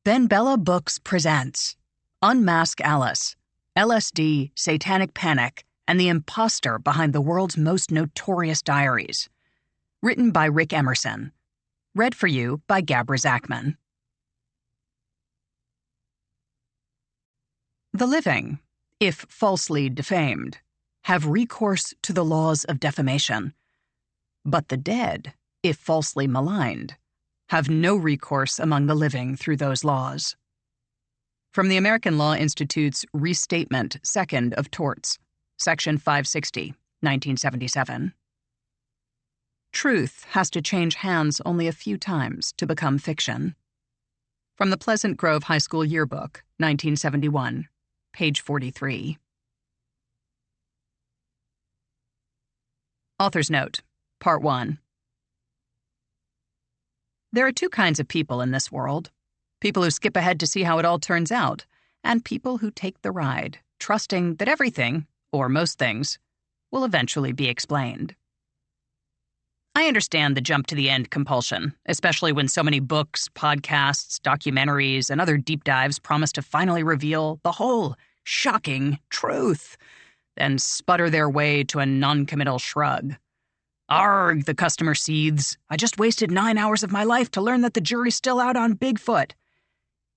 Ben Bella Books presents Unmask Alice, LSD, Satanic Panic, and the imposter behind the world's most notorious diaries. Written by Rick Emerson. Read for you by Gabra Zachman. The living, if falsely defamed, have recourse to the laws of defamation. But the dead, if falsely maligned, have no recourse among the living through those laws. From the American Law Institute's Restatement Second of Torts, Section 560, 1977. Truth has to change hands only a few times to become fiction. From the Pleasant Grove High School Yearbook, 1971, page 43. Author's Note, Part 1. There are two kinds of people in this world: people who skip ahead to see how it all turns out, and people who take the ride, trusting that everything, or most things, will eventually be explained. I understand the jump to the end compulsion, especially when so many books, podcasts, documentaries, and other deep dives promise to finally reveal the whole shocking truth, then sputter their way to a noncommittal shrug. Arg, the customer seethes. I just wasted 9 hours of my life to learn that the jury's still out on Bigfoot.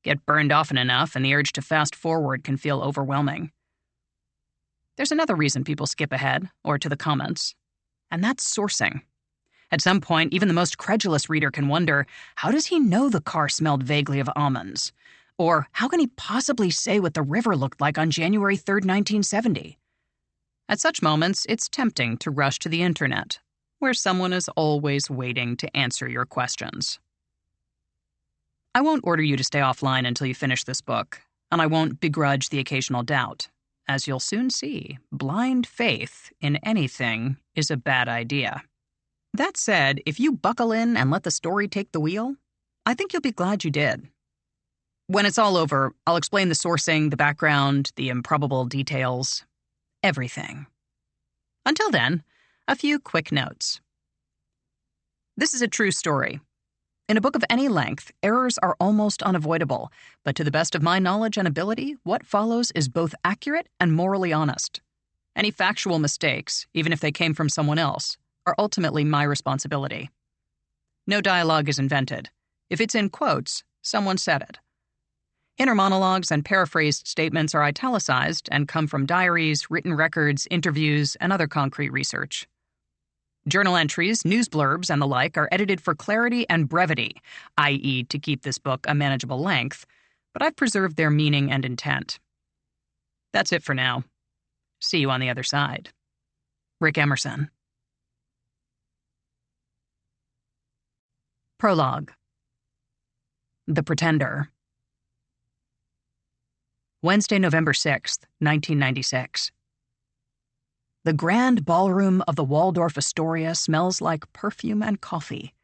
Get burned often enough, and the urge to fast forward can feel overwhelming. There's another reason people skip ahead, or to the comments, and that's sourcing. At some point, even the most credulous reader can wonder, how does he know the car smelled vaguely of almonds? Or how can he possibly say what the river looked like on January 3rd, 1970? At such moments, it's tempting to rush to the internet, where someone is always waiting to answer your questions. I won't order you to stay offline until you finish this book, and I won't begrudge the occasional doubt. As you'll soon see, blind faith in anything is a bad idea. That said, if you buckle in and let the story take the wheel, I think you'll be glad you did. When it's all over, I'll explain the sourcing, the background, the improbable details, everything. Until then, a few quick notes. This is a true story. In a book of any length, errors are almost unavoidable, but to the best of my knowledge and ability, what follows is both accurate and morally honest. Any factual mistakes, even if they came from someone else, are ultimately my responsibility. No dialogue is invented. If it's in quotes, someone said it. Inner monologues and paraphrased statements are italicized and come from diaries, written records, interviews, and other concrete research. Journal entries, news blurbs, and the like are edited for clarity and brevity, i.e., to keep this book a manageable length, but I've preserved their meaning and intent. That's it for now. See you on the other side. Rick Emerson. Prologue. The Pretender. Wednesday, November 6th, 1996. The grand ballroom of the Waldorf Astoria smells like perfume and coffee,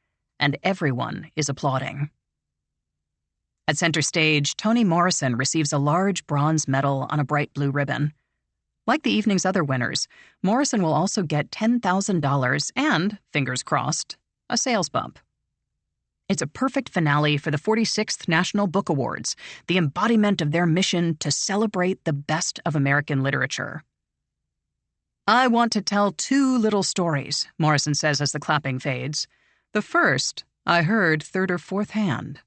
and everyone is applauding. At center stage, Toni Morrison receives a large bronze medal on a bright blue ribbon. Like the evening's other winners, Morrison will also get $10,000 and, fingers crossed, a sales bump. It's a perfect finale for the 46th National Book Awards, the embodiment of their mission to celebrate the best of American literature. I want to tell two little stories, Morrison says as the clapping fades. The first, I heard third or fourth hand.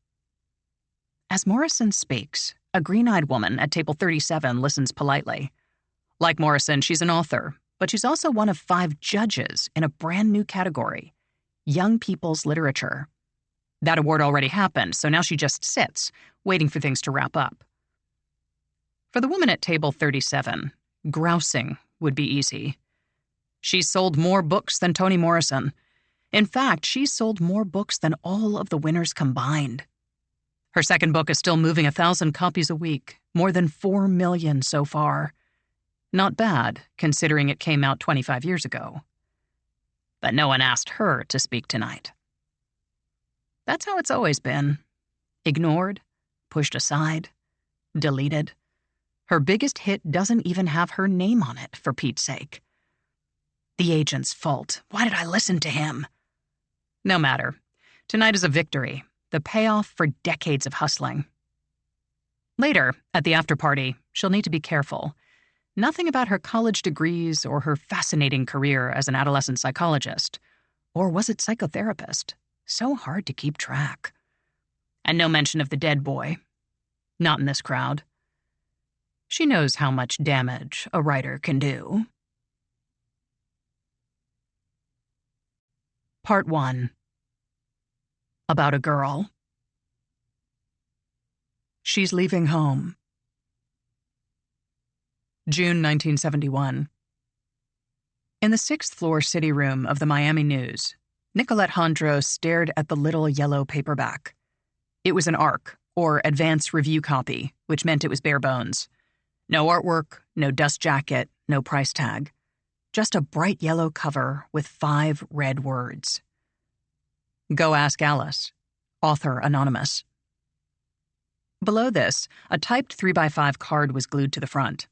As Morrison speaks, a green-eyed woman at table 37 listens politely. Like Morrison, she's an author, but she's also one of 5 judges in a brand new category, Young People's Literature. That award already happened, so now she just sits, waiting for things to wrap up. For the woman at table 37, grousing would be easy. She's sold more books than Toni Morrison. In fact, she's sold more books than all of the winners combined. Her second book is still moving 1,000 copies a week, more than 4 million so far. Not bad, considering it came out 25 years ago. But no one asked her to speak tonight. That's how it's always been. Ignored, pushed aside, deleted. Her biggest hit doesn't even have her name on it, for Pete's sake. The agent's fault. Why did I listen to him? No matter. Tonight is a victory, the payoff for decades of hustling. Later, at the after-party, she'll need to be careful. Nothing about her college degrees or her fascinating career as an adolescent psychologist. Or was it psychotherapist? So hard to keep track. And no mention of the dead boy. Not in this crowd. She knows how much damage a writer can do. Part 1. About a girl. She's leaving home. June 1971. In the 6th-floor city room of the Miami News, Nicolette Hondros stared at the little yellow paperback. It was an ARC, or Advanced Review Copy, which meant it was bare bones. No artwork, no dust jacket, no price tag. Just a bright yellow cover with 5 red words. Go Ask Alice. Author anonymous. Below this, a typed 3x5 card was glued to the front.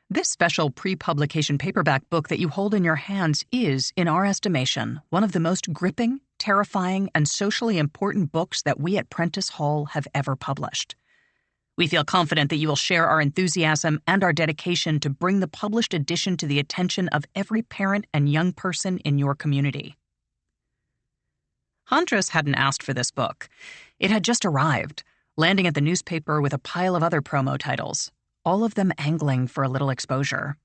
This special pre-publication paperback book that you hold in your hands is, in our estimation, one of the most gripping, terrifying, and socially important books that we at Prentice Hall have ever published. We feel confident that you will share our enthusiasm and our dedication to bring the published edition to the attention of every parent and young person in your community. Hondros hadn't asked for this book. It had just arrived, landing at the newspaper with a pile of other promo titles, all of them angling for a little exposure.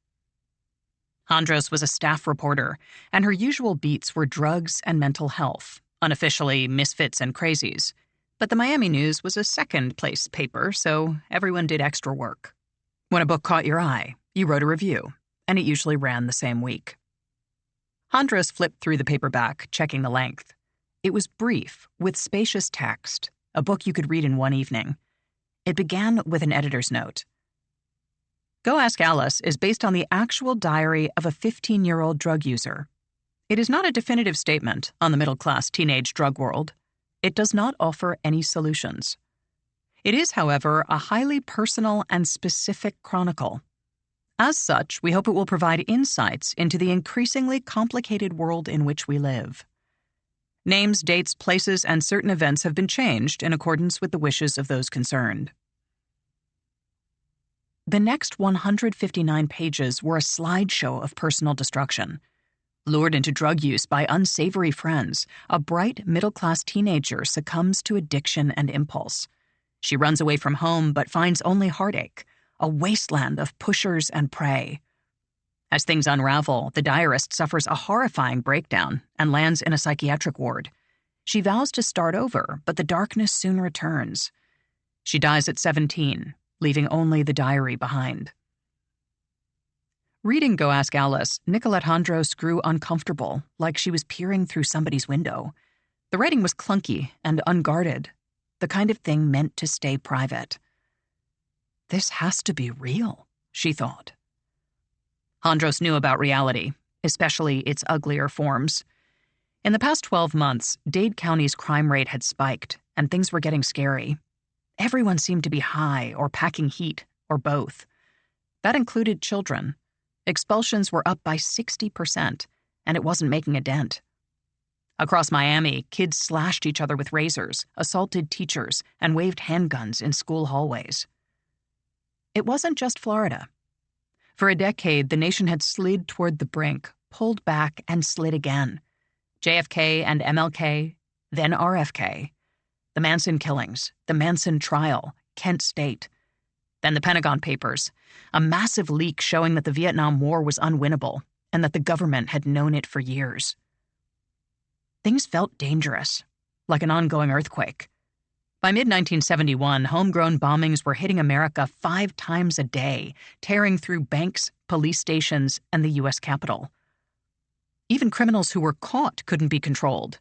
Hondros was a staff reporter, and her usual beats were drugs and mental health, unofficially misfits and crazies. But the Miami News was a second-place paper, so everyone did extra work. When a book caught your eye, you wrote a review, and it usually ran the same week. Hondros flipped through the paperback, checking the length. It was brief, with spacious text, a book you could read in one evening. It began with an editor's note. Go Ask Alice is based on the actual diary of a 15-year-old drug user. It is not a definitive statement on the middle-class teenage drug world. It does not offer any solutions. It is, however, a highly personal and specific chronicle. As such, we hope it will provide insights into the increasingly complicated world in which we live. Names, dates, places, and certain events have been changed in accordance with the wishes of those concerned. The next 159 pages were a slideshow of personal destruction. Lured into drug use by unsavory friends, a bright, middle-class teenager succumbs to addiction and impulse. She runs away from home but finds only heartache, a wasteland of pushers and prey. As things unravel, the diarist suffers a horrifying breakdown and lands in a psychiatric ward. She vows to start over, but the darkness soon returns. She dies at 17, leaving only the diary behind. Reading Go Ask Alice, Nicolette Hondros grew uncomfortable, like she was peering through somebody's window. The writing was clunky and unguarded, the kind of thing meant to stay private. This has to be real, she thought. Hondros knew about reality, especially its uglier forms. In the past 12 months, Dade County's crime rate had spiked, and things were getting scary. Everyone seemed to be high or packing heat, or both. That included children. Expulsions were up by 60%, and it wasn't making a dent. Across Miami, kids slashed each other with razors, assaulted teachers, and waved handguns in school hallways. It wasn't just Florida. For a decade, the nation had slid toward the brink, pulled back, and slid again. JFK and MLK, then RFK. The Manson killings, the Manson trial, Kent State. Then the Pentagon Papers, a massive leak showing that the Vietnam War was unwinnable and that the government had known it for years. Things felt dangerous, like an ongoing earthquake. By mid-1971, homegrown bombings were hitting America 5 times a day, tearing through banks, police stations, and the U.S. Capitol. Even criminals who were caught couldn't be controlled.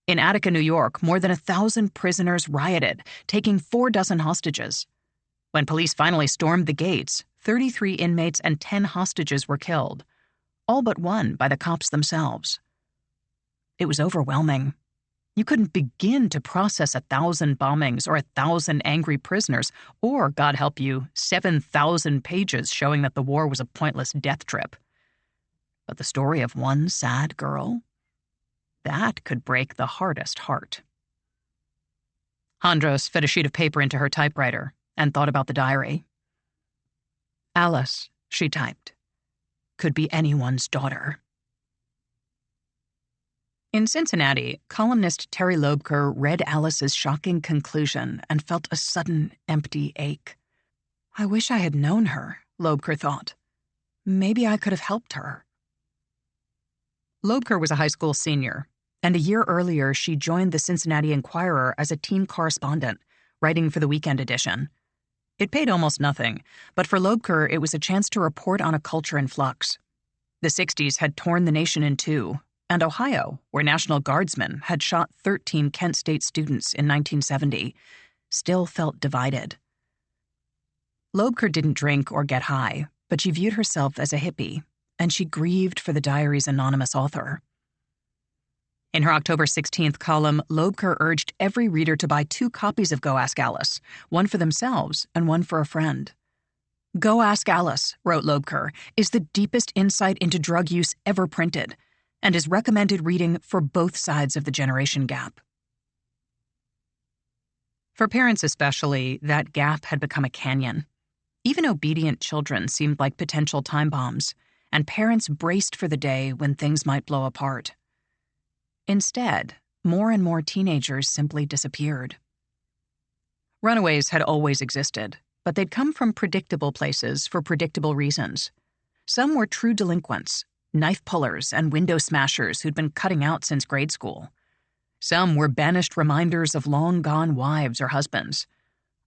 In Attica, New York, more than 1,000 prisoners rioted, taking 4 hostages. When police finally stormed the gates, 33 inmates and 10 hostages were killed, all but one by the cops themselves. It was overwhelming. You couldn't begin to process 1,000 bombings or 1,000 angry prisoners, or, God help you, 7,000 pages showing that the war was a pointless death trip. But the story of one sad girl? That could break the hardest heart. Hondros fed a sheet of paper into her typewriter, and thought about the diary. Alice, she typed, could be anyone's daughter. In Cincinnati, columnist Terry Loebker read Alice's shocking conclusion and felt a sudden, empty ache. I wish I had known her, Loebker thought. Maybe I could have helped her. Loebker was a high school senior, and a year earlier she joined the Cincinnati Enquirer as a teen correspondent, writing for the weekend edition. It paid almost nothing, but for Loebker it was a chance to report on a culture in flux. The 60s had torn the nation in two, and Ohio, where National Guardsmen had shot 13 Kent State students in 1970, still felt divided. Loebker didn't drink or get high, but she viewed herself as a hippie, and she grieved for the diary's anonymous author. In her October 16th column, Loebker urged every reader to buy 2 copies of Go Ask Alice, one for themselves and one for a friend. Go Ask Alice, wrote Loebker, is the deepest insight into drug use ever printed, and is recommended reading for both sides of the generation gap. For parents especially, that gap had become a canyon. Even obedient children seemed like potential time bombs, and parents braced for the day when things might blow apart. Instead, more and more teenagers simply disappeared. Runaways had always existed, but they'd come from predictable places for predictable reasons. Some were true delinquents, knife pullers and window smashers who'd been cutting out since grade school. Some were banished reminders of long-gone wives or husbands.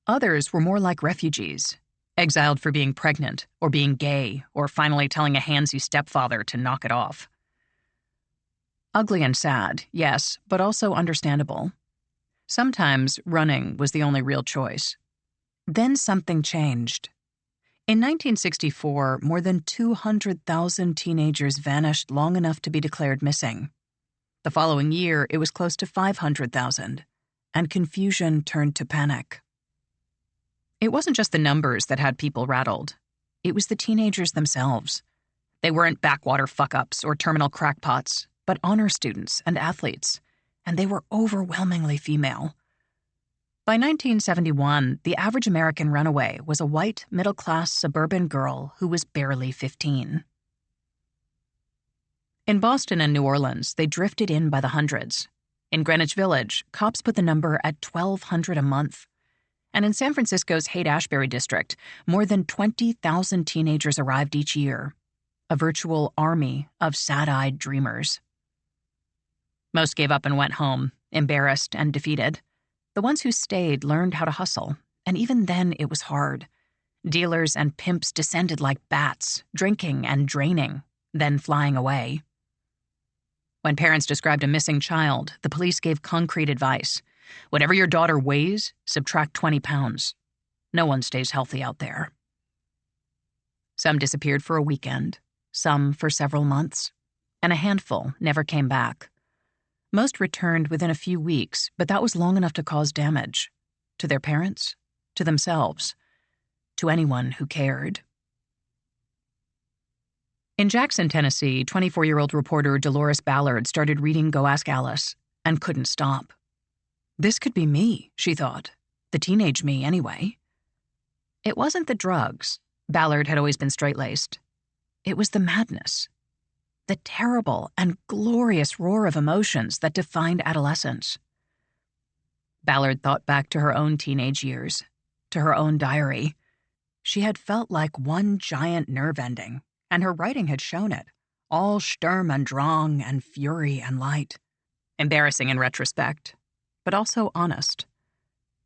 Others were more like refugees, exiled for being pregnant or being gay or finally telling a handsy stepfather to knock it off. Ugly and sad, yes, but also understandable. Sometimes running was the only real choice. Then something changed. In 1964, more than 200,000 teenagers vanished long enough to be declared missing. The following year, it was close to 500,000, and confusion turned to panic. It wasn't just the numbers that had people rattled. It was the teenagers themselves. They weren't backwater fuck-ups or terminal crackpots, but honor students and athletes, and they were overwhelmingly female. By 1971, the average American runaway was a white, middle-class suburban girl who was barely 15. In Boston and New Orleans, they drifted in by the hundreds. In Greenwich Village, cops put the number at 1,200 a month. And in San Francisco's Haight-Ashbury district, more than 20,000 teenagers arrived each year, a virtual army of sad-eyed dreamers. Most gave up and went home, embarrassed and defeated. The ones who stayed learned how to hustle, and even then it was hard. Dealers and pimps descended like bats, drinking and draining, then flying away. When parents described a missing child, the police gave concrete advice. Whatever your daughter weighs, subtract 20 pounds. No one stays healthy out there. Some disappeared for a weekend, some for several months, and a handful never came back. Most returned within a few weeks, but that was long enough to cause damage. To their parents, to themselves, to anyone who cared. In Jackson, Tennessee, 24-year-old reporter Dolores Ballard started reading Go Ask Alice and couldn't stop. This could be me, she thought. The teenage me, anyway. It wasn't the drugs. Ballard had always been straight-laced. It was the madness. The terrible and glorious roar of emotions that defined adolescence. Ballard thought back to her own teenage years, to her own diary. She had felt like one giant nerve ending, and her writing had shown it, all Sturm und Drang and fury and light. Embarrassing in retrospect, but also honest.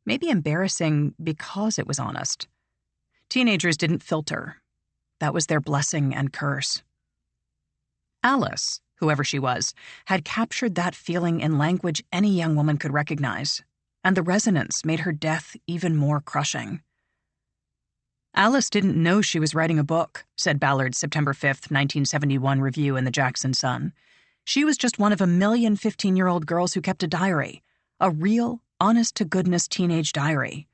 Maybe embarrassing because it was honest. Teenagers didn't filter. That was their blessing and curse. Alice, whoever she was, had captured that feeling in language any young woman could recognize, and the resonance made her death even more crushing. Alice didn't know she was writing a book, said Ballard's September 5th, 1971 review in the Jackson Sun. She was just one of a million 15-year-old girls who kept a diary, a real, honest-to-goodness teenage diary.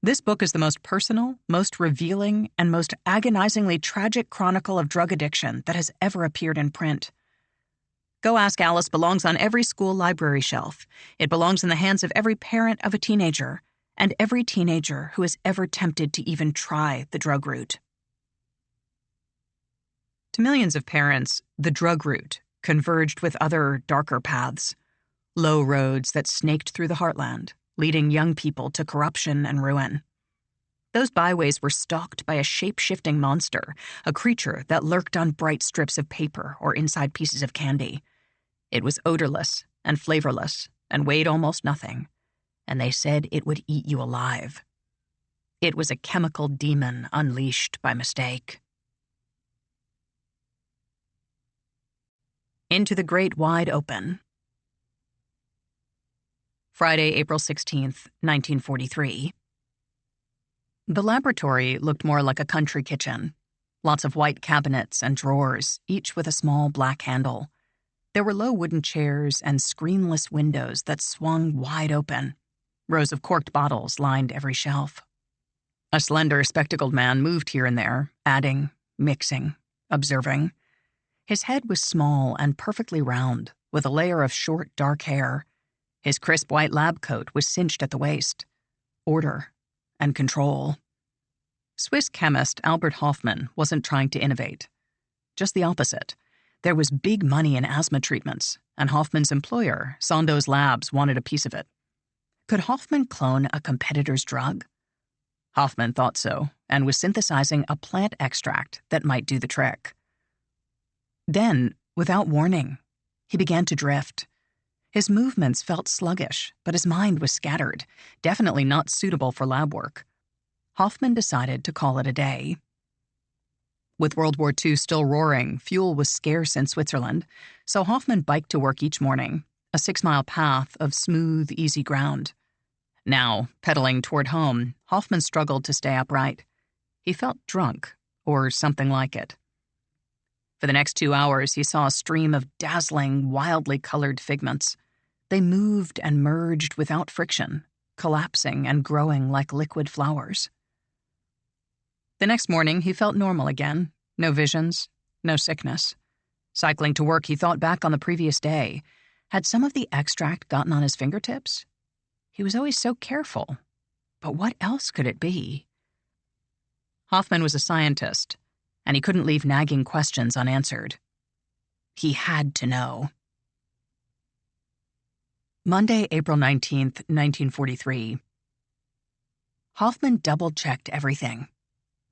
This book is the most personal, most revealing, and most agonizingly tragic chronicle of drug addiction that has ever appeared in print. Go Ask Alice belongs on every school library shelf. It belongs in the hands of every parent of a teenager, and every teenager who has ever attempted to even try the drug route. To millions of parents, the drug route converged with other darker paths, low roads that snaked through the heartland, leading young people to corruption and ruin. Those byways were stalked by a shape-shifting monster, a creature that lurked on bright strips of paper or inside pieces of candy. It was odorless and flavorless and weighed almost nothing, and they said it would eat you alive. It was a chemical demon unleashed by mistake. Into the great wide open. Friday, April 16th, 1943. The laboratory looked more like a country kitchen. Lots of white cabinets and drawers, each with a small black handle. There were low wooden chairs and screenless windows that swung wide open. Rows of corked bottles lined every shelf. A slender, spectacled man moved here and there, adding, mixing, observing. His head was small and perfectly round, with a layer of short, dark hair. His crisp white lab coat was cinched at the waist. Order and control. Swiss chemist Albert Hofmann wasn't trying to innovate. Just the opposite. There was big money in asthma treatments, and Hoffman's employer, Sandoz Labs, wanted a piece of it. Could Hofmann clone a competitor's drug? Hofmann thought so, and was synthesizing a plant extract that might do the trick. Then, without warning, he began to drift. His movements felt sluggish, but his mind was scattered, definitely not suitable for lab work. Hofmann decided to call it a day. With World War II still roaring, fuel was scarce in Switzerland, so Hofmann biked to work each morning, a 6-mile path of smooth, easy ground. Now, pedaling toward home, Hofmann struggled to stay upright. He felt drunk, or something like it. For the next 2 hours, he saw a stream of dazzling, wildly colored figments. They moved and merged without friction, collapsing and growing like liquid flowers. The next morning, he felt normal again. No visions, no sickness. Cycling to work, he thought back on the previous day. Had some of the extract gotten on his fingertips? He was always so careful. But what else could it be? Hofmann was a scientist, and he couldn't leave nagging questions unanswered. He had to know. Monday, April 19th, 1943. Hofmann double-checked everything.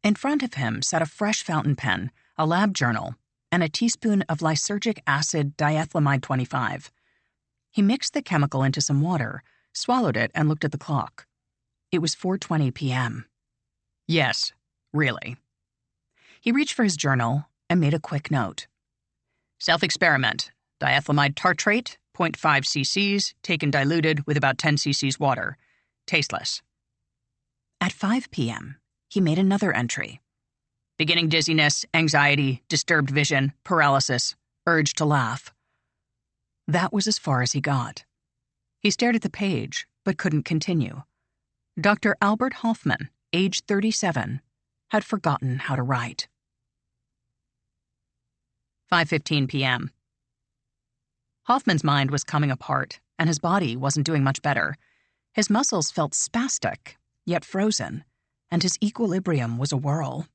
In front of him sat a fresh fountain pen, a lab journal, and a teaspoon of lysergic acid diethylamide 25. He mixed the chemical into some water, swallowed it, and looked at the clock. It was 4:20 p.m. Yes, really. He reached for his journal and made a quick note. Self-experiment. Diethylamide tartrate, 0.5 cc's, taken diluted with about 10 cc's water. Tasteless. At 5 p.m., he made another entry. Beginning dizziness, anxiety, disturbed vision, paralysis, urge to laugh. That was as far as he got. He stared at the page, but couldn't continue. Dr. Albert Hofmann, age 37, had forgotten how to write. 5:15 p.m. Hoffman's mind was coming apart, and his body wasn't doing much better. His muscles felt spastic, yet frozen, and his equilibrium was a whirl.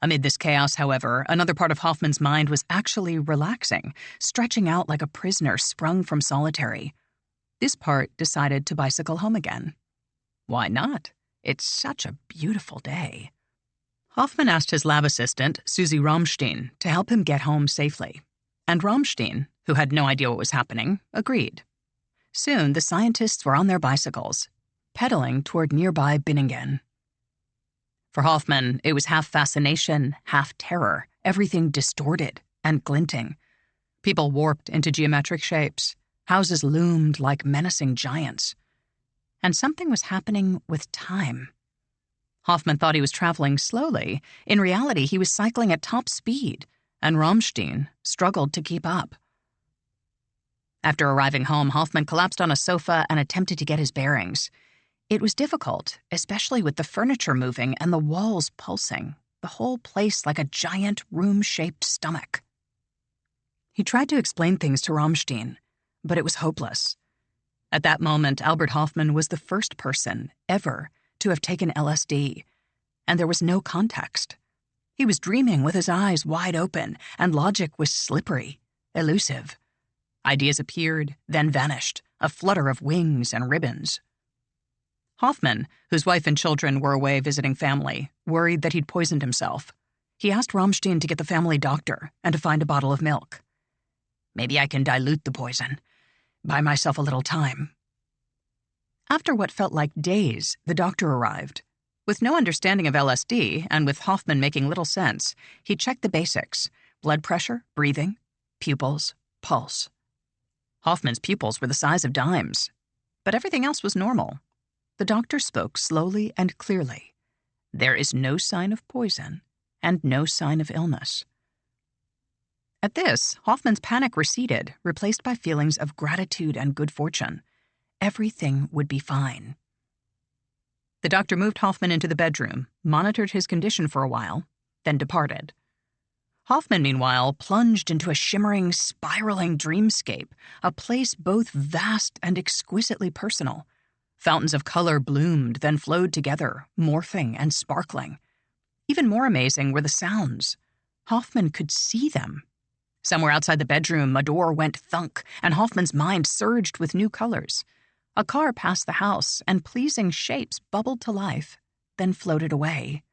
Amid this chaos, however, another part of Hoffman's mind was actually relaxing, stretching out like a prisoner sprung from solitary. This part decided to bicycle home again. Why not? It's such a beautiful day. Hofmann asked his lab assistant, Susie Rammstein, to help him get home safely. And Rammstein, who had no idea what was happening, agreed. Soon, the scientists were on their bicycles, pedaling toward nearby Binningen. For Hofmann, it was half fascination, half terror, everything distorted and glinting. People warped into geometric shapes. Houses loomed like menacing giants. And something was happening with time. Hofmann thought he was traveling slowly. In reality, he was cycling at top speed, and Rammstein struggled to keep up. After arriving home, Hofmann collapsed on a sofa and attempted to get his bearings. It was difficult, especially with the furniture moving and the walls pulsing, the whole place like a giant room-shaped stomach. He tried to explain things to Rammstein, but it was hopeless. At that moment, Albert Hofmann was the first person ever to have taken LSD, and there was no context. He was dreaming with his eyes wide open, and logic was slippery, elusive. Ideas appeared, then vanished, a flutter of wings and ribbons. Hoffman, whose wife and children were away visiting family, worried that he'd poisoned himself. He asked Rammstein to get the family doctor and to find a bottle of milk. "Maybe I can dilute the poison. Buy myself a little time." After what felt like days, the doctor arrived. With no understanding of LSD, and with Hoffman making little sense, he checked the basics: blood pressure, breathing, pupils, pulse. Hoffman's pupils were the size of dimes, but everything else was normal. The doctor spoke slowly and clearly. There is no sign of poison and no sign of illness. At this, Hoffman's panic receded, replaced by feelings of gratitude and good fortune. Everything would be fine. The doctor moved Hoffman into the bedroom, monitored his condition for a while, then departed. Hoffman, meanwhile, plunged into a shimmering, spiraling dreamscape, a place both vast and exquisitely personal. Fountains of color bloomed, then flowed together, morphing and sparkling. Even more amazing were the sounds. Hoffman could see them. Somewhere outside the bedroom, a door went thunk, and Hoffman's mind surged with new colors. A car passed the house, and pleasing shapes bubbled to life, then floated away.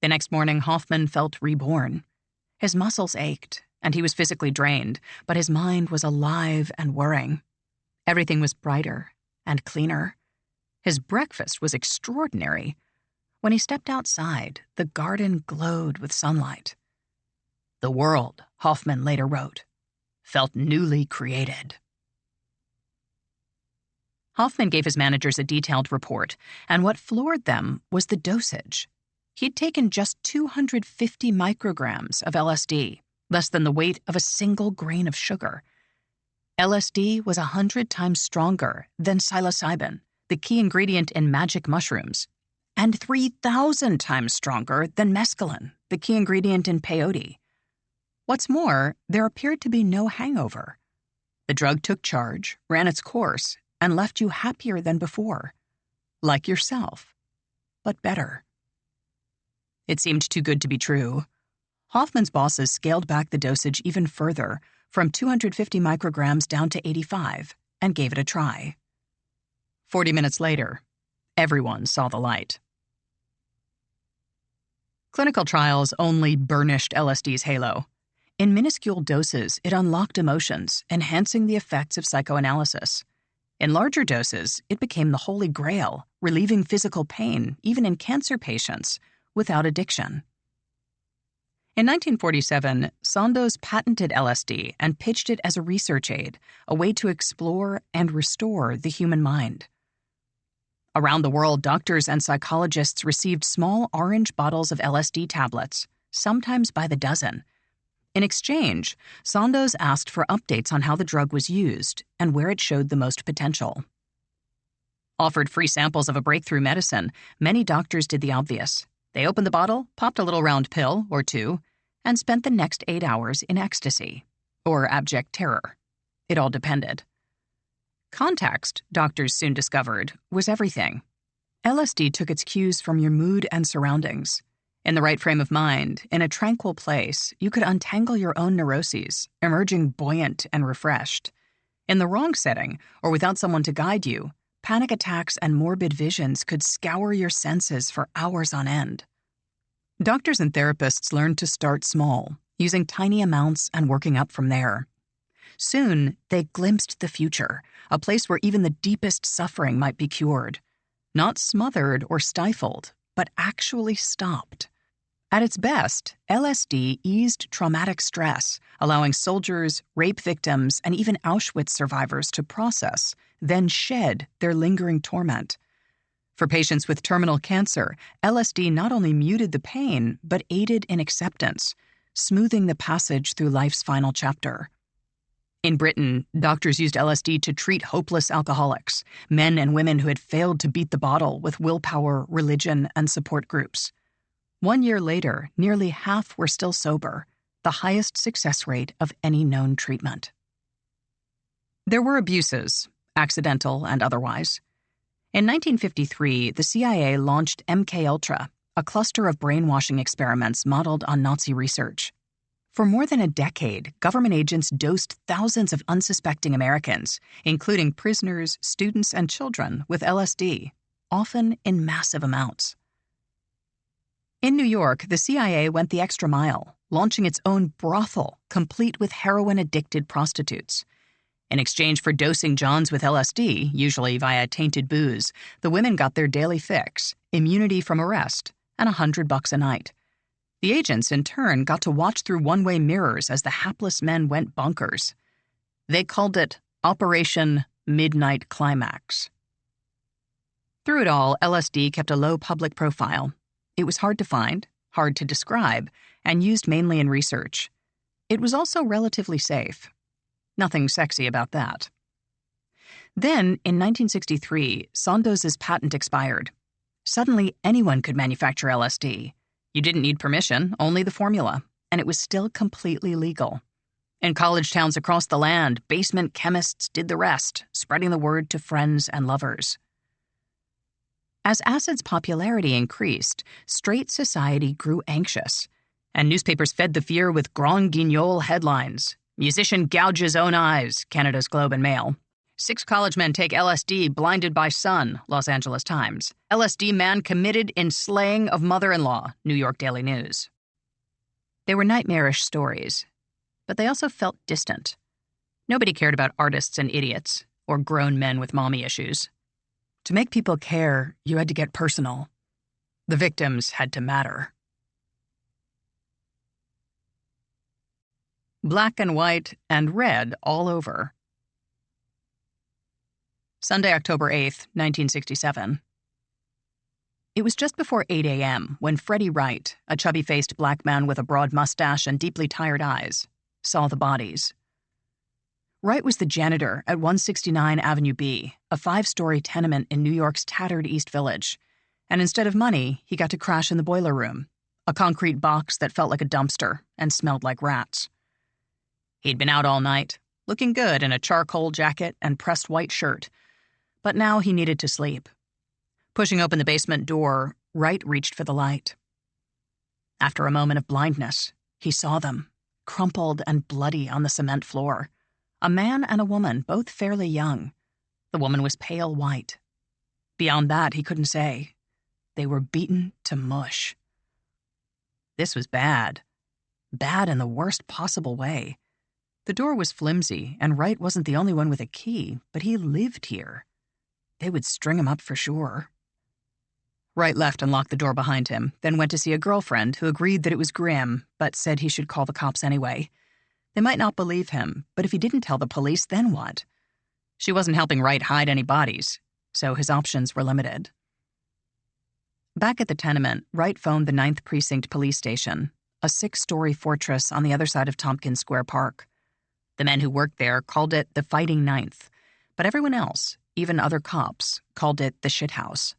The next morning, Hoffman felt reborn. His muscles ached, and he was physically drained, but his mind was alive and whirring. Everything was brighter and cleaner. His breakfast was extraordinary. When he stepped outside, the garden glowed with sunlight. The world, Hoffman later wrote, felt newly created. Hoffman gave his managers a detailed report, and what floored them was the dosage. He'd taken just 250 micrograms of LSD, less than the weight of a single grain of sugar. LSD was 100 times stronger than psilocybin, the key ingredient in magic mushrooms, and 3,000 times stronger than mescaline, the key ingredient in peyote. What's more, there appeared to be no hangover. The drug took charge, ran its course, and left you happier than before. Like yourself, but better. It seemed too good to be true. Hoffman's bosses scaled back the dosage even further, from 250 micrograms down to 85, and gave it a try. 40 minutes later, everyone saw the light. Clinical trials only burnished LSD's halo. In minuscule doses, it unlocked emotions, enhancing the effects of psychoanalysis. In larger doses, it became the holy grail, relieving physical pain, even in cancer patients, without addiction. In 1947, Sandoz patented LSD and pitched it as a research aid, a way to explore and restore the human mind. Around the world, doctors and psychologists received small orange bottles of LSD tablets, sometimes by the dozen. In exchange, Sandoz asked for updates on how the drug was used and where it showed the most potential. Offered free samples of a breakthrough medicine, many doctors did the obvious. They opened the bottle, popped a little round pill or two, and spent the next 8 hours in ecstasy, or abject terror. It all depended. Context, doctors soon discovered, was everything. LSD took its cues from your mood and surroundings. In the right frame of mind, in a tranquil place, you could untangle your own neuroses, emerging buoyant and refreshed. In the wrong setting, or without someone to guide you, panic attacks and morbid visions could scour your senses for hours on end. Doctors and therapists learned to start small, using tiny amounts and working up from there. Soon, they glimpsed the future, a place where even the deepest suffering might be cured. Not smothered or stifled, but actually stopped. At its best, LSD eased traumatic stress, allowing soldiers, rape victims, and even Auschwitz survivors to process, then shed their lingering torment. For patients with terminal cancer, LSD not only muted the pain, but aided in acceptance, smoothing the passage through life's final chapter. In Britain, doctors used LSD to treat hopeless alcoholics, men and women who had failed to beat the bottle with willpower, religion, and support groups. 1 year later, nearly half were still sober, the highest success rate of any known treatment. There were abuses, accidental and otherwise. In 1953, the CIA launched MKUltra, a cluster of brainwashing experiments modeled on Nazi research. For more than a decade, government agents dosed thousands of unsuspecting Americans, including prisoners, students, and children, with LSD, often in massive amounts. In New York, the CIA went the extra mile, launching its own brothel, complete with heroin-addicted prostitutes. In exchange for dosing Johns with LSD, usually via tainted booze, the women got their daily fix, immunity from arrest, and $100 a night. The agents, in turn, got to watch through one-way mirrors as the hapless men went bonkers. They called it Operation Midnight Climax. Through it all, LSD kept a low public profile. It was hard to find, hard to describe, and used mainly in research. It was also relatively safe. Nothing sexy about that. Then, in 1963, Sandoz's patent expired. Suddenly, anyone could manufacture LSD. You didn't need permission, only the formula, and it was still completely legal. In college towns across the land, basement chemists did the rest, spreading the word to friends and lovers. As acid's popularity increased, straight society grew anxious, and newspapers fed the fear with Grand Guignol headlines. Musician gouges own eyes, Canada's Globe and Mail. 6 college men take LSD, blinded by sun, Los Angeles Times. LSD man committed in slaying of mother-in-law, New York Daily News. They were nightmarish stories, but they also felt distant. Nobody cared about artists and idiots, or grown men with mommy issues. To make people care, you had to get personal. The victims had to matter. Black and white and red all over. Sunday, October 8th, 1967. It was just before 8 a.m. when Freddie Wright, a chubby-faced black man with a broad mustache and deeply tired eyes, saw the bodies. Wright was the janitor at 169 Avenue B, a 5-story tenement in New York's tattered East Village, and instead of money, he got to crash in the boiler room, a concrete box that felt like a dumpster and smelled like rats. He'd been out all night, looking good in a charcoal jacket and pressed white shirt, but now he needed to sleep. Pushing open the basement door, Wright reached for the light. After a moment of blindness, he saw them, crumpled and bloody on the cement floor. A man and a woman, both fairly young. The woman was pale white. Beyond that, he couldn't say. They were beaten to mush. This was bad. Bad in the worst possible way. The door was flimsy, and Wright wasn't the only one with a key, but he lived here. They would string him up for sure. Wright left and locked the door behind him, then went to see a girlfriend who agreed that it was grim, but said he should call the cops anyway. They might not believe him, but if he didn't tell the police, then what? She wasn't helping Wright hide any bodies, so his options were limited. Back at the tenement, Wright phoned the 9th Precinct Police Station, a 6-story fortress on the other side of Tompkins Square Park. The men who worked there called it the Fighting 9th, but everyone else, even other cops, called it the shithouse.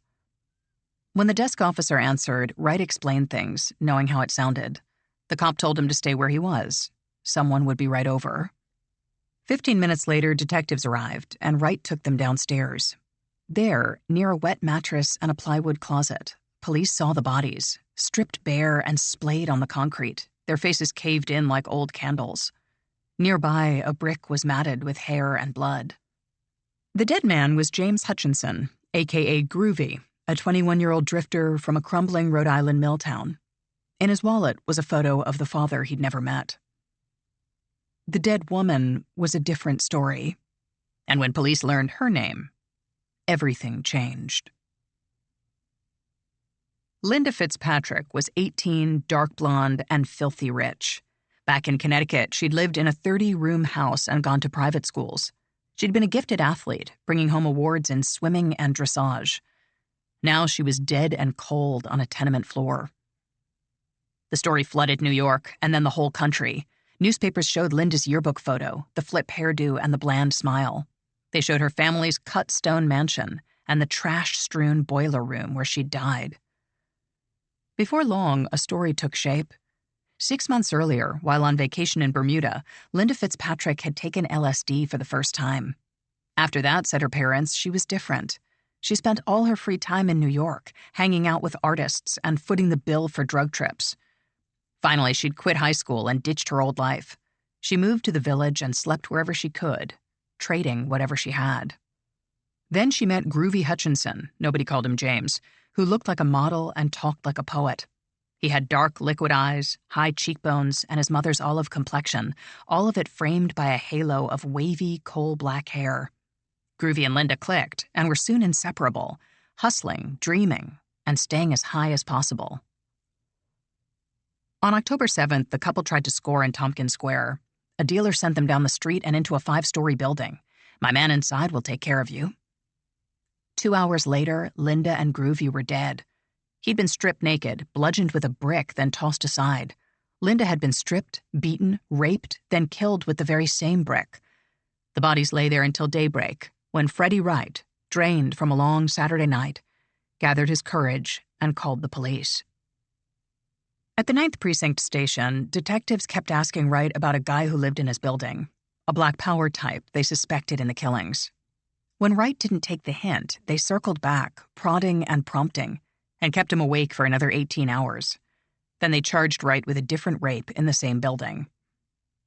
When the desk officer answered, Wright explained things, knowing how it sounded. The cop told him to stay where he was. Someone would be right over. 15 minutes later, detectives arrived, and Wright took them downstairs. There, near a wet mattress and a plywood closet, police saw the bodies, stripped bare and splayed on the concrete, their faces caved in like old candles. Nearby, a brick was matted with hair and blood. The dead man was James Hutchinson, a.k.a. Groovy, a 21-year-old drifter from a crumbling Rhode Island mill town. In his wallet was a photo of the father he'd never met. The dead woman was a different story, and when police learned her name, everything changed. Linda Fitzpatrick was 18, dark blonde, and filthy rich. Back in Connecticut, she'd lived in a 30-room house and gone to private schools. She'd been a gifted athlete, bringing home awards in swimming and dressage. Now she was dead and cold on a tenement floor. The story flooded New York, and then the whole country. Newspapers showed Linda's yearbook photo, the flip hairdo and the bland smile. They showed her family's cut stone mansion and the trash-strewn boiler room where she'd died. Before long, a story took shape. 6 months earlier, while on vacation in Bermuda, Linda Fitzpatrick had taken LSD for the first time. After that, said her parents, she was different. She spent all her free time in New York, hanging out with artists and footing the bill for drug trips. Finally, she'd quit high school and ditched her old life. She moved to the village and slept wherever she could, trading whatever she had. Then she met Groovy Hutchinson, nobody called him James, who looked like a model and talked like a poet. He had dark liquid eyes, high cheekbones, and his mother's olive complexion, all of it framed by a halo of wavy, coal-black hair. Groovy and Linda clicked and were soon inseparable, hustling, dreaming, and staying as high as possible. On October 7th, the couple tried to score in Tompkins Square. A dealer sent them down the street and into a 5-story building. My man inside will take care of you. 2 hours later, Linda and Groovy were dead. He'd been stripped naked, bludgeoned with a brick, then tossed aside. Linda had been stripped, beaten, raped, then killed with the very same brick. The bodies lay there until daybreak, when Freddie Wright, drained from a long Saturday night, gathered his courage and called the police. At the 9th Precinct station, detectives kept asking Wright about a guy who lived in his building, a Black Power type they suspected in the killings. When Wright didn't take the hint, they circled back, prodding and prompting, and kept him awake for another 18 hours. Then they charged Wright with a different rape in the same building.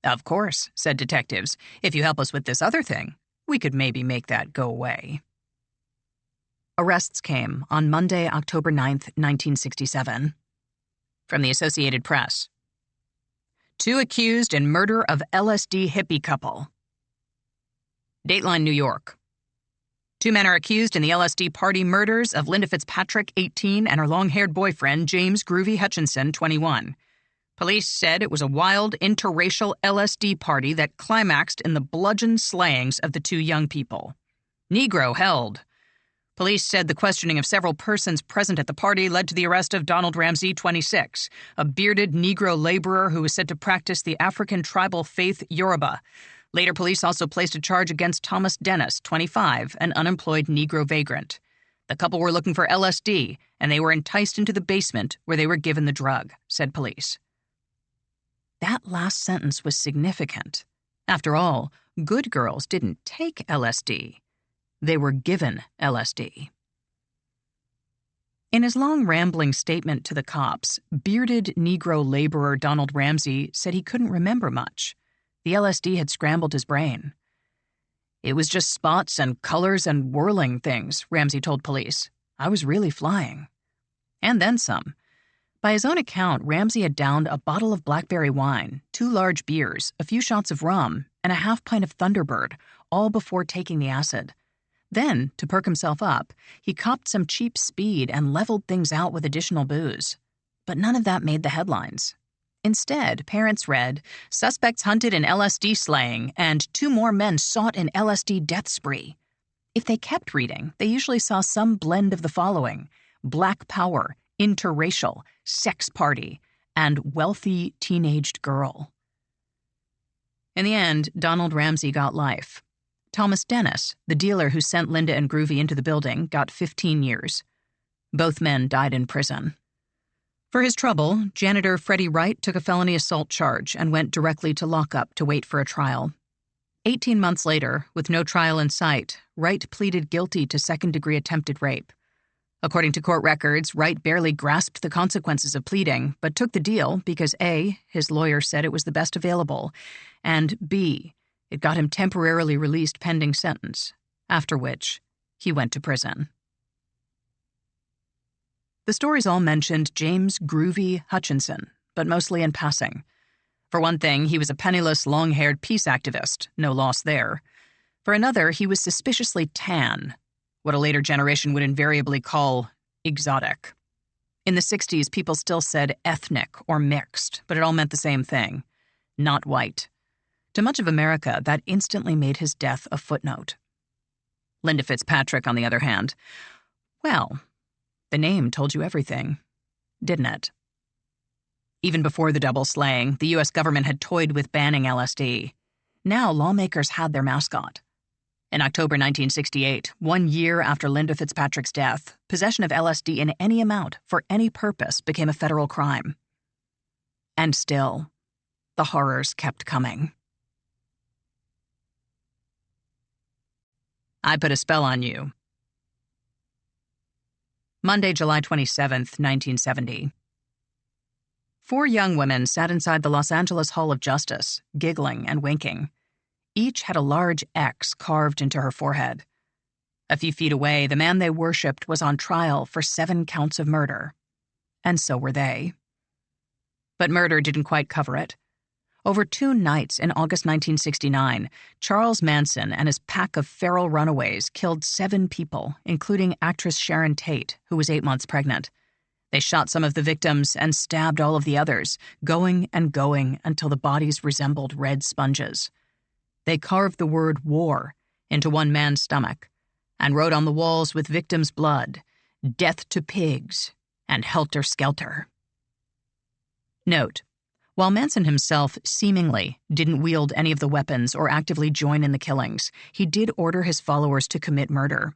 "Of course," said detectives, "if you help us with this other thing, we could maybe make that go away." Arrests came on Monday, October 9th, 1967. From the Associated Press. 2 accused in murder of LSD hippie couple. Dateline, New York. 2 men are accused in the LSD party murders of Linda Fitzpatrick, 18, and her long-haired boyfriend, James Groovy Hutchinson, 21. Police said it was a wild, interracial LSD party that climaxed in the bludgeon slayings of the 2 young people. Negro held. Police said the questioning of several persons present at the party led to the arrest of Donald Ramsey, 26, a bearded Negro laborer who was said to practice the African tribal faith Yoruba. Later, police also placed a charge against Thomas Dennis, 25, an unemployed Negro vagrant. The couple were looking for LSD, and they were enticed into the basement where they were given the drug, said police. That last sentence was significant. After all, good girls didn't take LSD. They were given LSD. In his long, rambling statement to the cops, bearded Negro laborer Donald Ramsey said he couldn't remember much. The LSD had scrambled his brain. "It was just spots and colors and whirling things," Ramsey told police. "I was really flying." And then some. By his own account, Ramsey had downed a bottle of blackberry wine, 2 large beers, a few shots of rum, and a half pint of Thunderbird, all before taking the acid. Then, to perk himself up, he copped some cheap speed and leveled things out with additional booze. But none of that made the headlines. Instead, parents read, "Suspects hunted in LSD slaying," and 2 more men sought in LSD death spree. If they kept reading, they usually saw some blend of the following: Black Power, interracial, sex party, and wealthy teenaged girl. In the end, Donald Ramsey got life. Thomas Dennis, the dealer who sent Linda and Groovy into the building, got 15 years. Both men died in prison. For his trouble, janitor Freddie Wright took a felony assault charge and went directly to lockup to wait for a trial. 18 months later, with no trial in sight, Wright pleaded guilty to second-degree attempted rape. According to court records, Wright barely grasped the consequences of pleading, but took the deal because A, his lawyer said it was the best available, and B, it got him temporarily released pending sentence, after which he went to prison. The stories all mentioned James Groovy Hutchinson, but mostly in passing. For one thing, he was a penniless, long-haired peace activist, no loss there. For another, he was suspiciously tan, what a later generation would invariably call exotic. In the 60s, people still said ethnic or mixed, but it all meant the same thing: not white. To much of America, that instantly made his death a footnote. Linda Fitzpatrick, on the other hand, well, the name told you everything, didn't it? Even before the double slaying, the U.S. government had toyed with banning LSD. Now lawmakers had their mascot. In October 1968, 1 year after Linda Fitzpatrick's death, possession of LSD in any amount for any purpose became a federal crime. And still, the horrors kept coming. I put a spell on you. Monday, July 27th, 1970. 4 young women sat inside the Los Angeles Hall of Justice, giggling and winking. Each had a large X carved into her forehead. A few feet away, the man they worshipped was on trial for 7 counts of murder. And so were they. But murder didn't quite cover it. Over 2 nights in August 1969, Charles Manson and his pack of feral runaways killed 7 people, including actress Sharon Tate, who was 8 months pregnant. They shot some of the victims and stabbed all of the others, going and going until the bodies resembled red sponges. They carved the word war into one man's stomach and wrote on the walls with victims' blood, "Death to pigs," and "Helter Skelter." Note: while Manson himself seemingly didn't wield any of the weapons or actively join in the killings, he did order his followers to commit murder.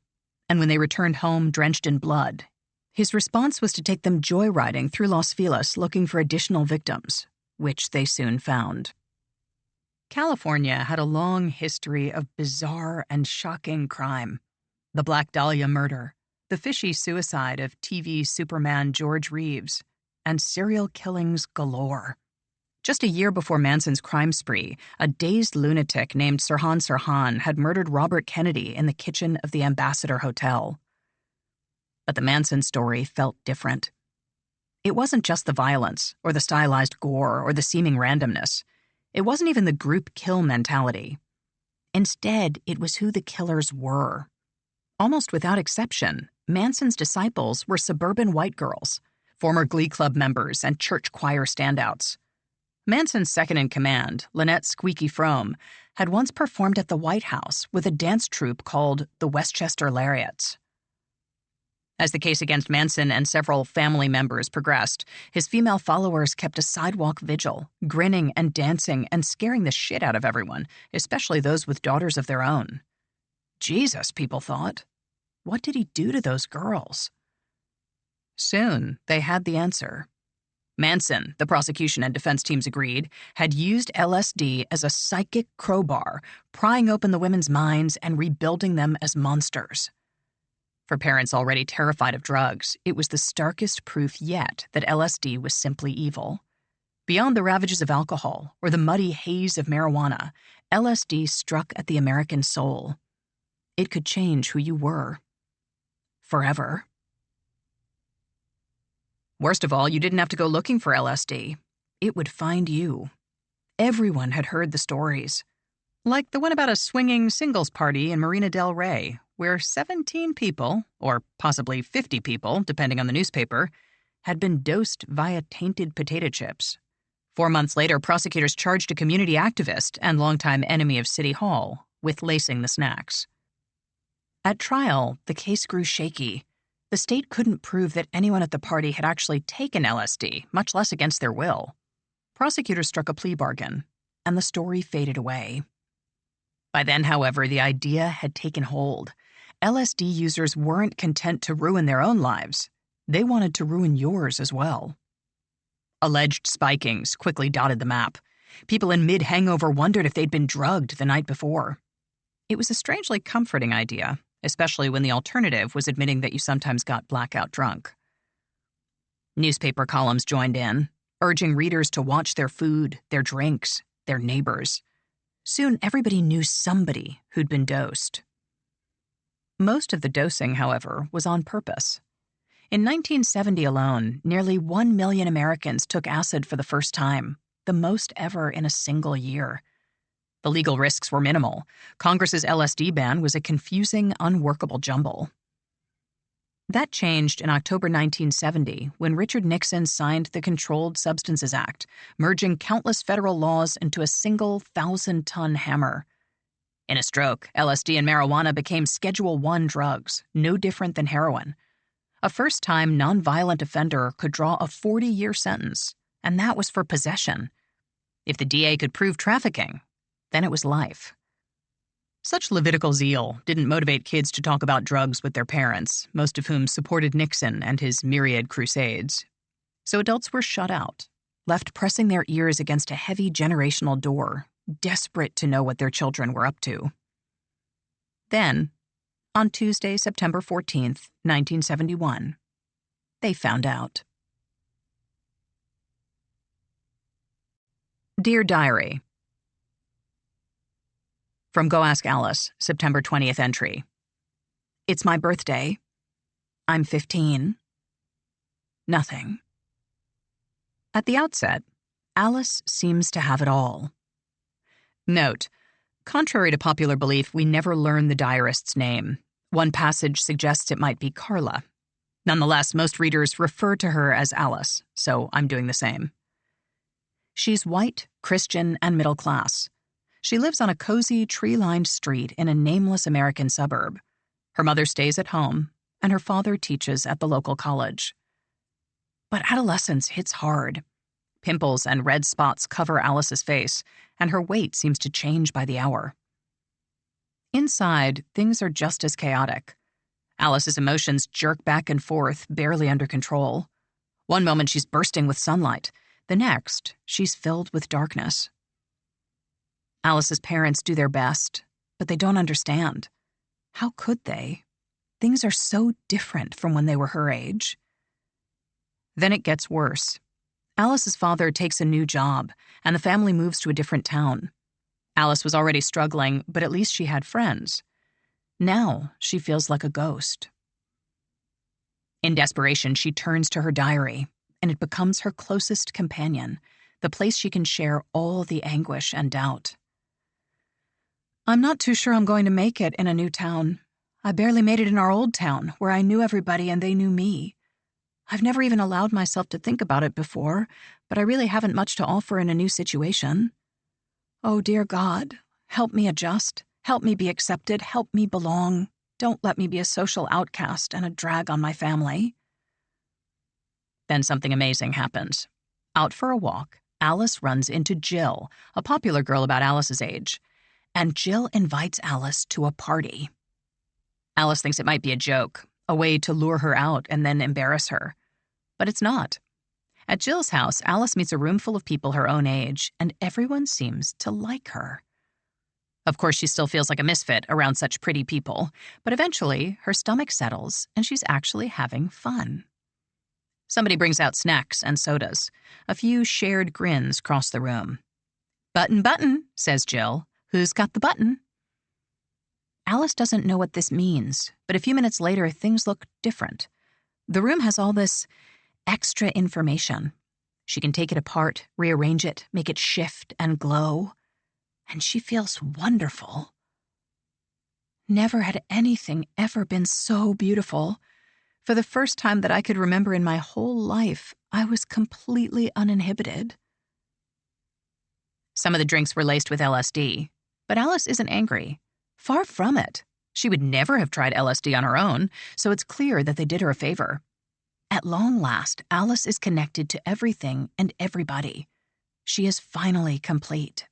And when they returned home drenched in blood, his response was to take them joyriding through Los Feliz looking for additional victims, which they soon found. California had a long history of bizarre and shocking crime. The Black Dahlia murder, the fishy suicide of TV Superman George Reeves, and serial killings galore. Just a year before Manson's crime spree, a dazed lunatic named Sirhan Sirhan had murdered Robert Kennedy in the kitchen of the Ambassador Hotel. But the Manson story felt different. It wasn't just the violence, or the stylized gore, or the seeming randomness. It wasn't even the group kill mentality. Instead, it was who the killers were. Almost without exception, Manson's disciples were suburban white girls, former Glee Club members and church choir standouts. Manson's second-in-command, Lynette Squeaky Frome, had once performed at the White House with a dance troupe called the Westchester Lariats. As the case against Manson and several family members progressed, his female followers kept a sidewalk vigil, grinning and dancing and scaring the shit out of everyone, especially those with daughters of their own. Jesus, people thought. What did he do to those girls? Soon, they had the answer. Manson, the prosecution and defense teams agreed, had used LSD as a psychic crowbar, prying open the women's minds and rebuilding them as monsters. For parents already terrified of drugs, it was the starkest proof yet that LSD was simply evil. Beyond the ravages of alcohol or the muddy haze of marijuana, LSD struck at the American soul. It could change who you were. Forever. Worst of all, you didn't have to go looking for LSD. It would find you. Everyone had heard the stories. Like the one about a swinging singles party in Marina del Rey, where 17 people, or possibly 50 people, depending on the newspaper, had been dosed via tainted potato chips. 4 months later, prosecutors charged a community activist and longtime enemy of City Hall with lacing the snacks. At trial, the case grew shaky. The state couldn't prove that anyone at the party had actually taken LSD, much less against their will. Prosecutors struck a plea bargain, and the story faded away. By then, however, the idea had taken hold. LSD users weren't content to ruin their own lives. They wanted to ruin yours as well. Alleged spikings quickly dotted the map. People in mid-hangover wondered if they'd been drugged the night before. It was a strangely comforting idea, especially when the alternative was admitting that you sometimes got blackout drunk. Newspaper columns joined in, urging readers to watch their food, their drinks, their neighbors. Soon, everybody knew somebody who'd been dosed. Most of the dosing, however, was on purpose. In 1970 alone, nearly 1 million Americans took acid for the first time, the most ever in a single year. The legal risks were minimal. Congress's LSD ban was a confusing, unworkable jumble. That changed in October 1970 when Richard Nixon signed the Controlled Substances Act, merging countless federal laws into a single 1,000-ton hammer. In a stroke, LSD and marijuana became Schedule I drugs, no different than heroin. A first-time nonviolent offender could draw a 40-year sentence, and that was for possession. If the DA could prove trafficking, then it was life. Such Levitical zeal didn't motivate kids to talk about drugs with their parents, most of whom supported Nixon and his myriad crusades. So adults were shut out, left pressing their ears against a heavy generational door, desperate to know what their children were up to. Then, On Tuesday, September 14th, 1971, they found out. Dear Diary. From Go Ask Alice, September 20th entry. It's my birthday. I'm 15. Nothing. At the outset, Alice seems to have it all. Note, contrary to popular belief, we never learn the diarist's name. One passage suggests it might be Carla. Nonetheless, most readers refer to her as Alice, so I'm doing the same. She's white, Christian, and middle class. She lives on a cozy, tree-lined street in a nameless American suburb. Her mother stays at home, and her father teaches at the local college. But adolescence hits hard. Pimples and red spots cover Alice's face, and her weight seems to change by the hour. Inside, things are just as chaotic. Alice's emotions jerk back and forth, barely under control. One moment she's bursting with sunlight. The next, she's filled with darkness. Alice's parents do their best, but they don't understand. How could they? Things are so different from when they were her age. Then it gets worse. Alice's father takes a new job, and the family moves to a different town. Alice was already struggling, but at least she had friends. Now she feels like a ghost. In desperation, she turns to her diary, and it becomes her closest companion, the place she can share all the anguish and doubt. I'm not too sure I'm going to make it in a new town. I barely made it in our old town, where I knew everybody and they knew me. I've never even allowed myself to think about it before, but I really haven't much to offer in a new situation. Oh, dear God, help me adjust, help me be accepted, help me belong. Don't let me be a social outcast and a drag on my family. Then something amazing happens. Out for a walk, Alice runs into Jill, a popular girl about Alice's age, and Jill invites Alice to a party. Alice thinks it might be a joke, a way to lure her out and then embarrass her. But it's not. At Jill's house, Alice meets a room full of people her own age, and everyone seems to like her. Of course, she still feels like a misfit around such pretty people, but eventually her stomach settles and she's actually having fun. Somebody brings out snacks and sodas. A few shared grins cross the room. "Button, button," says Jill. "Who's got the button?" Alice doesn't know what this means, but a few minutes later, things look different. The room has all this extra information. She can take it apart, rearrange it, make it shift and glow. And she feels wonderful. Never had anything ever been so beautiful. For the first time that I could remember in my whole life, I was completely uninhibited. Some of the drinks were laced with LSD, but Alice isn't angry. Far from it. She would never have tried LSD on her own, so it's clear that they did her a favor. At long last, Alice is connected to everything and everybody. She is finally complete.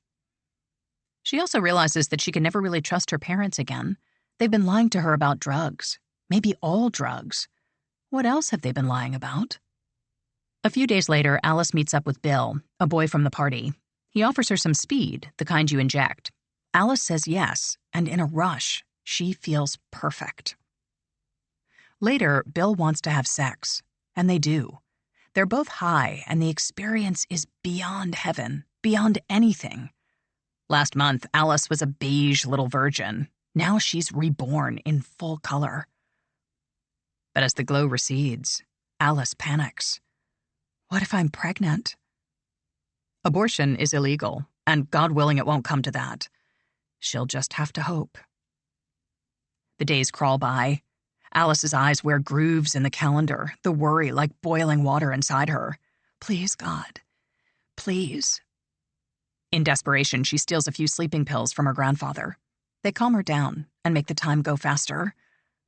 She also realizes that she can never really trust her parents again. They've been lying to her about drugs. Maybe all drugs. What else have they been lying about? A few days later, Alice meets up with Bill, a boy from the party. He offers her some speed, the kind you inject. Alice says yes, and in a rush, she feels perfect. Later, Bill wants to have sex, and they do. They're both high, and the experience is beyond heaven, beyond anything. Last month, Alice was a beige little virgin. Now she's reborn in full color. But as the glow recedes, Alice panics. What if I'm pregnant? Abortion is illegal, and God willing it won't come to that. She'll just have to hope. The days crawl by. Alice's eyes wear grooves in the calendar, the worry like boiling water inside her. Please, God. Please. In desperation, she steals a few sleeping pills from her grandfather. They calm her down and make the time go faster.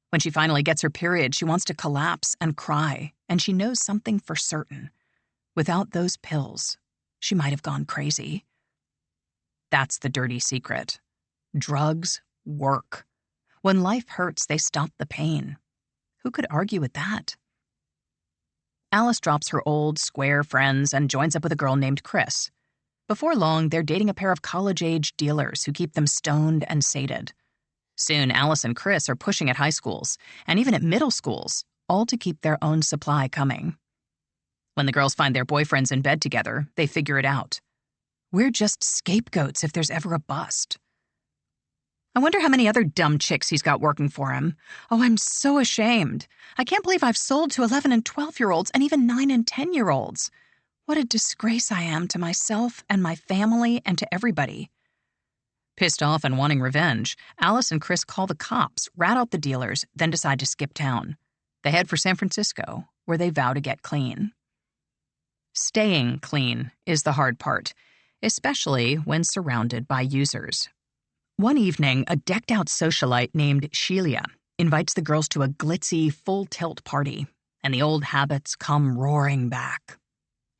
When she finally gets her period, she wants to collapse and cry, and she knows something for certain. Without those pills, she might have gone crazy. That's the dirty secret. Drugs work. When life hurts, they stop the pain. Who could argue with that? Alice drops her old, square friends and joins up with a girl named Chris. Before long, they're dating a pair of college-age dealers who keep them stoned and sated. Soon, Alice and Chris are pushing at high schools, and even at middle schools, all to keep their own supply coming. When the girls find their boyfriends in bed together, they figure it out. We're just scapegoats if there's ever a bust. I wonder how many other dumb chicks he's got working for him. Oh, I'm so ashamed. I can't believe I've sold to 11 and 12-year-olds and even 9 and 10-year-olds. What a disgrace I am to myself and my family and to everybody. Pissed off and wanting revenge, Alice and Chris call the cops, rat out the dealers, then decide to skip town. They head for San Francisco, where they vow to get clean. Staying clean is the hard part, especially when surrounded by users. One evening, a decked-out socialite named Sheila invites the girls to a glitzy, full-tilt party, and the old habits come roaring back.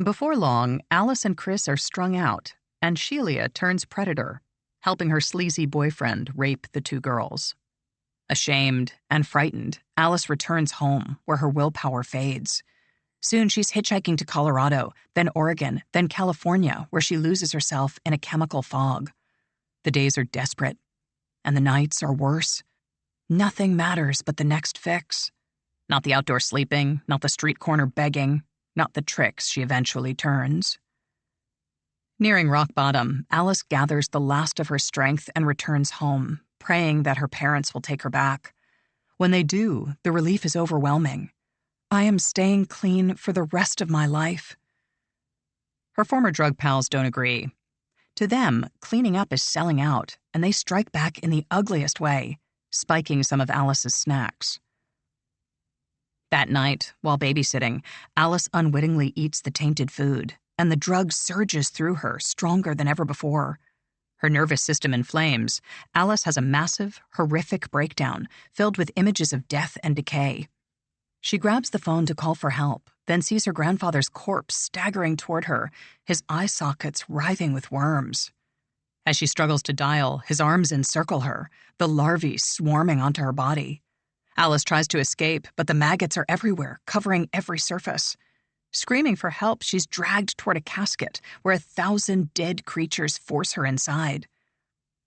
Before long, Alice and Chris are strung out, and Sheila turns predator, helping her sleazy boyfriend rape the two girls. Ashamed and frightened, Alice returns home, where her willpower fades. Soon she's hitchhiking to Colorado, then Oregon, then California, where she loses herself in a chemical fog. The days are desperate, and the nights are worse. Nothing matters but the next fix. Not the outdoor sleeping, not the street corner begging, not the tricks she eventually turns. Nearing rock bottom, Alice gathers the last of her strength and returns home, praying that her parents will take her back. When they do, the relief is overwhelming. I am staying clean for the rest of my life. Her former drug pals don't agree. To them, cleaning up is selling out, and they strike back in the ugliest way, spiking some of Alice's snacks. That night, while babysitting, Alice unwittingly eats the tainted food, and the drug surges through her, stronger than ever before. Her nervous system inflames. Alice has a massive, horrific breakdown, filled with images of death and decay. She grabs the phone to call for help, then sees her grandfather's corpse staggering toward her, his eye sockets writhing with worms. As she struggles to dial, his arms encircle her, the larvae swarming onto her body. Alice tries to escape, but the maggots are everywhere, covering every surface. Screaming for help, she's dragged toward a casket where 1,000 dead creatures force her inside.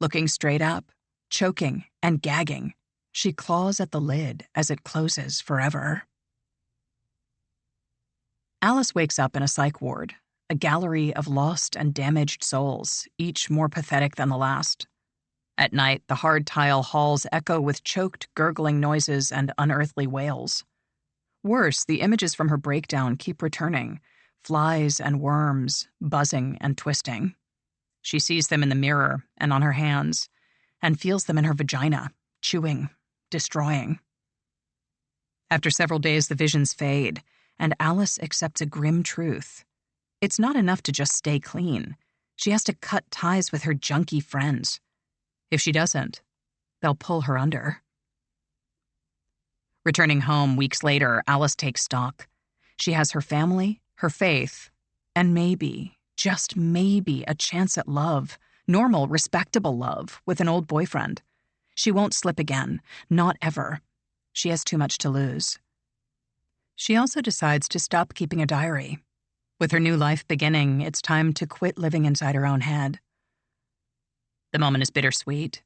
Looking straight up, choking and gagging, she claws at the lid as it closes forever. Alice wakes up in a psych ward, a gallery of lost and damaged souls, each more pathetic than the last. At night, the hard tile halls echo with choked, gurgling noises and unearthly wails. Worse, the images from her breakdown keep returning, flies and worms, buzzing and twisting. She sees them in the mirror and on her hands, and feels them in her vagina, chewing, destroying. After several days, the visions fade, and Alice accepts a grim truth. It's not enough to just stay clean. She has to cut ties with her junkie friends. If she doesn't, they'll pull her under. Returning home weeks later, Alice takes stock. She has her family, her faith, and maybe, just maybe, a chance at love, normal, respectable love, with an old boyfriend. She won't slip again, not ever. She has too much to lose. She also decides to stop keeping a diary. With her new life beginning, it's time to quit living inside her own head. The moment is bittersweet.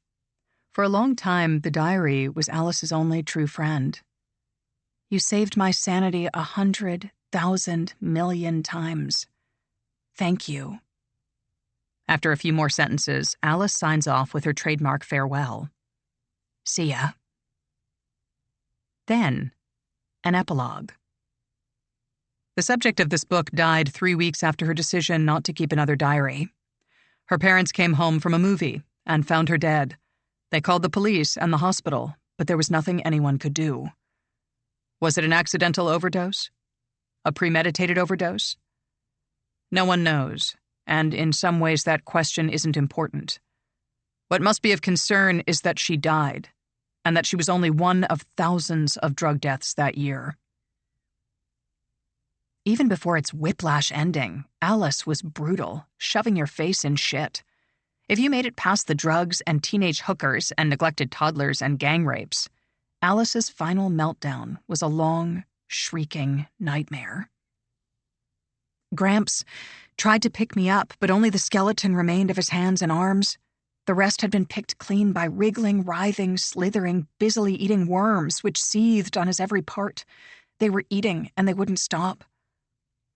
For a long time, the diary was Alice's only true friend. You saved my sanity 100,000 million times. Thank you. After a few more sentences, Alice signs off with her trademark farewell. See ya. Then, an epilogue. The subject of this book died 3 weeks after her decision not to keep another diary. Her parents came home from a movie and found her dead. They called the police and the hospital, but there was nothing anyone could do. Was it an accidental overdose? A premeditated overdose? No one knows, and in some ways that question isn't important. What must be of concern is that she died, and that she was only one of thousands of drug deaths that year. Even before its whiplash ending, Alice was brutal, shoving your face in shit. If you made it past the drugs and teenage hookers and neglected toddlers and gang rapes, Alice's final meltdown was a long, shrieking nightmare. Gramps tried to pick me up, but only the skeleton remained of his hands and arms. The rest had been picked clean by wriggling, writhing, slithering, busily eating worms which seethed on his every part. They were eating, and they wouldn't stop.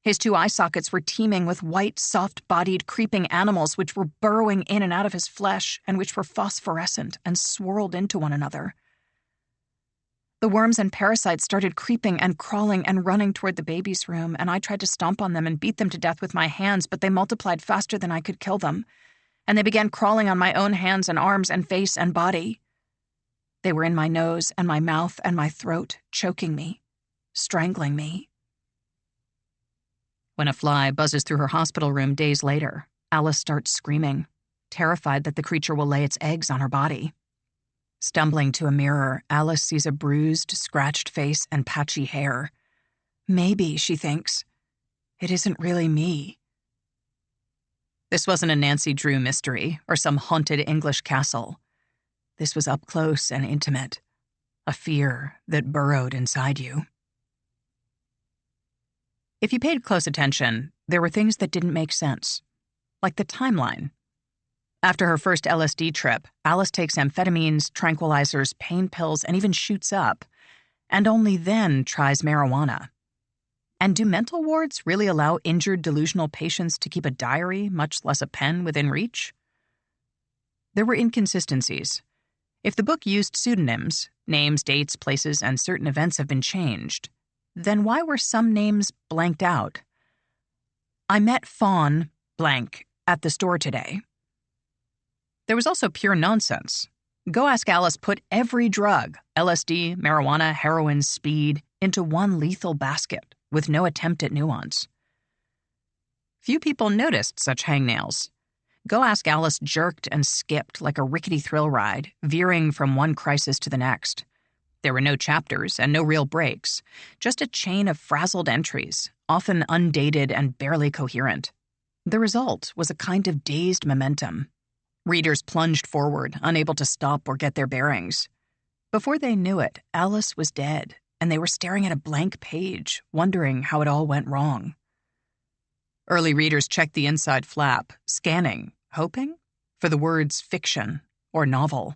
His 2 eye sockets were teeming with white, soft-bodied, creeping animals which were burrowing in and out of his flesh and which were phosphorescent and swirled into one another. The worms and parasites started creeping and crawling and running toward the baby's room, and I tried to stomp on them and beat them to death with my hands, but they multiplied faster than I could kill them, and they began crawling on my own hands and arms and face and body. They were in my nose and my mouth and my throat, choking me, strangling me. When a fly buzzes through her hospital room days later, Alice starts screaming, terrified that the creature will lay its eggs on her body. Stumbling to a mirror, Alice sees a bruised, scratched face and patchy hair. Maybe, she thinks, it isn't really me. This wasn't a Nancy Drew mystery or some haunted English castle. This was up close and intimate, a fear that burrowed inside you. If you paid close attention, there were things that didn't make sense, like the timeline. After her first LSD trip, Alice takes amphetamines, tranquilizers, pain pills, and even shoots up, and only then tries marijuana. And do mental wards really allow injured delusional patients to keep a diary, much less a pen, within reach? There were inconsistencies. If the book used pseudonyms, names, dates, places, and certain events have been changed, then why were some names blanked out? I met Fawn blank at the store today. There was also pure nonsense. Go Ask Alice put every drug, LSD, marijuana, heroin, speed, into one lethal basket, with no attempt at nuance. Few people noticed such hangnails. Go Ask Alice jerked and skipped like a rickety thrill ride, veering from one crisis to the next. There were no chapters and no real breaks, just a chain of frazzled entries, often undated and barely coherent. The result was a kind of dazed momentum. Readers plunged forward, unable to stop or get their bearings. Before they knew it, Alice was dead, and they were staring at a blank page, wondering how it all went wrong. Early readers checked the inside flap, scanning, hoping for the words fiction or novel.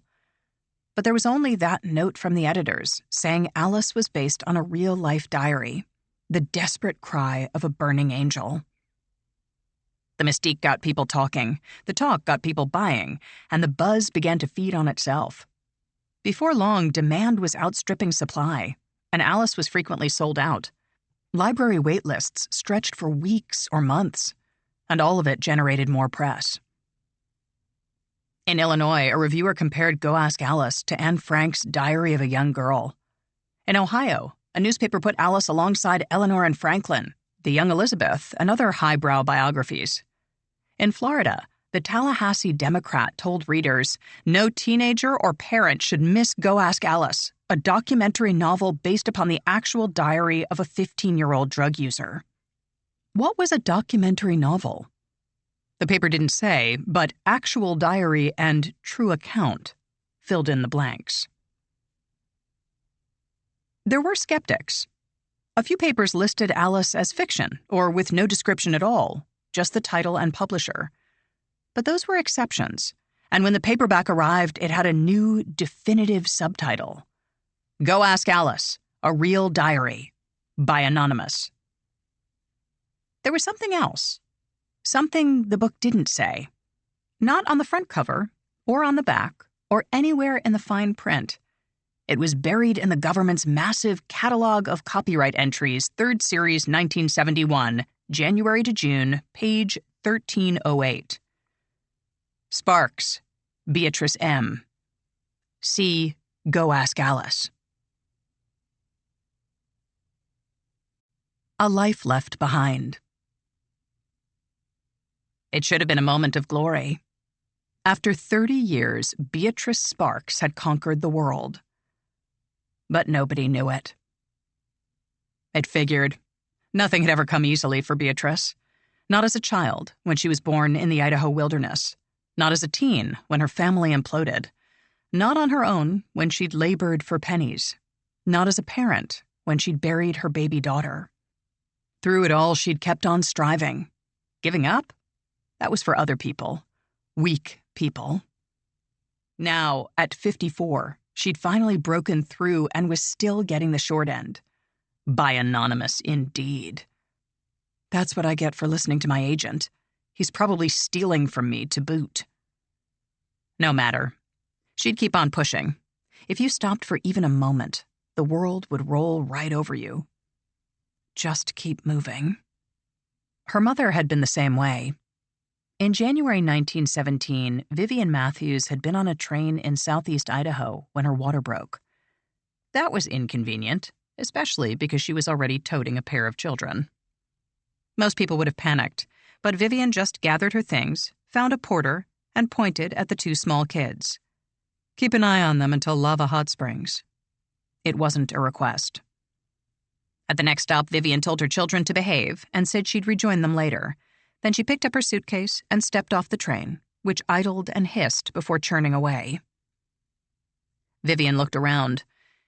But there was only that note from the editors saying Alice was based on a real-life diary, the desperate cry of a burning angel. The mystique got people talking, the talk got people buying, and the buzz began to feed on itself. Before long, demand was outstripping supply, and Alice was frequently sold out. Library wait lists stretched for weeks or months, and all of it generated more press. In Illinois, a reviewer compared Go Ask Alice to Anne Frank's Diary of a Young Girl. In Ohio, a newspaper put Alice alongside Eleanor and Franklin, The Young Elizabeth, and other highbrow biographies. In Florida, the Tallahassee Democrat told readers, no teenager or parent should miss Go Ask Alice, a documentary novel based upon the actual diary of a 15-year-old drug user. What was a documentary novel? The paper didn't say, but actual diary and true account filled in the blanks. There were skeptics. A few papers listed Alice as fiction, or with no description at all, just the title and publisher. But those were exceptions, and when the paperback arrived, it had a new, definitive subtitle. Go Ask Alice, a Real Diary, by Anonymous. There was something else. Something the book didn't say. Not on the front cover, or on the back, or anywhere in the fine print. It was buried in the government's massive Catalog of Copyright Entries, 3rd Series, 1971, January to June, page 1308. Sparks, Beatrice M. See Go Ask Alice. A life left behind. It should have been a moment of glory. After 30 years, Beatrice Sparks had conquered the world. But nobody knew it. It figured. Nothing had ever come easily for Beatrice. Not as a child, when she was born in the Idaho wilderness. Not as a teen, when her family imploded. Not on her own, when she'd labored for pennies. Not as a parent, when she'd buried her baby daughter. Through it all, she'd kept on striving. Giving up? That was for other people. Weak people. Now, at 54, she'd finally broken through and was still getting the short end. By anonymous, indeed. That's what I get for listening to my agent. He's probably stealing from me to boot. No matter. She'd keep on pushing. If you stopped for even a moment, the world would roll right over you. Just keep moving. Her mother had been the same way. In January 1917, Vivian Matthews had been on a train in southeast Idaho when her water broke. That was inconvenient, especially because she was already toting a pair of children. Most people would have panicked, but Vivian just gathered her things, found a porter, and pointed at the two small kids. Keep an eye on them until Lava Hot Springs. It wasn't a request. At the next stop, Vivian told her children to behave and said she'd rejoin them later. Then she picked up her suitcase and stepped off the train, which idled and hissed before churning away. Vivian looked around.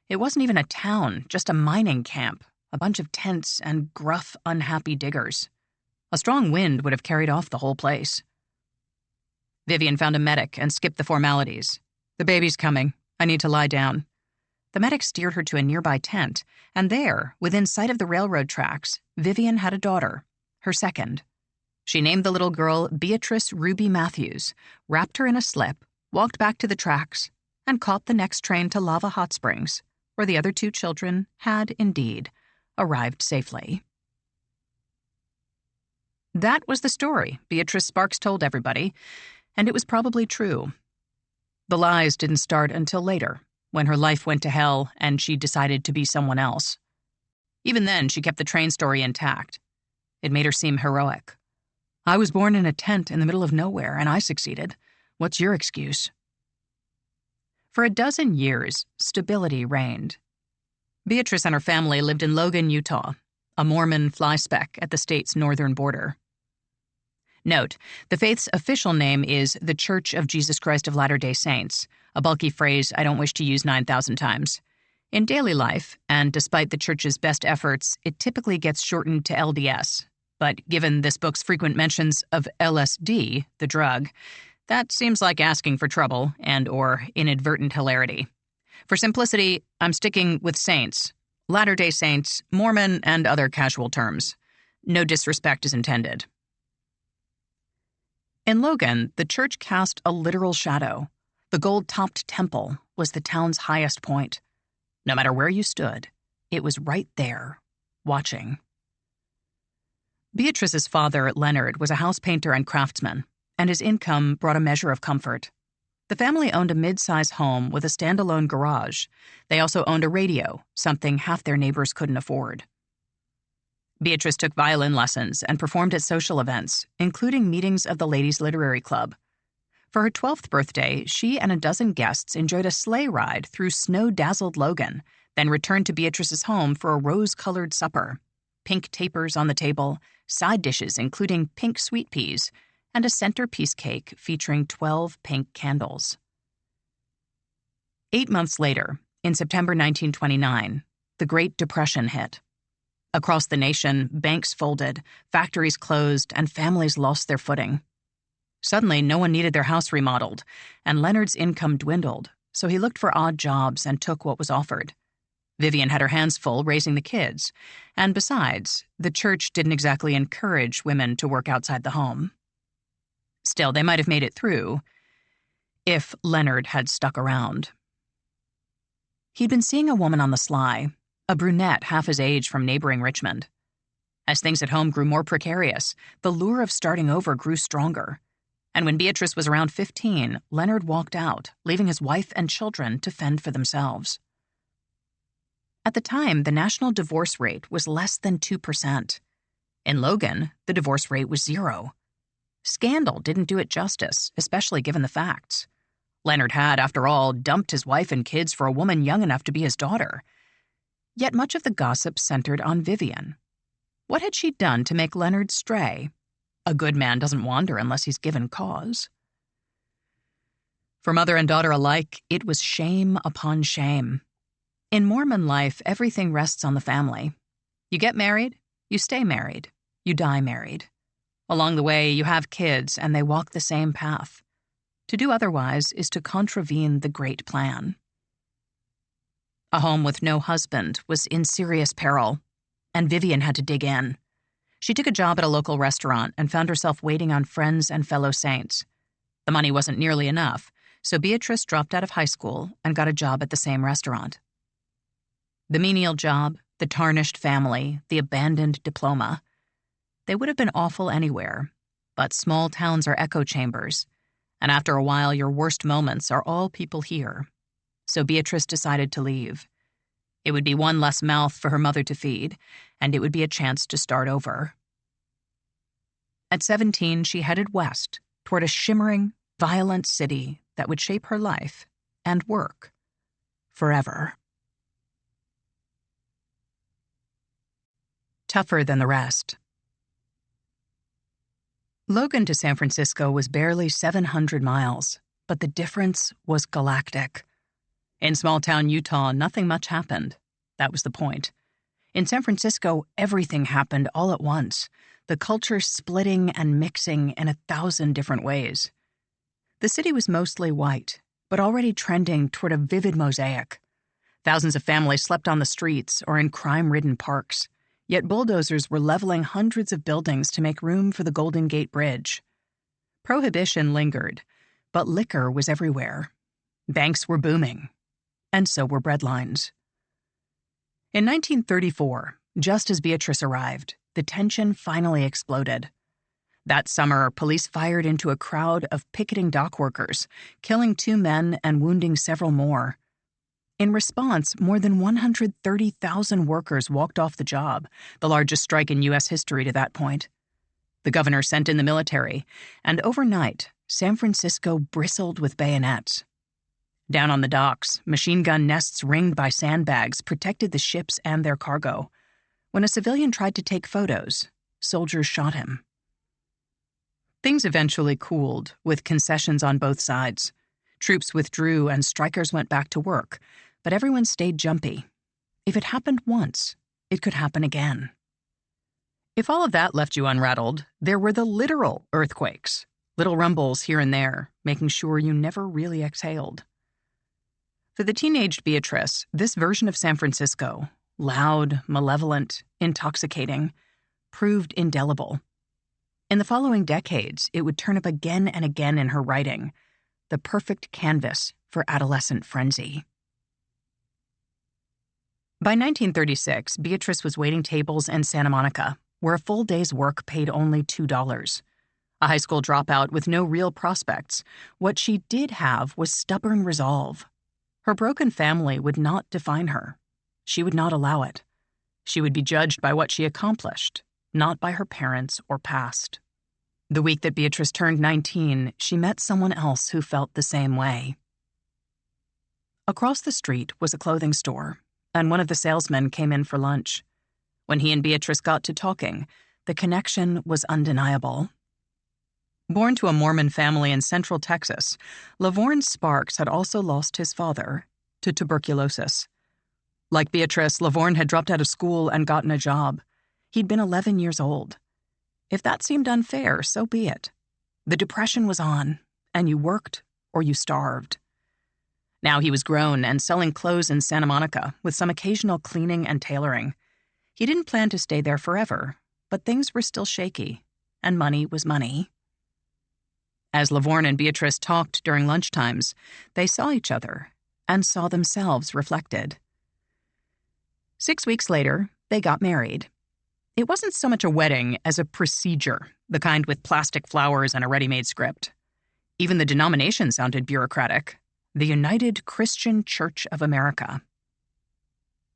It wasn't even a town, just a mining camp, a bunch of tents and gruff, unhappy diggers. A strong wind would have carried off the whole place. Vivian found a medic and skipped the formalities. The baby's coming. I need to lie down. The medic steered her to a nearby tent, and there, within sight of the railroad tracks, Vivian had a daughter, her second. She named the little girl Beatrice Ruby Matthews, wrapped her in a slip, walked back to the tracks, and caught the next train to Lava Hot Springs, where the other two children had, indeed, arrived safely. That was the story Beatrice Sparks told everybody, and it was probably true. The lies didn't start until later, when her life went to hell and she decided to be someone else. Even then, she kept the train story intact. It made her seem heroic. I was born in a tent in the middle of nowhere, and I succeeded. What's your excuse? For a dozen years, stability reigned. Beatrice and her family lived in Logan, Utah, a Mormon flyspeck at the state's northern border. Note, the faith's official name is the Church of Jesus Christ of Latter-day Saints, a bulky phrase I don't wish to use 9,000 times. In daily life, and despite the church's best efforts, it typically gets shortened to LDS. But given this book's frequent mentions of LSD, the drug, that seems like asking for trouble and/or inadvertent hilarity. For simplicity, I'm sticking with saints, Latter-day Saints, Mormon, and other casual terms. No disrespect is intended. In Logan, the church cast a literal shadow. The gold-topped temple was the town's highest point. No matter where you stood, it was right there, watching. Beatrice's father, Leonard, was a house painter and craftsman, and his income brought a measure of comfort. The family owned a mid-size home with a standalone garage. They also owned a radio, something half their neighbors couldn't afford. Beatrice took violin lessons and performed at social events, including meetings of the Ladies' Literary Club. For her 12th birthday, she and a dozen guests enjoyed a sleigh ride through snow-dazzled Logan, then returned to Beatrice's home for a rose-colored supper. Pink tapers on the table, side dishes including pink sweet peas, and a centerpiece cake featuring 12 pink candles. 8 months later, in September 1929, the Great Depression hit. Across the nation, banks folded, factories closed, and families lost their footing. Suddenly, no one needed their house remodeled, and Leonard's income dwindled, so he looked for odd jobs and took what was offered. Vivian had her hands full raising the kids, and besides, the church didn't exactly encourage women to work outside the home. Still, they might have made it through if Leonard had stuck around. He'd been seeing a woman on the sly, a brunette half his age from neighboring Richmond. As things at home grew more precarious, the lure of starting over grew stronger. And when Beatrice was around 15, Leonard walked out, leaving his wife and children to fend for themselves. At the time, the national divorce rate was less than 2%. In Logan, the divorce rate was 0. Scandal didn't do it justice, especially given the facts. Leonard had, after all, dumped his wife and kids for a woman young enough to be his daughter. Yet much of the gossip centered on Vivian. What had she done to make Leonard stray? A good man doesn't wander unless he's given cause. For mother and daughter alike, it was shame upon shame. In Mormon life, everything rests on the family. You get married, you stay married, you die married. Along the way, you have kids, and they walk the same path. To do otherwise is to contravene the great plan. A home with no husband was in serious peril, and Vivian had to dig in. She took a job at a local restaurant and found herself waiting on friends and fellow saints. The money wasn't nearly enough, so Beatrice dropped out of high school and got a job at the same restaurant. The menial job, the tarnished family, the abandoned diploma. They would have been awful anywhere, but small towns are echo chambers, and after a while your worst moments are all people hear. So Beatrice decided to leave. It would be one less mouth for her mother to feed, and it would be a chance to start over. At 17, she headed west toward a shimmering, violent city that would shape her life and work forever. Tougher than the rest. Logan to San Francisco was barely 700 miles, but the difference was galactic. In small-town Utah, nothing much happened. That was the point. In San Francisco, everything happened all at once, the culture splitting and mixing in 1,000 different ways. The city was mostly white, but already trending toward a vivid mosaic. Thousands of families slept on the streets or in crime-ridden parks, yet bulldozers were leveling hundreds of buildings to make room for the Golden Gate Bridge. Prohibition lingered, but liquor was everywhere. Banks were booming, and so were breadlines. In 1934, just as Beatrice arrived, the tension finally exploded. That summer, police fired into a crowd of picketing dock workers, killing 2 men and wounding several more. In response, more than 130,000 workers walked off the job, the largest strike in U.S. history to that point. The governor sent in the military, and overnight, San Francisco bristled with bayonets. Down on the docks, machine gun nests ringed by sandbags protected the ships and their cargo. When a civilian tried to take photos, soldiers shot him. Things eventually cooled, with concessions on both sides. Troops withdrew and strikers went back to work, but everyone stayed jumpy. If it happened once, it could happen again. If all of that left you unrattled, there were the literal earthquakes, little rumbles here and there, making sure you never really exhaled. For the teenaged Beatrice, this version of San Francisco, loud, malevolent, intoxicating, proved indelible. In the following decades, it would turn up again and again in her writing, the perfect canvas for adolescent frenzy. By 1936, Beatrice was waiting tables in Santa Monica, where a full day's work paid only $2. A high school dropout with no real prospects, what she did have was stubborn resolve. Her broken family would not define her. She would not allow it. She would be judged by what she accomplished, not by her parents or past. The week that Beatrice turned 19, she met someone else who felt the same way. Across the street was a clothing store, and one of the salesmen came in for lunch. When he and Beatrice got to talking, the connection was undeniable. Born to a Mormon family in Central Texas, Lavorne Sparks had also lost his father to tuberculosis. Like Beatrice, Lavorne had dropped out of school and gotten a job. He'd been 11 years old. If that seemed unfair, so be it. The depression was on, and you worked or you starved. Now he was grown and selling clothes in Santa Monica with some occasional cleaning and tailoring. He didn't plan to stay there forever, but things were still shaky, and money was money. As Lavorne and Beatrice talked during lunchtimes, they saw each other and saw themselves reflected. 6 weeks later, they got married. It wasn't so much a wedding as a procedure, the kind with plastic flowers and a ready-made script. Even the denomination sounded bureaucratic. The United Christian Church of America.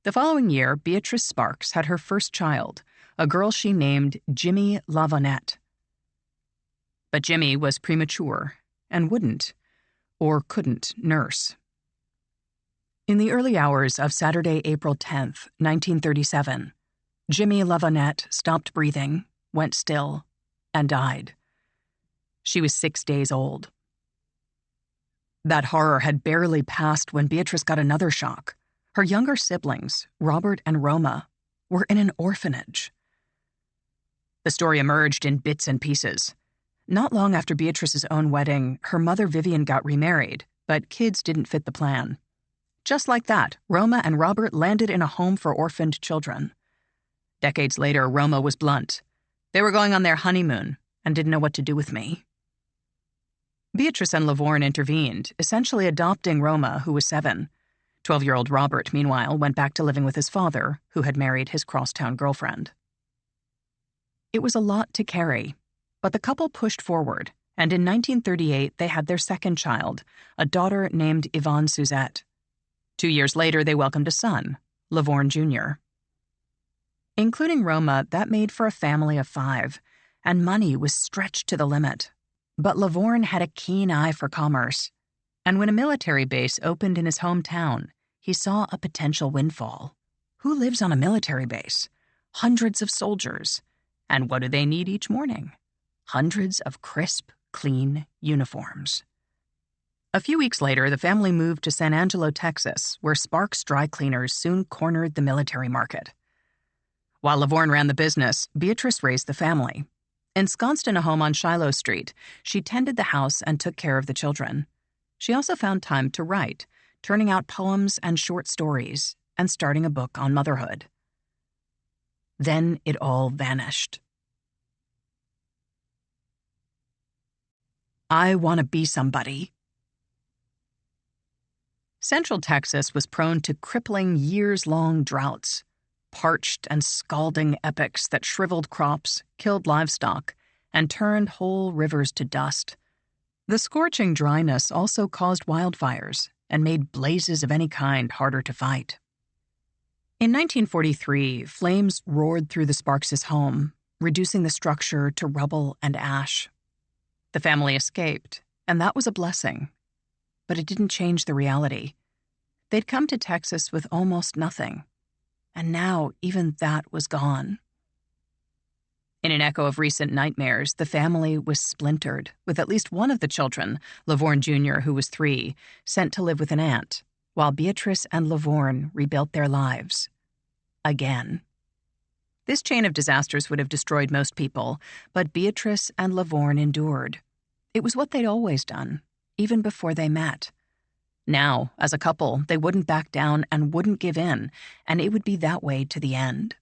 The following year, Beatrice Sparks had her first child, a girl she named Jimmy Lavonette. But Jimmy was premature and wouldn't, or couldn't, nurse. In the early hours of Saturday, April 10th, 1937, Jimmy Lavonette stopped breathing, went still, and died. She was 6 days old. That horror had barely passed when Beatrice got another shock. Her younger siblings, Robert and Roma, were in an orphanage. The story emerged in bits and pieces. Not long after Beatrice's own wedding, her mother Vivian got remarried, but kids didn't fit the plan. Just like that, Roma and Robert landed in a home for orphaned children. Decades later, Roma was blunt. They were going on their honeymoon and didn't know what to do with me. Beatrice and Lavorne intervened, essentially adopting Roma, who was 7. 12-year-old Robert, meanwhile, went back to living with his father, who had married his crosstown girlfriend. It was a lot to carry, but the couple pushed forward, and in 1938 they had their second child, a daughter named Yvonne Suzette. 2 years later, they welcomed a son, Lavorne Jr. Including Roma, that made for a family of 5, and money was stretched to the limit. But Lavorne had a keen eye for commerce, and when a military base opened in his hometown, he saw a potential windfall. Who lives on a military base? Hundreds of soldiers. And what do they need each morning? Hundreds of crisp, clean uniforms. A few weeks later, the family moved to San Angelo, Texas, where Sparks Dry Cleaners soon cornered the military market. While Lavorne ran the business, Beatrice raised the family. Ensconced in a home on Shiloh Street, she tended the house and took care of the children. She also found time to write, turning out poems and short stories, and starting a book on motherhood. Then it all vanished. I want to be somebody. Central Texas was prone to crippling years-long droughts, parched and scalding epics that shriveled crops, killed livestock, and turned whole rivers to dust. The scorching dryness also caused wildfires and made blazes of any kind harder to fight. In 1943, flames roared through the Sparks' home, reducing the structure to rubble and ash. The family escaped, and that was a blessing. But it didn't change the reality. They'd come to Texas with almost nothing, and now even that was gone. In an echo of recent nightmares, the family was splintered, with at least one of the children, Lavorne Jr., who was 3, sent to live with an aunt, while Beatrice and Lavorne rebuilt their lives. Again. This chain of disasters would have destroyed most people, but Beatrice and Lavorne endured. It was what they'd always done, even before they met. Now, as a couple, they wouldn't back down and wouldn't give in, and it would be that way to the end.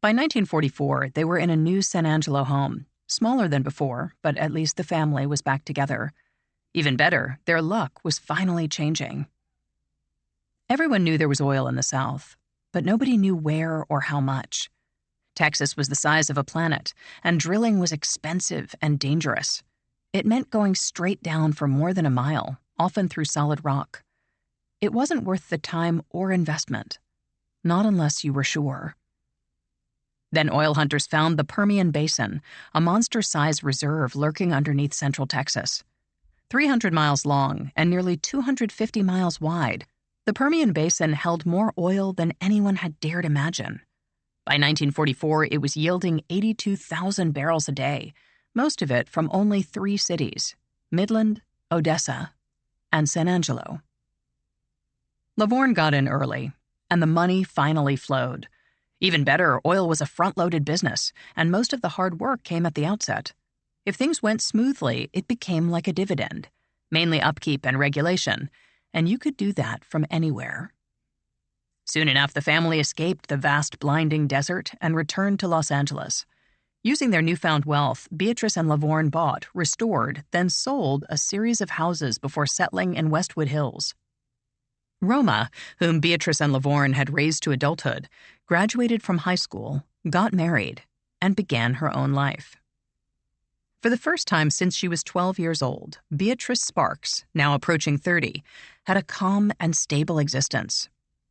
By 1944, they were in a new San Angelo home, smaller than before, but at least the family was back together. Even better, their luck was finally changing. Everyone knew there was oil in the South, but nobody knew where or how much. Texas was the size of a planet, and drilling was expensive and dangerous. It meant going straight down for more than a mile, often through solid rock. It wasn't worth the time or investment, not unless you were sure. Then oil hunters found the Permian Basin, a monster-sized reserve lurking underneath central Texas. 300 miles long and nearly 250 miles wide, the Permian Basin held more oil than anyone had dared imagine. By 1944, it was yielding 82,000 barrels a day, most of it from only 3 cities, Midland, Odessa, and San Angelo. Lavorne got in early, and the money finally flowed. Even better, oil was a front-loaded business, and most of the hard work came at the outset. If things went smoothly, it became like a dividend, mainly upkeep and regulation, and you could do that from anywhere. Soon enough, the family escaped the vast, blinding desert and returned to Los Angeles. Using their newfound wealth, Beatrice and Lavorne bought, restored, then sold a series of houses before settling in Westwood Hills. Roma, whom Beatrice and Lavorne had raised to adulthood, graduated from high school, got married, and began her own life. For the first time since she was 12 years old, Beatrice Sparks, now approaching 30, had a calm and stable existence.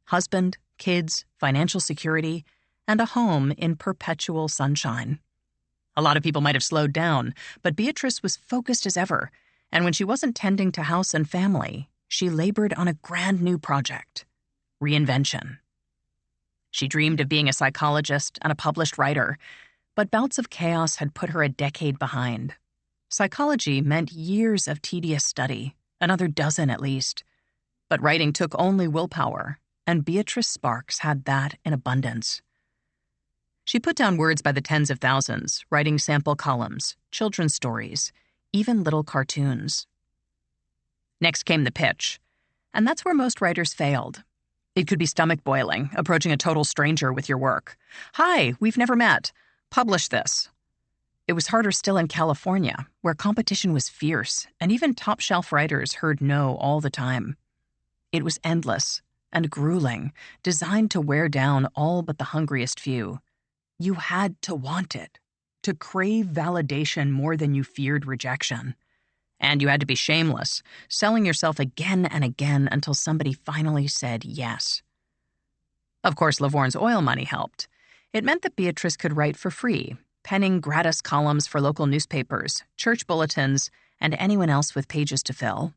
Husband, kids, financial security, and a home in perpetual sunshine. A lot of people might have slowed down, but Beatrice was focused as ever, and when she wasn't tending to house and family, she labored on a grand new project, reinvention. She dreamed of being a psychologist and a published writer, but bouts of chaos had put her a decade behind. Psychology meant years of tedious study, another dozen at least. But writing took only willpower, and Beatrice Sparks had that in abundance. She put down words by the tens of thousands, writing sample columns, children's stories, even little cartoons. Next came the pitch, and that's where most writers failed. It could be stomach boiling, approaching a total stranger with your work. "Hi, we've never met. Publish this." It was harder still in California, where competition was fierce, and even top-shelf writers heard no all the time. It was endless and grueling, designed to wear down all but the hungriest few. You had to want it, to crave validation more than you feared rejection. And you had to be shameless, selling yourself again and again until somebody finally said yes. Of course, Lavorne's oil money helped. It meant that Beatrice could write for free, penning gratis columns for local newspapers, church bulletins, and anyone else with pages to fill.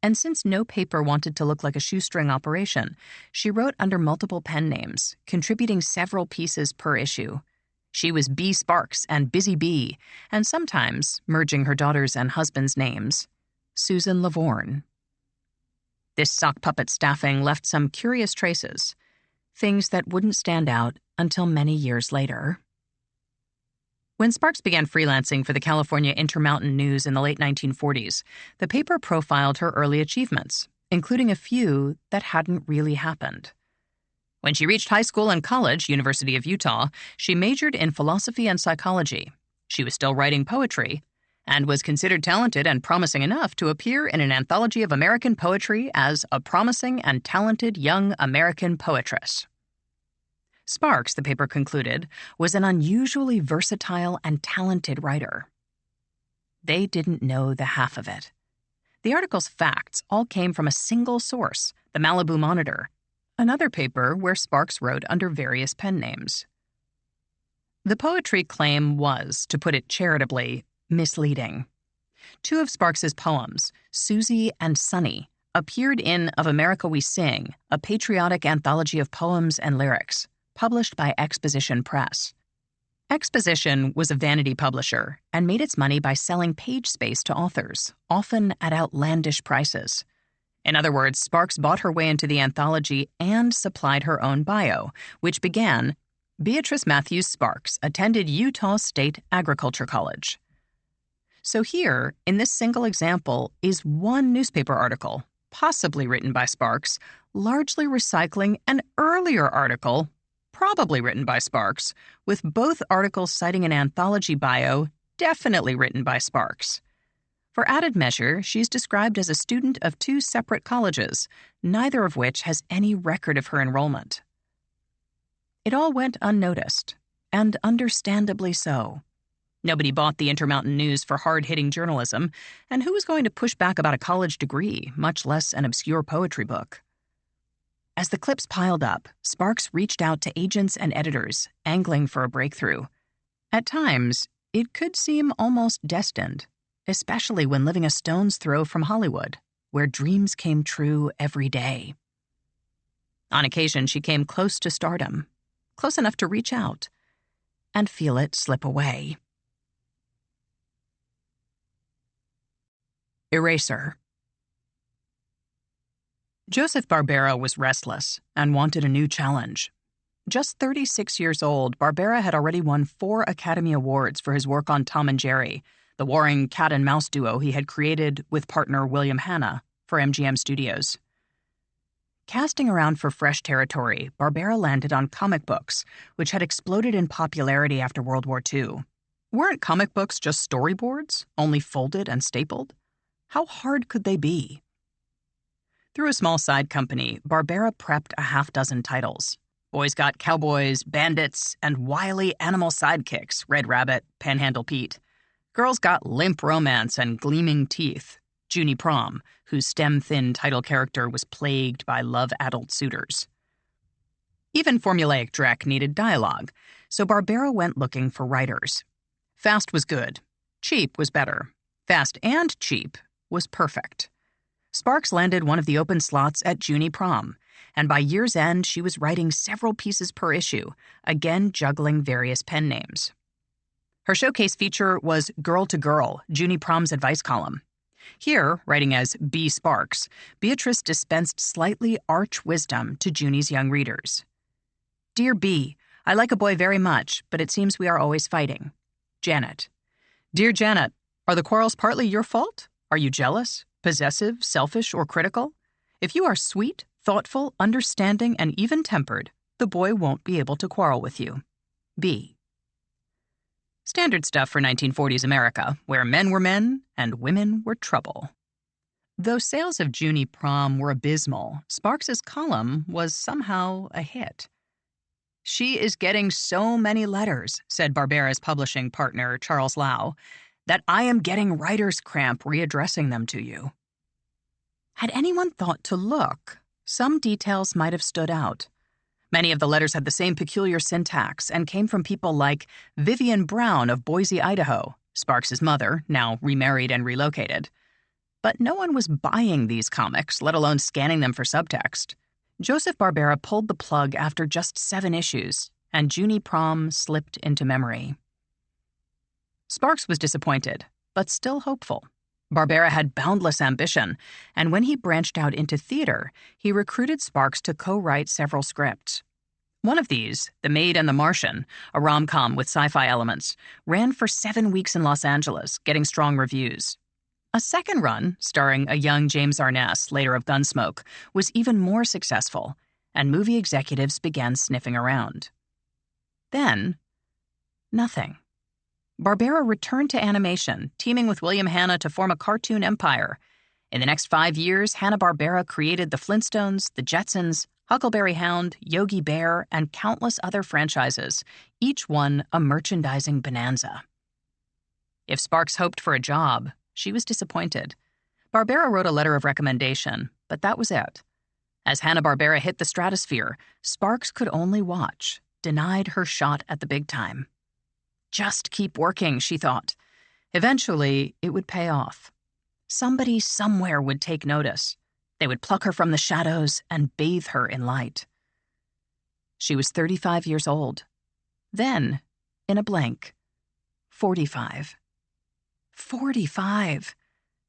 And since no paper wanted to look like a shoestring operation, she wrote under multiple pen names, contributing several pieces per issue. She was B. Sparks and Busy Bee, and sometimes, merging her daughter's and husband's names, Susan Lavorne. This sock puppet staffing left some curious traces, things that wouldn't stand out until many years later. When Sparks began freelancing for the California Intermountain News in the late 1940s, the paper profiled her early achievements, including a few that hadn't really happened. When she reached high school and college, University of Utah, she majored in philosophy and psychology. She was still writing poetry, and was considered talented and promising enough to appear in an anthology of American poetry as a promising and talented young American poetress. Sparks, the paper concluded, was an unusually versatile and talented writer. They didn't know the half of it. The article's facts all came from a single source, the Malibu Monitor, another paper where Sparks wrote under various pen names. The poetry claim was, to put it charitably, misleading. Two of Sparks's poems, Susie and Sunny, appeared in Of America We Sing, a patriotic anthology of poems and lyrics, published by Exposition Press. Exposition was a vanity publisher and made its money by selling page space to authors, often at outlandish prices. In other words, Sparks bought her way into the anthology and supplied her own bio, which began, Beatrice Matthews Sparks attended Utah State Agriculture College. So here, in this single example, is one newspaper article, possibly written by Sparks, largely recycling an earlier article, probably written by Sparks, with both articles citing an anthology bio, definitely written by Sparks. For added measure, she's described as a student of two separate colleges, neither of which has any record of her enrollment. It all went unnoticed, and understandably so. Nobody bought the Intermountain News for hard-hitting journalism, and who was going to push back about a college degree, much less an obscure poetry book? As the clips piled up, Sparks reached out to agents and editors, angling for a breakthrough. At times, it could seem almost destined, especially when living a stone's throw from Hollywood, where dreams came true every day. On occasion, she came close to stardom, close enough to reach out and feel it slip away. Eraser. Joseph Barbera was restless and wanted a new challenge. Just 36 years old, Barbera had already won 4 Academy Awards for his work on Tom and Jerry, the warring cat-and-mouse duo he had created with partner William Hanna for MGM Studios. Casting around for fresh territory, Barbera landed on comic books, which had exploded in popularity after World War II. Weren't comic books just storyboards, only folded and stapled? How hard could they be? Through a small side company, Barbera prepped a half-dozen titles. Boys Got Cowboys, Bandits, and wily animal sidekicks, Red Rabbit, Panhandle Pete. Girls got Limp Romance and Gleaming Teeth, Junie Prom, whose stem-thin title character was plagued by love-addled suitors. Even formulaic Drek needed dialogue, so Barbera went looking for writers. Fast was good. Cheap was better. Fast and cheap was perfect. Sparks landed one of the open slots at Junie Prom, and by year's end, she was writing several pieces per issue, again juggling various pen names. Her showcase feature was Girl to Girl, Junie Prom's advice column. Here, writing as B. Sparks, Beatrice dispensed slightly arch wisdom to Junie's young readers. Dear B, I like a boy very much, but it seems we are always fighting. Janet. Dear Janet, are the quarrels partly your fault? Are you jealous, possessive, selfish, or critical? If you are sweet, thoughtful, understanding, and even-tempered, the boy won't be able to quarrel with you. B. Standard stuff for 1940s America, where men were men and women were trouble. Though sales of Junie Prom were abysmal, Sparks's column was somehow a hit. She is getting so many letters, said Barbera's publishing partner, Charles Lau, that I am getting writer's cramp readdressing them to you. Had anyone thought to look, some details might have stood out. Many of the letters had the same peculiar syntax and came from people like Vivian Brown of Boise, Idaho, Sparks's mother, now remarried and relocated. But no one was buying these comics, let alone scanning them for subtext. Joseph Barbera pulled the plug after just 7 issues, and Junie Prom slipped into memory. Sparks was disappointed, but still hopeful. Barbera had boundless ambition, and when he branched out into theater, he recruited Sparks to co-write several scripts. One of these, The Maid and the Martian, a rom-com with sci-fi elements, ran for 7 weeks in Los Angeles, getting strong reviews. A second run, starring a young James Arness, later of Gunsmoke, was even more successful, and movie executives began sniffing around. Then, nothing. Barbera returned to animation, teaming with William Hanna to form a cartoon empire. In the next 5 years, Hanna-Barbera created the Flintstones, the Jetsons, Huckleberry Hound, Yogi Bear, and countless other franchises, each one a merchandising bonanza. If Sparks hoped for a job, she was disappointed. Barbera wrote a letter of recommendation, but that was it. As Hanna-Barbera hit the stratosphere, Sparks could only watch, denied her shot at the big time. Just keep working, she thought. Eventually, it would pay off. Somebody somewhere would take notice. They would pluck her from the shadows and bathe her in light. She was 35 years old. Then, in a blank, 45. 45.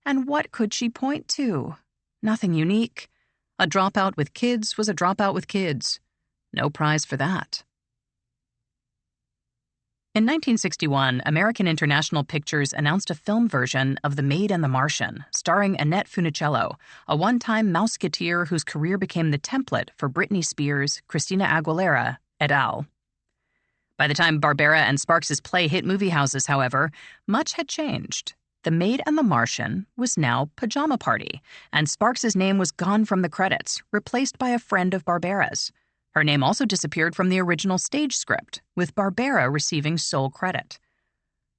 And what could she point to? Nothing unique. A dropout with kids was a dropout with kids. No prize for that. In 1961, American International Pictures announced a film version of The Maid and the Martian, starring Annette Funicello, a one-time mouseketeer whose career became the template for Britney Spears, Christina Aguilera, et al. By the time Barbera and Sparks's play hit movie houses, however, much had changed. The Maid and the Martian was now Pajama Party, and Sparks's name was gone from the credits, replaced by a friend of Barbera's. Her name also disappeared from the original stage script, with Barbera receiving sole credit.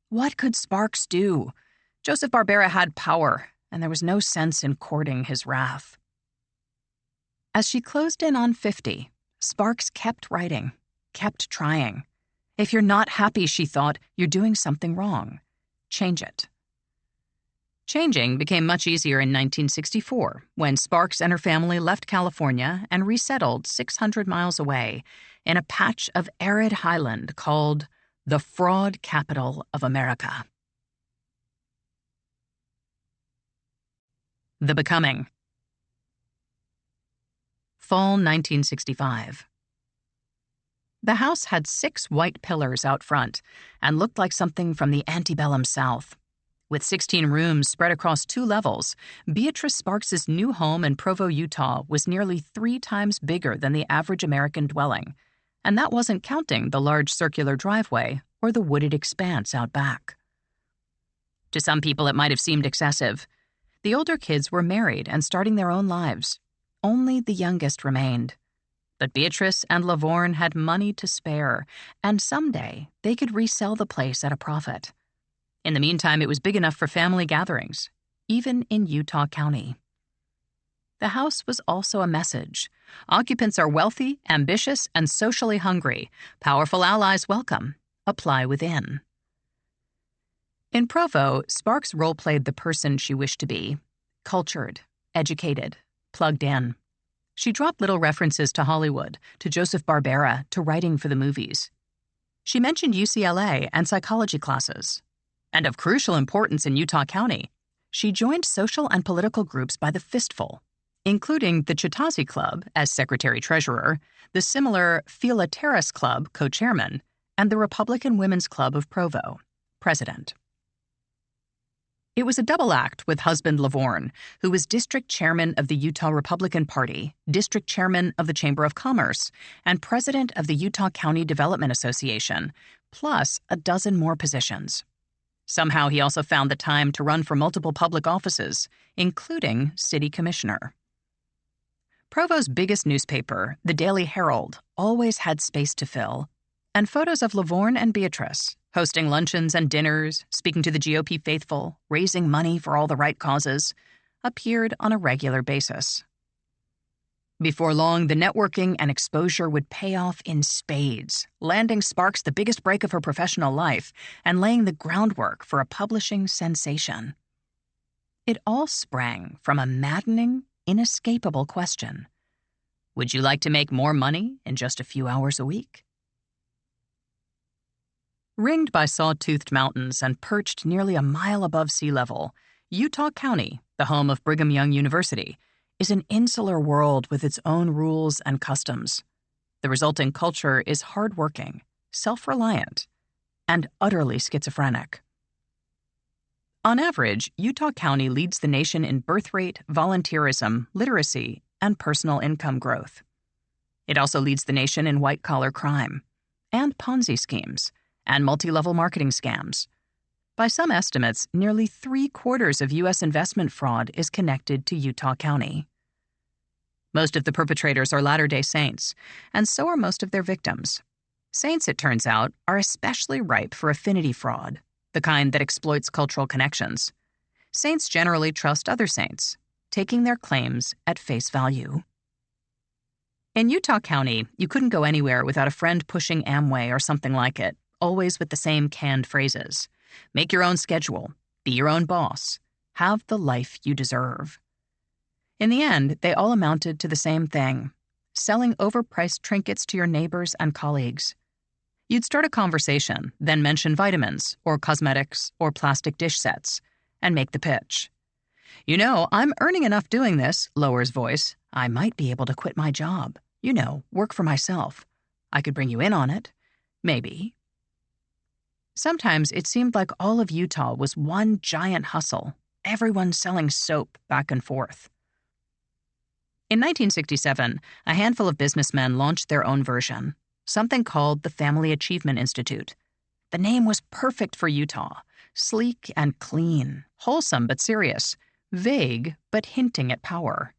What could Sparks do? Joseph Barbera had power, and there was no sense in courting his wrath. As she closed in on 50, Sparks kept writing, kept trying. If you're not happy, she thought, you're doing something wrong. Change it. Changing became much easier in 1964, when Sparks and her family left California and resettled 600 miles away in a patch of arid highland called the Fraud Capital of America. The Becoming. Fall 1965. The house had 6 white pillars out front and looked like something from the antebellum South. With 16 rooms spread across 2 levels, Beatrice Sparks's new home in Provo, Utah was nearly 3 times bigger than the average American dwelling, and that wasn't counting the large circular driveway or the wooded expanse out back. To some people, it might have seemed excessive. The older kids were married and starting their own lives. Only the youngest remained. But Beatrice and Lavorne had money to spare, and someday they could resell the place at a profit. In the meantime, it was big enough for family gatherings, even in Utah County. The house was also a message. Occupants are wealthy, ambitious, and socially hungry. Powerful allies welcome. Apply within. In Provo, Sparks role-played the person she wished to be. Cultured, educated, plugged in. She dropped little references to Hollywood, to Joseph Barbera, to writing for the movies. She mentioned UCLA and psychology classes. And of crucial importance in Utah County, she joined social and political groups by the fistful. including the Chitazi Club as secretary-treasurer, the similar Philateris Club co-chairman, and the Republican Women's Club of Provo, president. It was a double act with husband Lavorne, who was district chairman of the Utah Republican Party, district chairman of the Chamber of Commerce, and president of the Utah County Development Association, plus a dozen more positions. Somehow he also found the time to run for multiple public offices, including city commissioner. Provo's biggest newspaper, the Daily Herald, always had space to fill, and photos of Lavorne and Beatrice, hosting luncheons and dinners, speaking to the GOP faithful, raising money for all the right causes, appeared on a regular basis. Before long, the networking and exposure would pay off in spades, landing Sparks the biggest break of her professional life and laying the groundwork for a publishing sensation. It all sprang from a maddening, inescapable question. Would you like to make more money in just a few hours a week? Ringed by saw-toothed mountains and perched nearly a mile above sea level, Utah County, the home of Brigham Young University, is an insular world with its own rules and customs. The resulting culture is hardworking, self-reliant, and utterly schizophrenic. On average, Utah County leads the nation in birth rate, volunteerism, literacy, and personal income growth. It also leads the nation in white-collar crime, and Ponzi schemes, and multi-level marketing scams. By some estimates, nearly 3/4 of U.S. investment fraud is connected to Utah County. Most of the perpetrators are Latter-day Saints, and so are most of their victims. Saints, it turns out, are especially ripe for affinity fraud, the kind that exploits cultural connections. Saints generally trust other saints, taking their claims at face value. In Utah County, you couldn't go anywhere without a friend pushing Amway or something like it, always with the same canned phrases. Make your own schedule. Be your own boss. Have the life you deserve. In the end, they all amounted to the same thing: selling overpriced trinkets to your neighbors and colleagues. You'd start a conversation, then mention vitamins, or cosmetics, or plastic dish sets, and make the pitch. You know, I'm earning enough doing this, Lower's voice. I might be able to quit my job. You know, work for myself. I could bring you in on it. Maybe. Sometimes it seemed like all of Utah was one giant hustle, everyone selling soap back and forth. In 1967, a handful of businessmen launched their own version, something called the Family Achievement Institute. The name was perfect for Utah: sleek and clean, wholesome but serious, vague but hinting at power.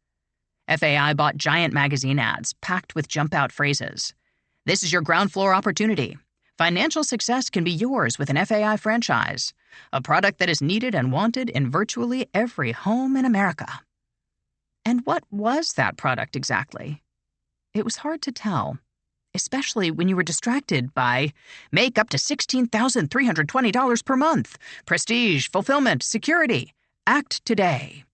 FAI bought giant magazine ads packed with jump-out phrases. This is your ground floor opportunity. Financial success can be yours with an FAI franchise, a product that is needed and wanted in virtually every home in America. And what was that product exactly? It was hard to tell, especially when you were distracted by make up to $16,320 per month, prestige, fulfillment, security, act today.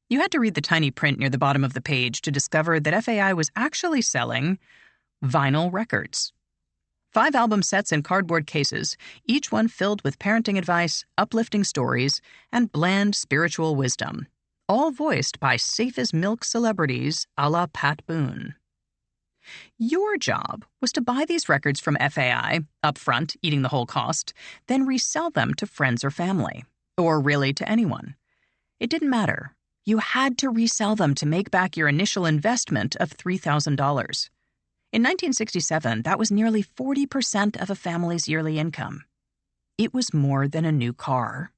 You had to read the tiny print near the bottom of the page to discover that FAI was actually selling vinyl records. 5 album sets in cardboard cases, each one filled with parenting advice, uplifting stories, and bland spiritual wisdom, all voiced by safe-as-milk celebrities a la Pat Boone. Your job was to buy these records from FAI, upfront, eating the whole cost, then resell them to friends or family, or really to anyone. It didn't matter. You had to resell them to make back your initial investment of $3,000. In 1967, that was nearly 40% of a family's yearly income. It was more than a new car.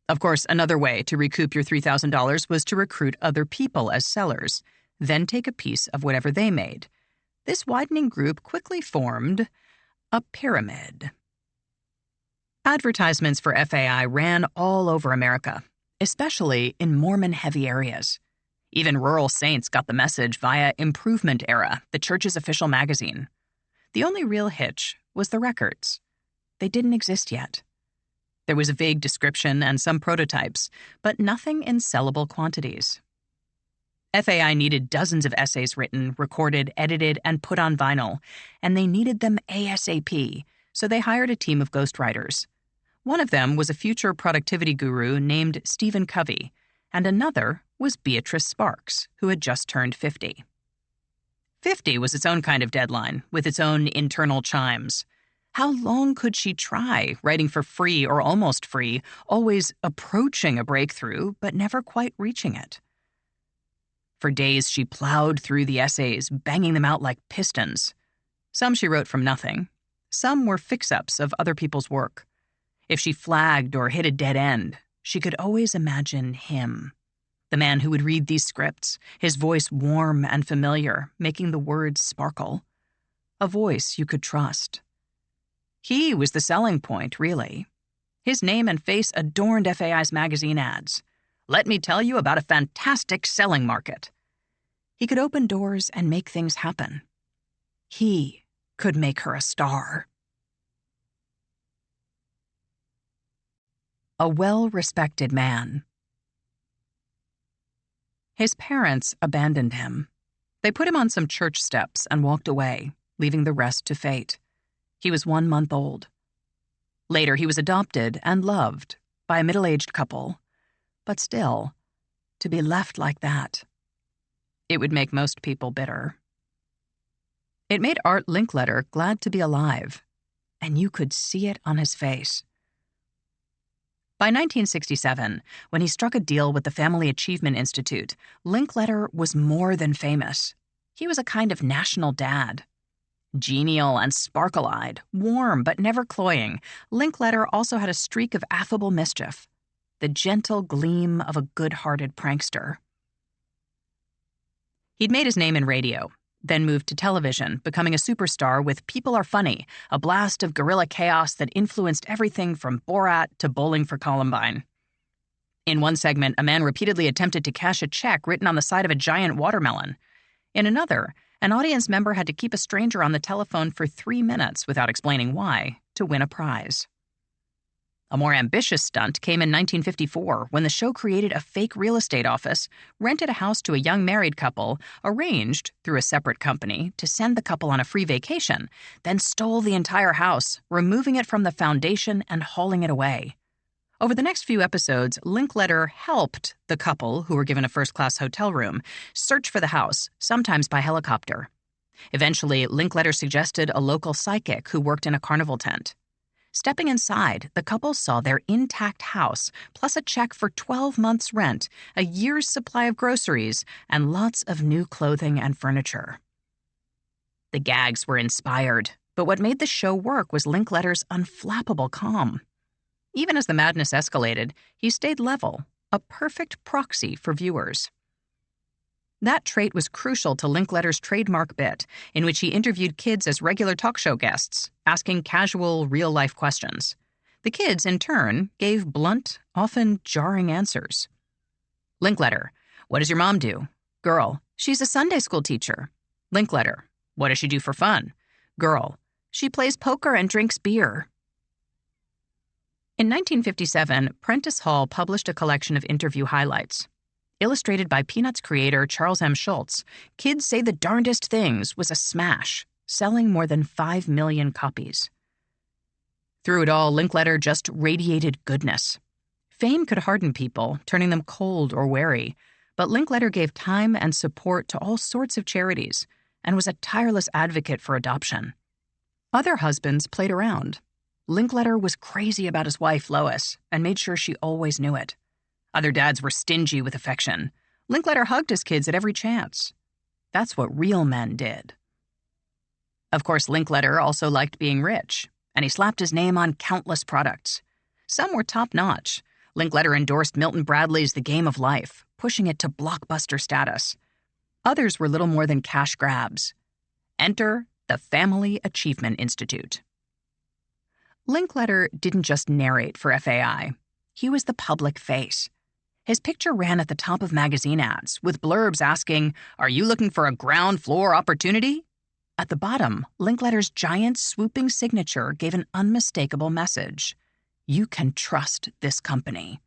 Of course, another way to recoup your $3,000 was to recruit other people as sellers, then take a piece of whatever they made. This widening group quickly formed a pyramid. Advertisements for FAI ran all over America, especially in Mormon-heavy areas. Even rural saints got the message via Improvement Era, the church's official magazine. The only real hitch was the records. They didn't exist yet. There was a vague description and some prototypes, but nothing in sellable quantities. FAI needed dozens of essays written, recorded, edited, and put on vinyl, and they needed them ASAP, so they hired a team of ghostwriters. One of them was a future productivity guru named Stephen Covey, and another was Beatrice Sparks, who had just turned 50. 50 was its own kind of deadline, with its own internal chimes. How long could she try, writing for free or almost free, always approaching a breakthrough, but never quite reaching it? For days, she plowed through the essays, banging them out like pistons. Some she wrote from nothing. Some were fix-ups of other people's work. If she flagged or hit a dead end, she could always imagine him. The man who would read these scripts, his voice warm and familiar, making the words sparkle. A voice you could trust. He was the selling point, really. His name and face adorned FAI's magazine ads. Let me tell you about a fantastic selling market. He could open doors and make things happen. He could make her a star. A well-respected man. His parents abandoned him. They put him on some church steps and walked away, leaving the rest to fate. He was 1 month old. Later, he was adopted and loved by a middle-aged couple. But still, to be left like that, it would make most people bitter. It made Art Linkletter glad to be alive, and you could see it on his face. By 1967, when he struck a deal with the Family Achievement Institute, Linkletter was more than famous. He was a kind of national dad. Genial and sparkle-eyed, warm but never cloying, Linkletter also had a streak of affable mischief, the gentle gleam of a good-hearted prankster. He'd made his name in radio, then moved to television, becoming a superstar with People Are Funny, a blast of guerrilla chaos that influenced everything from Borat to Bowling for Columbine. In one segment, a man repeatedly attempted to cash a check written on the side of a giant watermelon. In another, an audience member had to keep a stranger on the telephone for 3 minutes without explaining why to win a prize. A more ambitious stunt came in 1954 when the show created a fake real estate office, rented a house to a young married couple, arranged, through a separate company, to send the couple on a free vacation, then stole the entire house, removing it from the foundation and hauling it away. Over the next few episodes, Linkletter helped the couple, who were given a first-class hotel room, search for the house, sometimes by helicopter. Eventually, Linkletter suggested a local psychic who worked in a carnival tent. Stepping inside, the couple saw their intact house, plus a check for 12 months' rent, a year's supply of groceries, and lots of new clothing and furniture. The gags were inspired, but what made the show work was Linkletter's unflappable calm. Even as the madness escalated, he stayed level, a perfect proxy for viewers. That trait was crucial to Linkletter's trademark bit, in which he interviewed kids as regular talk show guests, asking casual, real-life questions. The kids, in turn, gave blunt, often jarring answers. Linkletter: what does your mom do? Girl: she's a Sunday school teacher. Linkletter: what does she do for fun? Girl: she plays poker and drinks beer. In 1957, Prentice Hall published a collection of interview highlights. Illustrated by Peanuts creator Charles M. Schulz, Kids Say the Darndest Things was a smash, selling more than 5 million copies. Through it all, Linkletter just radiated goodness. Fame could harden people, turning them cold or wary, but Linkletter gave time and support to all sorts of charities and was a tireless advocate for adoption. Other husbands played around. Linkletter was crazy about his wife, Lois, and made sure she always knew it. Other dads were stingy with affection. Linkletter hugged his kids at every chance. That's what real men did. Of course, Linkletter also liked being rich, and he slapped his name on countless products. Some were top-notch. Linkletter endorsed Milton Bradley's The Game of Life, pushing it to blockbuster status. Others were little more than cash grabs. Enter the Family Achievement Institute. Linkletter didn't just narrate for FAI. He was the public face. His picture ran at the top of magazine ads, with blurbs asking, "Are you looking for a ground floor opportunity?" At the bottom, Linkletter's giant swooping signature gave an unmistakable message. You can trust this company.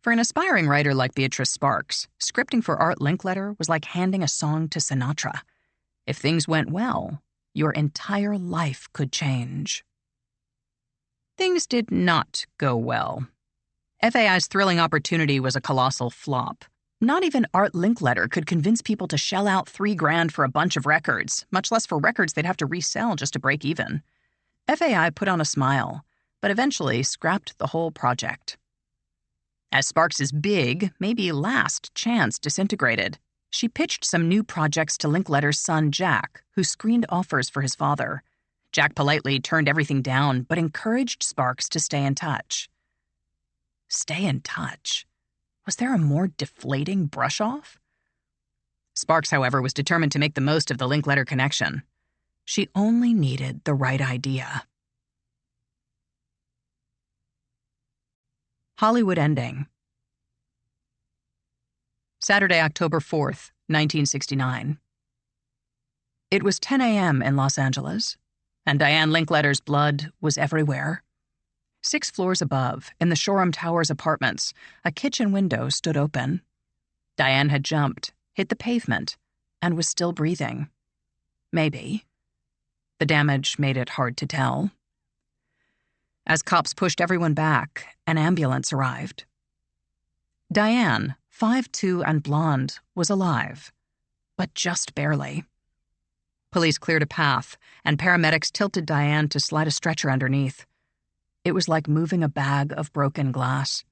For an aspiring writer like Beatrice Sparks, scripting for Art Linkletter was like handing a song to Sinatra. If things went well, your entire life could change. Things did not go well. FAI's thrilling opportunity was a colossal flop. Not even Art Linkletter could convince people to shell out $3,000 for a bunch of records, much less for records they'd have to resell just to break even. FAI put on a smile, but eventually scrapped the whole project. As Sparks's big, maybe last chance disintegrated, she pitched some new projects to Linkletter's son Jack, who screened offers for his father. Jack politely turned everything down, but encouraged Sparks to stay in touch. Stay in touch? Was there a more deflating brush-off? Sparks, however, was determined to make the most of the Linkletter connection. She only needed the right idea. Hollywood ending. Saturday, October 4th, 1969. It was 10 a.m. in Los Angeles, and Diane Linkletter's blood was everywhere. 6 floors above, in the Shoreham Towers apartments, a kitchen window stood open. Diane had jumped, hit the pavement, and was still breathing. Maybe. The damage made it hard to tell. As cops pushed everyone back, an ambulance arrived. Diane, 5'2" and blonde, was alive, but just barely. Police cleared a path, and paramedics tilted Diane to slide a stretcher underneath. It was like moving a bag of broken glass.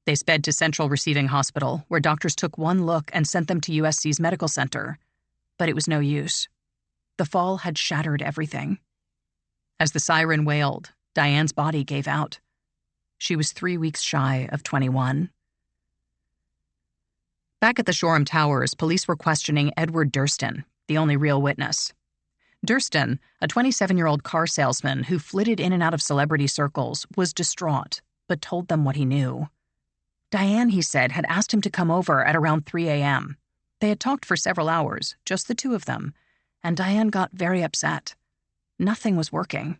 They sped to Central Receiving Hospital, where doctors took one look and sent them to USC's medical center. But it was no use. The fall had shattered everything. As the siren wailed, Diane's body gave out. She was 3 weeks shy of 21. Back at the Shoreham Towers, police were questioning Edward Durston, the only real witness. Durston, a 27-year-old car salesman who flitted in and out of celebrity circles, was distraught, but told them what he knew. Diane, he said, had asked him to come over at around 3 a.m. They had talked for several hours, just the two of them, and Diane got very upset. Nothing was working.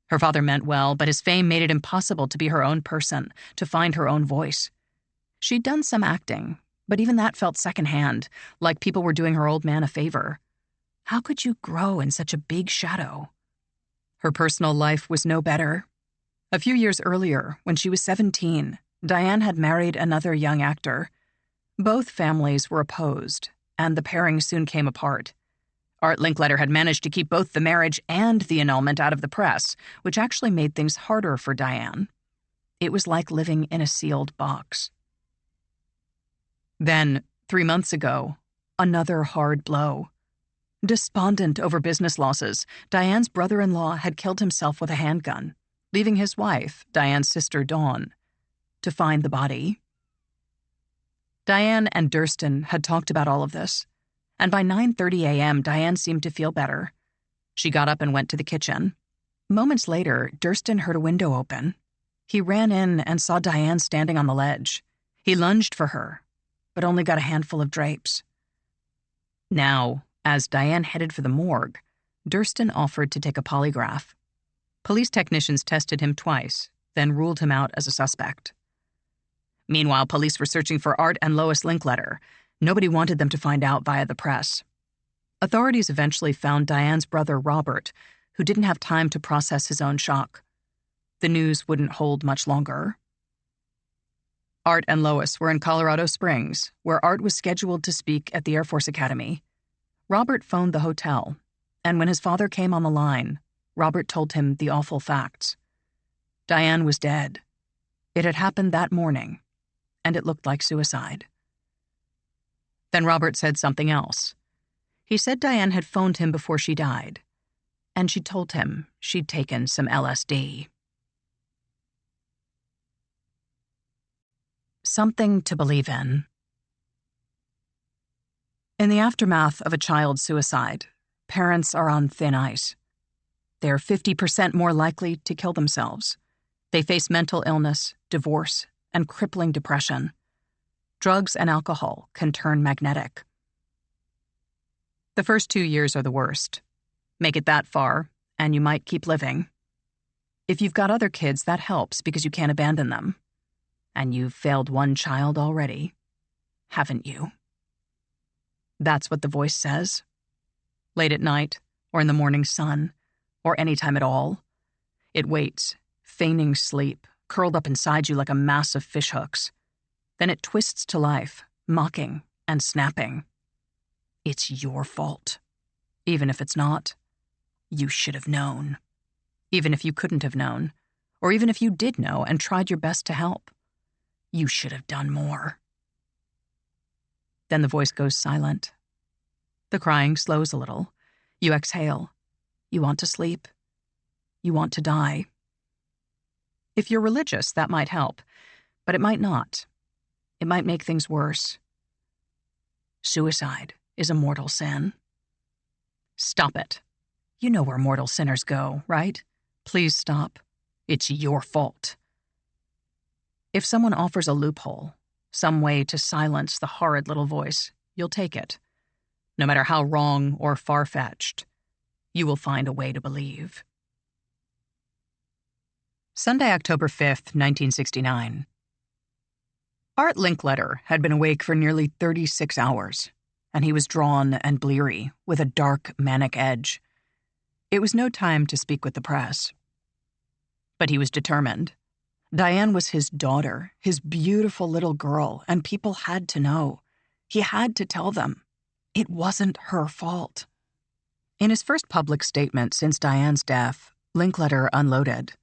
Her father meant well, but his fame made it impossible to be her own person, to find her own voice. She'd done some acting, but even that felt secondhand, like people were doing her old man a favor. How could you grow in such a big shadow? Her personal life was no better. A few years earlier, when she was 17, Diane had married another young actor. Both families were opposed, and the pairing soon came apart. Art Linkletter had managed to keep both the marriage and the annulment out of the press, which actually made things harder for Diane. It was like living in a sealed box. Then, 3 months ago, another hard blow. Despondent over business losses, Diane's brother-in-law had killed himself with a handgun, leaving his wife, Diane's sister Dawn, to find the body. Diane and Durston had talked about all of this, and by 9:30 a.m., Diane seemed to feel better. She got up and went to the kitchen. Moments later, Durston heard a window open. He ran in and saw Diane standing on the ledge. He lunged for her, but only got a handful of drapes. Now, as Diane headed for the morgue, Durston offered to take a polygraph. Police technicians tested him twice, then ruled him out as a suspect. Meanwhile, police were searching for Art and Lois Linkletter. Nobody wanted them to find out via the press. Authorities eventually found Diane's brother Robert, who didn't have time to process his own shock. The news wouldn't hold much longer. Art and Lois were in Colorado Springs, where Art was scheduled to speak at the Air Force Academy. Robert phoned the hotel, and when his father came on the line, Robert told him the awful facts. Diane was dead. It had happened that morning, and it looked like suicide. Then Robert said something else. He said Diane had phoned him before she died, and she told him she'd taken some LSD. Something to believe in. In the aftermath of a child's suicide, parents are on thin ice. They're 50% more likely to kill themselves. They face mental illness, divorce, and crippling depression. Drugs and alcohol can turn magnetic. The first 2 years are the worst. Make it that far, and you might keep living. If you've got other kids, that helps because you can't abandon them. And you've failed one child already, haven't you? That's what the voice says. Late at night, or in the morning sun, or any time at all. It waits, feigning sleep, curled up inside you like a mass of fishhooks. Then it twists to life, mocking and snapping. It's your fault. Even if it's not, you should have known. Even if you couldn't have known, or even if you did know and tried your best to help, you should have done more. Then the voice goes silent. The crying slows a little. You exhale. You want to sleep. You want to die. If you're religious, that might help, but it might not. It might make things worse. Suicide is a mortal sin. Stop it. You know where mortal sinners go, right? Please stop. It's your fault. If someone offers a loophole, some way to silence the horrid little voice, you'll take it. No matter how wrong or far-fetched, you will find a way to believe. Sunday, October 5th, 1969. Art Linkletter had been awake for nearly 36 hours, and he was drawn and bleary, with a dark, manic edge. It was no time to speak with the press. But he was determined. Diane was his daughter, his beautiful little girl, and people had to know. He had to tell them. It wasn't her fault. In his first public statement since Diane's death, Linkletter unloaded.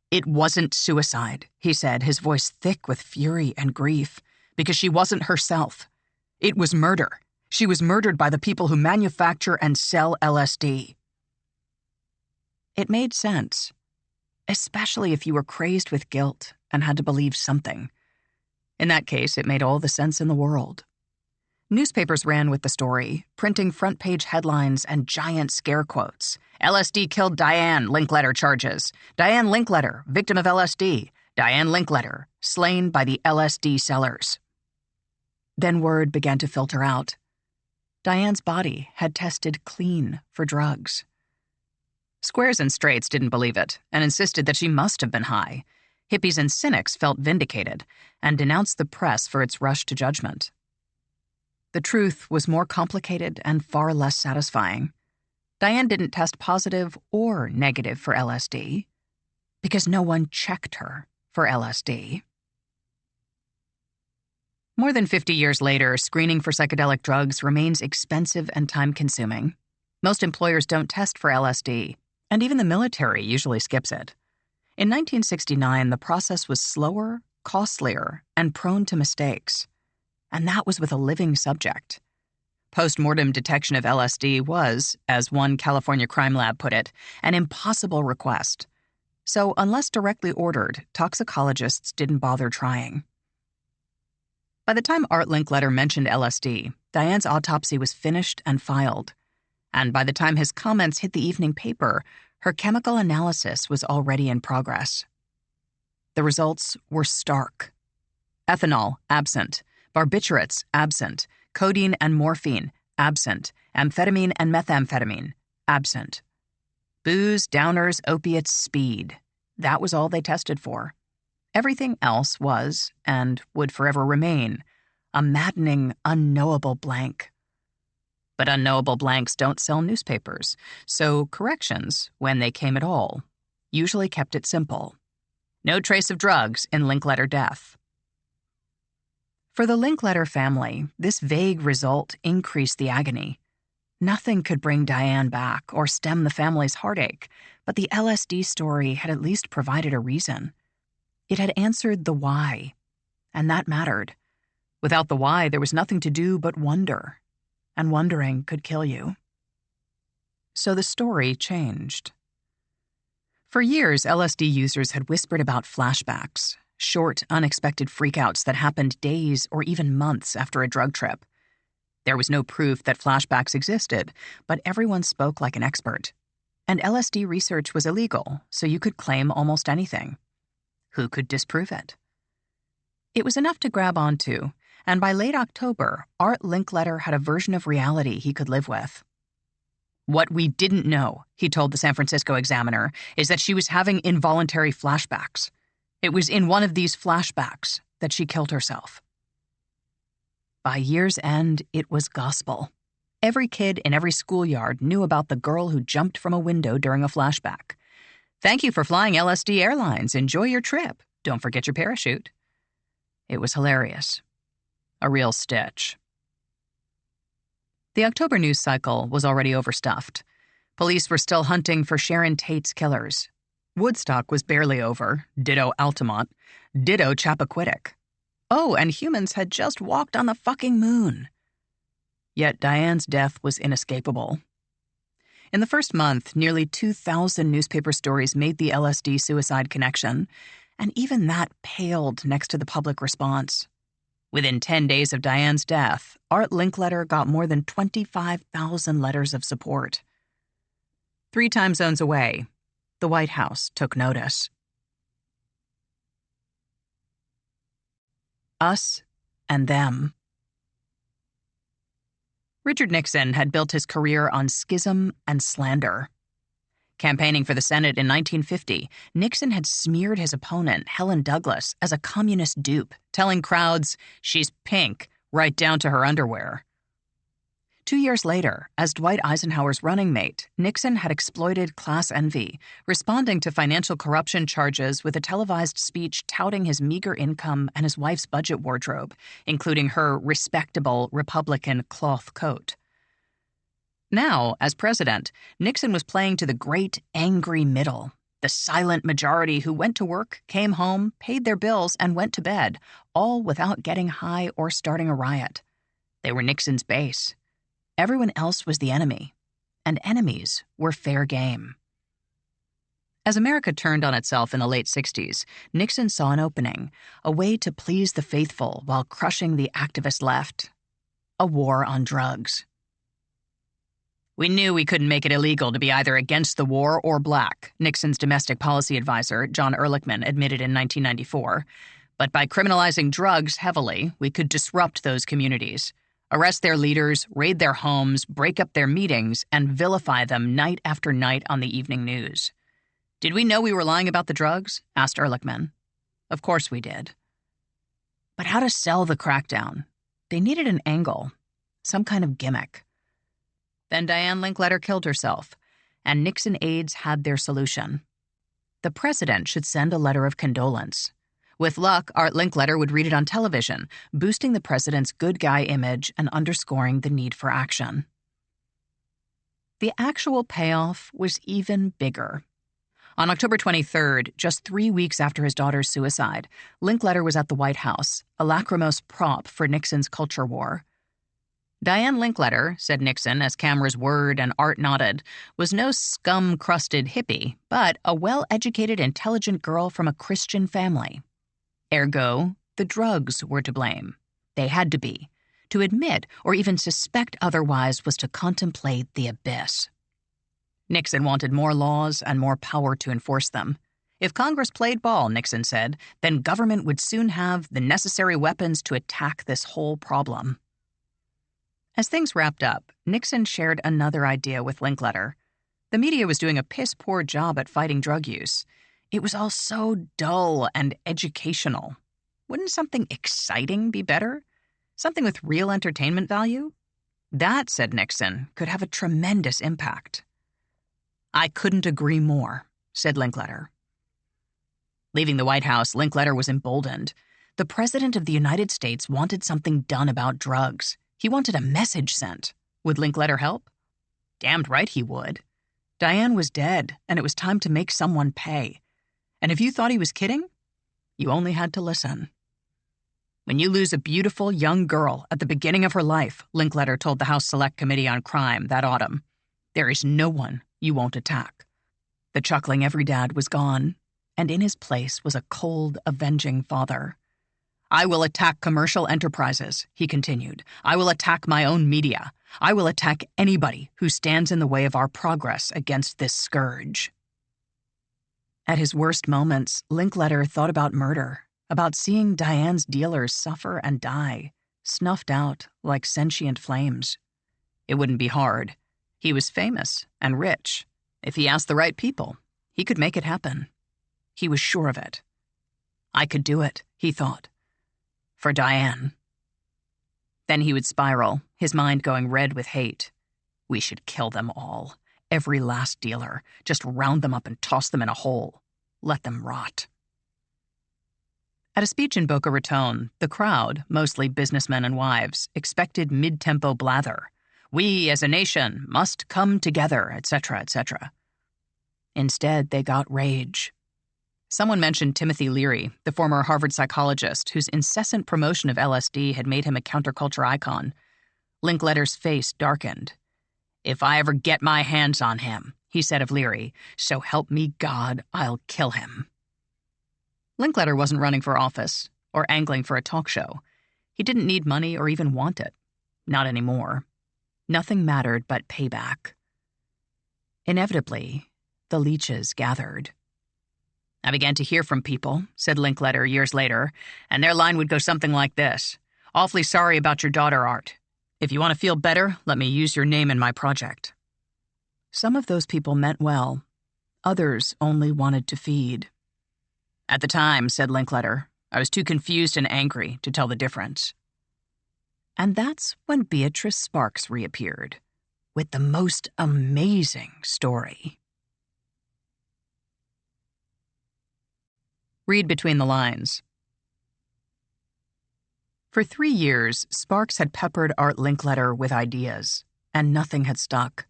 It wasn't suicide, he said, his voice thick with fury and grief, because she wasn't herself. It was murder. She was murdered by the people who manufacture and sell LSD. It made sense, especially if you were crazed with guilt and had to believe something. In that case, it made all the sense in the world. Newspapers ran with the story, printing front-page headlines and giant scare quotes. LSD killed Diane, Linkletter charges. Diane Linkletter, victim of LSD. Diane Linkletter, slain by the LSD sellers. Then word began to filter out. Diane's body had tested clean for drugs. Squares and straights didn't believe it and insisted that she must have been high. Hippies and cynics felt vindicated and denounced the press for its rush to judgment. The truth was more complicated and far less satisfying. Diane didn't test positive or negative for LSD because no one checked her for LSD. More than 50 years later, screening for psychedelic drugs remains expensive and time-consuming. Most employers don't test for LSD, and even the military usually skips it. In 1969, the process was slower, costlier, and prone to mistakes. And that was with a living subject. Post-mortem detection of LSD was, as one California crime lab put it, an impossible request. So unless directly ordered, toxicologists didn't bother trying. By the time Art Linkletter mentioned LSD, Diane's autopsy was finished and filed. And by the time his comments hit the evening paper, her chemical analysis was already in progress. The results were stark. Ethanol, absent. Barbiturates, absent. Codeine and morphine, absent. Amphetamine and methamphetamine, absent. Booze, downers, opiates, speed. That was all they tested for. Everything else was, and would forever remain, a maddening, unknowable blank. But unknowable blanks don't sell newspapers, so corrections, when they came at all, usually kept it simple. No trace of drugs in Linkletter death. For the Linkletter family, this vague result increased the agony. Nothing could bring Diane back or stem the family's heartache, but the LSD story had at least provided a reason. It had answered the why, and that mattered. Without the why, there was nothing to do but wonder, and wondering could kill you. So the story changed. For years, LSD users had whispered about flashbacks, short, unexpected freakouts that happened days or even months after a drug trip. There was no proof that flashbacks existed, but everyone spoke like an expert. And LSD research was illegal, so you could claim almost anything. Who could disprove it? It was enough to grab onto, and by late October, Art Linkletter had a version of reality he could live with. What we didn't know, he told the San Francisco Examiner, is that she was having involuntary flashbacks. It was in one of these flashbacks that she killed herself. By year's end, it was gospel. Every kid in every schoolyard knew about the girl who jumped from a window during a flashback. Thank you for flying LSD Airlines. Enjoy your trip, Don't forget your parachute. It was hilarious. A real stitch. The October news cycle was already overstuffed. Police were still hunting for Sharon Tate's killers. Woodstock was barely over, ditto Altamont, ditto Chappaquiddick. Oh, and humans had just walked on the fucking moon. Yet Diane's death was inescapable. In the first month, nearly 2,000 newspaper stories made the LSD suicide connection, and even that paled next to the public response. Within 10 days of Diane's death, Art Linkletter got more than 25,000 letters of support. 3 time zones away, the White House took notice. Us and them. Richard Nixon had built his career on schism and slander. Campaigning for the Senate in 1950, Nixon had smeared his opponent, Helen Douglas, as a communist dupe, telling crowds, "She's pink, right down to her underwear." 2 years later, as Dwight Eisenhower's running mate, Nixon had exploited class envy, responding to financial corruption charges with a televised speech touting his meager income and his wife's budget wardrobe, including her respectable Republican cloth coat. Now, as president, Nixon was playing to the great, angry middle, the silent majority who went to work, came home, paid their bills, and went to bed, all without getting high or starting a riot. They were Nixon's base. Everyone else was the enemy, and enemies were fair game. As America turned on itself in the late 60s, Nixon saw an opening, a way to please the faithful while crushing the activist left. A war on drugs. "We knew we couldn't make it illegal to be either against the war or black," Nixon's domestic policy advisor, John Ehrlichman, admitted in 1994. "But by criminalizing drugs heavily, we could disrupt those communities. Arrest their leaders, raid their homes, break up their meetings, and vilify them night after night on the evening news." "Did we know we were lying about the drugs?" asked Ehrlichman. "Of course we did." But how to sell the crackdown? They needed an angle, some kind of gimmick. Then Diane Linkletter killed herself, and Nixon aides had their solution. The president should send a letter of condolence. With luck, Art Linkletter would read it on television, boosting the president's good guy image and underscoring the need for action. The actual payoff was even bigger. On October 23rd, just 3 weeks after his daughter's suicide, Linkletter was at the White House, a lachrymose prop for Nixon's culture war. Diane Linkletter, said Nixon as cameras whirred and Art nodded, was no scum-crusted hippie, but a well-educated, intelligent girl from a Christian family. Ergo, the drugs were to blame. They had to be. To admit or even suspect otherwise was to contemplate the abyss. Nixon wanted more laws and more power to enforce them. If Congress played ball, Nixon said, then government would soon have the necessary weapons to attack this whole problem. As things wrapped up, Nixon shared another idea with Linkletter. The media was doing a piss-poor job at fighting drug use. It was all so dull and educational. Wouldn't something exciting be better? Something with real entertainment value? That, said Nixon, could have a tremendous impact. "I couldn't agree more," said Linkletter. Leaving the White House, Linkletter was emboldened. The President of the United States wanted something done about drugs. He wanted a message sent. Would Linkletter help? Damned right he would. Diane was dead, and it was time to make someone pay. And if you thought he was kidding, you only had to listen. "When you lose a beautiful young girl at the beginning of her life," Linkletter told the House Select Committee on Crime that autumn, "there is no one you won't attack." The chuckling every dad was gone, and in his place was a cold, avenging father. "I will attack commercial enterprises," he continued. "I will attack my own media. I will attack anybody who stands in the way of our progress against this scourge." At his worst moments, Linkletter thought about murder, about seeing Diane's dealers suffer and die, snuffed out like sentient flames. It wouldn't be hard. He was famous and rich. If he asked the right people, he could make it happen. He was sure of it. I could do it, he thought. For Diane. Then he would spiral, his mind going red with hate. We should kill them all. Every last dealer. Just round them up and toss them in a hole. Let them rot. At a speech in Boca Raton, the crowd, mostly businessmen and wives, expected mid-tempo blather. We, as a nation, must come together, etc., etc. Instead, they got rage. Someone mentioned Timothy Leary, the former Harvard psychologist whose incessant promotion of LSD had made him a counterculture icon. Linkletter's face darkened. "If I ever get my hands on him," he said of Leary, "so help me God, I'll kill him." Linkletter wasn't running for office or angling for a talk show. He didn't need money or even want it. Not anymore. Nothing mattered but payback. Inevitably, the leeches gathered. "I began to hear from people," said Linkletter years later, "and their line would go something like this. Awfully sorry about your daughter, Art. If you want to feel better, let me use your name in my project." Some of those people meant well. Others only wanted to feed. "At the time," said Linkletter, "I was too confused and angry to tell the difference." And that's when Beatrice Sparks reappeared with the most amazing story. Read between the lines. For 3 years, Sparks had peppered Art Linkletter with ideas, and nothing had stuck.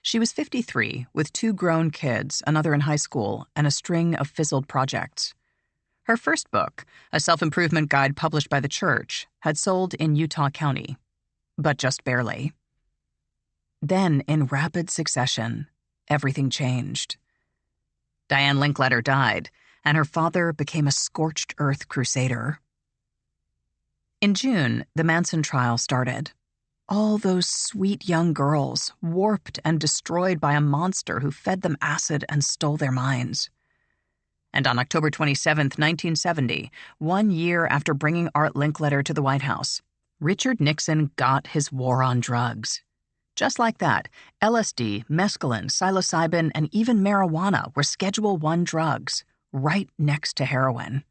She was 53, with 2 grown kids, another in high school, and a string of fizzled projects. Her first book, a self-improvement guide published by the church, had sold in Utah County, but just barely. Then, in rapid succession, everything changed. Diane Linkletter died, and her father became a scorched earth crusader. In June, the Manson trial started. All those sweet young girls, warped and destroyed by a monster who fed them acid and stole their minds. And on October 27, 1970, 1 year after bringing Art Linkletter to the White House, Richard Nixon got his war on drugs. Just like that, LSD, mescaline, psilocybin, and even marijuana were Schedule I drugs, right next to heroin.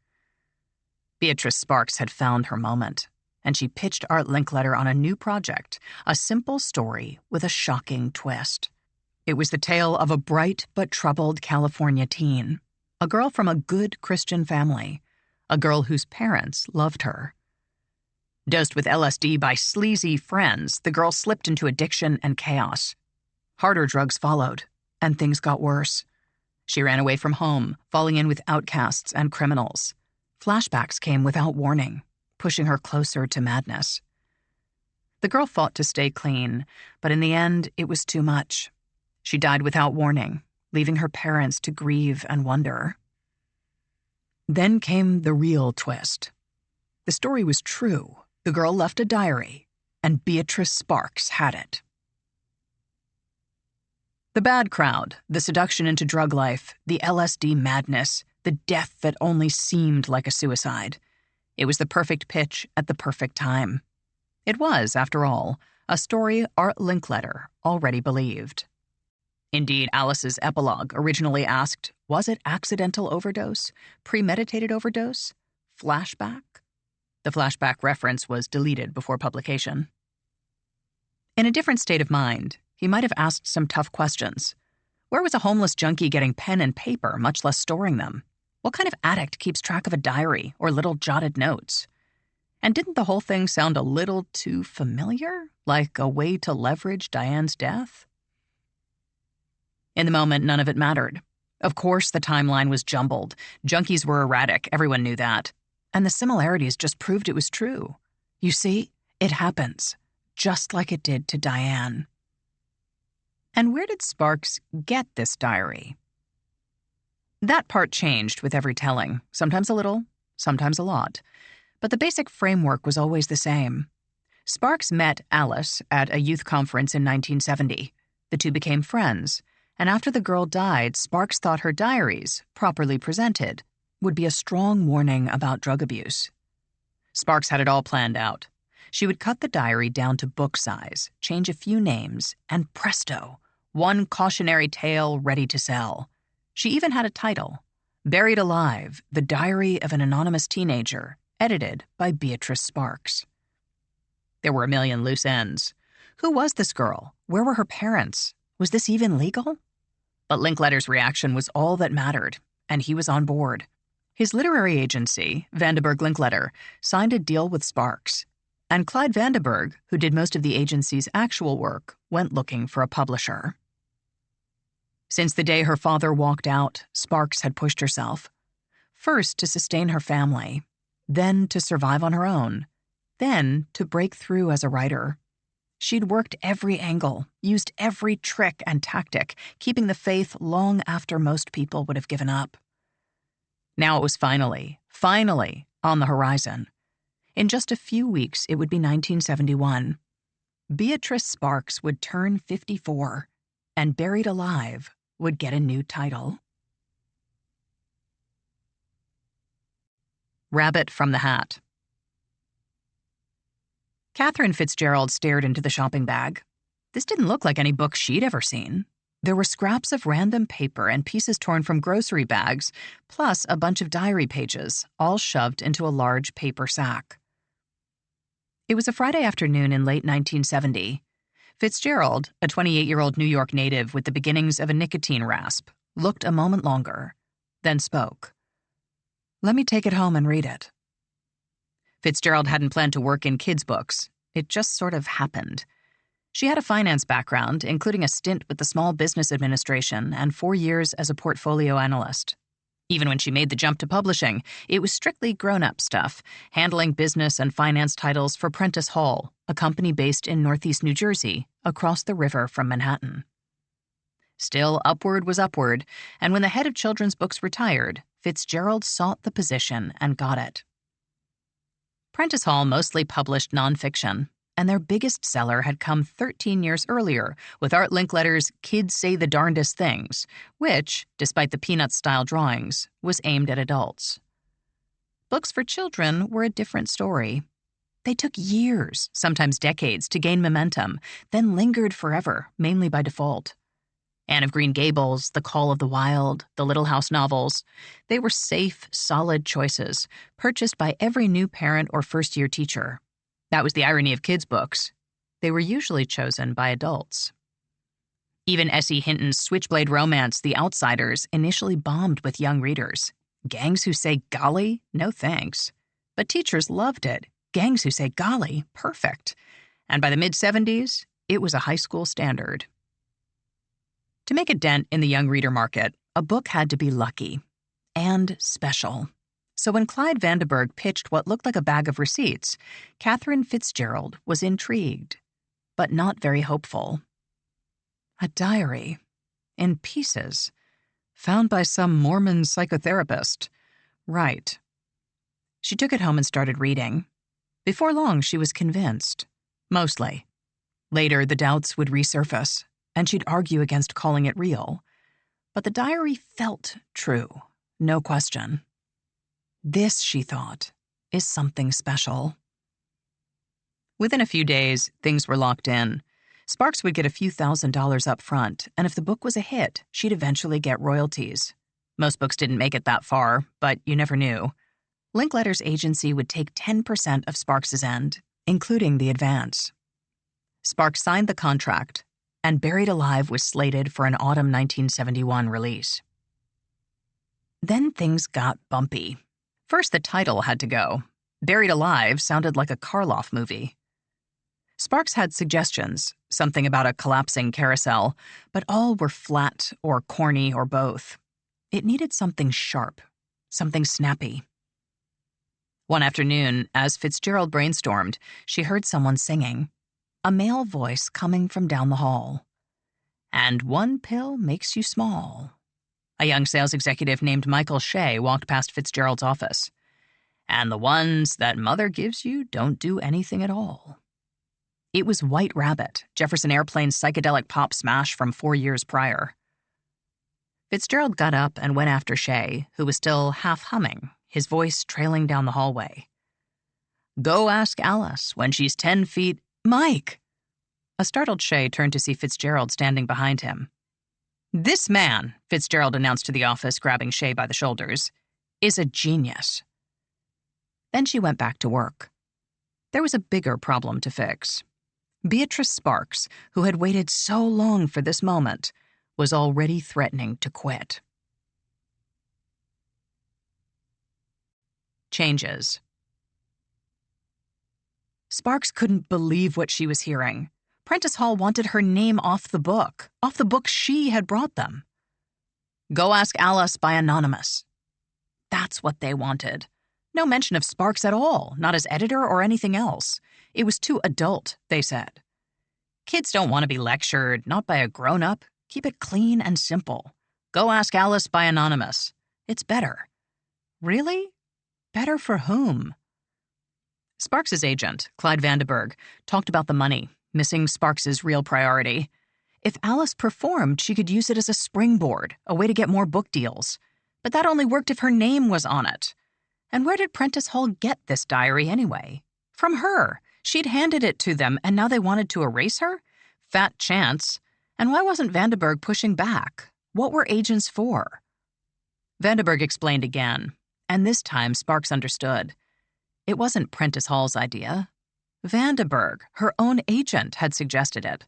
Beatrice Sparks had found her moment, and she pitched Art Linkletter on a new project, a simple story with a shocking twist. It was the tale of a bright but troubled California teen, a girl from a good Christian family, a girl whose parents loved her. Dosed with LSD by sleazy friends, the girl slipped into addiction and chaos. Harder drugs followed, and things got worse. She ran away from home, falling in with outcasts and criminals. Flashbacks came without warning, pushing her closer to madness. The girl fought to stay clean, but in the end, it was too much. She died without warning, leaving her parents to grieve and wonder. Then came the real twist. The story was true. The girl left a diary, and Beatrice Sparks had it. The bad crowd, the seduction into drug life, the LSD madness, the death that only seemed like a suicide. It was the perfect pitch at the perfect time. It was, after all, a story Art Linkletter already believed. Indeed, Alice's epilogue originally asked, was it accidental overdose, premeditated overdose, flashback? The flashback reference was deleted before publication. In a different state of mind, he might have asked some tough questions. Where was a homeless junkie getting pen and paper, much less storing them? What kind of addict keeps track of a diary or little jotted notes? And didn't the whole thing sound a little too familiar, like a way to leverage Diane's death? In the moment, none of it mattered. Of course, the timeline was jumbled. Junkies were erratic, everyone knew that. And the similarities just proved it was true. You see, it happens, just like it did to Diane. And where did Sparks get this diary? That part changed with every telling, sometimes a little, sometimes a lot. But the basic framework was always the same. Sparks met Alice at a youth conference in 1970. The two became friends, and after the girl died, Sparks thought her diaries, properly presented, would be a strong warning about drug abuse. Sparks had it all planned out. She would cut the diary down to book size, change a few names, and presto, one cautionary tale ready to sell. She even had a title, Buried Alive, The Diary of an Anonymous Teenager, edited by Beatrice Sparks. There were a million loose ends. Who was this girl? Where were her parents? Was this even legal? But Linkletter's reaction was all that mattered, and he was on board. His literary agency, Vandenberg Linkletter, signed a deal with Sparks, and Clyde Vandenberg, who did most of the agency's actual work, went looking for a publisher. Since the day her father walked out, Sparks had pushed herself. First to sustain her family, then to survive on her own, then to break through as a writer. She'd worked every angle, used every trick and tactic, keeping the faith long after most people would have given up. Now it was finally on the horizon. In just a few weeks, it would be 1971. Beatrice Sparks would turn 54, and Buried Alive would get a new title. Rabbit from the Hat. Catherine Fitzgerald stared into the shopping bag. This didn't look like any book she'd ever seen. There were scraps of random paper and pieces torn from grocery bags, plus a bunch of diary pages, all shoved into a large paper sack. It was a Friday afternoon in late 1970. Fitzgerald, a 28-year-old New York native with the beginnings of a nicotine rasp, looked a moment longer, then spoke. "Let me take it home and read it." Fitzgerald hadn't planned to work in kids' books. It just sort of happened. She had a finance background, including a stint with the Small Business Administration and 4 years as a portfolio analyst. Even when she made the jump to publishing, it was strictly grown-up stuff, handling business and finance titles for Prentice Hall, a company based in Northeast New Jersey, across the river from Manhattan. Still, upward was upward, and when the head of children's books retired, Fitzgerald sought the position and got it. Prentice Hall mostly published nonfiction, and their biggest seller had come 13 years earlier with Art Linkletter's Kids Say the Darndest Things, which, despite the Peanuts-style drawings, was aimed at adults. Books for children were a different story. They took years, sometimes decades, to gain momentum, then lingered forever, mainly by default. Anne of Green Gables, The Call of the Wild, the Little House novels. They were safe, solid choices, purchased by every new parent or first-year teacher. That was the irony of kids' books. They were usually chosen by adults. Even S.E. Hinton's switchblade romance, The Outsiders, initially bombed with young readers. Gangs who say golly? No thanks. But teachers loved it. Gangs who say golly? Perfect. And by the mid-70s, it was a high school standard. To make a dent in the young reader market, a book had to be lucky and special. So when Clyde Vandenberg pitched what looked like a bag of receipts, Catherine Fitzgerald was intrigued, but not very hopeful. A diary, in pieces, found by some Mormon psychotherapist. Right. She took it home and started reading. Before long, she was convinced. Mostly. Later, the doubts would resurface, and she'd argue against calling it real. But the diary felt true, no question. This, she thought, is something special. Within a few days, things were locked in. Sparks would get a few $1,000s up front, and if the book was a hit, she'd eventually get royalties. Most books didn't make it that far, but you never knew. Linkletter's agency would take 10% of Sparks' end, including the advance. Sparks signed the contract, and Buried Alive was slated for an autumn 1971 release. Then things got bumpy. First, the title had to go. Buried Alive sounded like a Karloff movie. Sparks had suggestions, something about a collapsing carousel, but all were flat or corny or both. It needed something sharp, something snappy. One afternoon, as Fitzgerald brainstormed, she heard someone singing, a male voice coming from down the hall. "And one pill makes you small." A young sales executive named Michael Shea walked past Fitzgerald's office. "And the ones that mother gives you don't do anything at all." It was White Rabbit, Jefferson Airplane's psychedelic pop smash from 4 years prior. Fitzgerald got up and went after Shea, who was still half humming, his voice trailing down the hallway. "Go ask Alice when she's 10 feet... Mike!" A startled Shea turned to see Fitzgerald standing behind him. "This man," Fitzgerald announced to the office, grabbing Shea by the shoulders, "is a genius." Then she went back to work. There was a bigger problem to fix. Beatrice Sparks, who had waited so long for this moment, was already threatening to quit. changes. Sparks couldn't believe what she was hearing. Prentice Hall wanted her name off the book she had brought them. Go Ask Alice by Anonymous. That's what they wanted. No mention of Sparks at all, not as editor or anything else. It was too adult, they said. Kids don't want to be lectured, not by a grown-up. Keep it clean and simple. Go Ask Alice by Anonymous. It's better. Really? Better for whom? Sparks's agent, Clyde Vandenberg, talked about the money, missing Sparks's real priority. If Alice performed, she could use it as a springboard, a way to get more book deals. But that only worked if her name was on it. And where did Prentice Hall get this diary anyway? From her. She'd handed it to them, and now they wanted to erase her? Fat chance. And why wasn't Vandenberg pushing back? What were agents for? Vandenberg explained again, and this time Sparks understood. It wasn't Prentice Hall's idea. Vandenberg, her own agent, had suggested it.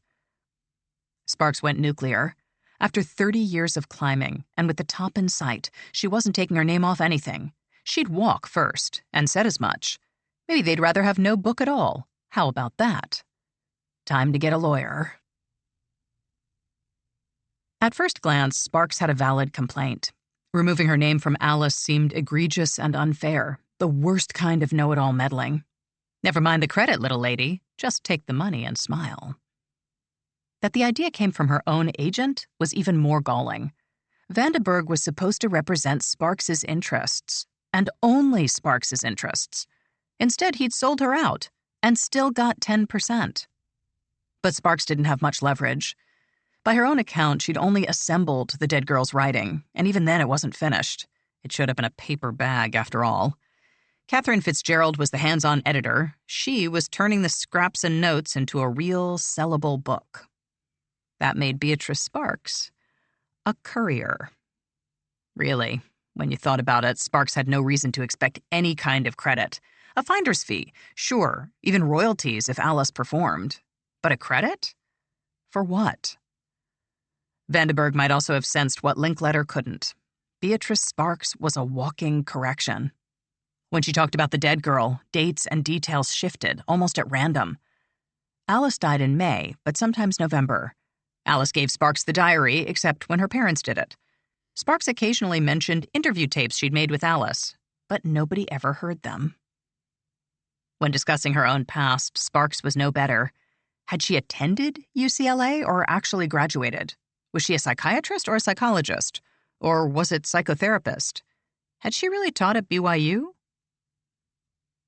Sparks went nuclear. After 30 years of climbing, and with the top in sight, she wasn't taking her name off anything. She'd walk first, and said as much. Maybe they'd rather have no book at all. How about that? Time to get a lawyer. At first glance, Sparks had a valid complaint. Removing her name from Alice seemed egregious and unfair, the worst kind of know-it-all meddling. Never mind the credit, little lady. Just take the money and smile. That the idea came from her own agent was even more galling. Vandenberg was supposed to represent Sparks's interests, and only Sparks's interests. Instead, he'd sold her out, and still got 10%. But Sparks didn't have much leverage. By her own account, she'd only assembled the dead girl's writing, and even then it wasn't finished. It showed up in a paper bag, after all. Catherine Fitzgerald was the hands-on editor. She was turning the scraps and notes into a real, sellable book. That made Beatrice Sparks a courier. Really, when you thought about it, Sparks had no reason to expect any kind of credit. A finder's fee, sure, even royalties if Alice performed. But a credit? For what? Vandenberg might also have sensed what Linkletter couldn't. Beatrice Sparks was a walking correction. When she talked about the dead girl, dates and details shifted, almost at random. Alice died in May, but sometimes November. Alice gave Sparks the diary, except when her parents did it. Sparks occasionally mentioned interview tapes she'd made with Alice, but nobody ever heard them. When discussing her own past, Sparks was no better. Had she attended UCLA or actually graduated? Was she a psychiatrist or a psychologist? Or was it psychotherapist? Had she really taught at BYU?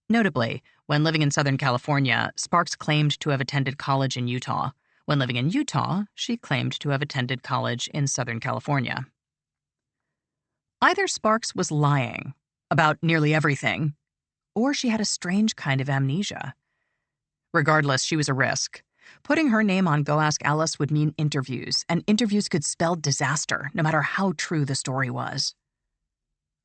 Notably, when living in Southern California, Sparks claimed to have attended college in Utah. When living in Utah, she claimed to have attended college in Southern California. Either Sparks was lying about nearly everything, or she had a strange kind of amnesia. Regardless, she was a risk. Putting her name on Go Ask Alice would mean interviews, and interviews could spell disaster, no matter how true the story was.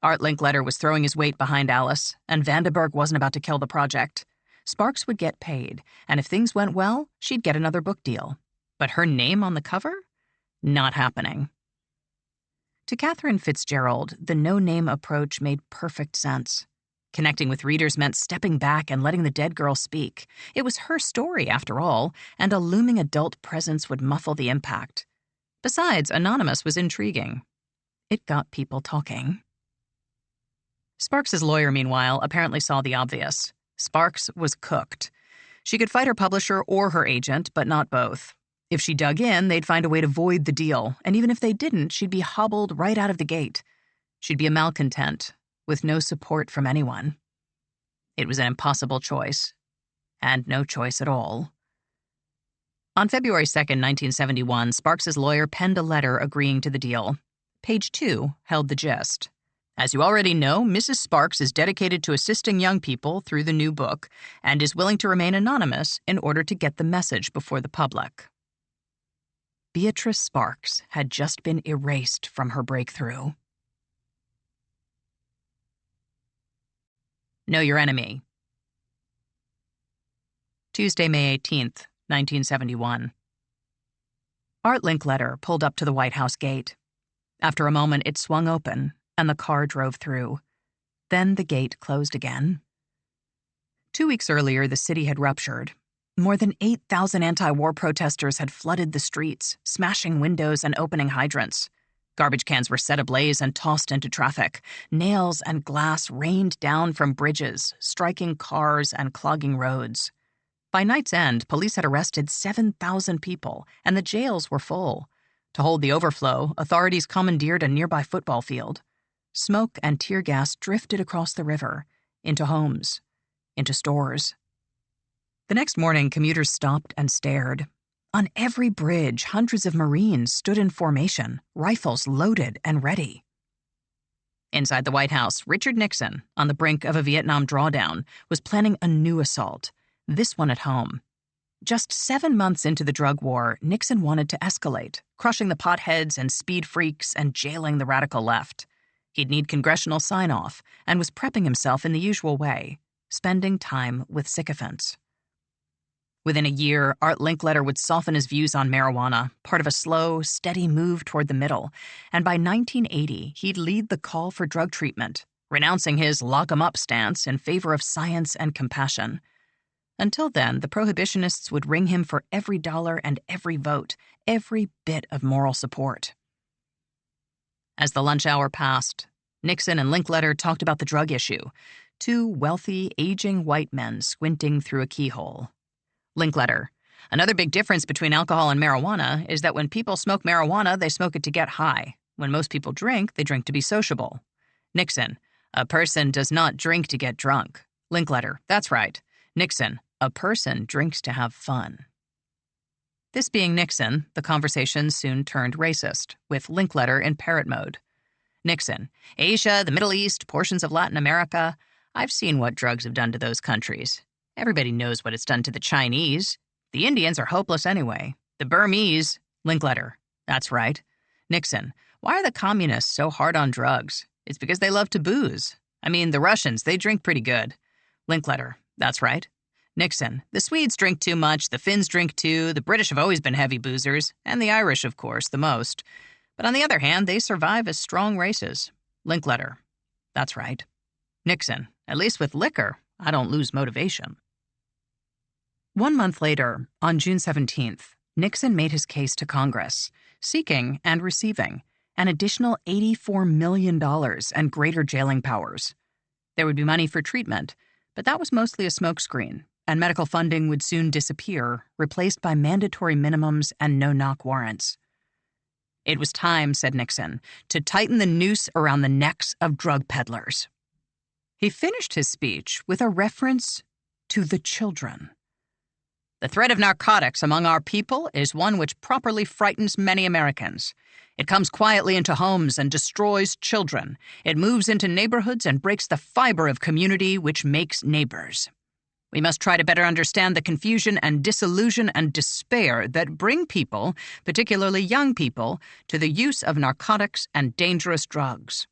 Art Linkletter was throwing his weight behind Alice, and Vandenberg wasn't about to kill the project. Sparks would get paid, and if things went well, she'd get another book deal. But her name on the cover? Not happening. To Catherine Fitzgerald, the no-name approach made perfect sense. Connecting with readers meant stepping back and letting the dead girl speak. It was her story, after all, and a looming adult presence would muffle the impact. Besides, Anonymous was intriguing. It got people talking. Sparks's lawyer, meanwhile, apparently saw the obvious. Sparks was cooked. She could fight her publisher or her agent, but not both. If she dug in, they'd find a way to void the deal, and even if they didn't, she'd be hobbled right out of the gate. She'd be a malcontent, with no support from anyone. It was an impossible choice, and no choice at all. On February 2nd, 1971, Sparks's lawyer penned a letter agreeing to the deal. Page 2 held the gist. As you already know, Mrs. Sparks is dedicated to assisting young people through the new book and is willing to remain anonymous in order to get the message before the public. Beatrice Sparks had just been erased from her breakthrough. Know Your Enemy. Tuesday, May 18th, 1971. Art Linkletter pulled up to the White House gate. After a moment, it swung open, and the car drove through. Then the gate closed again. 2 weeks earlier, the city had ruptured. More than 8,000 anti-war protesters had flooded the streets, smashing windows and opening hydrants. Garbage cans were set ablaze and tossed into traffic. Nails and glass rained down from bridges, striking cars and clogging roads. By night's end, police had arrested 7,000 people, and the jails were full. To hold the overflow, authorities commandeered a nearby football field. Smoke and tear gas drifted across the river, into homes, into stores. The next morning, commuters stopped and stared. On every bridge, hundreds of Marines stood in formation, rifles loaded and ready. Inside the White House, Richard Nixon, on the brink of a Vietnam drawdown, was planning a new assault, this one at home. Just 7 months into the drug war, Nixon wanted to escalate, crushing the potheads and speed freaks and jailing the radical left. He'd need congressional sign-off and was prepping himself in the usual way, spending time with sycophants. Within a year, Art Linkletter would soften his views on marijuana, part of a slow, steady move toward the middle, and by 1980, he'd lead the call for drug treatment, renouncing his lock-'em-up stance in favor of science and compassion. Until then, the prohibitionists would ring him for every dollar and every vote, every bit of moral support. As the lunch hour passed, Nixon and Linkletter talked about the drug issue, two wealthy, aging white men squinting through a keyhole. Linkletter: another big difference between alcohol and marijuana is that when people smoke marijuana, they smoke it to get high. When most people drink, they drink to be sociable. Nixon: a person does not drink to get drunk. Linkletter: that's right. Nixon: a person drinks to have fun. This being Nixon, the conversation soon turned racist, with Linkletter in parrot mode. Nixon: Asia, the Middle East, portions of Latin America. I've seen what drugs have done to those countries. Everybody knows what it's done to the Chinese. The Indians are hopeless anyway. The Burmese. Linkletter: that's right. Nixon: why are the communists so hard on drugs? It's because they love to booze. I mean, the Russians, they drink pretty good. Linkletter: that's right. Nixon: the Swedes drink too much, the Finns drink too, the British have always been heavy boozers, and the Irish, of course, the most. But on the other hand, they survive as strong races. Linkletter: that's right. Nixon: at least with liquor, I don't lose motivation. 1 month later, on June 17th, Nixon made his case to Congress, seeking and receiving an additional $84 million and greater jailing powers. There would be money for treatment, but that was mostly a smokescreen, and medical funding would soon disappear, replaced by mandatory minimums and no-knock warrants. It was time, said Nixon, to tighten the noose around the necks of drug peddlers. He finished his speech with a reference to the children. The threat of narcotics among our people is one which properly frightens many Americans. It comes quietly into homes and destroys children. It moves into neighborhoods and breaks the fiber of community which makes neighbors. We must try to better understand the confusion and disillusion and despair that bring people, particularly young people, to the use of narcotics and dangerous drugs.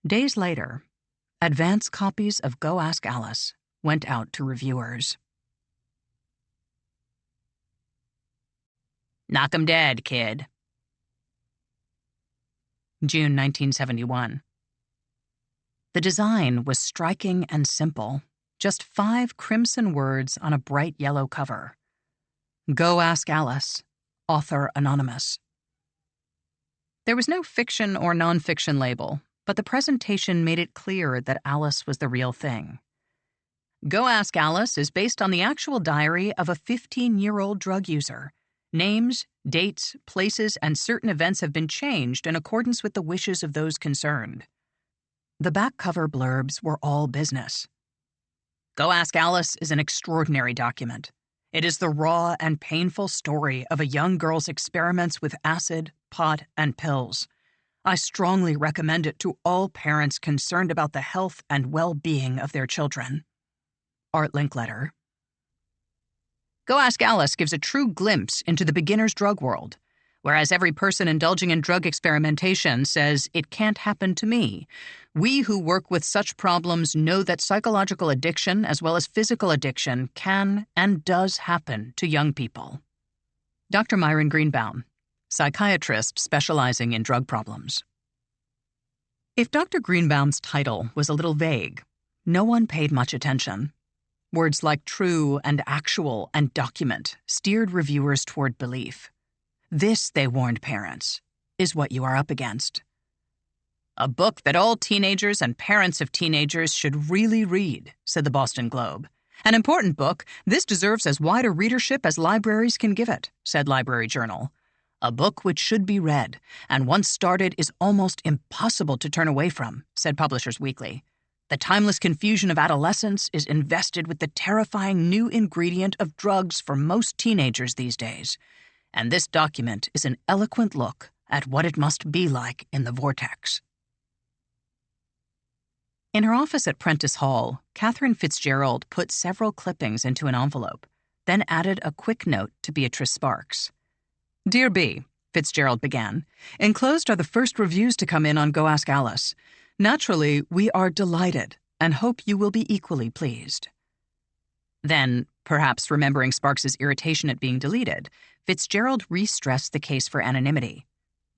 Days later, advance copies of Go Ask Alice went out to reviewers. Knock 'em dead, kid. June 1971. The design was striking and simple, just 5 crimson words on a bright yellow cover. Go Ask Alice, author anonymous. There was no fiction or nonfiction label, but the presentation made it clear that Alice was the real thing. Go Ask Alice is based on the actual diary of a 15-year-old drug user. Names, dates, places, and certain events have been changed in accordance with the wishes of those concerned. The back cover blurbs were all business. Go Ask Alice is an extraordinary document. It is the raw and painful story of a young girl's experiments with acid, pot, and pills. I strongly recommend it to all parents concerned about the health and well-being of their children. Art Linkletter. Go Ask Alice gives a true glimpse into the beginner's drug world. Whereas every person indulging in drug experimentation says, it can't happen to me, we who work with such problems know that psychological addiction as well as physical addiction can and does happen to young people. Dr. Myron Greenbaum, psychiatrist specializing in drug problems. If Dr. Greenbaum's title was a little vague, no one paid much attention. Words like true and actual and document steered reviewers toward belief. This, they warned parents, is what you are up against. A book that all teenagers and parents of teenagers should really read, said the Boston Globe. An important book, this deserves as wide a readership as libraries can give it, said Library Journal. A book which should be read, and once started is almost impossible to turn away from, said Publishers Weekly. The timeless confusion of adolescence is invested with the terrifying new ingredient of drugs for most teenagers these days. And this document is an eloquent look at what it must be like in the vortex. In her office at Prentice Hall, Catherine Fitzgerald put several clippings into an envelope, then added a quick note to Beatrice Sparks. Dear B, Fitzgerald began, enclosed are the first reviews to come in on Go Ask Alice. Naturally, we are delighted and hope you will be equally pleased. Then, perhaps remembering Sparks's irritation at being deleted, Fitzgerald re-stressed the case for anonymity.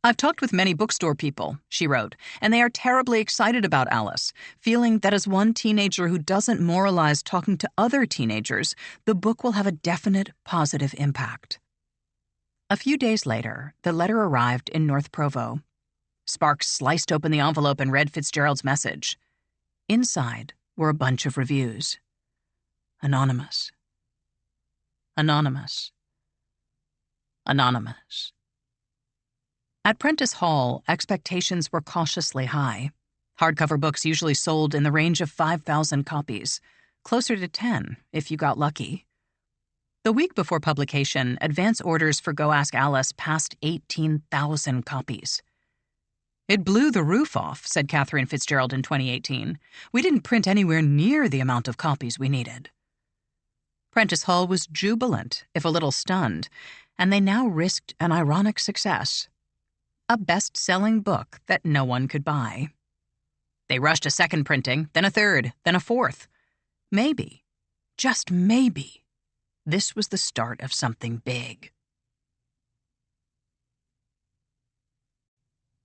I've talked with many bookstore people, she wrote, and they are terribly excited about Alice, feeling that as one teenager who doesn't moralize talking to other teenagers, the book will have a definite positive impact. A few days later, the letter arrived in North Provo. Sparks sliced open the envelope and read Fitzgerald's message. Inside were a bunch of reviews. Anonymous. Anonymous. Anonymous. At Prentice Hall, expectations were cautiously high. Hardcover books usually sold in the range of 5,000 copies, closer to 10 if you got lucky. The week before publication, advance orders for Go Ask Alice passed 18,000 copies. It blew the roof off, said Catherine Fitzgerald in 2018. We didn't print anywhere near the amount of copies we needed. Prentice Hall was jubilant, if a little stunned, and they now risked an ironic success. A best-selling book that no one could buy. They rushed a second printing, then a third, then a fourth. Maybe, just maybe, this was the start of something big.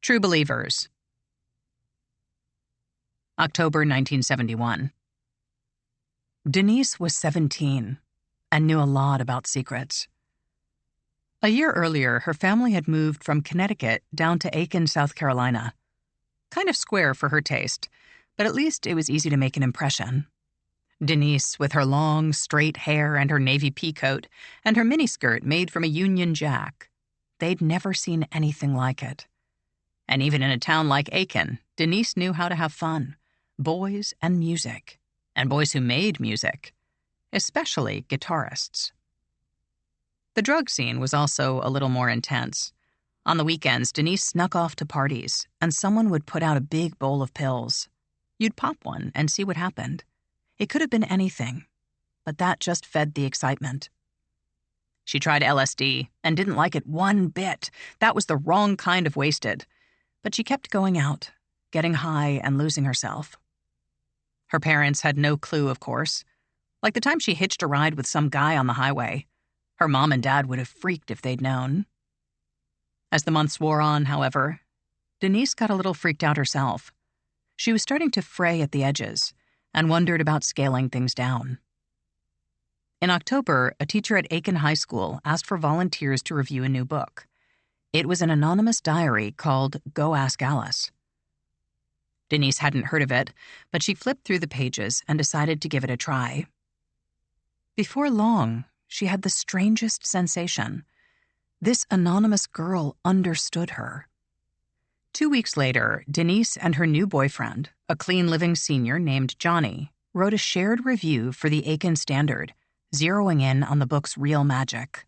True Believers. October 1971. Denise was 17 and knew a lot about secrets. A year earlier, her family had moved from Connecticut down to Aiken, South Carolina. Kind of square for her taste, but at least it was easy to make an impression. Denise, with her long, straight hair and her navy pea coat, and her miniskirt made from a Union Jack. They'd never seen anything like it. And even in a town like Aiken, Denise knew how to have fun. Boys and music. And boys who made music. Especially guitarists. The drug scene was also a little more intense. On the weekends, Denise snuck off to parties, and someone would put out a big bowl of pills. You'd pop one and see what happened. It could have been anything, but that just fed the excitement. She tried LSD and didn't like it one bit. That was the wrong kind of wasted. But she kept going out, getting high and losing herself. Her parents had no clue, of course. Like the time she hitched a ride with some guy on the highway. Her mom and dad would have freaked if they'd known. As the months wore on, however, Denise got a little freaked out herself. She was starting to fray at the edges and wondered about scaling things down. In October, a teacher at Aiken High School asked for volunteers to review a new book. It was an anonymous diary called Go Ask Alice. Denise hadn't heard of it, but she flipped through the pages and decided to give it a try. Before long, she had the strangest sensation. This anonymous girl understood her. 2 weeks later, Denise and her new boyfriend, a clean-living senior named Johnny, wrote a shared review for the Aiken Standard, zeroing in on the book's real magic.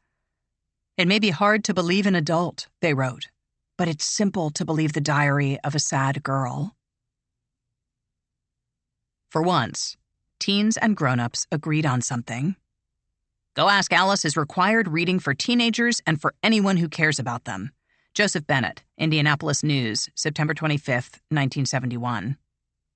It may be hard to believe an adult, they wrote, but it's simple to believe the diary of a sad girl. For once, teens and grown-ups agreed on something. Go Ask Alice is required reading for teenagers and for anyone who cares about them. Joseph Bennett, Indianapolis News, September 25, 1971.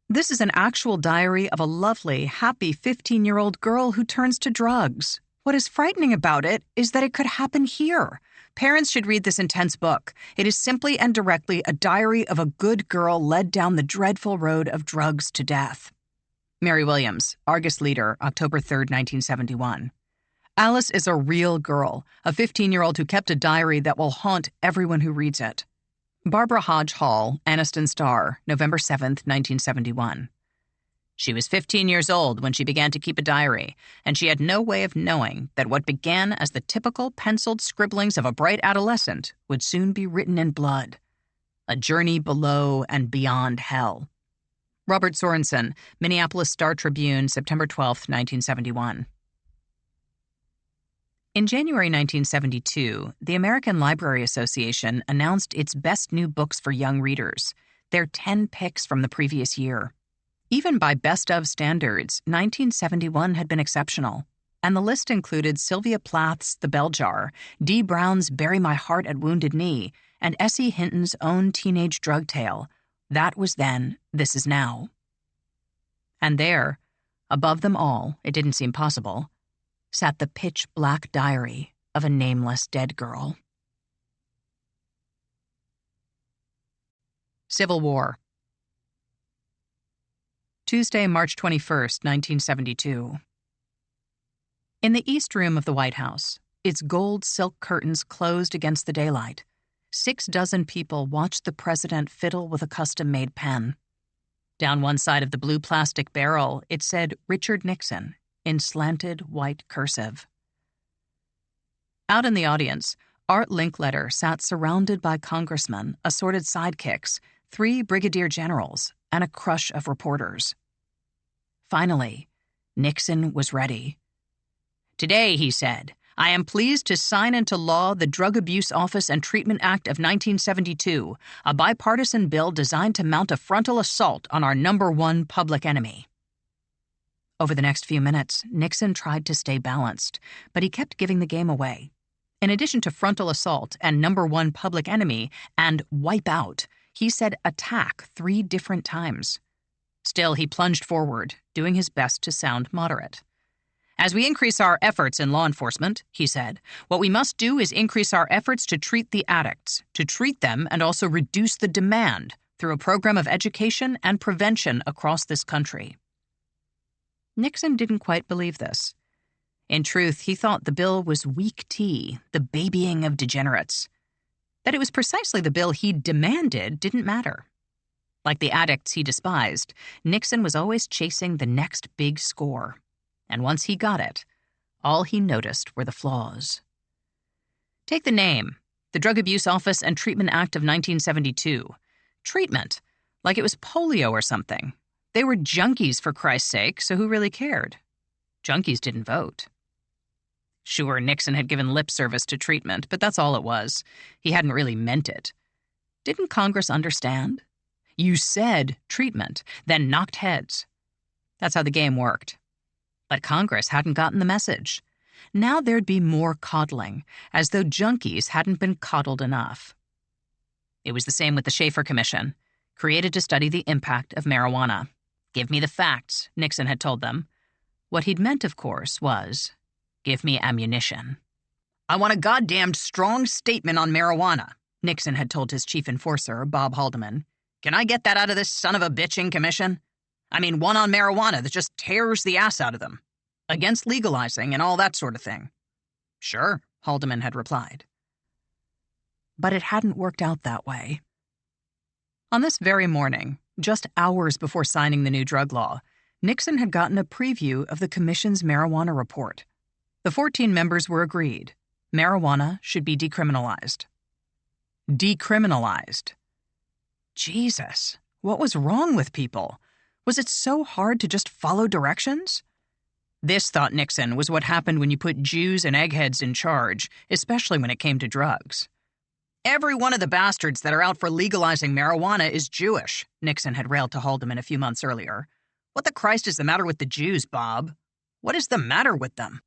This is an actual diary of a lovely, happy 15-year-old girl who turns to drugs, What is frightening about it is that it could happen here. Parents should read this intense book. It is simply and directly a diary of a good girl led down the dreadful road of drugs to death. Mary Williams, Argus Leader, October 3rd, 1971. Alice is a real girl, a 15-year-old who kept a diary that will haunt everyone who reads it. Barbara Hodge Hall, Anniston Star, November 7th, 1971. She was 15 years old when she began to keep a diary, and she had no way of knowing that what began as the typical penciled scribblings of a bright adolescent would soon be written in blood. A journey below and beyond hell. Robert Sorensen, Minneapolis Star-Tribune, September 12, 1971. In January 1972, the American Library Association announced its best new books for young readers, their 10 picks from the previous year. Even by best-of standards, 1971 had been exceptional, and the list included Sylvia Plath's The Bell Jar, Dee Brown's Bury My Heart at Wounded Knee, and S.E. Hinton's own teenage drug tale, That Was Then, This Is Now. And there, above them all, it didn't seem possible, sat the pitch-black diary of a nameless dead girl. Civil War. Tuesday, March 21st, 1972. In the East Room of the White House, its gold silk curtains closed against the daylight, 6 people watched the president fiddle with a custom-made pen. Down one side of the blue plastic barrel, it said Richard Nixon in slanted white cursive. Out in the audience, Art Linkletter sat surrounded by congressmen, assorted sidekicks, 3 brigadier generals, and a crush of reporters. Finally, Nixon was ready. "Today," he said, "I am pleased to sign into law the Drug Abuse Office and Treatment Act of 1972, a bipartisan bill designed to mount a frontal assault on our #1 public enemy." Over the next few minutes, Nixon tried to stay balanced, but he kept giving the game away. In addition to frontal assault and #1 public enemy and wipe out, he said attack 3 different times. Still, he plunged forward, doing his best to sound moderate. "As we increase our efforts in law enforcement," he said, "what we must do is increase our efforts to treat the addicts, to treat them and also reduce the demand through a program of education and prevention across this country." Nixon didn't quite believe this. In truth, he thought the bill was weak tea, the babying of degenerates. That it was precisely the bill he demanded didn't matter. Like the addicts he despised, Nixon was always chasing the next big score. And once he got it, all he noticed were the flaws. Take the name, the Drug Abuse Office and Treatment Act of 1972. Treatment, like it was polio or something. They were junkies, for Christ's sake, so who really cared? Junkies didn't vote. Sure, Nixon had given lip service to treatment, but that's all it was. He hadn't really meant it. Didn't Congress understand? You said treatment, then knocked heads. That's how the game worked. But Congress hadn't gotten the message. Now there'd be more coddling, as though junkies hadn't been coddled enough. It was the same with the Schaefer Commission, created to study the impact of marijuana. "Give me the facts," Nixon had told them. What he'd meant, of course, was, "Give me ammunition." "I want a goddamned strong statement on marijuana," Nixon had told his chief enforcer, Bob Haldeman. "Can I get that out of this son of a bitching commission? I mean, one on marijuana that just tears the ass out of them. Against legalizing and all that sort of thing." "Sure," Haldeman had replied. But it hadn't worked out that way. On this very morning, just hours before signing the new drug law, Nixon had gotten a preview of the commission's marijuana report. The 14 members were agreed. Marijuana should be decriminalized. Decriminalized. Jesus, what was wrong with people? Was it so hard to just follow directions? This, thought Nixon, was what happened when you put Jews and eggheads in charge, especially when it came to drugs. "Every one of the bastards that are out for legalizing marijuana is Jewish," Nixon had railed to Haldeman a few months earlier. "What the Christ is the matter with the Jews, Bob? What is the matter with them?"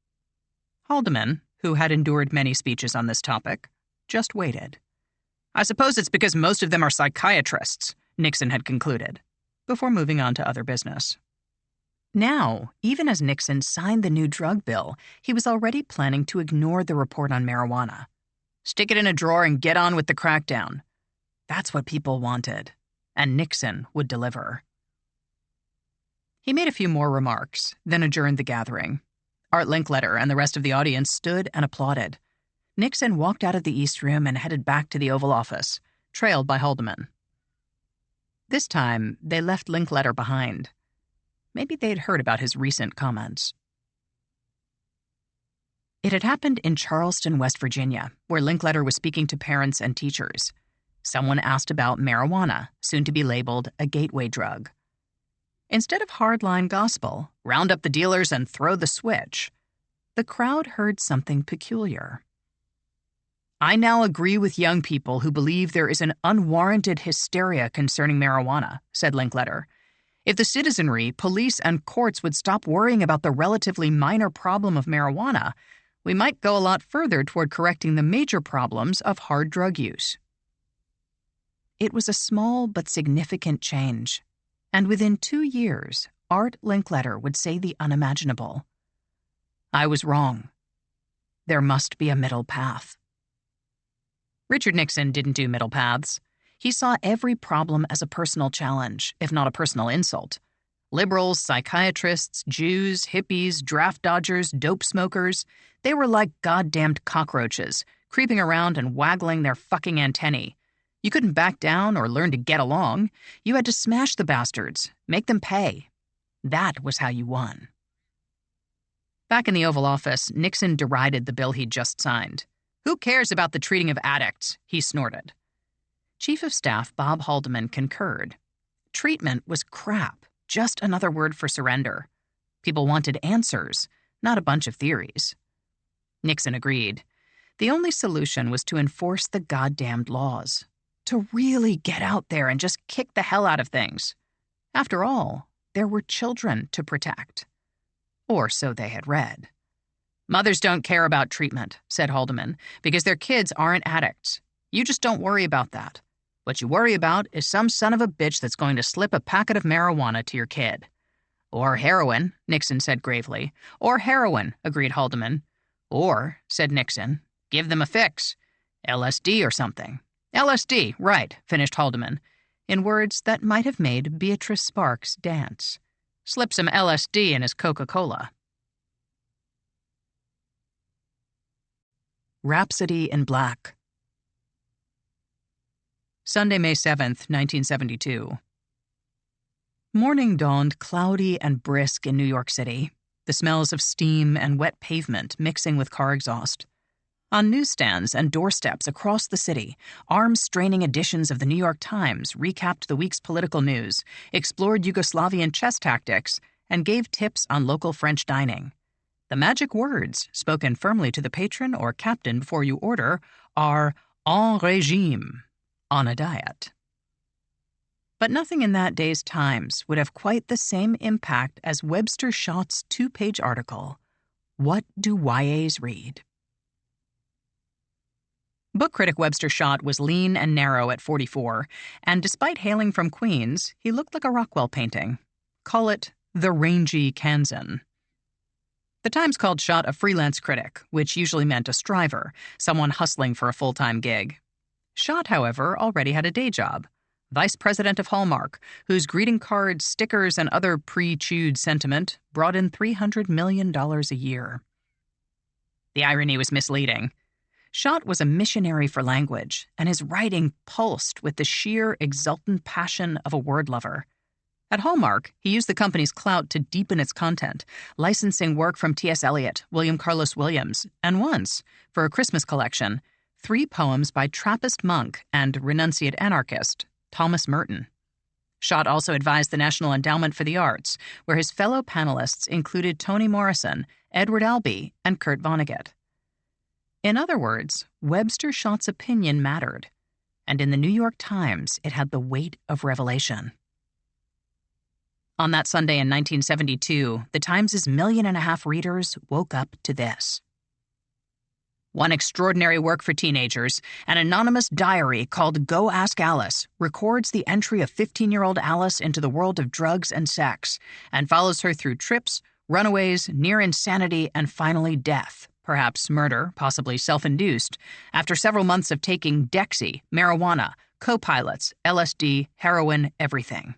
Haldeman, who had endured many speeches on this topic, just waited. "I suppose it's because most of them are psychiatrists," Nixon had concluded, before moving on to other business. Now, even as Nixon signed the new drug bill, he was already planning to ignore the report on marijuana. Stick it in a drawer and get on with the crackdown. That's what people wanted, and Nixon would deliver. He made a few more remarks, then adjourned the gathering. Art Linkletter and the rest of the audience stood and applauded. Nixon walked out of the East Room and headed back to the Oval Office, trailed by Haldeman. This time, they left Linkletter behind. Maybe they'd heard about his recent comments. It had happened in Charleston, West Virginia, where Linkletter was speaking to parents and teachers. Someone asked about marijuana, soon to be labeled a gateway drug. Instead of hardline gospel, round up the dealers and throw the switch, the crowd heard something peculiar. I now agree with young people who believe there is an unwarranted hysteria concerning marijuana, said Linkletter. If the citizenry, police, and courts would stop worrying about the relatively minor problem of marijuana, we might go a lot further toward correcting the major problems of hard drug use. It was a small but significant change, and within 2 years, Art Linkletter would say the unimaginable. I was wrong. There must be a middle path. Richard Nixon didn't do middle paths. He saw every problem as a personal challenge, if not a personal insult. Liberals, psychiatrists, Jews, hippies, draft dodgers, dope smokers, they were like goddamned cockroaches, creeping around and waggling their fucking antennae. You couldn't back down or learn to get along. You had to smash the bastards, make them pay. That was how you won. Back in the Oval Office, Nixon derided the bill he'd just signed. Who cares about the treating of addicts? He snorted. Chief of Staff Bob Haldeman concurred. Treatment was crap, just another word for surrender. People wanted answers, not a bunch of theories. Nixon agreed. The only solution was to enforce the goddamned laws. To really get out there and just kick the hell out of things. After all, there were children to protect. Or so they had read. Mothers don't care about treatment, said Haldeman, because their kids aren't addicts. You just don't worry about that. What you worry about is some son of a bitch that's going to slip a packet of marijuana to your kid. Or heroin, Nixon said gravely. Or heroin, agreed Haldeman. Or, said Nixon, give them a fix. LSD or something. LSD, right, finished Haldeman, in words that might have made Beatrice Sparks dance. Slip some LSD in his Coca-Cola. Rhapsody in Black. Sunday, May 7th, 1972. Morning dawned cloudy and brisk in New York City, the smells of steam and wet pavement mixing with car exhaust. On newsstands and doorsteps across the city, arm-straining editions of the New York Times recapped the week's political news, explored Yugoslavian chess tactics, and gave tips on local French dining. The magic words, spoken firmly to the patron or captain before you order, are en régime, on a diet. But nothing in that day's Times would have quite the same impact as Webster Schott's 2-page article, What Do YAs Read? Book critic Webster Schott was lean and narrow at 44, and despite hailing from Queens, he looked like a Rockwell painting. Call it the rangy Kansan. The Times called Schott a freelance critic, which usually meant a striver, someone hustling for a full-time gig. Schott, however, already had a day job, vice president of Hallmark, whose greeting cards, stickers, and other pre-chewed sentiment brought in $300 million a year. The irony was misleading. Schott was a missionary for language, and his writing pulsed with the sheer, exultant passion of a word lover. At Hallmark, he used the company's clout to deepen its content, licensing work from T.S. Eliot, William Carlos Williams, and once, for a Christmas collection, 3 poems by Trappist monk and renunciate anarchist Thomas Merton. Schott also advised the National Endowment for the Arts, where his fellow panelists included Toni Morrison, Edward Albee, and Kurt Vonnegut. In other words, Webster Schott's opinion mattered, and in the New York Times it had the weight of revelation. On that Sunday in 1972, the Times' 1.5 million readers woke up to this. One extraordinary work for teenagers, an anonymous diary called Go Ask Alice records the entry of 15-year-old Alice into the world of drugs and sex and follows her through trips, runaways, near insanity, and finally death, perhaps murder, possibly self-induced, after several months of taking Dexy, marijuana, co-pilots, LSD, heroin, everything.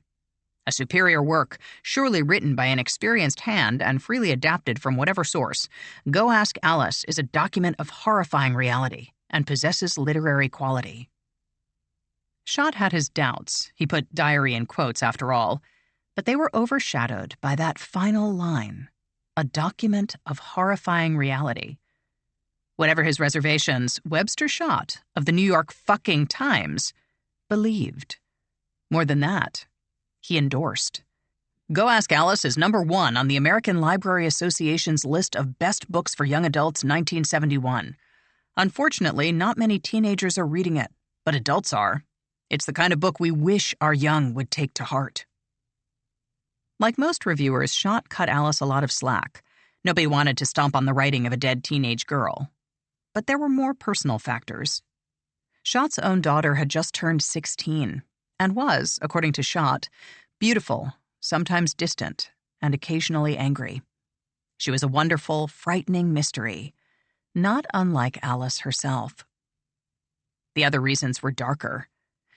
A superior work, surely written by an experienced hand and freely adapted from whatever source, Go Ask Alice is a document of horrifying reality and possesses literary quality. Schott had his doubts. He put diary in quotes after all, but they were overshadowed by that final line, a document of horrifying reality. Whatever his reservations, Webster Schott of the New York fucking Times believed. More than that, he endorsed. Go Ask Alice is #1 on the American Library Association's list of best books for young adults 1971. Unfortunately, not many teenagers are reading it, but adults are. It's the kind of book we wish our young would take to heart. Like most reviewers, Schott cut Alice a lot of slack. Nobody wanted to stomp on the writing of a dead teenage girl. But there were more personal factors. Schott's own daughter had just turned 16 and was, according to Schott, beautiful, sometimes distant, and occasionally angry. She was a wonderful, frightening mystery, not unlike Alice herself. The other reasons were darker.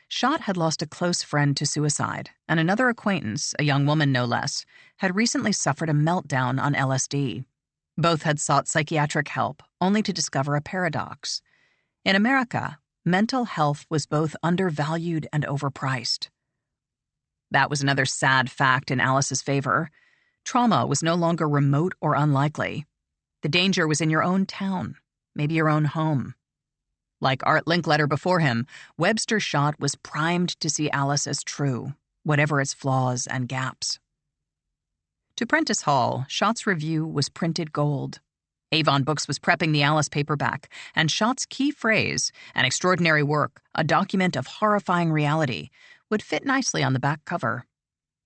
Schott had lost a close friend to suicide, and another acquaintance, a young woman no less, had recently suffered a meltdown on LSD. Both had sought psychiatric help, only to discover a paradox. In America, mental health was both undervalued and overpriced. That was another sad fact in Alice's favor. Trauma was no longer remote or unlikely. The danger was in your own town, maybe your own home. Like Art Linkletter before him, Webster Schott was primed to see Alice as true, whatever its flaws and gaps. To Prentice Hall, Schott's review was printed gold. Avon Books was prepping the Alice paperback, and Schott's key phrase, an extraordinary work, a document of horrifying reality, would fit nicely on the back cover.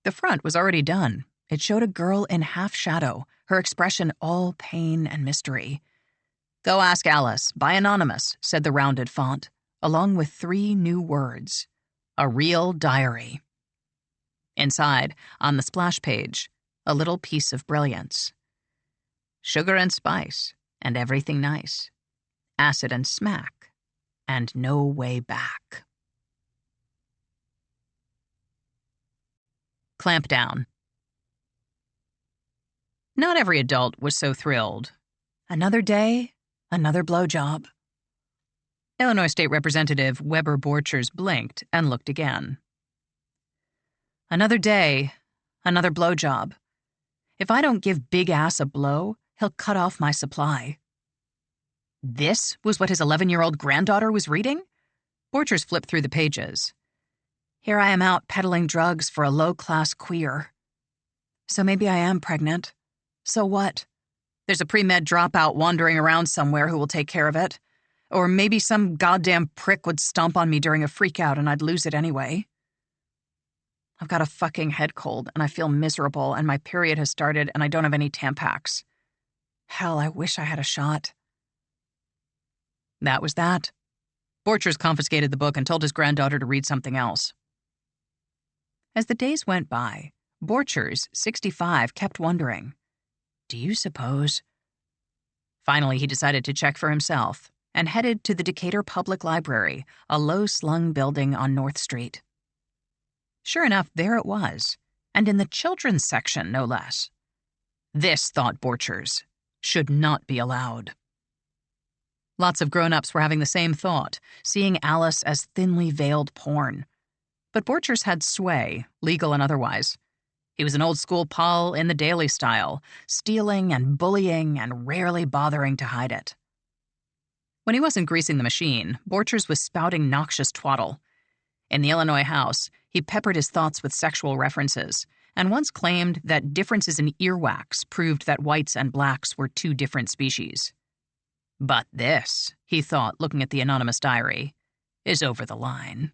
The front was already done. It showed a girl in half shadow, her expression all pain and mystery. Go Ask Alice, by Anonymous, said the rounded font, along with 3 new words. A real diary. Inside, on the splash page, a little piece of brilliance. Sugar and spice, and everything nice. Acid and smack, and no way back. Clamp down. Not every adult was so thrilled. Another day, another blowjob. Illinois State Representative Weber Borchers blinked and looked again. Another day, another blowjob. If I don't give Big Ass a blow, he'll cut off my supply. This was what his 11-year-old granddaughter was reading? Borchers flipped through the pages. Here I am out peddling drugs for a low-class queer. So maybe I am pregnant. So what? There's a pre-med dropout wandering around somewhere who will take care of it. Or maybe some goddamn prick would stomp on me during a freak-out and I'd lose it anyway. I've got a fucking head cold and I feel miserable and my period has started and I don't have any Tampax. Hell, I wish I had a shot. That was that. Borchers confiscated the book and told his granddaughter to read something else. As the days went by, Borchers, 65, kept wondering, do you suppose? Finally, he decided to check for himself and headed to the Decatur Public Library, a low-slung building on North Street. Sure enough, there it was, and in the children's section, no less. This, thought Borchers, should not be allowed. Lots of grown-ups were having the same thought, seeing Alice as thinly veiled porn. But Borchers had sway, legal and otherwise. He was an old-school Paul in the Daily style, stealing and bullying and rarely bothering to hide it. When he wasn't greasing the machine, Borchers was spouting noxious twaddle. In the Illinois House, he peppered his thoughts with sexual references, and once claimed that differences in earwax proved that whites and blacks were 2 different species. But this, he thought, looking at the anonymous diary, is over the line.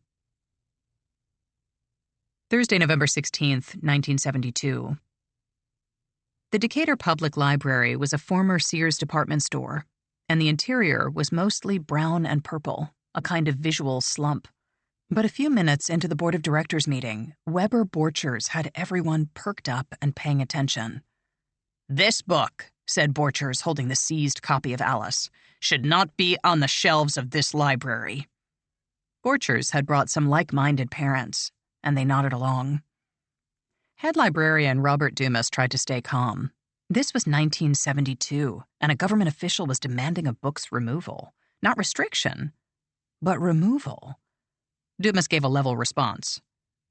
Thursday, November 16th, 1972. The Decatur Public Library was a former Sears department store, and the interior was mostly brown and purple, a kind of visual slump. But a few minutes into the board of directors meeting, Weber Borchers had everyone perked up and paying attention. "This book," said Borchers, holding the seized copy of Alice, "should not be on the shelves of this library." Borchers had brought some like-minded parents, and they nodded along. Head librarian Robert Dumas tried to stay calm. This was 1972, and a government official was demanding a book's removal. Not restriction, but removal. Dumas gave a level response.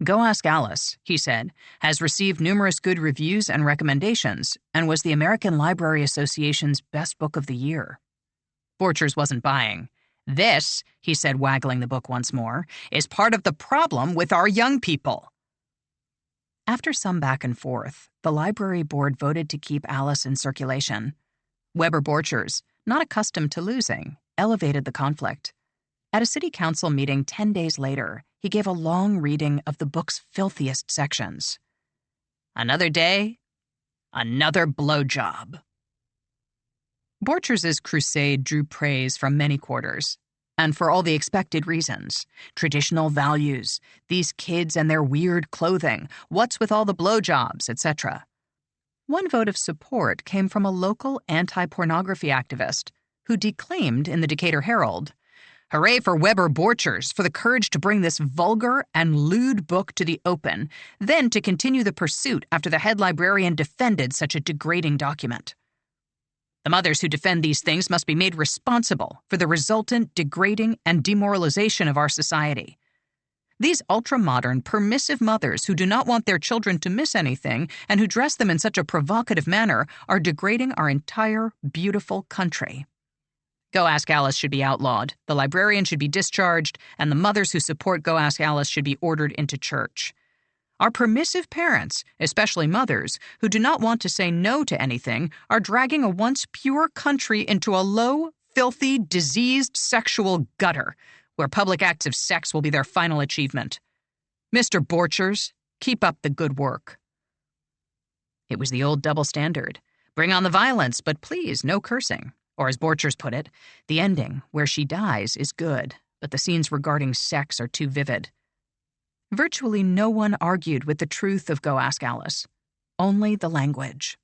"Go Ask Alice," he said, "has received numerous good reviews and recommendations and was the American Library Association's best book of the year." Borchers wasn't buying. "This," he said, waggling the book once more, "is part of the problem with our young people." After some back and forth, the library board voted to keep Alice in circulation. Weber Borchers, not accustomed to losing, elevated the conflict. At a city council meeting 10 days later, he gave a long reading of the book's filthiest sections. "Another day, another blowjob." Borchers' crusade drew praise from many quarters, and for all the expected reasons. Traditional values, these kids and their weird clothing, what's with all the blowjobs, etc. One vote of support came from a local anti-pornography activist who declaimed in the Decatur Herald, "Hooray for Weber Borchers for the courage to bring this vulgar and lewd book to the open, then to continue the pursuit after the head librarian defended such a degrading document. The mothers who defend these things must be made responsible for the resultant degrading and demoralization of our society. These ultra-modern, permissive mothers who do not want their children to miss anything and who dress them in such a provocative manner are degrading our entire beautiful country. Go Ask Alice should be outlawed, the librarian should be discharged, and the mothers who support Go Ask Alice should be ordered into church. Our permissive parents, especially mothers, who do not want to say no to anything, are dragging a once pure country into a low, filthy, diseased sexual gutter, where public acts of sex will be their final achievement. Mr. Borchers, keep up the good work." It was the old double standard. Bring on the violence, but please, no cursing. Or as Borchers put it, the ending, where she dies, is good, but the scenes regarding sex are too vivid. Virtually no one argued with the truth of Go Ask Alice, only the language.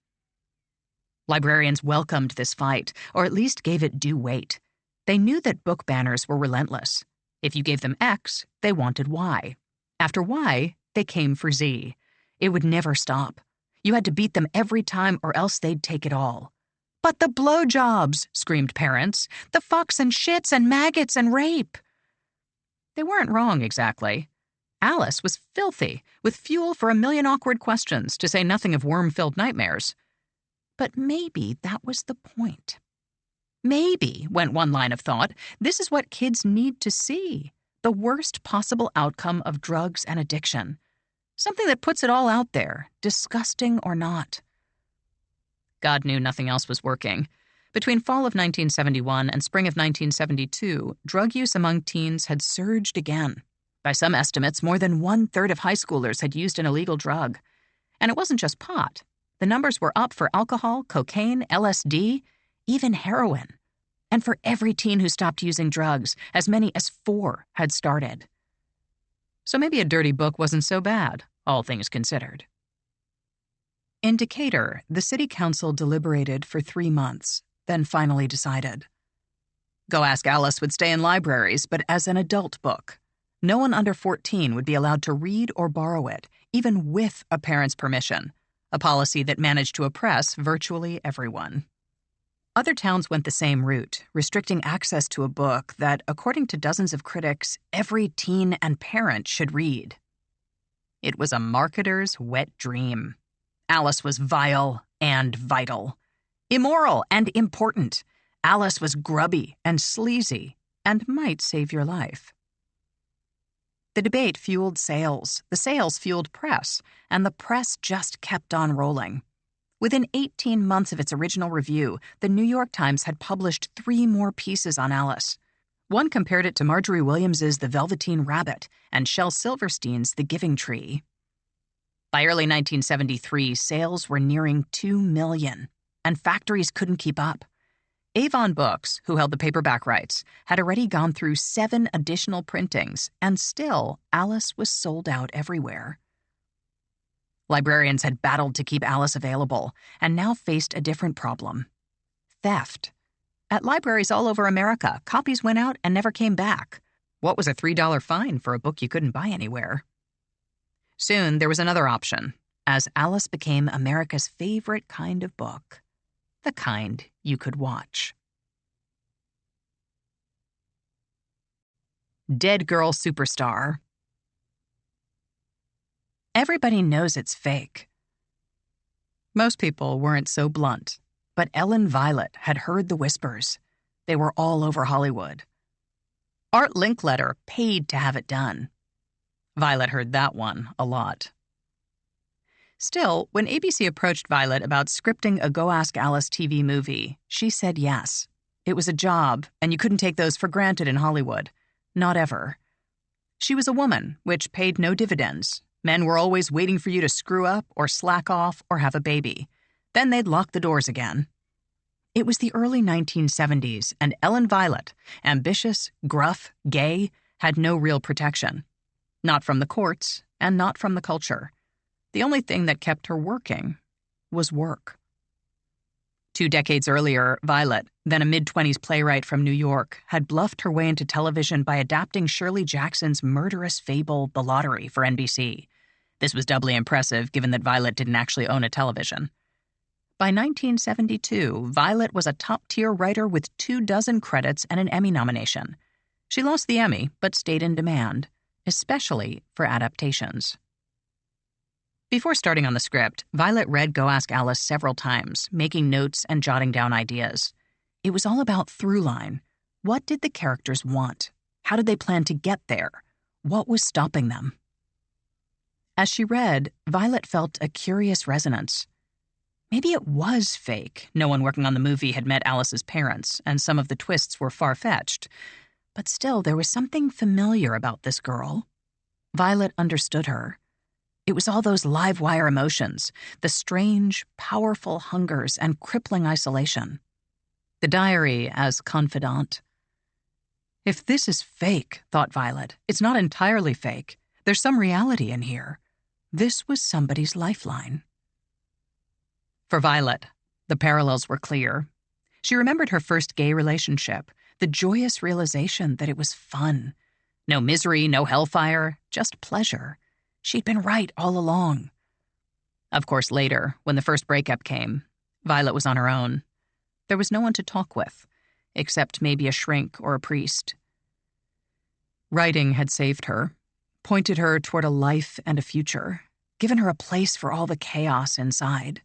Librarians welcomed this fight, or at least gave it due weight. They knew that book banners were relentless. If you gave them X, they wanted Y. After Y, they came for Z. It would never stop. You had to beat them every time or else they'd take it all. "But the blowjobs," screamed parents. "The fucks and shits and maggots and rape." They weren't wrong exactly. Alice was filthy, with fuel for a million awkward questions, to say nothing of worm-filled nightmares. But maybe that was the point. Maybe, went one line of thought, this is what kids need to see. The worst possible outcome of drugs and addiction. Something that puts it all out there, disgusting or not. God knew nothing else was working. Between fall of 1971 and spring of 1972, drug use among teens had surged again. By some estimates, more than 1/3 of high schoolers had used an illegal drug. And it wasn't just pot. The numbers were up for alcohol, cocaine, LSD, even heroin. And for every teen who stopped using drugs, as many as 4 had started. So maybe a dirty book wasn't so bad, all things considered. In Decatur, the city council deliberated for 3 months, then finally decided. Go Ask Alice would stay in libraries, but as an adult book. No one under 14 would be allowed to read or borrow it, even with a parent's permission, a policy that managed to oppress virtually everyone. Other towns went the same route, restricting access to a book that, according to dozens of critics, every teen and parent should read. It was a marketer's wet dream. Alice was vile and vital. Immoral and important. Alice was grubby and sleazy and might save your life. The debate fueled sales, the sales fueled press, and the press just kept on rolling. Within 18 months of its original review, the New York Times had published 3 more pieces on Alice. One compared it to Marjorie Williams's The Velveteen Rabbit and Shel Silverstein's The Giving Tree. By early 1973, sales were nearing 2 million, and factories couldn't keep up. Avon Books, who held the paperback rights, had already gone through 7 additional printings, and still Alice was sold out everywhere. Librarians had battled to keep Alice available, and now faced a different problem: theft. At libraries all over America, copies went out and never came back. What was a $3 fine for a book you couldn't buy anywhere? Soon, there was another option, as Alice became America's favorite kind of book, the kind you could watch. Dead Girl Superstar. Everybody knows it's fake. Most people weren't so blunt, but Ellen Violet had heard the whispers. They were all over Hollywood. Art Linkletter paid to have it done. Violet heard that one a lot. Still, when ABC approached Violet about scripting a Go Ask Alice TV movie, she said yes. It was a job, and you couldn't take those for granted in Hollywood. Not ever. She was a woman, which paid no dividends. Men were always waiting for you to screw up or slack off or have a baby. Then they'd lock the doors again. It was the early 1970s, and Ellen Violet, ambitious, gruff, gay, had no real protection. Not from the courts, and not from the culture. The only thing that kept her working was work. 2 decades earlier, Violet, then a mid-20s playwright from New York, had bluffed her way into television by adapting Shirley Jackson's murderous fable, The Lottery, for NBC. This was doubly impressive, given that Violet didn't actually own a television. By 1972, Violet was a top-tier writer with 24 credits and an Emmy nomination. She lost the Emmy, but stayed in demand, especially for adaptations. Before starting on the script, Violet read Go Ask Alice several times, making notes and jotting down ideas. It was all about throughline. What did the characters want? How did they plan to get there? What was stopping them? As she read, Violet felt a curious resonance. Maybe it was fake. No one working on the movie had met Alice's parents, and some of the twists were far-fetched. But still, there was something familiar about this girl. Violet understood her. It was all those live-wire emotions, the strange, powerful hungers and crippling isolation. The diary as confidant. If this is fake, thought Violet, it's not entirely fake. There's some reality in here. This was somebody's lifeline. For Violet, the parallels were clear. She remembered her first gay relationship, the joyous realization that it was fun. No misery, no hellfire, just pleasure. She'd been right all along. Of course, later, when the first breakup came, Violet was on her own. There was no one to talk with, except maybe a shrink or a priest. Writing had saved her, pointed her toward a life and a future, given her a place for all the chaos inside.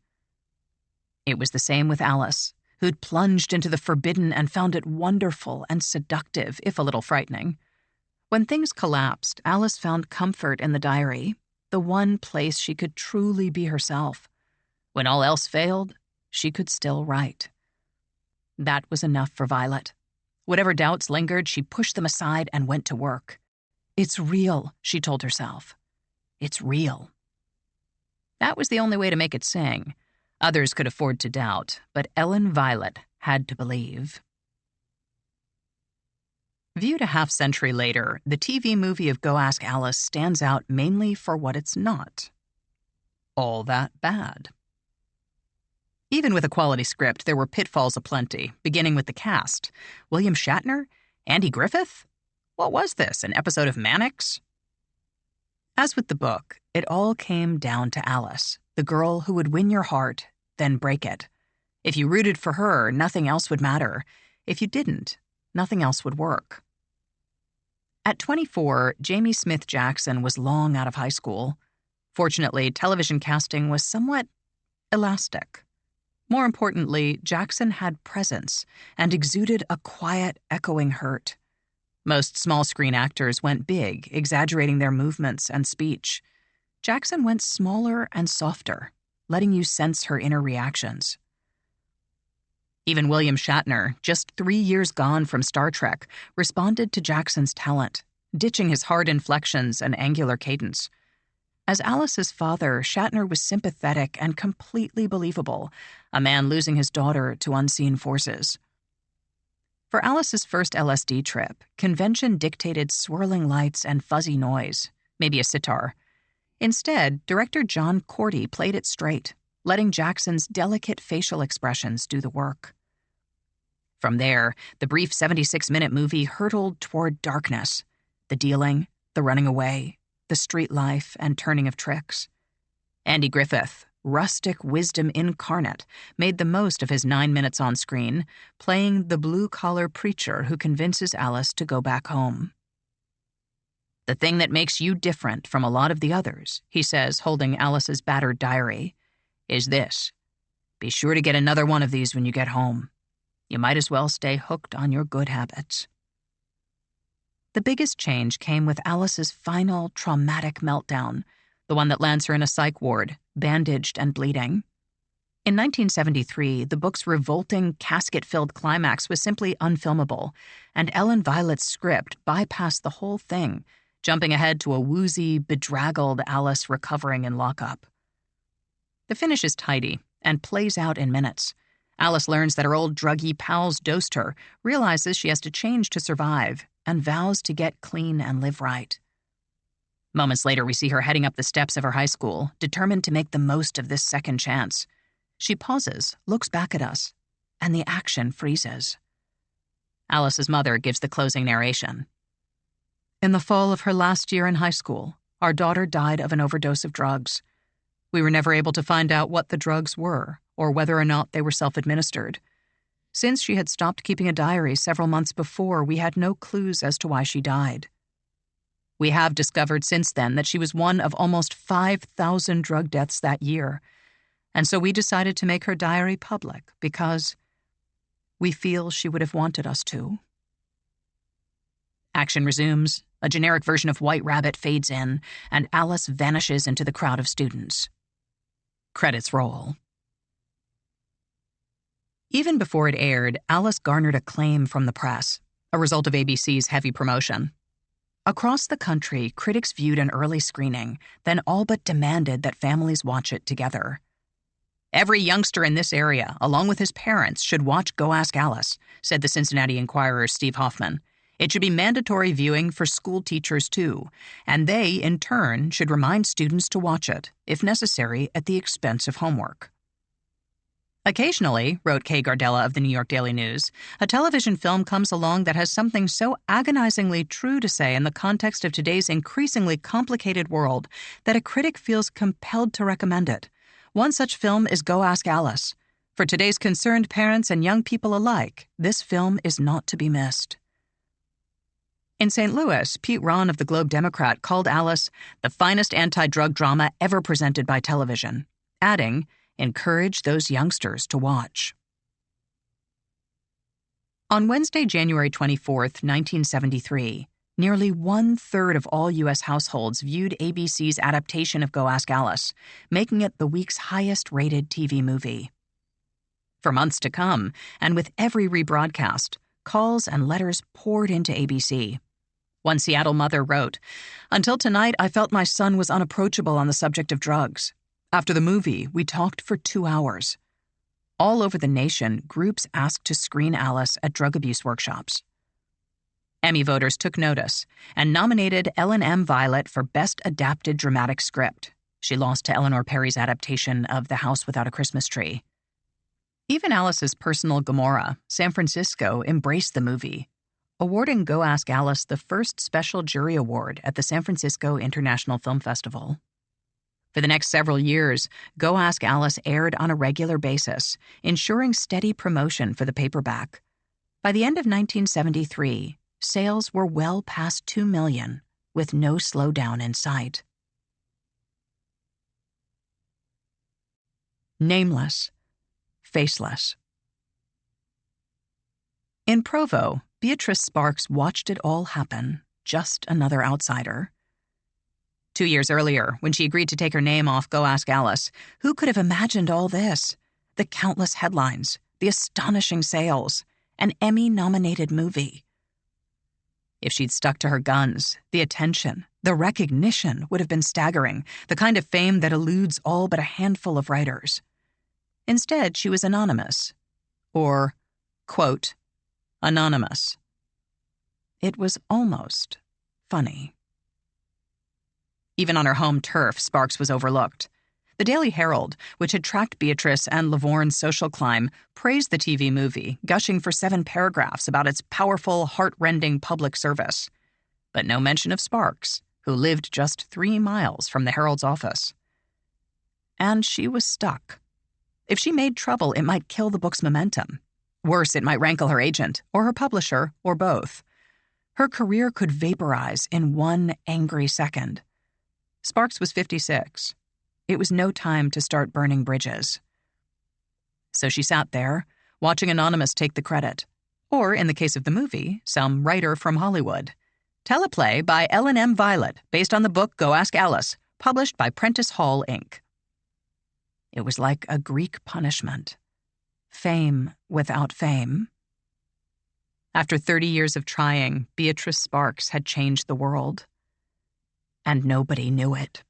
It was the same with Alice, who'd plunged into the forbidden and found it wonderful and seductive, if a little frightening. When things collapsed, Alice found comfort in the diary, the one place she could truly be herself. When all else failed, she could still write. That was enough for Violet. Whatever doubts lingered, she pushed them aside and went to work. It's real, she told herself. It's real. That was the only way to make it sing. Others could afford to doubt, but Ellen Violet had to believe. Viewed a half-century later, the TV movie of Go Ask Alice stands out mainly for what it's not. All that bad. Even with a quality script, there were pitfalls aplenty, beginning with the cast. William Shatner? Andy Griffith? What was this, an episode of Mannix? As with the book, it all came down to Alice, the girl who would win your heart, then break it. If you rooted for her, nothing else would matter. If you didn't, nothing else would work. At 24, Jamie Smith Jackson was long out of high school. Fortunately, television casting was somewhat elastic. More importantly, Jackson had presence and exuded a quiet, echoing hurt. Most small-screen actors went big, exaggerating their movements and speech. Jackson went smaller and softer, letting you sense her inner reactions. Even William Shatner, just 3 years gone from Star Trek, responded to Jackson's talent, ditching his hard inflections and angular cadence. As Alice's father, Shatner was sympathetic and completely believable, a man losing his daughter to unseen forces. For Alice's first LSD trip, convention dictated swirling lights and fuzzy noise, maybe a sitar. Instead, director John Cordy played it straight, letting Jackson's delicate facial expressions do the work. From there, the brief 76-minute movie hurtled toward darkness, the dealing, the running away, the street life and turning of tricks. Andy Griffith, rustic wisdom incarnate, made the most of his 9 minutes on screen, playing the blue-collar preacher who convinces Alice to go back home. "The thing that makes you different from a lot of the others," he says, holding Alice's battered diary, "is this. Be sure to get another one of these when you get home. You might as well stay hooked on your good habits." The biggest change came with Alice's final traumatic meltdown, the one that lands her in a psych ward, bandaged and bleeding. In 1973, the book's revolting, casket-filled climax was simply unfilmable, and Ellen Violet's script bypassed the whole thing, jumping ahead to a woozy, bedraggled Alice recovering in lockup. The finish is tidy and plays out in minutes. Alice learns that her old druggy pals dosed her, realizes she has to change to survive, and vows to get clean and live right. Moments later, we see her heading up the steps of her high school, determined to make the most of this second chance. She pauses, looks back at us, and the action freezes. Alice's mother gives the closing narration. "In the fall of her last year in high school, our daughter died of an overdose of drugs. We were never able to find out what the drugs were, or whether or not they were self-administered. Since she had stopped keeping a diary several months before, we had no clues as to why she died. We have discovered since then that she was one of almost 5,000 drug deaths that year, and so we decided to make her diary public because we feel she would have wanted us to." Action resumes, a generic version of White Rabbit fades in, and Alice vanishes into the crowd of students. Credits roll. Even before it aired, Alice garnered acclaim from the press, a result of ABC's heavy promotion. Across the country, critics viewed an early screening, then all but demanded that families watch it together. "Every youngster in this area, along with his parents, should watch Go Ask Alice," said the Cincinnati Enquirer's Steve Hoffman. "It should be mandatory viewing for school teachers, too, and they, in turn, should remind students to watch it, if necessary, at the expense of homework." Occasionally, wrote Kay Gardella of the New York Daily News, a television film comes along that has something so agonizingly true to say in the context of today's increasingly complicated world that a critic feels compelled to recommend it. One such film is Go Ask Alice. For today's concerned parents and young people alike, this film is not to be missed. In St. Louis, Pete Ron of the Globe Democrat called Alice the finest anti-drug drama ever presented by television, adding, "Encourage those youngsters to watch." On Wednesday, January 24th, 1973, nearly 1/3 of all U.S. households viewed ABC's adaptation of Go Ask Alice, making it the week's highest-rated TV movie. For months to come, and with every rebroadcast, calls and letters poured into ABC. One Seattle mother wrote, "Until tonight, I felt my son was unapproachable on the subject of drugs. After the movie, we talked for 2 hours." All over the nation, groups asked to screen Alice at drug abuse workshops. Emmy voters took notice and nominated Ellen M. Violet for Best Adapted Dramatic Script. She lost to Eleanor Perry's adaptation of The House Without a Christmas Tree. Even Alice's personal Gomorrah, San Francisco, embraced the movie, awarding Go Ask Alice the first special jury award at the San Francisco International Film Festival. For the next several years, Go Ask Alice aired on a regular basis, ensuring steady promotion for the paperback. By the end of 1973, sales were well past 2 million, with no slowdown in sight. Nameless, faceless. In Provo, Beatrice Sparks watched it all happen, just another outsider. 2 years earlier, when she agreed to take her name off Go Ask Alice, who could have imagined all this? The countless headlines, the astonishing sales, an Emmy-nominated movie. If she'd stuck to her guns, the attention, the recognition would have been staggering, the kind of fame that eludes all but a handful of writers. Instead, she was anonymous. Or, quote, Anonymous. It was almost funny. Even on her home turf, Sparks was overlooked. The Daily Herald, which had tracked Beatrice and Lavorne's social climb, praised the TV movie, gushing for 7 paragraphs about its powerful, heart-rending public service. But no mention of Sparks, who lived just 3 miles from the Herald's office. And she was stuck. If she made trouble, it might kill the book's momentum. Worse, it might rankle her agent, or her publisher, or both. Her career could vaporize in one angry second. Sparks was 56. It was no time to start burning bridges. So she sat there, watching Anonymous take the credit. Or, in the case of the movie, some writer from Hollywood. Teleplay by Ellen M. Violet, based on the book Go Ask Alice, published by Prentice Hall, Inc. It was like a Greek punishment. Fame without fame. After 30 years of trying, Beatrice Sparks had changed the world. And nobody knew it.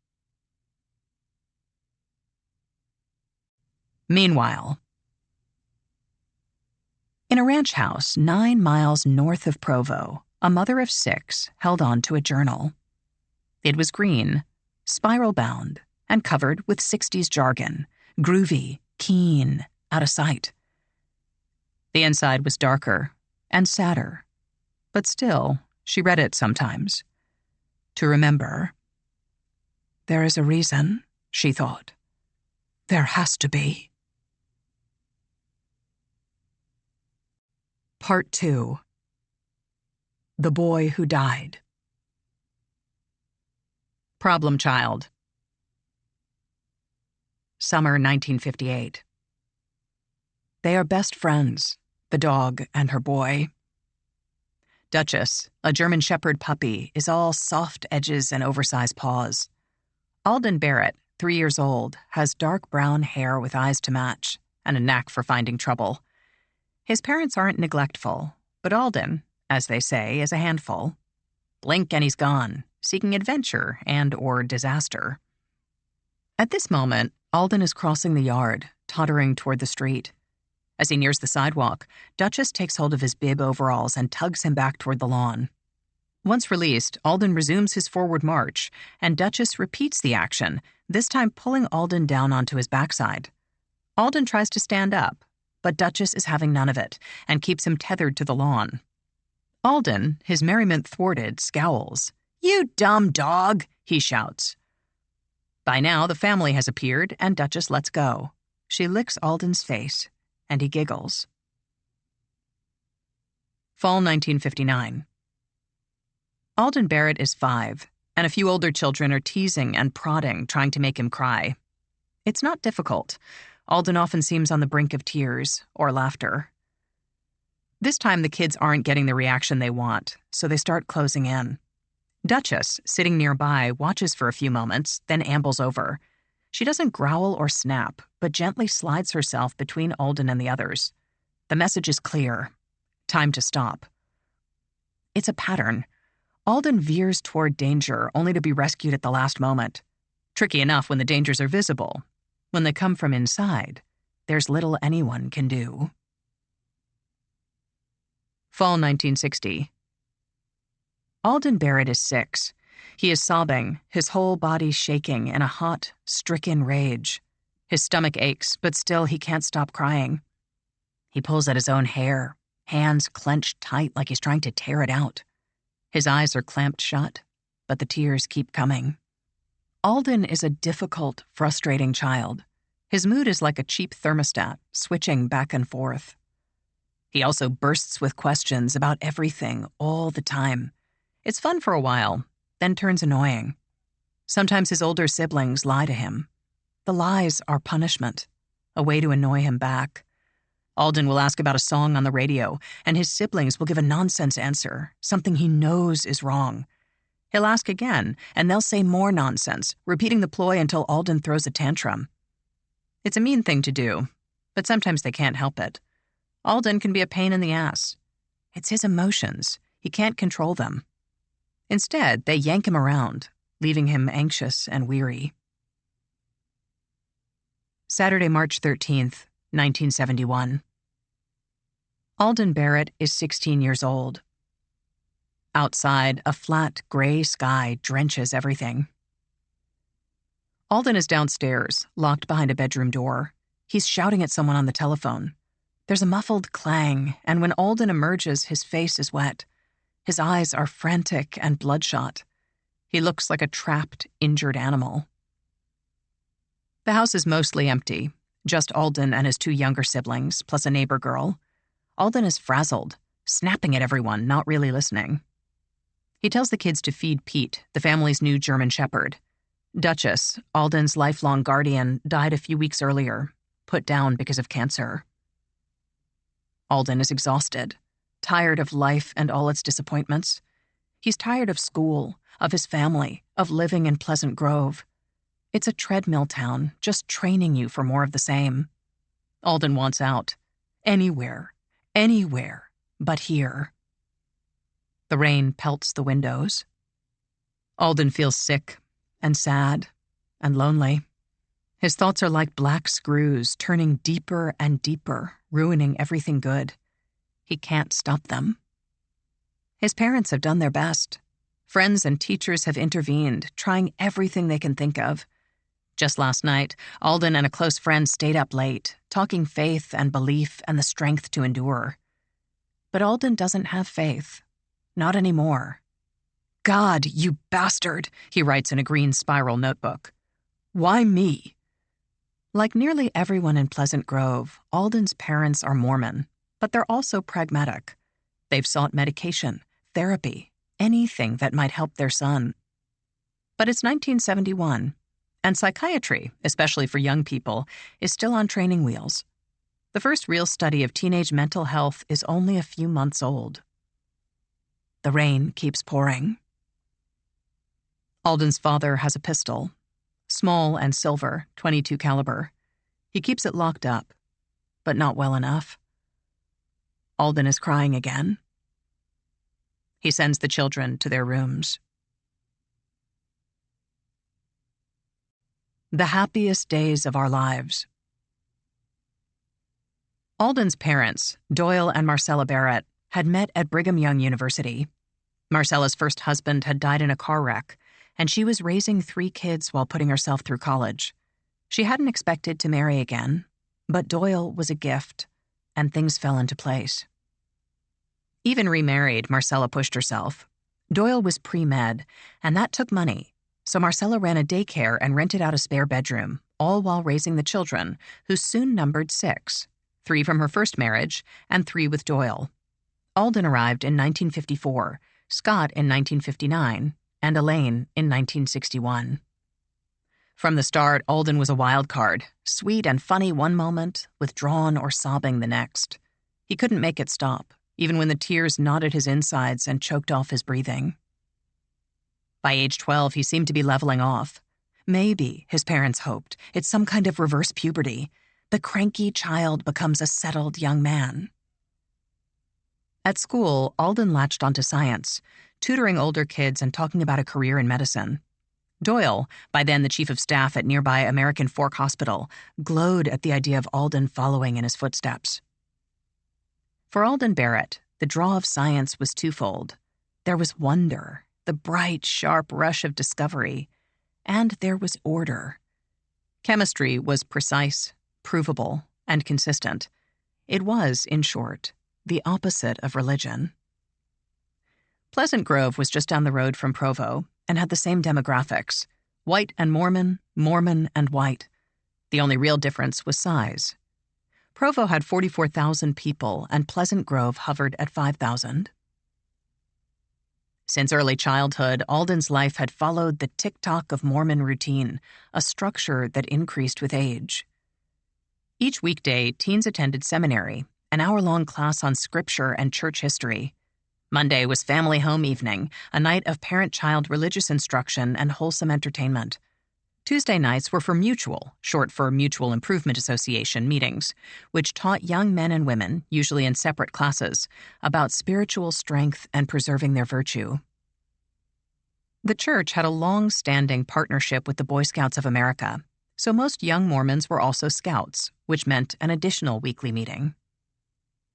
Meanwhile, in a ranch house 9 miles north of Provo, a mother of 6 held on to a journal. It was green, spiral-bound, and covered with 60s jargon, groovy, keen, out of sight. The inside was darker and sadder, but still, she read it sometimes. To remember. There is a reason, she thought. There has to be. Part 2. The Boy Who Died. Problem Child. Summer 1958. They are best friends, the dog and her boy. Duchess, a German Shepherd puppy, is all soft edges and oversized paws. Alden Barrett, 3 years old, has dark brown hair with eyes to match and a knack for finding trouble. His parents aren't neglectful, but Alden, as they say, is a handful. Blink and he's gone, seeking adventure and/or disaster. At this moment, Alden is crossing the yard, tottering toward the street. As he nears the sidewalk, Duchess takes hold of his bib overalls and tugs him back toward the lawn. Once released, Alden resumes his forward march, and Duchess repeats the action, this time pulling Alden down onto his backside. Alden tries to stand up, but Duchess is having none of it and keeps him tethered to the lawn. Alden, his merriment thwarted, scowls. "You dumb dog," he shouts. By now, the family has appeared, and Duchess lets go. She licks Alden's face, and he giggles. Fall 1959. Alden Barrett is 5, and a few older children are teasing and prodding, trying to make him cry. It's not difficult. Alden often seems on the brink of tears or laughter. This time, the kids aren't getting the reaction they want, so they start closing in. Duchess, sitting nearby, watches for a few moments, then ambles over. She doesn't growl or snap, but gently slides herself between Alden and the others. The message is clear. Time to stop. It's a pattern. Alden veers toward danger, only to be rescued at the last moment. Tricky enough when the dangers are visible. When they come from inside, there's little anyone can do. Fall 1960. Alden Barrett is 6. He is sobbing, his whole body shaking in a hot, stricken rage. His stomach aches, but still he can't stop crying. He pulls at his own hair, hands clenched tight like he's trying to tear it out. His eyes are clamped shut, but the tears keep coming. Alden is a difficult, frustrating child. His mood is like a cheap thermostat, switching back and forth. He also bursts with questions about everything all the time. It's fun for a while, then turns annoying. Sometimes his older siblings lie to him. The lies are punishment, a way to annoy him back. Alden will ask about a song on the radio, and his siblings will give a nonsense answer, something he knows is wrong. He'll ask again, and they'll say more nonsense, repeating the ploy until Alden throws a tantrum. It's a mean thing to do, but sometimes they can't help it. Alden can be a pain in the ass. It's his emotions. He can't control them. Instead, they yank him around, leaving him anxious and weary. Saturday, March 13th, 1971. Alden Barrett is 16 years old. Outside, a flat, gray sky drenches everything. Alden is downstairs, locked behind a bedroom door. He's shouting at someone on the telephone. There's a muffled clang, and when Alden emerges, his face is wet. His eyes are frantic and bloodshot. He looks like a trapped, injured animal. The house is mostly empty, just Alden and his 2 younger siblings, plus a neighbor girl. Alden is frazzled, snapping at everyone, not really listening. He tells the kids to feed Pete, the family's new German shepherd. Duchess, Alden's lifelong guardian, died a few weeks earlier, put down because of cancer. Alden is exhausted, tired of life and all its disappointments. He's tired of school, of his family, of living in Pleasant Grove. It's a treadmill town, just training you for more of the same. Alden wants out. Anywhere but here. The rain pelts the windows. Alden feels sick and sad and lonely. His thoughts are like black screws, turning deeper and deeper, ruining everything good. He can't stop them. His parents have done their best. Friends and teachers have intervened, trying everything they can think of. Just last night, Alden and a close friend stayed up late, talking faith and belief and the strength to endure. But Alden doesn't have faith. Not anymore. "God, you bastard," he writes in a green spiral notebook. "Why me?" Like nearly everyone in Pleasant Grove, Alden's parents are Mormon, but they're also pragmatic. They've sought medication, therapy, anything that might help their son. But it's 1971, and psychiatry, especially for young people, is still on training wheels. The first real study of teenage mental health is only a few months old. The rain keeps pouring. Alden's father has a pistol, small and silver, .22 caliber. He keeps it locked up, but not well enough. Alden is crying again. He sends the children to their rooms. The happiest days of our lives. Alden's parents, Doyle and Marcella Barrett, had met at Brigham Young University. Marcella's first husband had died in a car wreck, and she was raising 3 kids while putting herself through college. She hadn't expected to marry again, but Doyle was a gift, and things fell into place. Even remarried, Marcella pushed herself. Doyle was pre-med, and that took money, so Marcella ran a daycare and rented out a spare bedroom, all while raising the children, who soon numbered 6, 3 from her first marriage and 3 with Doyle. Alden arrived in 1954, Scott in 1959, and Elaine in 1961. From the start, Alden was a wild card, sweet and funny one moment, withdrawn or sobbing the next. He couldn't make it stop, even when the tears knotted his insides and choked off his breathing. By age 12, he seemed to be leveling off. Maybe, his parents hoped, it's some kind of reverse puberty. The cranky child becomes a settled young man. At school, Alden latched onto science, tutoring older kids and talking about a career in medicine. Doyle, by then the chief of staff at nearby American Fork Hospital, glowed at the idea of Alden following in his footsteps. For Alden Barrett, the draw of science was twofold. There was wonder, the bright, sharp rush of discovery, and there was order. Chemistry was precise, provable, and consistent. It was, in short, the opposite of religion. Pleasant Grove was just down the road from Provo and had the same demographics: white and Mormon, Mormon and white. The only real difference was size. Provo had 44,000 people, and Pleasant Grove hovered at 5,000. Since early childhood, Alden's life had followed the tick-tock of Mormon routine, a structure that increased with age. Each weekday, teens attended seminary, an hour-long class on scripture and church history. Monday was family home evening, a night of parent-child religious instruction and wholesome entertainment. Tuesday nights were for Mutual, short for Mutual Improvement Association, meetings, which taught young men and women, usually in separate classes, about spiritual strength and preserving their virtue. The church had a long-standing partnership with the Boy Scouts of America, so most young Mormons were also scouts, which meant an additional weekly meeting.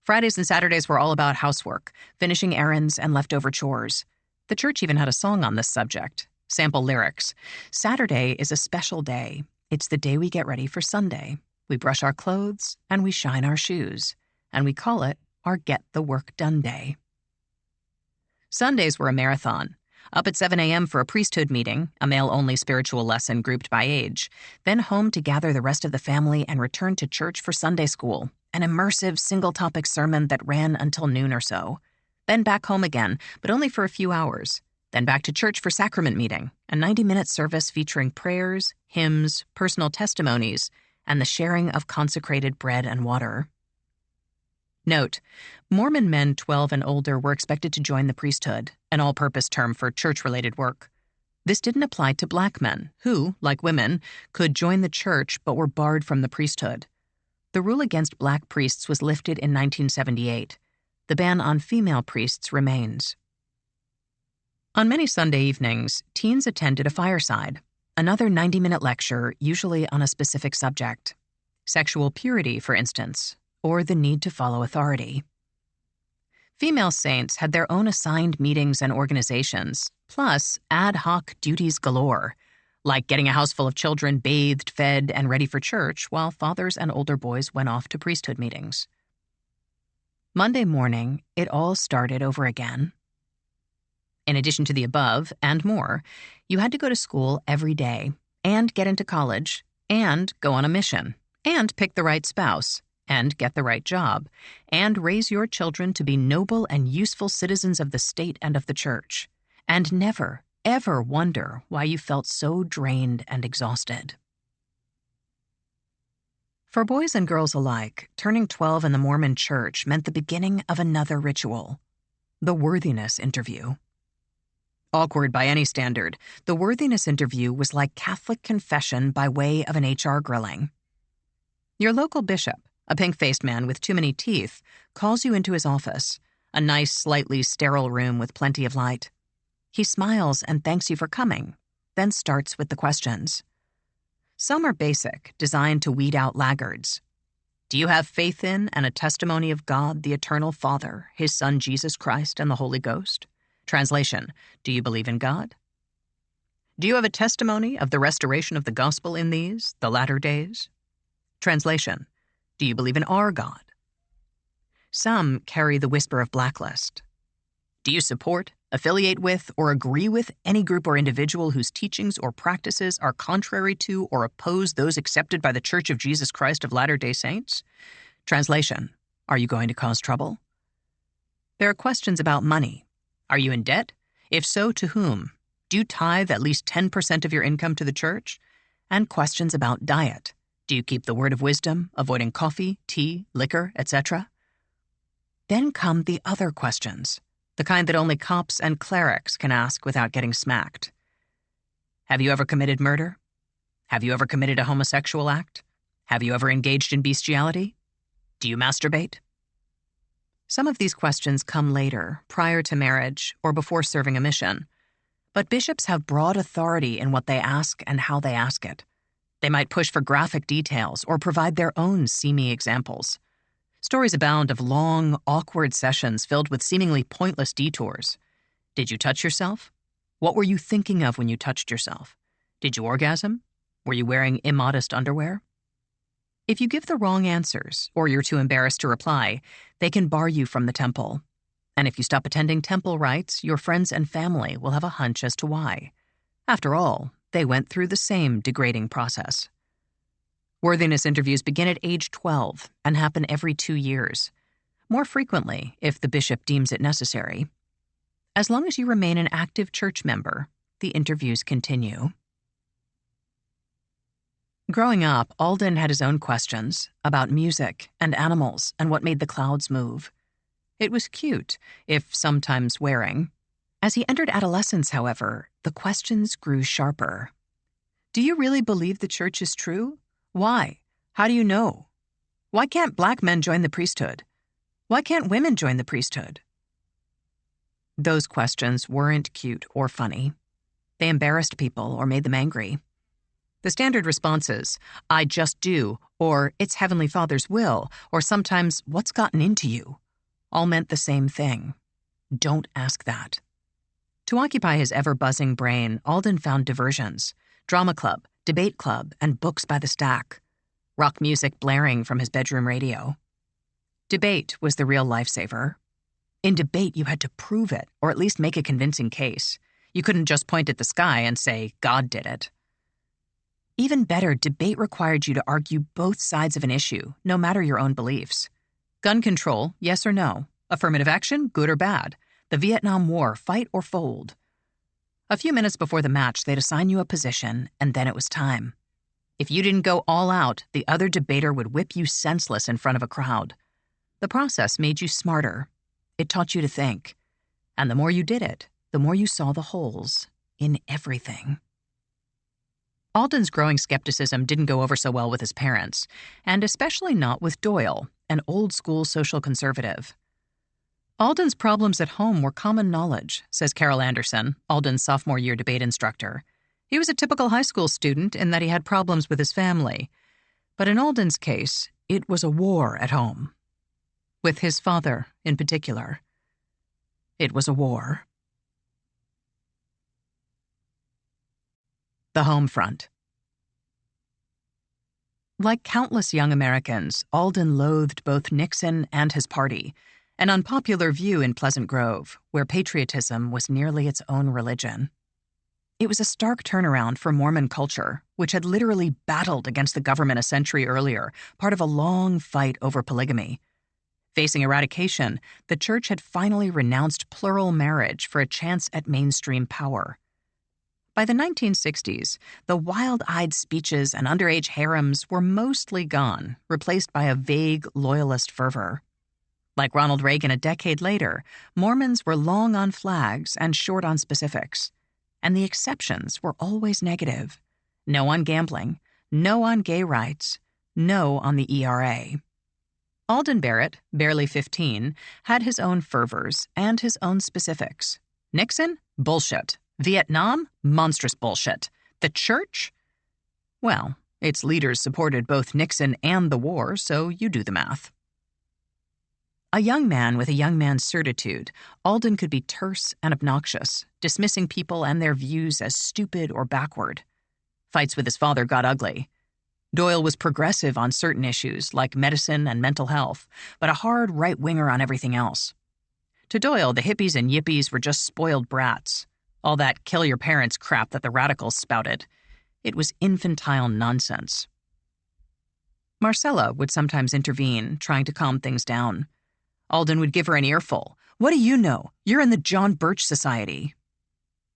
Fridays and Saturdays were all about housework, finishing errands, and leftover chores. The church even had a song on this subject. Sample lyrics. Saturday is a special day. It's the day we get ready for Sunday. We brush our clothes and we shine our shoes. And we call it our Get the Work Done Day. Sundays were a marathon. Up at 7 a.m. for a priesthood meeting, a male-only spiritual lesson grouped by age. Then home to gather the rest of the family and return to church for Sunday school, an immersive single-topic sermon that ran until noon or so. Then back home again, but only for a few hours. Then back to church for sacrament meeting, a 90-minute service featuring prayers, hymns, personal testimonies, and the sharing of consecrated bread and water. Note, Mormon men 12 and older were expected to join the priesthood, an all-purpose term for church-related work. This didn't apply to black men, who, like women, could join the church but were barred from the priesthood. The rule against black priests was lifted in 1978. The ban on female priests remains. On many Sunday evenings, teens attended a fireside, another 90-minute lecture, usually on a specific subject. Sexual purity, for instance, or the need to follow authority. Female saints had their own assigned meetings and organizations, plus ad hoc duties galore, like getting a house full of children bathed, fed, and ready for church while fathers and older boys went off to priesthood meetings. Monday morning, it all started over again. In addition to the above and more, you had to go to school every day, and get into college, and go on a mission, and pick the right spouse, and get the right job, and raise your children to be noble and useful citizens of the state and of the church, and never, ever wonder why you felt so drained and exhausted. For boys and girls alike, turning 12 in the Mormon Church meant the beginning of another ritual, the worthiness interview. Awkward by any standard, the worthiness interview was like Catholic confession by way of an HR grilling. Your local bishop, a pink-faced man with too many teeth, calls you into his office, a nice, slightly sterile room with plenty of light. He smiles and thanks you for coming, then starts with the questions. Some are basic, designed to weed out laggards. Do you have faith in and a testimony of God, the Eternal Father, His Son Jesus Christ, and the Holy Ghost? Translation, do you believe in God? Do you have a testimony of the restoration of the gospel in these, the latter days? Translation, do you believe in our God? Some carry the whisper of blacklist. Do you support, affiliate with, or agree with any group or individual whose teachings or practices are contrary to or oppose those accepted by the Church of Jesus Christ of Latter-day Saints? Translation, are you going to cause trouble? There are questions about money. Are you in debt? If so, to whom? Do you tithe at least 10% of your income to the church? And questions about diet. Do you keep the word of wisdom, avoiding coffee, tea, liquor, etc.? Then come the other questions, the kind that only cops and clerics can ask without getting smacked. Have you ever committed murder? Have you ever committed a homosexual act? Have you ever engaged in bestiality? Do you masturbate? Some of these questions come later, prior to marriage or before serving a mission. But bishops have broad authority in what they ask and how they ask it. They might push for graphic details or provide their own seamy examples. Stories abound of long, awkward sessions filled with seemingly pointless detours. Did you touch yourself? What were you thinking of when you touched yourself? Did you orgasm? Were you wearing immodest underwear? If you give the wrong answers, or you're too embarrassed to reply, they can bar you from the temple. And if you stop attending temple rites, your friends and family will have a hunch as to why. After all, they went through the same degrading process. Worthiness interviews begin at age 12 and happen every 2 years, more frequently if the bishop deems it necessary. As long as you remain an active church member, the interviews continue. Growing up, Alden had his own questions about music and animals and what made the clouds move. It was cute, if sometimes wearing. As he entered adolescence, however, the questions grew sharper. Do you really believe the church is true? Why? How do you know? Why can't black men join the priesthood? Why can't women join the priesthood? Those questions weren't cute or funny. They embarrassed people or made them angry. The standard responses, I just do, or it's Heavenly Father's will, or sometimes what's gotten into you, all meant the same thing. Don't ask that. To occupy his ever-buzzing brain, Alden found diversions, drama club, debate club, and books by the stack, rock music blaring from his bedroom radio. Debate was the real lifesaver. In debate, you had to prove it, or at least make a convincing case. You couldn't just point at the sky and say, God did it. Even better, debate required you to argue both sides of an issue, no matter your own beliefs. Gun control, yes or no? Affirmative action, good or bad? The Vietnam War, fight or fold? A few minutes before the match, they'd assign you a position, and then it was time. If you didn't go all out, the other debater would whip you senseless in front of a crowd. The process made you smarter. It taught you to think. And the more you did it, the more you saw the holes in everything. Alden's growing skepticism didn't go over so well with his parents, and especially not with Doyle, an old-school social conservative. Alden's problems at home were common knowledge, says Carol Anderson, Alden's sophomore-year debate instructor. He was a typical high school student in that he had problems with his family. But in Alden's case, it was a war at home. With his father, in particular. It was a war. The home front. Like countless young Americans, Alden loathed both Nixon and his party, an unpopular view in Pleasant Grove, where patriotism was nearly its own religion. It was a stark turnaround for Mormon culture, which had literally battled against the government a century earlier, part of a long fight over polygamy. Facing eradication, the church had finally renounced plural marriage for a chance at mainstream power. By the 1960s, the wild-eyed speeches and underage harems were mostly gone, replaced by a vague loyalist fervor. Like Ronald Reagan a decade later, Mormons were long on flags and short on specifics. And the exceptions were always negative. No on gambling, no on gay rights, no on the ERA. Alden Barrett, barely 15, had his own fervors and his own specifics. Nixon? Bullshit. Vietnam? Monstrous bullshit. The church? Well, its leaders supported both Nixon and the war, so you do the math. A young man with a young man's certitude, Alden could be terse and obnoxious, dismissing people and their views as stupid or backward. Fights with his father got ugly. Doyle was progressive on certain issues, like medicine and mental health, but a hard right-winger on everything else. To Doyle, the hippies and yippies were just spoiled brats. All that kill-your-parents crap that the radicals spouted. It was infantile nonsense. Marcella would sometimes intervene, trying to calm things down. Alden would give her an earful. What do you know? You're in the John Birch Society.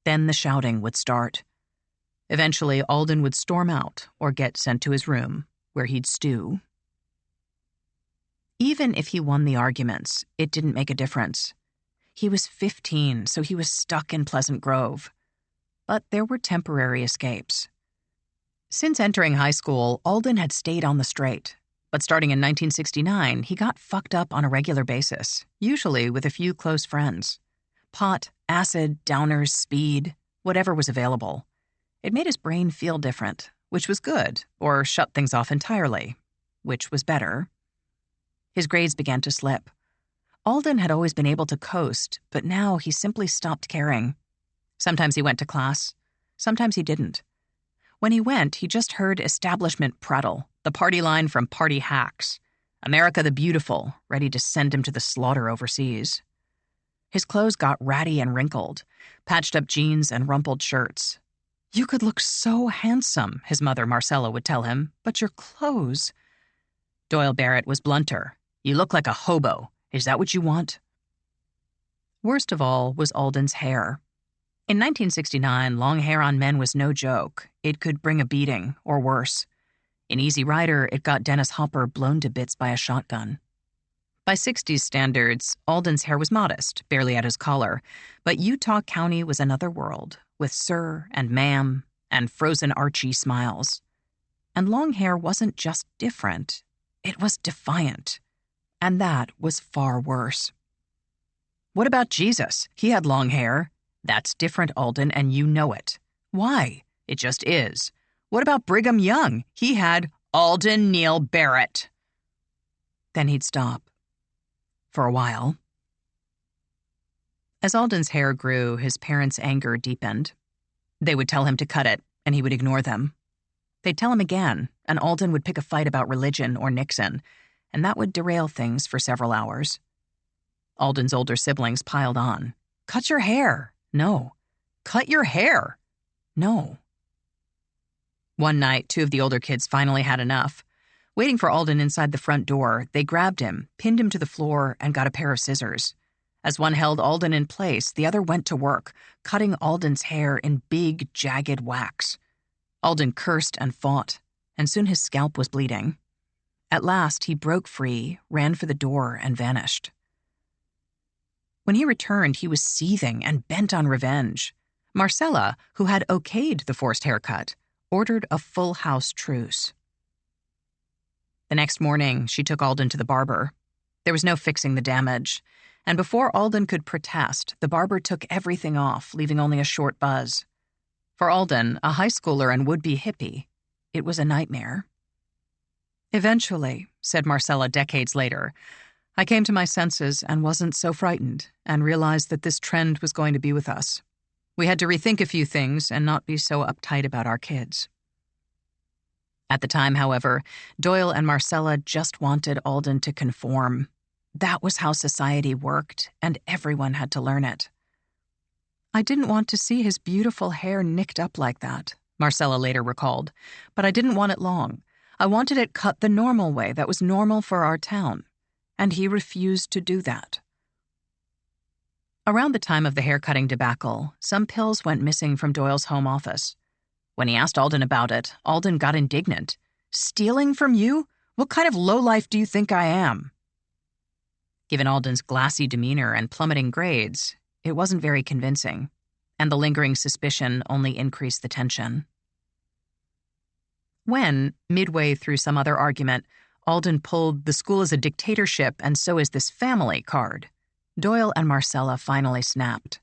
Then the shouting would start. Eventually, Alden would storm out or get sent to his room, where he'd stew. Even if he won the arguments, it didn't make a difference. He was 15, so he was stuck in Pleasant Grove. But there were temporary escapes. Since entering high school, Alden had stayed on the straight. But starting in 1969, he got fucked up on a regular basis, usually with a few close friends. Pot, acid, downers, speed, whatever was available. It made his brain feel different, which was good, or shut things off entirely, which was better. His grades began to slip. Alden had always been able to coast, but now he simply stopped caring. Sometimes he went to class. Sometimes he didn't. When he went, he just heard establishment prattle, the party line from party hacks. America the Beautiful, ready to send him to the slaughter overseas. His clothes got ratty and wrinkled, patched up jeans and rumpled shirts. You could look so handsome, his mother Marcella would tell him, but your clothes... Doyle Barrett was blunter. You look like a hobo. Is that what you want? Worst of all was Alden's hair. In 1969, long hair on men was no joke. It could bring a beating, or worse. In Easy Rider, it got Dennis Hopper blown to bits by a shotgun. By 60s standards, Alden's hair was modest, barely at his collar, but Utah County was another world, with sir and ma'am and frozen Archie smiles. And long hair wasn't just different, it was defiant. And that was far worse. What about Jesus? He had long hair. That's different, Alden, and you know it. Why? It just is. What about Brigham Young? He had Alden Neal Barrett. Then he'd stop. For a while. As Alden's hair grew, his parents' anger deepened. They would tell him to cut it, and he would ignore them. They'd tell him again, and Alden would pick a fight about religion or Nixon, and that would derail things for several hours. Alden's older siblings piled on. Cut your hair. No. Cut your hair. No. One night, two of the older kids finally had enough. Waiting for Alden inside the front door, they grabbed him, pinned him to the floor, and got a pair of scissors. As one held Alden in place, the other went to work, cutting Alden's hair in big, jagged whacks. Alden cursed and fought, and soon his scalp was bleeding. At last, he broke free, ran for the door, and vanished. When he returned, he was seething and bent on revenge. Marcella, who had okayed the forced haircut, ordered a full house truce. The next morning, she took Alden to the barber. There was no fixing the damage, and before Alden could protest, the barber took everything off, leaving only a short buzz. For Alden, a high schooler and would-be hippie, it was a nightmare. Eventually, said Marcella decades later, I came to my senses and wasn't so frightened and realized that this trend was going to be with us. We had to rethink a few things and not be so uptight about our kids. At the time, however, Doyle and Marcella just wanted Alden to conform. That was how society worked, and everyone had to learn it. I didn't want to see his beautiful hair nicked up like that, Marcella later recalled, but I didn't want it long. I wanted it cut the normal way that was normal for our town, and he refused to do that. Around the time of the haircutting debacle, some pills went missing from Doyle's home office. When he asked Alden about it, Alden got indignant. Stealing from you? What kind of lowlife do you think I am? Given Alden's glassy demeanor and plummeting grades, it wasn't very convincing, and the lingering suspicion only increased the tension. When, midway through some other argument, Alden pulled "the school is a dictatorship and so is this family" card, Doyle and Marcella finally snapped.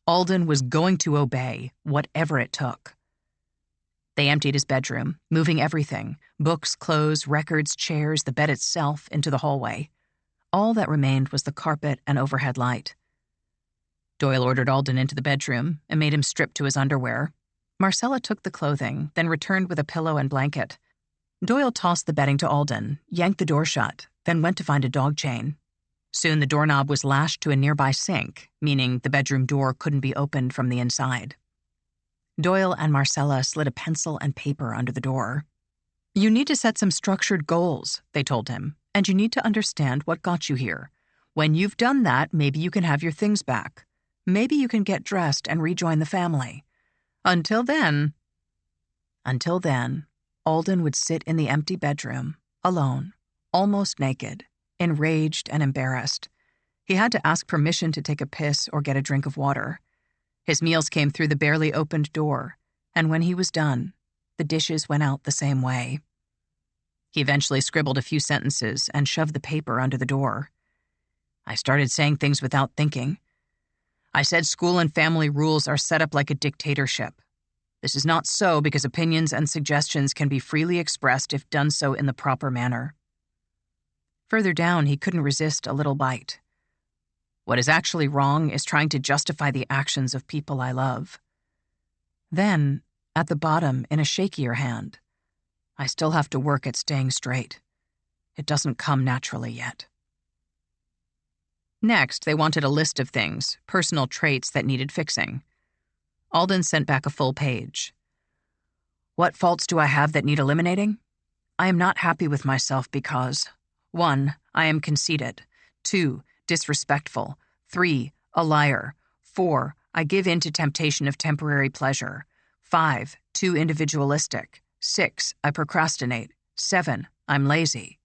Alden was going to obey, whatever it took. They emptied his bedroom, moving everything, books, clothes, records, chairs, the bed itself, into the hallway. All that remained was the carpet and overhead light. Doyle ordered Alden into the bedroom and made him strip to his underwear. Marcella took the clothing, then returned with a pillow and blanket. Doyle tossed the bedding to Alden, yanked the door shut, then went to find a dog chain. Soon the doorknob was lashed to a nearby sink, meaning the bedroom door couldn't be opened from the inside. Doyle and Marcella slid a pencil and paper under the door. You need to set some structured goals, they told him, and you need to understand what got you here. When you've done that, maybe you can have your things back. Maybe you can get dressed and rejoin the family. Until then, Alden would sit in the empty bedroom, alone, almost naked, enraged and embarrassed. He had to ask permission to take a piss or get a drink of water. His meals came through the barely opened door, and when he was done, the dishes went out the same way. He eventually scribbled a few sentences and shoved the paper under the door. I started saying things without thinking. I said school and family rules are set up like a dictatorship. This is not so because opinions and suggestions can be freely expressed if done so in the proper manner. Further down, he couldn't resist a little bite. What is actually wrong is trying to justify the actions of people I love. Then, at the bottom, in a shakier hand, I still have to work at staying straight. It doesn't come naturally yet. Next, they wanted a list of things, personal traits that needed fixing. Alden sent back a full page. What faults do I have that need eliminating? I am not happy with myself because 1. I am conceited. 2. Disrespectful. 3. A liar. 4. I give in to temptation of temporary pleasure. 5. Too individualistic. 6. I procrastinate. 7. I'm lazy.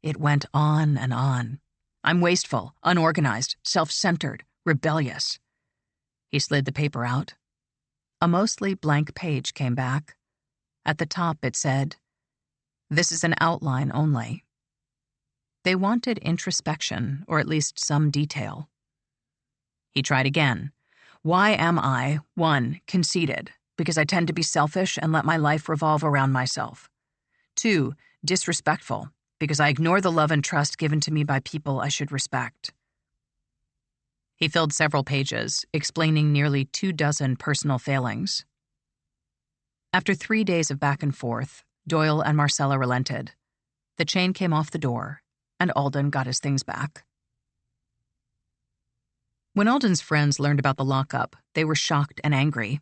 It went on and on. I'm wasteful, unorganized, self-centered, rebellious. He slid the paper out. A mostly blank page came back. At the top it said, "This is an outline only." They wanted introspection, or at least some detail. He tried again. Why am I, 1, conceited, because I tend to be selfish and let my life revolve around myself. 2, disrespectful, because I ignore the love and trust given to me by people I should respect. He filled several pages, explaining nearly 24 personal failings. After 3 days of back and forth, Doyle and Marcella relented. The chain came off the door, and Alden got his things back. When Alden's friends learned about the lockup, they were shocked and angry.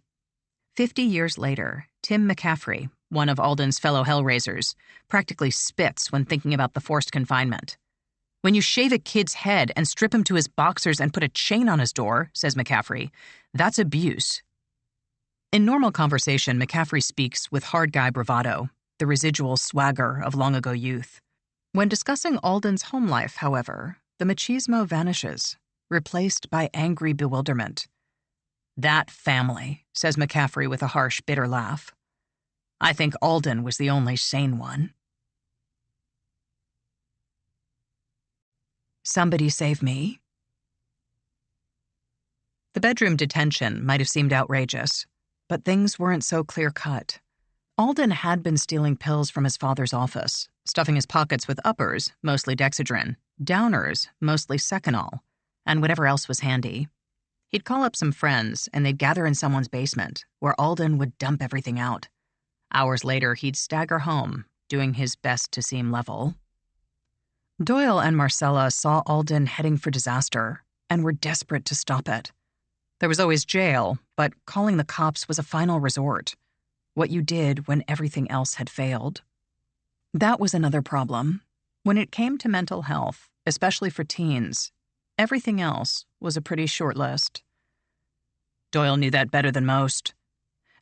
50 years later, Tim McCaffrey, one of Alden's fellow Hellraisers, practically spits when thinking about the forced confinement. "When you shave a kid's head and strip him to his boxers and put a chain on his door," says McCaffrey, "that's abuse." In normal conversation, McCaffrey speaks with hard guy bravado, the residual swagger of long-ago youth. When discussing Alden's home life, however, the machismo vanishes, replaced by angry bewilderment. "That family," says McCaffrey with a harsh, bitter laugh. "I think Alden was the only sane one." Somebody save me. The bedroom detention might have seemed outrageous, but things weren't so clear-cut. Alden had been stealing pills from his father's office, stuffing his pockets with uppers, mostly Dexedrine, downers, mostly Seconal, and whatever else was handy. He'd call up some friends, and they'd gather in someone's basement, where Alden would dump everything out. Hours later, he'd stagger home, doing his best to seem level. Doyle and Marcella saw Alden heading for disaster, and were desperate to stop it. There was always jail, but calling the cops was a final resort. What you did when everything else had failed. That was another problem. When it came to mental health, especially for teens, everything else was a pretty short list. Doyle knew that better than most.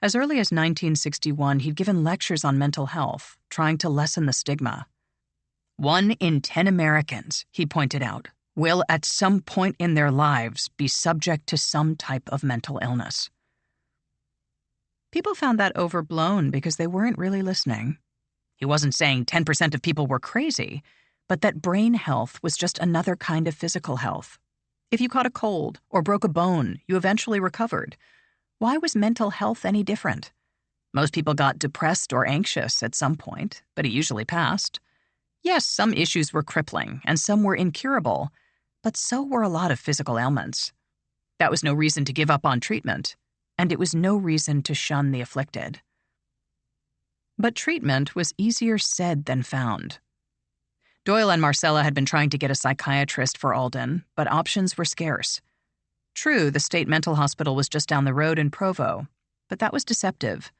As early as 1961, he'd given lectures on mental health, trying to lessen the stigma. 1 in 10 Americans, he pointed out, will at some point in their lives be subject to some type of mental illness. People found that overblown because they weren't really listening. He wasn't saying 10% of people were crazy, but that brain health was just another kind of physical health. If you caught a cold or broke a bone, you eventually recovered. Why was mental health any different? Most people got depressed or anxious at some point, but it usually passed. Yes, some issues were crippling and some were incurable, but so were a lot of physical ailments. That was no reason to give up on treatment, and it was no reason to shun the afflicted. But treatment was easier said than found. Doyle and Marcella had been trying to get a psychiatrist for Alden, but options were scarce. True, the state mental hospital was just down the road in Provo, but that was deceptive.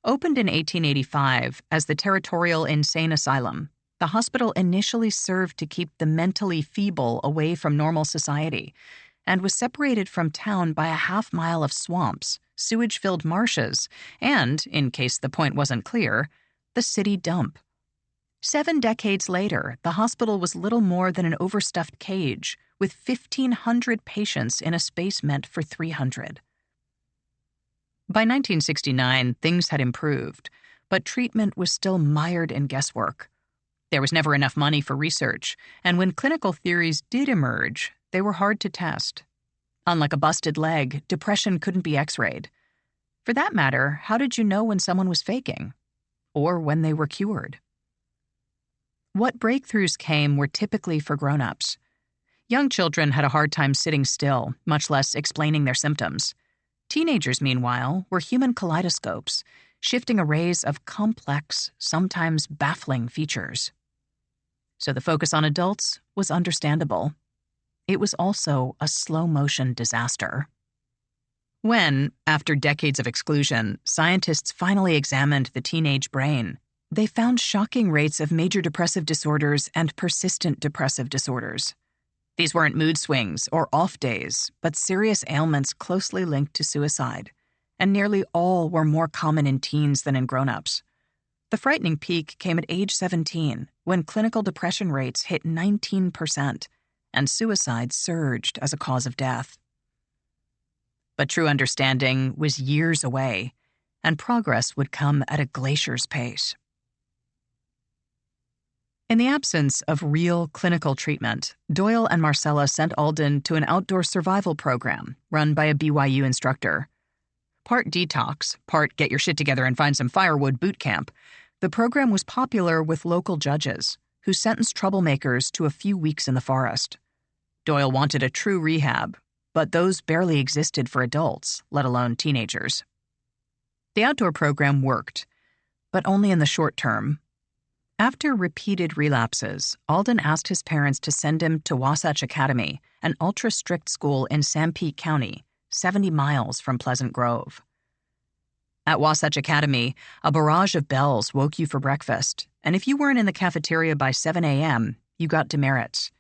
Opened in 1885 as the Territorial Insane Asylum, the hospital initially served to keep the mentally feeble away from normal society and was separated from town by a half-mile of swamps, sewage-filled marshes, and, in case the point wasn't clear, the city dump. 7 decades later, the hospital was little more than an overstuffed cage with 1,500 patients in a space meant for 300. By 1969, things had improved, but treatment was still mired in guesswork. There was never enough money for research, and when clinical theories did emerge, they were hard to test. Unlike a busted leg, depression couldn't be x-rayed. For that matter, how did you know when someone was faking? Or when they were cured? What breakthroughs came were typically for grown-ups. Young children had a hard time sitting still, much less explaining their symptoms. Teenagers, meanwhile, were human kaleidoscopes, shifting arrays of complex, sometimes baffling features. So the focus on adults was understandable. It was also a slow-motion disaster. When, after decades of exclusion, scientists finally examined the teenage brain, they found shocking rates of major depressive disorders and persistent depressive disorders. These weren't mood swings or off days, but serious ailments closely linked to suicide, and nearly all were more common in teens than in grown-ups. The frightening peak came at age 17, when clinical depression rates hit 19%, and suicide surged as a cause of death. But true understanding was years away, and progress would come at a glacier's pace. In the absence of real clinical treatment, Doyle and Marcella sent Alden to an outdoor survival program run by a BYU instructor. Part detox, part get your shit together and find some firewood boot camp, the program was popular with local judges who sentenced troublemakers to a few weeks in the forest. Doyle wanted a true rehab, but those barely existed for adults, let alone teenagers. The outdoor program worked, but only in the short term. After repeated relapses, Alden asked his parents to send him to Wasatch Academy, an ultra-strict school in Sanpete County, 70 miles from Pleasant Grove. At Wasatch Academy, a barrage of bells woke you for breakfast, and if you weren't in the cafeteria by 7 a.m., you got demerits.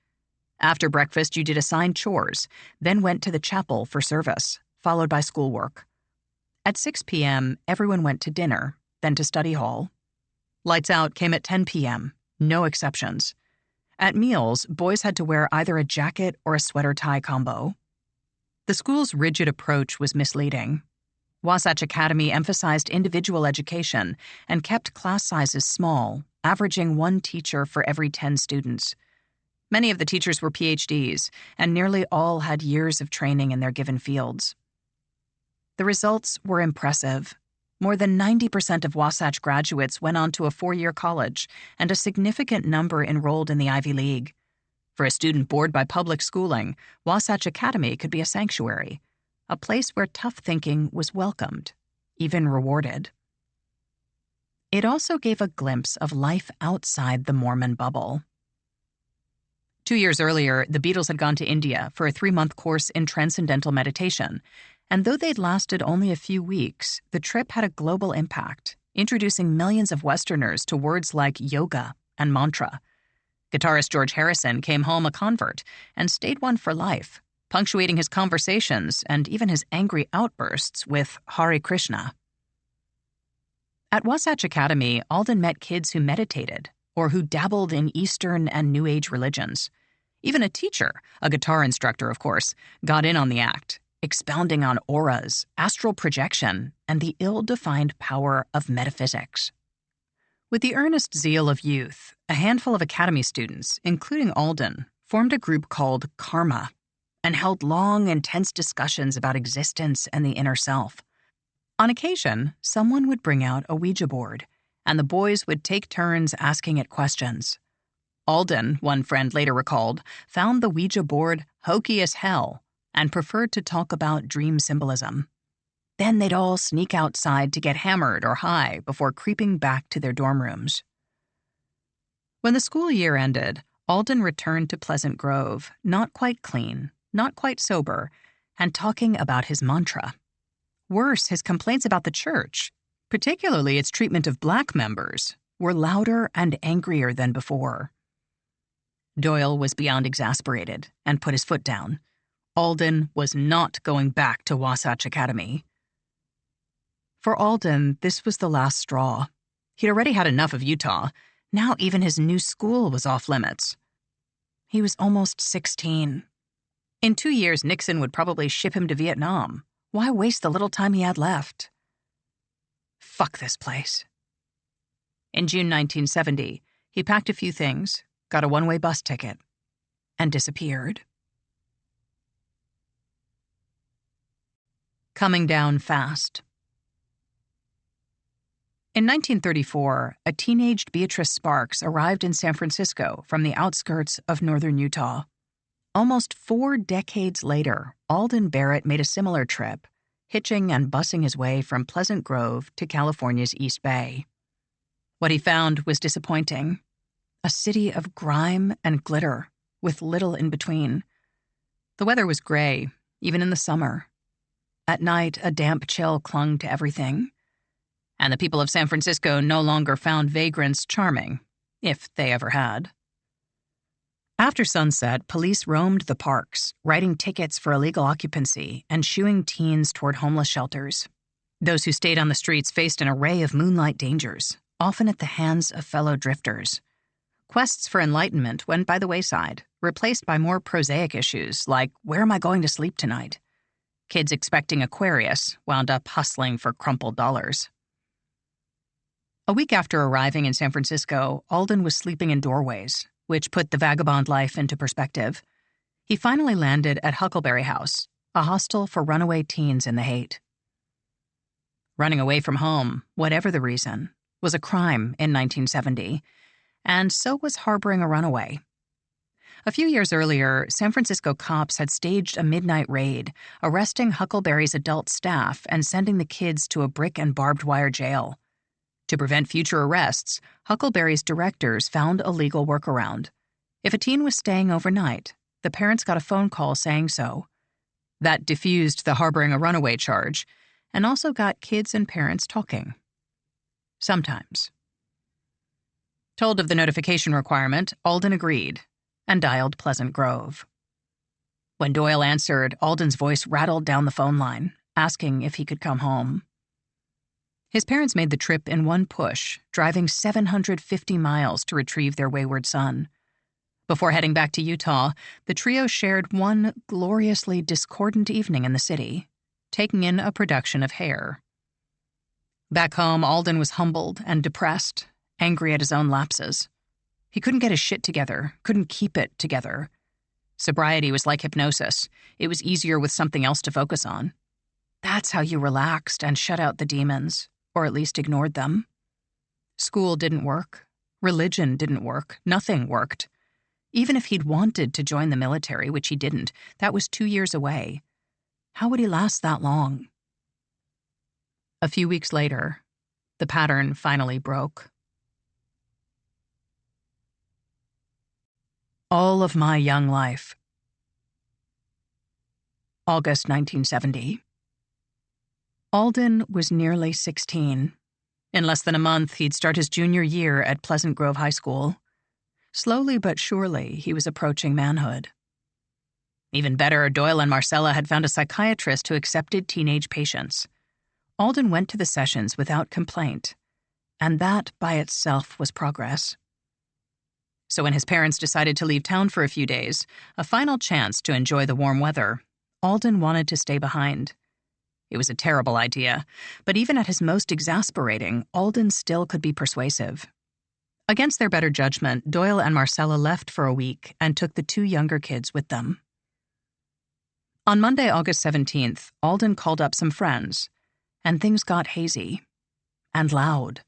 After breakfast, you did assigned chores, then went to the chapel for service, followed by schoolwork. At 6 p.m., everyone went to dinner, then to study hall. Lights out came at 10 p.m., no exceptions. At meals, boys had to wear either a jacket or a sweater-tie combo. The school's rigid approach was misleading. Wasatch Academy emphasized individual education and kept class sizes small, averaging one teacher for every 10 students. Many of the teachers were PhDs, and nearly all had years of training in their given fields. The results were impressive. More than 90% of Wasatch graduates went on to a 4-year college, and a significant number enrolled in the Ivy League. For a student bored by public schooling, Wasatch Academy could be a sanctuary, a place where tough thinking was welcomed, even rewarded. It also gave a glimpse of life outside the Mormon bubble. 2 years earlier, the Beatles had gone to India for a 3-month course in transcendental meditation, and though they'd lasted only a few weeks, the trip had a global impact, introducing millions of Westerners to words like yoga and mantra. Guitarist George Harrison came home a convert and stayed one for life, punctuating his conversations and even his angry outbursts with Hare Krishna. At Wasatch Academy, Alden met kids who meditated or who dabbled in Eastern and New Age religions. Even a teacher, a guitar instructor of course, got in on the act, expounding on auras, astral projection, and the ill-defined power of metaphysics. With the earnest zeal of youth, a handful of Academy students, including Alden, formed a group called Karma and held long, intense discussions about existence and the inner self. On occasion, someone would bring out a Ouija board, and the boys would take turns asking it questions. Alden, one friend later recalled, found the Ouija board hokey as hell and preferred to talk about dream symbolism. Then they'd all sneak outside to get hammered or high before creeping back to their dorm rooms. When the school year ended, Alden returned to Pleasant Grove, not quite clean, not quite sober, and talking about his mantra. Worse, his complaints about the church, particularly its treatment of black members, were louder and angrier than before. Doyle was beyond exasperated and put his foot down. Alden was not going back to Wasatch Academy. For Alden, this was the last straw. He'd already had enough of Utah. Now even his new school was off limits. He was almost 16. In 2 years, Nixon would probably ship him to Vietnam. Why waste the little time he had left? Fuck this place. In June 1970, he packed a few things, got a one-way bus ticket, and disappeared. Coming down fast. In 1934, a teenaged Beatrice Sparks arrived in San Francisco from the outskirts of northern Utah. Almost 4 decades later, Alden Barrett made a similar trip, hitching and busing his way from Pleasant Grove to California's East Bay. What he found was disappointing. A city of grime and glitter, with little in between. The weather was gray, even in the summer. At night, a damp chill clung to everything. And the people of San Francisco no longer found vagrants charming, if they ever had. After sunset, police roamed the parks, writing tickets for illegal occupancy and shooing teens toward homeless shelters. Those who stayed on the streets faced an array of moonlight dangers, often at the hands of fellow drifters. Quests for enlightenment went by the wayside, replaced by more prosaic issues like, where am I going to sleep tonight? Kids expecting Aquarius wound up hustling for crumpled dollars. A week after arriving in San Francisco, Alden was sleeping in doorways, which put the vagabond life into perspective. He finally landed at Huckleberry House, a hostel for runaway teens in the Haight. Running away from home, whatever the reason, was a crime in 1970, and so was harboring a runaway. A few years earlier, San Francisco cops had staged a midnight raid, arresting Huckleberry's adult staff and sending the kids to a brick and barbed wire jail. To prevent future arrests, Huckleberry's directors found a legal workaround. If a teen was staying overnight, the parents got a phone call saying so. That diffused the harboring a runaway charge, and also got kids and parents talking. Sometimes. Told of the notification requirement, Alden agreed and dialed Pleasant Grove. When Doyle answered, Alden's voice rattled down the phone line, asking if he could come home. His parents made the trip in one push, driving 750 miles to retrieve their wayward son. Before heading back to Utah, the trio shared one gloriously discordant evening in the city, taking in a production of Hair. Back home, Alden was humbled and depressed, angry at his own lapses. He couldn't get his shit together, couldn't keep it together. Sobriety was like hypnosis. It was easier with something else to focus on. That's how you relaxed and shut out the demons, or at least ignored them. School didn't work. Religion didn't work. Nothing worked. Even if he'd wanted to join the military, which he didn't, that was 2 years away. How would he last that long? A few weeks later, the pattern finally broke. All of my young life. August 1970. Alden was nearly 16. In less than a month, he'd start his junior year at Pleasant Grove High School. Slowly but surely, he was approaching manhood. Even better, Doyle and Marcella had found a psychiatrist who accepted teenage patients. Alden went to the sessions without complaint, and that by itself was progress. So when his parents decided to leave town for a few days, a final chance to enjoy the warm weather, Alden wanted to stay behind. It was a terrible idea, but even at his most exasperating, Alden still could be persuasive. Against their better judgment, Doyle and Marcella left for a week and took the 2 younger kids with them. On Monday, August 17th, Alden called up some friends, and things got hazy and loud.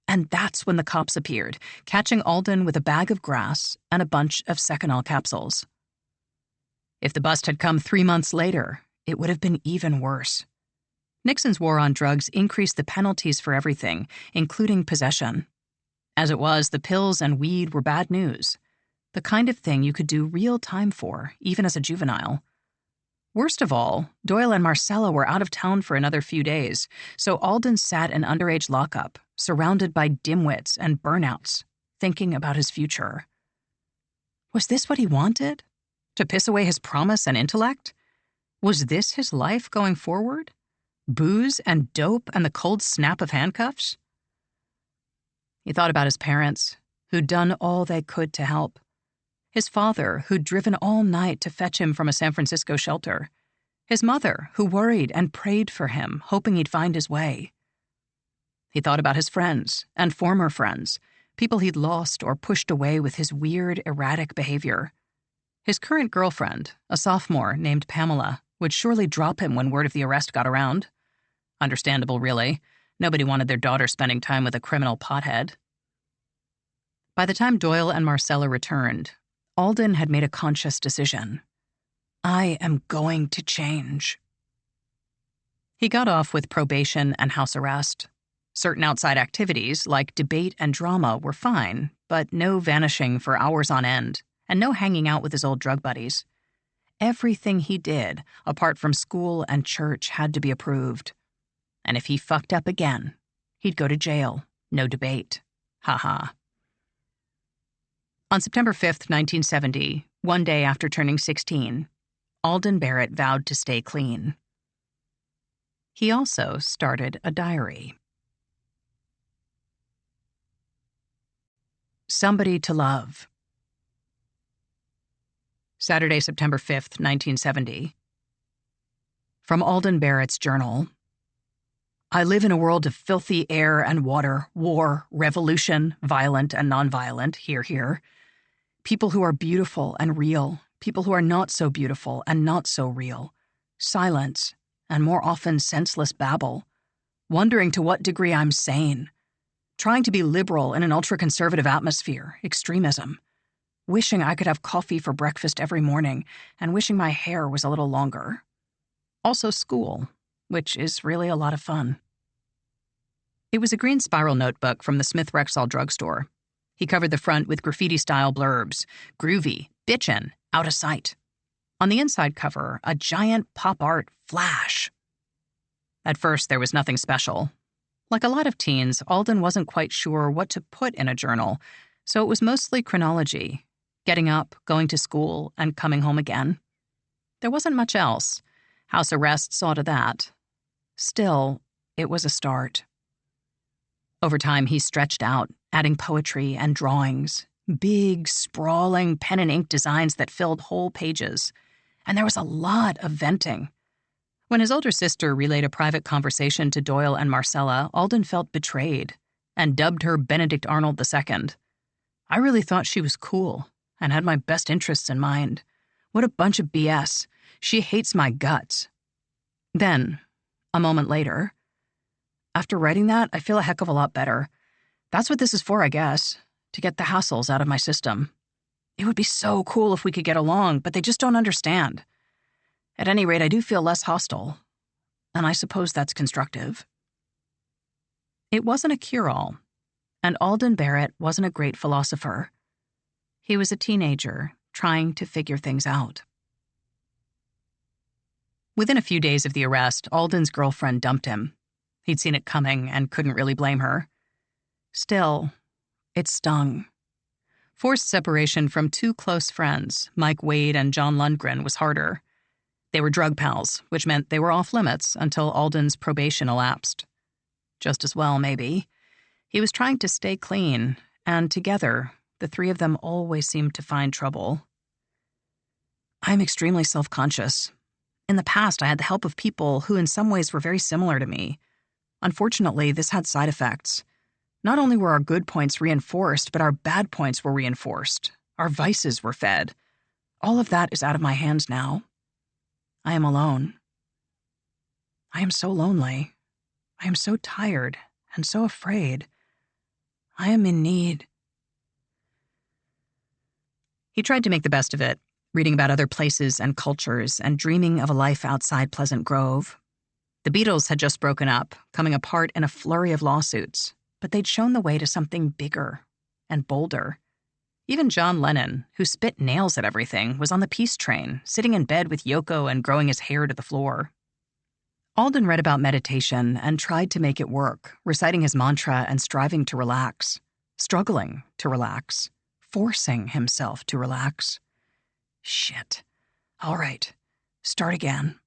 And that's when the cops appeared, catching Alden with a bag of grass and a bunch of Seconal capsules. If the bust had come 3 months later, it would have been even worse. Nixon's war on drugs increased the penalties for everything, including possession. As it was, the pills and weed were bad news, the kind of thing you could do real time for, even as a juvenile. Worst of all, Doyle and Marcella were out of town for another few days, so Alden sat in underage lockup, surrounded by dimwits and burnouts, thinking about his future. Was this what he wanted? To piss away his promise and intellect? Was this his life going forward? Booze and dope and the cold snap of handcuffs? He thought about his parents, who'd done all they could to help. His father, who'd driven all night to fetch him from a San Francisco shelter. His mother, who worried and prayed for him, hoping he'd find his way. He thought about his friends and former friends, people he'd lost or pushed away with his weird, erratic behavior. His current girlfriend, a sophomore named Pamela, would surely drop him when word of the arrest got around. Understandable, really. Nobody wanted their daughter spending time with a criminal pothead. By the time Doyle and Marcella returned, Alden had made a conscious decision. I am going to change. He got off with probation and house arrest. Certain outside activities, like debate and drama, were fine, but no vanishing for hours on end, and no hanging out with his old drug buddies. Everything he did, apart from school and church, had to be approved. And if he fucked up again, he'd go to jail. No debate. Ha-ha. On September 5th, 1970, one day after turning 16, Alden Barrett vowed to stay clean. He also started a diary. Somebody to Love. Saturday, September 5th, 1970. From Alden Barrett's journal. I live in a world of filthy air and water, war, revolution, violent and nonviolent, here. People who are beautiful and real, people who are not so beautiful and not so real. Silence, and more often senseless babble. wondering to what degree I'm sane, trying to be liberal in an ultra-conservative atmosphere, extremism, wishing I could have coffee for breakfast every morning, and wishing my hair was a little longer. Also school, which is really a lot of fun. It was a green spiral notebook from the Smith Rexall drugstore. He covered the front with graffiti-style blurbs, groovy, bitchin', out of sight. On the inside cover, a giant pop art flash. At first, there was nothing special. Like a lot of teens, Alden wasn't quite sure what to put in a journal, so it was mostly chronology, getting up, going to school, and coming home again. There wasn't much else. House arrest saw to that. Still, it was a start. Over time, he stretched out, adding poetry and drawings, big, sprawling pen and ink designs that filled whole pages. And there was a lot of venting. When his older sister relayed a private conversation to Doyle and Marcella, Alden felt betrayed and dubbed her Benedict Arnold II. I really thought she was cool and had my best interests in mind. What a bunch of BS. She hates my guts. Then, a moment later, after writing that, I feel a heck of a lot better. That's what this is for, I guess, to get the hassles out of my system. It would be so cool if we could get along, but they just don't understand. At any rate, I do feel less hostile, and I suppose that's constructive. It wasn't a cure-all, and Alden Barrett wasn't a great philosopher. He was a teenager trying to figure things out. Within a few days of the arrest, Alden's girlfriend dumped him. He'd seen it coming and couldn't really blame her. Still, it stung. Forced separation from two close friends, Mike Wade and John Lundgren, was harder. They were drug pals, which meant they were off limits until Alden's probation elapsed. Just as well, maybe. He was trying to stay clean, and together, the three of them always seemed to find trouble. I'm extremely self-conscious. In the past, I had the help of people who in some ways were very similar to me. Unfortunately, this had side effects. Not only were our good points reinforced, but our bad points were reinforced. Our vices were fed. All of that is out of my hands now. I am alone. I am so lonely. I am so tired and so afraid. I am in need. He tried to make the best of it, reading about other places and cultures and dreaming of a life outside Pleasant Grove. The Beatles had just broken up, coming apart in a flurry of lawsuits, but they'd shown the way to something bigger and bolder. Even John Lennon, who spit nails at everything, was on the peace train, sitting in bed with Yoko and growing his hair to the floor. Alden read about meditation and tried to make it work, reciting his mantra and striving to relax, struggling to relax, forcing himself to relax. Shit. All right. Start again.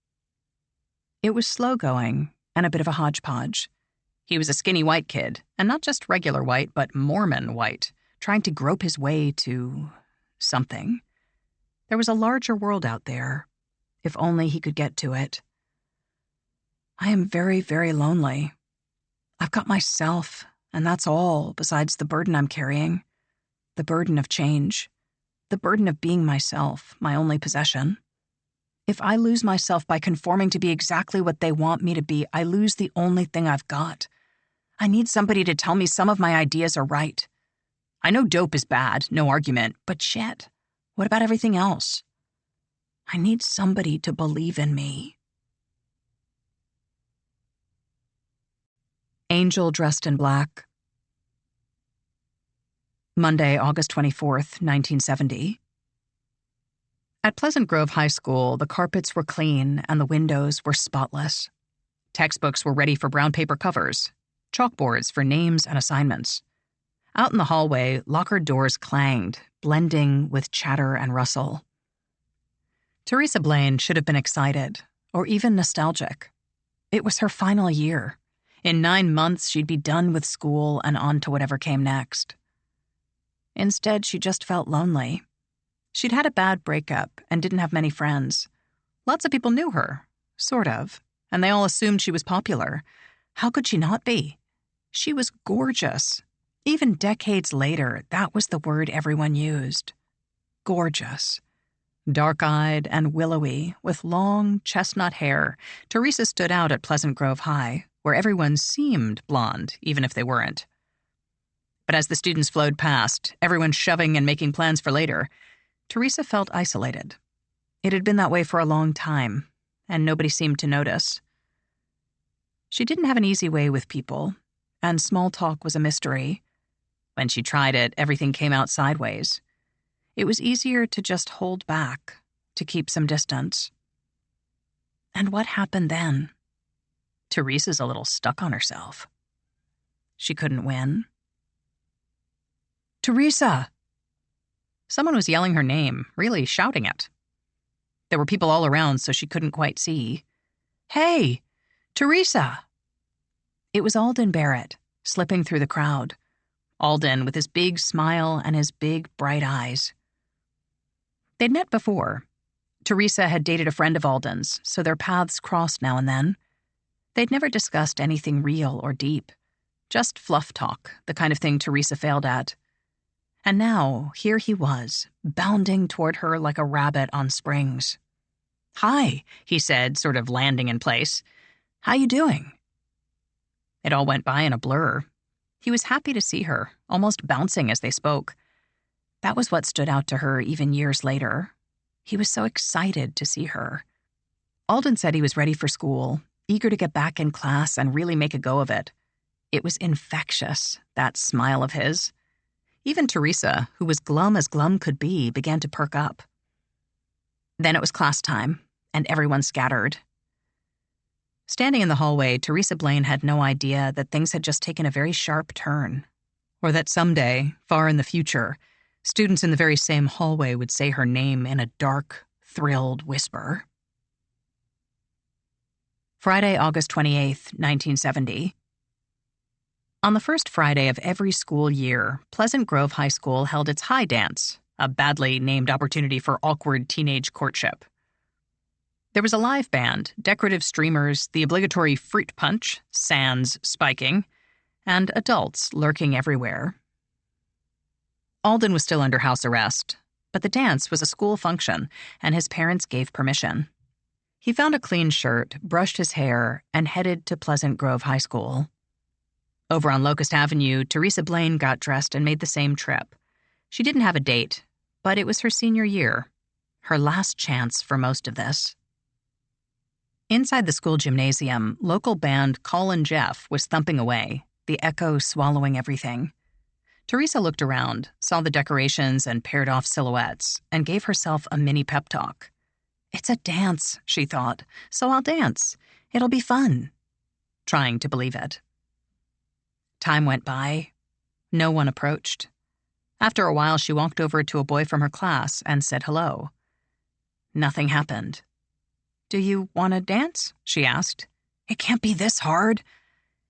It was slow going and a bit of a hodgepodge. He was a skinny white kid, and not just regular white, but Mormon white, trying to grope his way to something. There was a larger world out there, if only he could get to it. I am very, very lonely. I've got myself, and that's all besides the burden I'm carrying. The burden of change. The burden of being myself, my only possession. If I lose myself by conforming to be exactly what they want me to be, I lose the only thing I've got. I need somebody to tell me some of my ideas are right. I know dope is bad, no argument, but shit, what about everything else? I need somebody to believe in me. Angel Dressed in Black. Monday, August 24th, 1970. At Pleasant Grove High School, the carpets were clean and the windows were spotless. Textbooks were ready for brown paper covers, chalkboards for names and assignments. Out in the hallway, locker doors clanged, blending with chatter and rustle. Teresa Blaine should have been excited, or even nostalgic. It was her final year. In 9 months, she'd be done with school and on to whatever came next. Instead, she just felt lonely. She'd had a bad breakup and didn't have many friends. Lots of people knew her, sort of, and they all assumed she was popular. How could she not be? She was gorgeous. Even decades later, that was the word everyone used. Gorgeous. Dark-eyed and willowy, with long, chestnut hair, Teresa stood out at Pleasant Grove High, where everyone seemed blonde, even if they weren't. But as the students flowed past, everyone shoving and making plans for later, Teresa felt isolated. It had been that way for a long time, and nobody seemed to notice. She didn't have an easy way with people, and small talk was a mystery. When she tried it, everything came out sideways. It was easier to just hold back, to keep some distance. And what happened then? Teresa's a little stuck on herself. She couldn't win. Teresa! Someone was yelling her name, really shouting it. There were people all around, so she couldn't quite see. Hey! Teresa! It was Alden Barrett, slipping through the crowd. Alden with his big smile and his big, bright eyes. They'd met before. Teresa had dated a friend of Alden's, so their paths crossed now and then. They'd never discussed anything real or deep. Just fluff talk, the kind of thing Teresa failed at. And now, here he was, bounding toward her like a rabbit on springs. Hi, he said, sort of landing in place. How you doing? It all went by in a blur. He was happy to see her, almost bouncing as they spoke. That was what stood out to her even years later. He was so excited to see her. Alden said he was ready for school, eager to get back in class and really make a go of it. It was infectious, that smile of his. Even Teresa, who was glum as glum could be, began to perk up. Then it was class time, and everyone scattered. Standing in the hallway, Teresa Blaine had no idea that things had just taken a very sharp turn, or that someday, far in the future, students in the very same hallway would say her name in a dark, thrilled whisper. Friday, August 28th, 1970. On the first Friday of every school year, Pleasant Grove High School held its High Dance, a badly named opportunity for awkward teenage courtship. There was a live band, decorative streamers, the obligatory fruit punch, sans spiking, and adults lurking everywhere. Alden was still under house arrest, but the dance was a school function, and his parents gave permission. He found a clean shirt, brushed his hair, and headed to Pleasant Grove High School. Over on Locust Avenue, Teresa Blaine got dressed and made the same trip. She didn't have a date, but it was her senior year, her last chance for most of this. Inside the school gymnasium, local band Call and Jeff was thumping away, the echo swallowing everything. Teresa looked around, saw the decorations and paired-off silhouettes, and gave herself a mini pep talk. It's a dance, she thought, so I'll dance. It'll be fun. Trying to believe it. Time went by. No one approached. After a while, she walked over to a boy from her class and said hello. Nothing happened. Do you want to dance? She asked. It can't be this hard.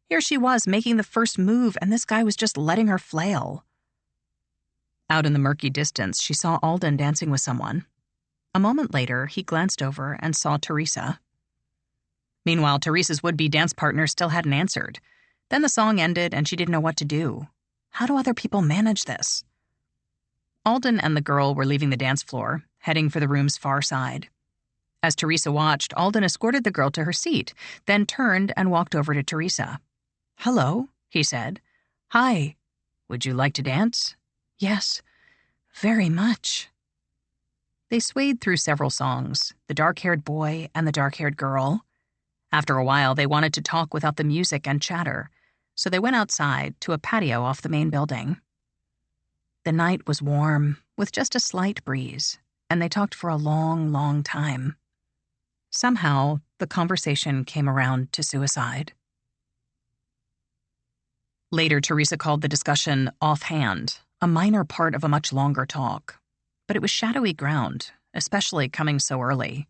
Here she was making the first move, and this guy was just letting her flail. Out in the murky distance, she saw Alden dancing with someone. A moment later, he glanced over and saw Teresa. Meanwhile, Teresa's would-be dance partner still hadn't answered. Then the song ended, and she didn't know what to do. How do other people manage this? Alden and the girl were leaving the dance floor, heading for the room's far side. As Teresa watched, Alden escorted the girl to her seat, then turned and walked over to Teresa. Hello, he said. Hi. Would you like to dance? Yes, very much. They swayed through several songs, the dark-haired boy and the dark-haired girl. After a while, they wanted to talk without the music and chatter, so they went outside to a patio off the main building. The night was warm, with just a slight breeze, and they talked for a long, long time. Somehow, the conversation came around to suicide. Later, Teresa called the discussion offhand, a minor part of a much longer talk. But it was shadowy ground, especially coming so early.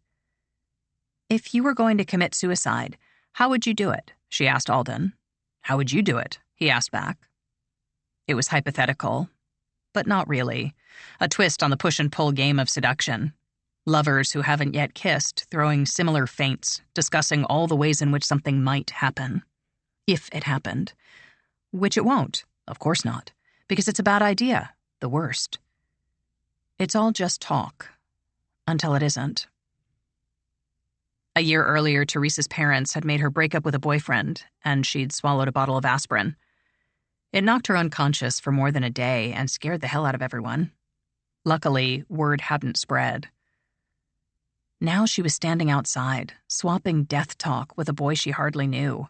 If you were going to commit suicide, how would you do it? She asked Alden. How would you do it? He asked back. It was hypothetical, but not really. A twist on the push and pull game of seduction. Lovers who haven't yet kissed, throwing similar feints, discussing all the ways in which something might happen. If it happened. Which it won't, of course not, because it's a bad idea, the worst. It's all just talk, until it isn't. A year earlier, Teresa's parents had made her break up with a boyfriend, and she'd swallowed a bottle of aspirin. It knocked her unconscious for more than a day and scared the hell out of everyone. Luckily, word hadn't spread. Now she was standing outside, swapping death talk with a boy she hardly knew.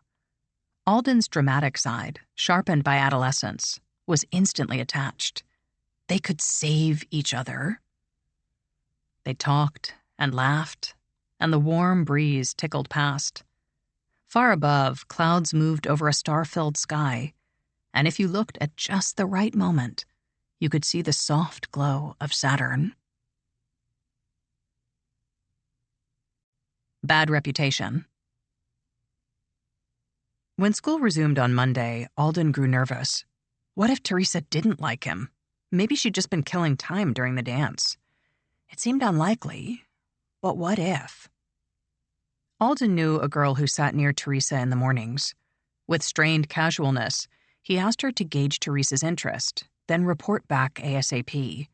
Alden's dramatic side, sharpened by adolescence, was instantly attached. They could save each other. They talked and laughed, and the warm breeze tickled past. Far above, clouds moved over a star-filled sky, and if you looked at just the right moment, you could see the soft glow of Saturn. Bad reputation. When school resumed on Monday, Alden grew nervous. What if Teresa didn't like him? Maybe she'd just been killing time during the dance. It seemed unlikely, but what if? Alden knew a girl who sat near Teresa in the mornings. With strained casualness, he asked her to gauge Teresa's interest, then report back ASAP.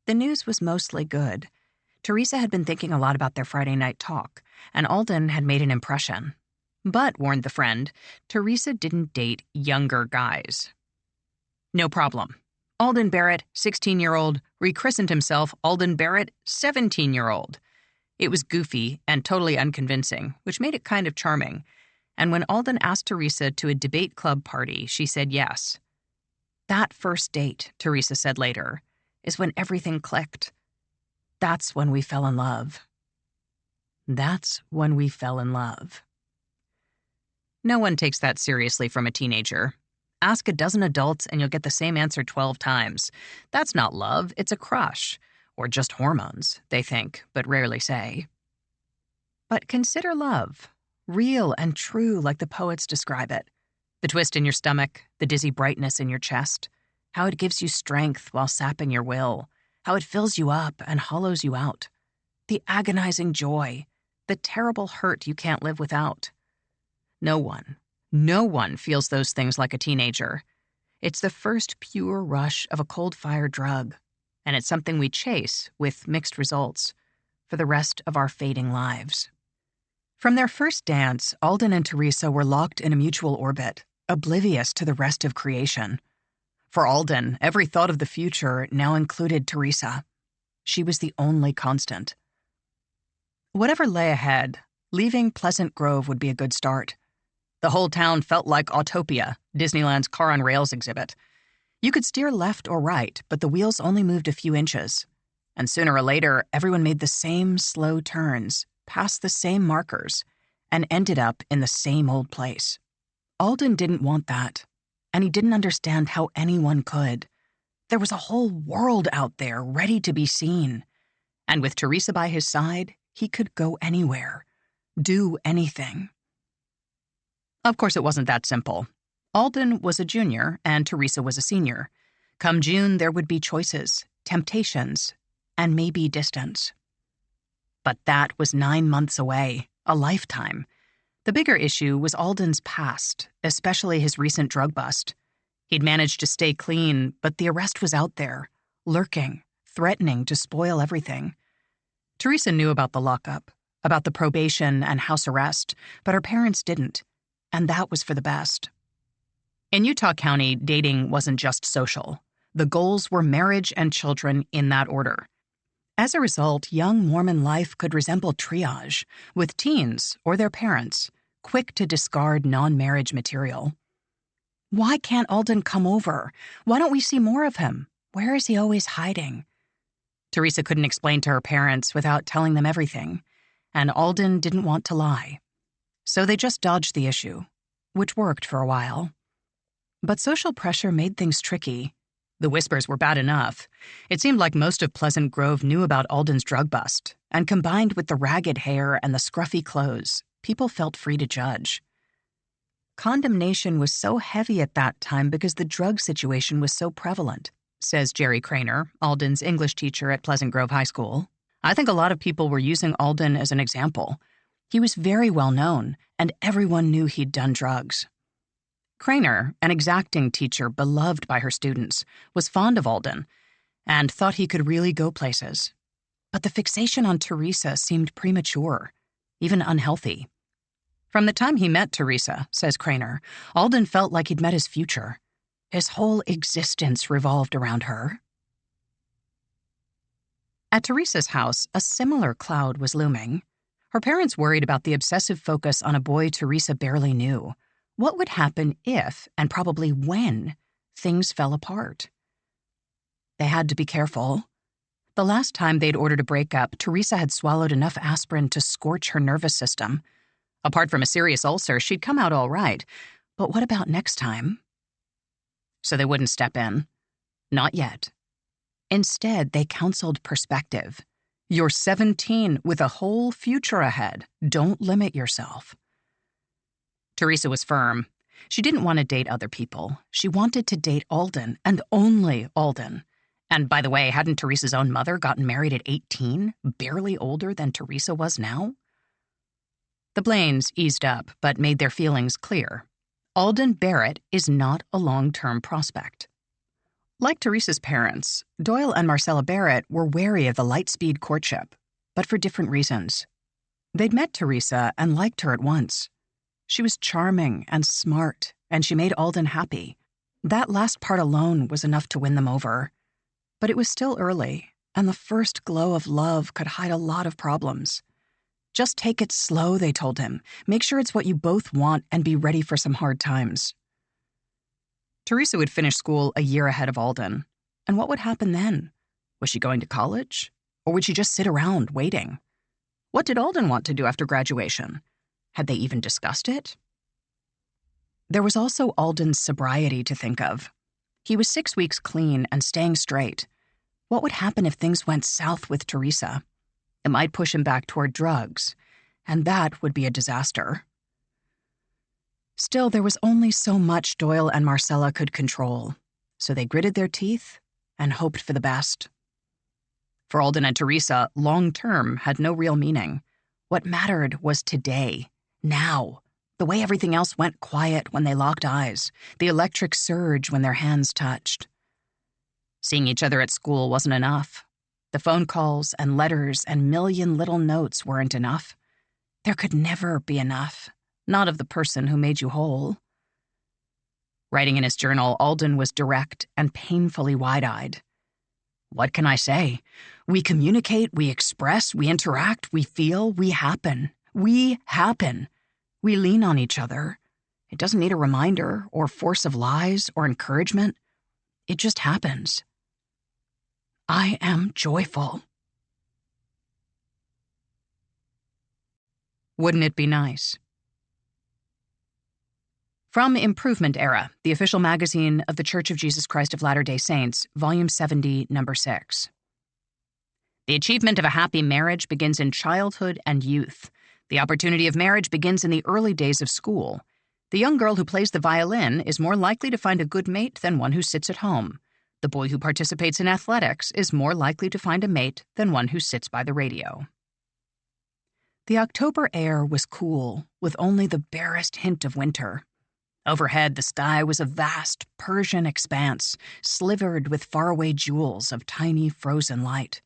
The news was mostly good. Teresa had been thinking a lot about their Friday night talk, and Alden had made an impression. But, warned the friend, Teresa didn't date younger guys. No problem. Alden Barrett, 16-year-old, rechristened himself Alden Barrett, 17-year-old. It was goofy and totally unconvincing, which made it kind of charming. And when Alden asked Teresa to a debate club party, she said yes. That first date, Teresa said later, is when everything clicked. That's when we fell in love. That's when we fell in love. No one takes that seriously from a teenager. Ask a dozen adults and you'll get the same answer 12 times. That's not love, it's a crush. Or just hormones, they think, but rarely say. But consider love, real and true like the poets describe it. The twist in your stomach, the dizzy brightness in your chest, how it gives you strength while sapping your will, how it fills you up and hollows you out. The agonizing joy, the terrible hurt you can't live without. No one feels those things like a teenager. It's the first pure rush of a cold-fire drug, and it's something we chase, with mixed results, for the rest of our fading lives. From their first dance, Alden and Teresa were locked in a mutual orbit, oblivious to the rest of creation. For Alden, every thought of the future now included Teresa. She was the only constant. Whatever lay ahead, leaving Pleasant Grove would be a good start. The whole town felt like Autopia, Disneyland's car on rails exhibit. You could steer left or right, but the wheels only moved a few inches. And sooner or later, everyone made the same slow turns, passed the same markers, and ended up in the same old place. Alden didn't want that, and he didn't understand how anyone could. There was a whole world out there ready to be seen. And with Teresa by his side, he could go anywhere, do anything. Of course, it wasn't that simple. Alden was a junior and Teresa was a senior. Come June, there would be choices, temptations, and maybe distance. But that was 9 months away, a lifetime. The bigger issue was Alden's past, especially his recent drug bust. He'd managed to stay clean, but the arrest was out there, lurking, threatening to spoil everything. Teresa knew about the lockup, about the probation and house arrest, but her parents didn't. And that was for the best. In Utah County, dating wasn't just social. The goals were marriage and children in that order. As a result, young Mormon life could resemble triage, with teens, or their parents, quick to discard non-marriage material. Why can't Alden come over? Why don't we see more of him? Where is he always hiding? Teresa couldn't explain to her parents without telling them everything, and Alden didn't want to lie. So they just dodged the issue, which worked for a while. But social pressure made things tricky. The whispers were bad enough. It seemed like most of Pleasant Grove knew about Alden's drug bust, and combined with the ragged hair and the scruffy clothes, people felt free to judge. Condemnation was so heavy at that time because the drug situation was so prevalent, says Jerry Craner, Alden's English teacher at Pleasant Grove High School. I think a lot of people were using Alden as an example. He was very well known, and everyone knew he'd done drugs. Craner, an exacting teacher beloved by her students, was fond of Alden and thought he could really go places. But the fixation on Teresa seemed premature. even unhealthy. From the time he met Teresa, says Craner, Alden felt like he'd met his future. His whole existence revolved around her. At Teresa's house, a similar cloud was looming. Her parents worried about the obsessive focus on a boy Teresa barely knew. What would happen if, and probably when, things fell apart? They had to be careful. The last time they'd ordered a breakup, Teresa had swallowed enough aspirin to scorch her nervous system. Apart from a serious ulcer, she'd come out all right. But what about next time? So they wouldn't step in. Not yet. Instead, they counseled perspective. You're 17 with a whole future ahead. Don't limit yourself. Teresa was firm. She didn't want to date other people. She wanted to date Alden, and only Alden. And by the way, hadn't Teresa's own mother gotten married at 18, barely older than Teresa was now? The Blaines eased up, but made their feelings clear. Alden Barrett is not a long-term prospect. Like Teresa's parents, Doyle and Marcella Barrett were wary of the light-speed courtship, but for different reasons. They'd met Teresa and liked her at once. She was charming and smart, and she made Alden happy. That last part alone was enough to win them over. But it was still early, and the first glow of love could hide a lot of problems. Just take it slow, they told him. Make sure it's what you both want and be ready for some hard times. Teresa would finish school a year ahead of Alden. And what would happen then? Was she going to college? Or would she just sit around waiting? What did Alden want to do after graduation? Had they even discussed it? There was also Alden's sobriety to think of. He was 6 weeks clean and staying straight. What would happen if things went south with Teresa? It might push him back toward drugs, and that would be a disaster. Still, there was only so much Doyle and Marcella could control, so they gritted their teeth and hoped for the best. For Alden and Teresa, long-term had no real meaning. What mattered was today, now. The way everything else went quiet when they locked eyes, the electric surge when their hands touched. Seeing each other at school wasn't enough. The phone calls and letters and million little notes weren't enough. There could never be enough, not of the person who made you whole. Writing in his journal, Alden was direct and painfully wide-eyed. What can I say? We communicate, we express, we interact, we feel, we happen. We happen. We lean on each other. It doesn't need a reminder or force of lies or encouragement. It just happens. I am joyful. Wouldn't it be nice? From Improvement Era, the official magazine of The Church of Jesus Christ of Latter-day Saints, Volume 70, Number 6. The achievement of a happy marriage begins in childhood and youth. The opportunity of marriage begins in the early days of school. The young girl who plays the violin is more likely to find a good mate than one who sits at home. The boy who participates in athletics is more likely to find a mate than one who sits by the radio. The October air was cool, with only the barest hint of winter. Overhead, the sky was a vast Persian expanse, slivered with faraway jewels of tiny frozen light.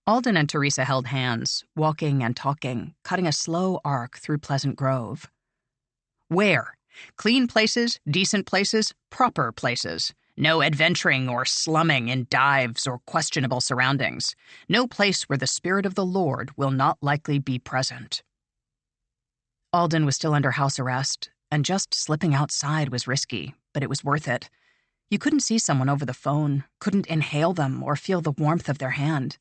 Alden and Teresa held hands, walking and talking, cutting a slow arc through Pleasant Grove. Where? Clean places, decent places, proper places. No adventuring or slumming in dives or questionable surroundings. No place where the Spirit of the Lord will not likely be present. Alden was still under house arrest, and just slipping outside was risky, but it was worth it. You couldn't see someone over the phone, couldn't inhale them or feel the warmth of their hand.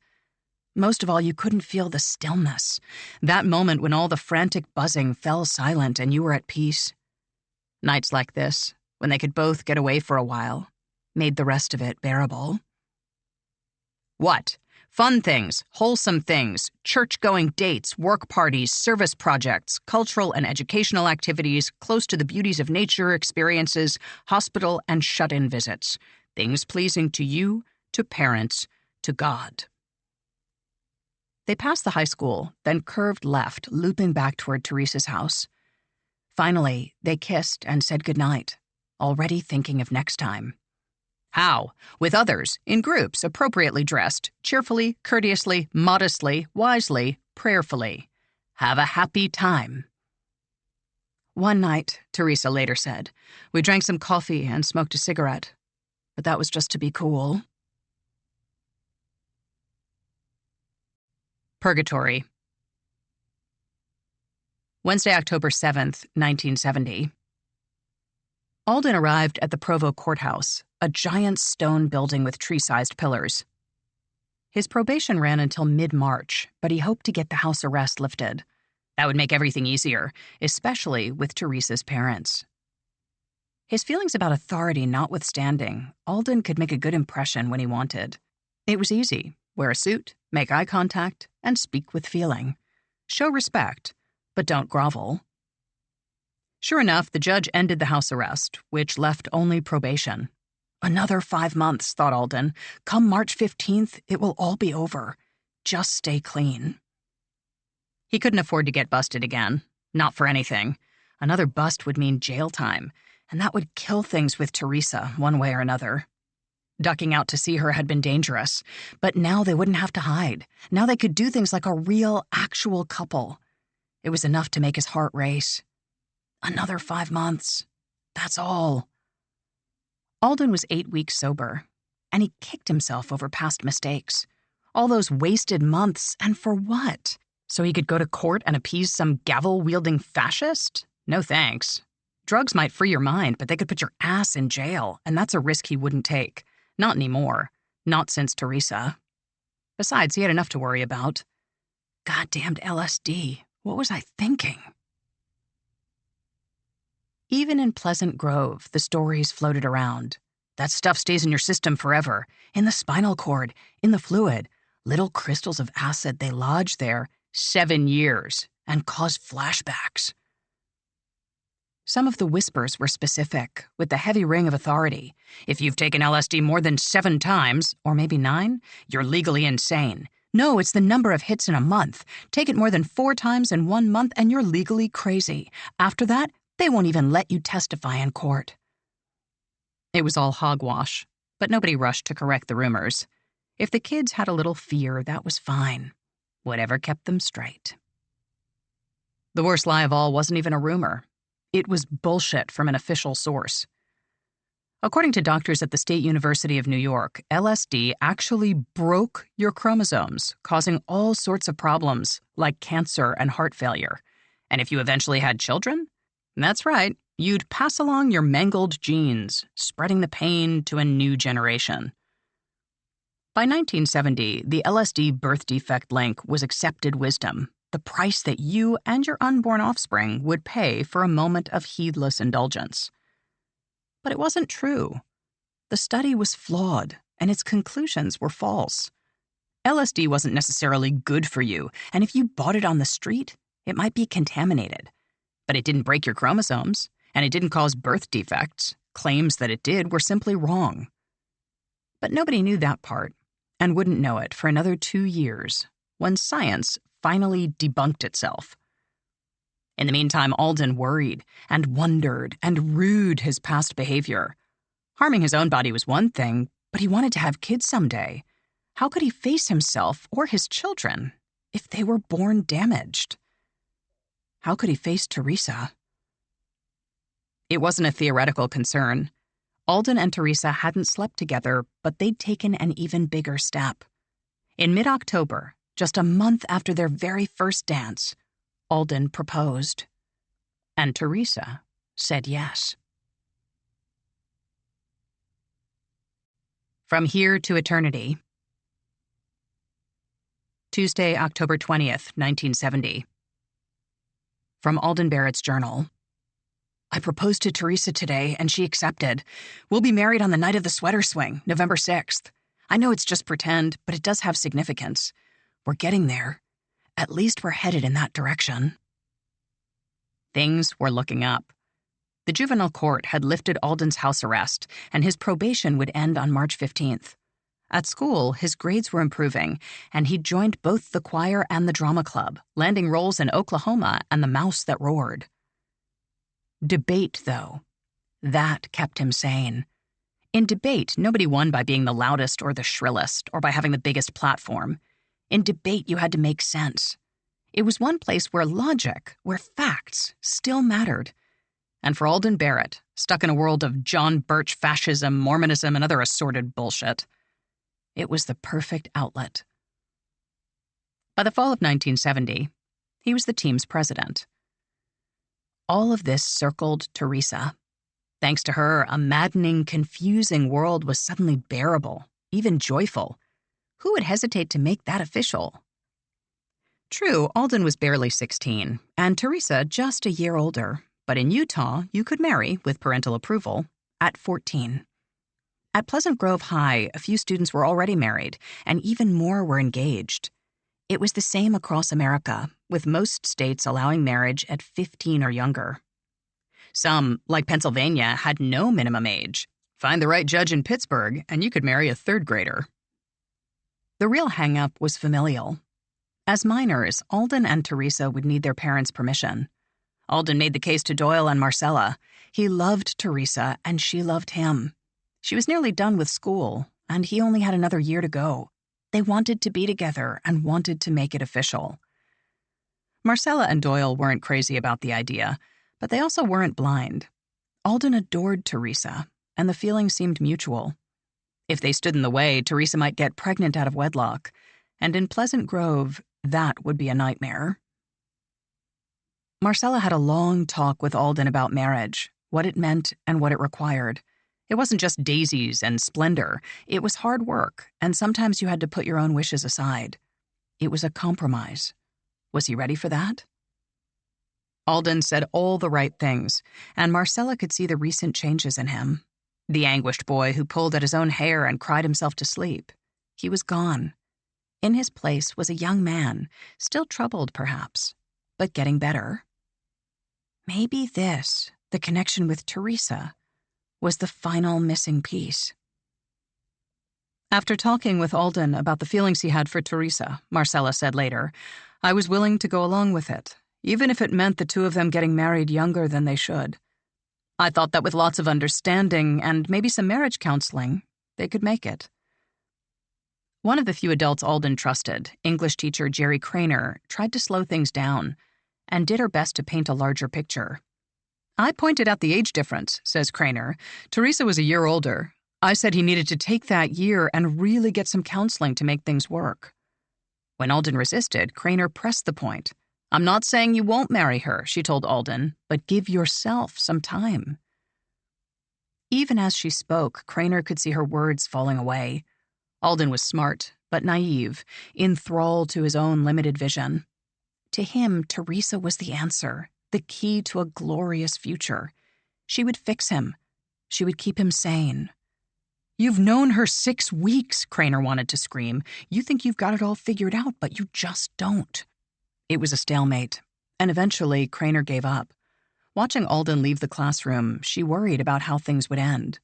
Most of all, you couldn't feel the stillness, that moment when all the frantic buzzing fell silent and you were at peace. Nights like this, when they could both get away for a while, made the rest of it bearable. What? Fun things, wholesome things, church-going dates, work parties, service projects, cultural and educational activities, close to the beauties of nature experiences, hospital and shut-in visits. Things pleasing to you, to parents, to God. They passed the high school, then curved left, looping back toward Teresa's house. Finally, they kissed and said goodnight, already thinking of next time. How? With others, in groups, appropriately dressed, cheerfully, courteously, modestly, wisely, prayerfully. Have a happy time. One night, Teresa later said, we drank some coffee and smoked a cigarette, but that was just to be cool. Purgatory. Wednesday, October 7th, 1970. Alden arrived at the Provo courthouse, a giant stone building with tree-sized pillars. His probation ran until mid-March, but he hoped to get the house arrest lifted. That would make everything easier, especially with Teresa's parents. His feelings about authority notwithstanding, Alden could make a good impression when he wanted. It was easy. Wear a suit, make eye contact, and speak with feeling. Show respect, but don't grovel. Sure enough, the judge ended the house arrest, which left only probation. Another 5 months, thought Alden. Come March 15th, it will all be over. Just stay clean. He couldn't afford to get busted again. Not for anything. Another bust would mean jail time, and that would kill things with Teresa one way or another. Ducking out to see her had been dangerous, but now they wouldn't have to hide. Now they could do things like a real, actual couple. It was enough to make his heart race. Another 5 months. That's all. Alden was 8 weeks sober, and he kicked himself over past mistakes. All those wasted months, and for what? So he could go to court and appease some gavel-wielding fascist? No thanks. Drugs might free your mind, but they could put your ass in jail, and that's a risk he wouldn't take. Not anymore. Not since Teresa. Besides, he had enough to worry about. Goddamned LSD. What was I thinking? Even in Pleasant Grove, the stories floated around. That stuff stays in your system forever. In the spinal cord, in the fluid. Little crystals of acid, they lodge there 7 years and cause flashbacks. Some of the whispers were specific, with the heavy ring of authority. If you've taken LSD more than 7 times, or maybe 9, you're legally insane. No, it's the number of hits in a month. Take it more than 4 times in 1 month and you're legally crazy. After that, they won't even let you testify in court. It was all hogwash, but nobody rushed to correct the rumors. If the kids had a little fear, that was fine. Whatever kept them straight. The worst lie of all wasn't even a rumor. It was bullshit from an official source. According to doctors at the State University of New York, LSD actually broke your chromosomes, causing all sorts of problems like cancer and heart failure. And if you eventually had children, that's right, you'd pass along your mangled genes, spreading the pain to a new generation. By 1970, the LSD birth defect link was accepted wisdom, the price that you and your unborn offspring would pay for a moment of heedless indulgence. But it wasn't true. The study was flawed, and its conclusions were false. LSD wasn't necessarily good for you, and if you bought it on the street, it might be contaminated. But it didn't break your chromosomes, and it didn't cause birth defects. Claims that it did were simply wrong. But nobody knew that part, and wouldn't know it for another 2 years, when science finally debunked itself. In the meantime, Alden worried and wondered and rued his past behavior. Harming his own body was one thing, but he wanted to have kids someday. How could he face himself or his children if they were born damaged? How could he face Teresa? It wasn't a theoretical concern. Alden and Teresa hadn't slept together, but they'd taken an even bigger step. In mid-October, just a month after their very first dance, Alden proposed. And Teresa said yes. From Here to Eternity. Tuesday, October 20th, 1970. From Alden Barrett's journal. I proposed to Teresa today, and she accepted. We'll be married on the night of the sweater swing, November 6th. I know it's just pretend, but it does have significance. We're getting there. At least we're headed in that direction. Things were looking up. The juvenile court had lifted Alden's house arrest, and his probation would end on March 15th. At school, his grades were improving, and he'd joined both the choir and the drama club, landing roles in Oklahoma and The Mouse That Roared. Debate, though, that kept him sane. In debate, nobody won by being the loudest or the shrillest or by having the biggest platform. In debate, you had to make sense. It was one place where logic, where facts, still mattered. And for Alden Barrett, stuck in a world of John Birch fascism, Mormonism, and other assorted bullshit, it was the perfect outlet. By the fall of 1970, he was the team's president. All of this circled Teresa. Thanks to her, a maddening, confusing world was suddenly bearable, even joyful. Who would hesitate to make that official? True, Alden was barely 16, and Teresa just a year older. But in Utah, you could marry, with parental approval, at 14. At Pleasant Grove High, a few students were already married, and even more were engaged. It was the same across America, with most states allowing marriage at 15 or younger. Some, like Pennsylvania, had no minimum age. Find the right judge in Pittsburgh, and you could marry a third grader. The real hang-up was familial. As minors, Alden and Teresa would need their parents' permission. Alden made the case to Doyle and Marcella. He loved Teresa, and she loved him. She was nearly done with school, and he only had another year to go. They wanted to be together and wanted to make it official. Marcella and Doyle weren't crazy about the idea, but they also weren't blind. Alden adored Teresa, and the feeling seemed mutual. If they stood in the way, Teresa might get pregnant out of wedlock, and in Pleasant Grove, that would be a nightmare. Marcella had a long talk with Alden about marriage, what it meant and what it required. It wasn't just daisies and splendor. It was hard work, and sometimes you had to put your own wishes aside. It was a compromise. Was he ready for that? Alden said all the right things, and Marcella could see the recent changes in him. The anguished boy who pulled at his own hair and cried himself to sleep. He was gone. In his place was a young man, still troubled perhaps, but getting better. Maybe this, the connection with Teresa, was the final missing piece. After talking with Alden about the feelings he had for Teresa, Marcella said later, I was willing to go along with it, even if it meant the two of them getting married younger than they should. I thought that with lots of understanding and maybe some marriage counseling, they could make it. One of the few adults Alden trusted, English teacher Jerry Craner, tried to slow things down and did her best to paint a larger picture. I pointed out the age difference, says Craner. Teresa was a year older. I said he needed to take that year and really get some counseling to make things work. When Alden resisted, Craner pressed the point. I'm not saying you won't marry her, she told Alden, but give yourself some time. Even as she spoke, Craner could see her words falling away. Alden was smart, but naive, enthralled to his own limited vision. To him, Teresa was the answer, the key to a glorious future. She would fix him. She would keep him sane. You've known her 6 weeks, Craner wanted to scream. You think you've got it all figured out, but you just don't. It was a stalemate, and eventually Craner gave up. Watching Alden leave the classroom, she worried about how things would end.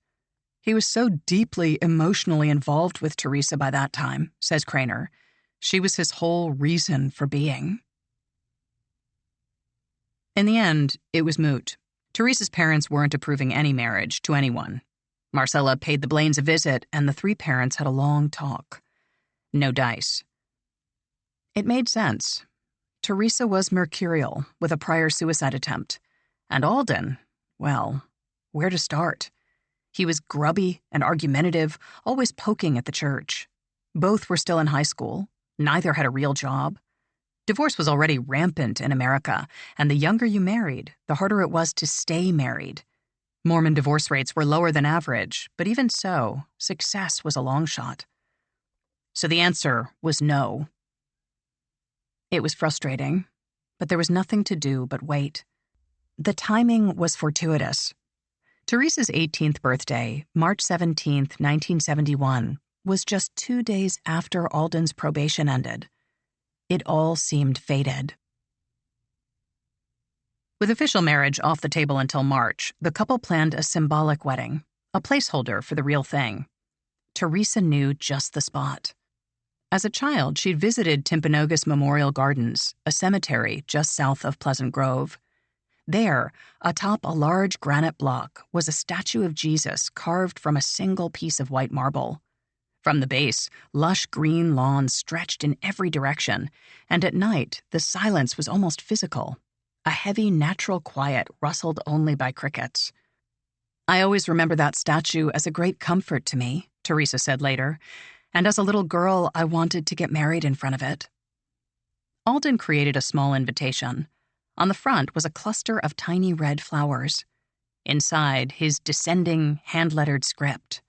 He was so deeply emotionally involved with Teresa by that time, says Craner. She was his whole reason for being. In the end, it was moot. Teresa's parents weren't approving any marriage to anyone. Marcella paid the Blaines a visit, and the three parents had a long talk. No dice. It made sense. Teresa was mercurial, with a prior suicide attempt. And Alden, well, where to start? He was grubby and argumentative, always poking at the church. Both were still in high school. Neither had a real job. Divorce was already rampant in America, and the younger you married, the harder it was to stay married. Mormon divorce rates were lower than average, but even so, success was a long shot. So the answer was no. It was frustrating, but there was nothing to do but wait. The timing was fortuitous. Teresa's 18th birthday, March 17, 1971, was just 2 days after Alden's probation ended. It all seemed fated. With official marriage off the table until March, the couple planned a symbolic wedding, a placeholder for the real thing. Teresa knew just the spot. As a child, she'd visited Timpanogos Memorial Gardens, a cemetery just south of Pleasant Grove. There, atop a large granite block, was a statue of Jesus carved from a single piece of white marble. From the base, lush green lawns stretched in every direction, and at night, the silence was almost physical. A heavy, natural quiet rustled only by crickets. "I always remember that statue as a great comfort to me," Teresa said later, "and as a little girl, I wanted to get married in front of it." Alden created a small invitation. On the front was a cluster of tiny red flowers. Inside, his descending, hand-lettered script.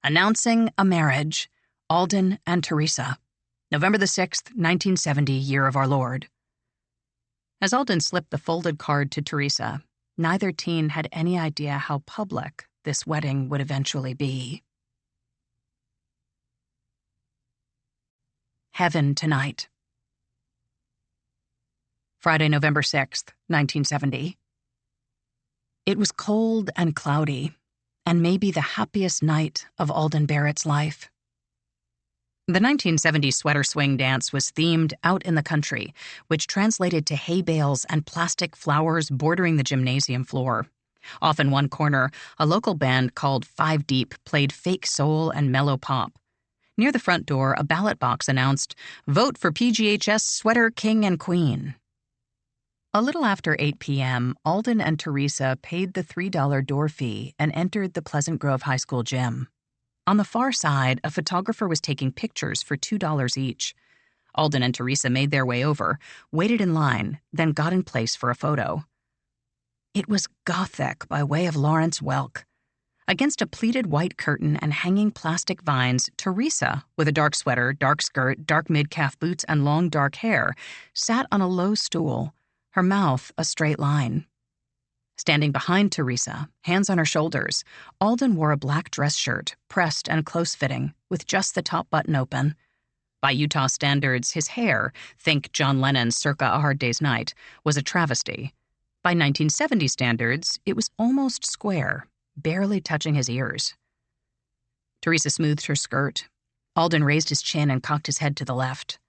"Announcing a marriage, Alden and Teresa. November the 6th, 1970, year of our Lord." As Alden slipped the folded card to Teresa, neither teen had any idea how public this wedding would eventually be. Heaven Tonight. Friday, November 6th, 1970. It was cold and cloudy, and maybe the happiest night of Alden Barrett's life. The 1970 sweater swing dance was themed out in the country, which translated to hay bales and plastic flowers bordering the gymnasium floor. Off in one corner, a local band called Five Deep played fake soul and mellow pop. Near the front door, a ballot box announced, "Vote for PGHS Sweater King and Queen." A little after 8 p.m., Alden and Teresa paid the $3 door fee and entered the Pleasant Grove High School gym. On the far side, a photographer was taking pictures for $2 each. Alden and Teresa made their way over, waited in line, then got in place for a photo. It was gothic by way of Lawrence Welk. Against a pleated white curtain and hanging plastic vines, Teresa, with a dark sweater, dark skirt, dark mid-calf boots, and long dark hair, sat on a low stool, her mouth a straight line. Standing behind Teresa, hands on her shoulders, Alden wore a black dress shirt, pressed and close-fitting, with just the top button open. By Utah standards, his hair, think John Lennon circa A Hard Day's Night, was a travesty. By 1970 standards, it was almost square, barely touching his ears. Teresa smoothed her skirt. Alden raised his chin and cocked his head to the left.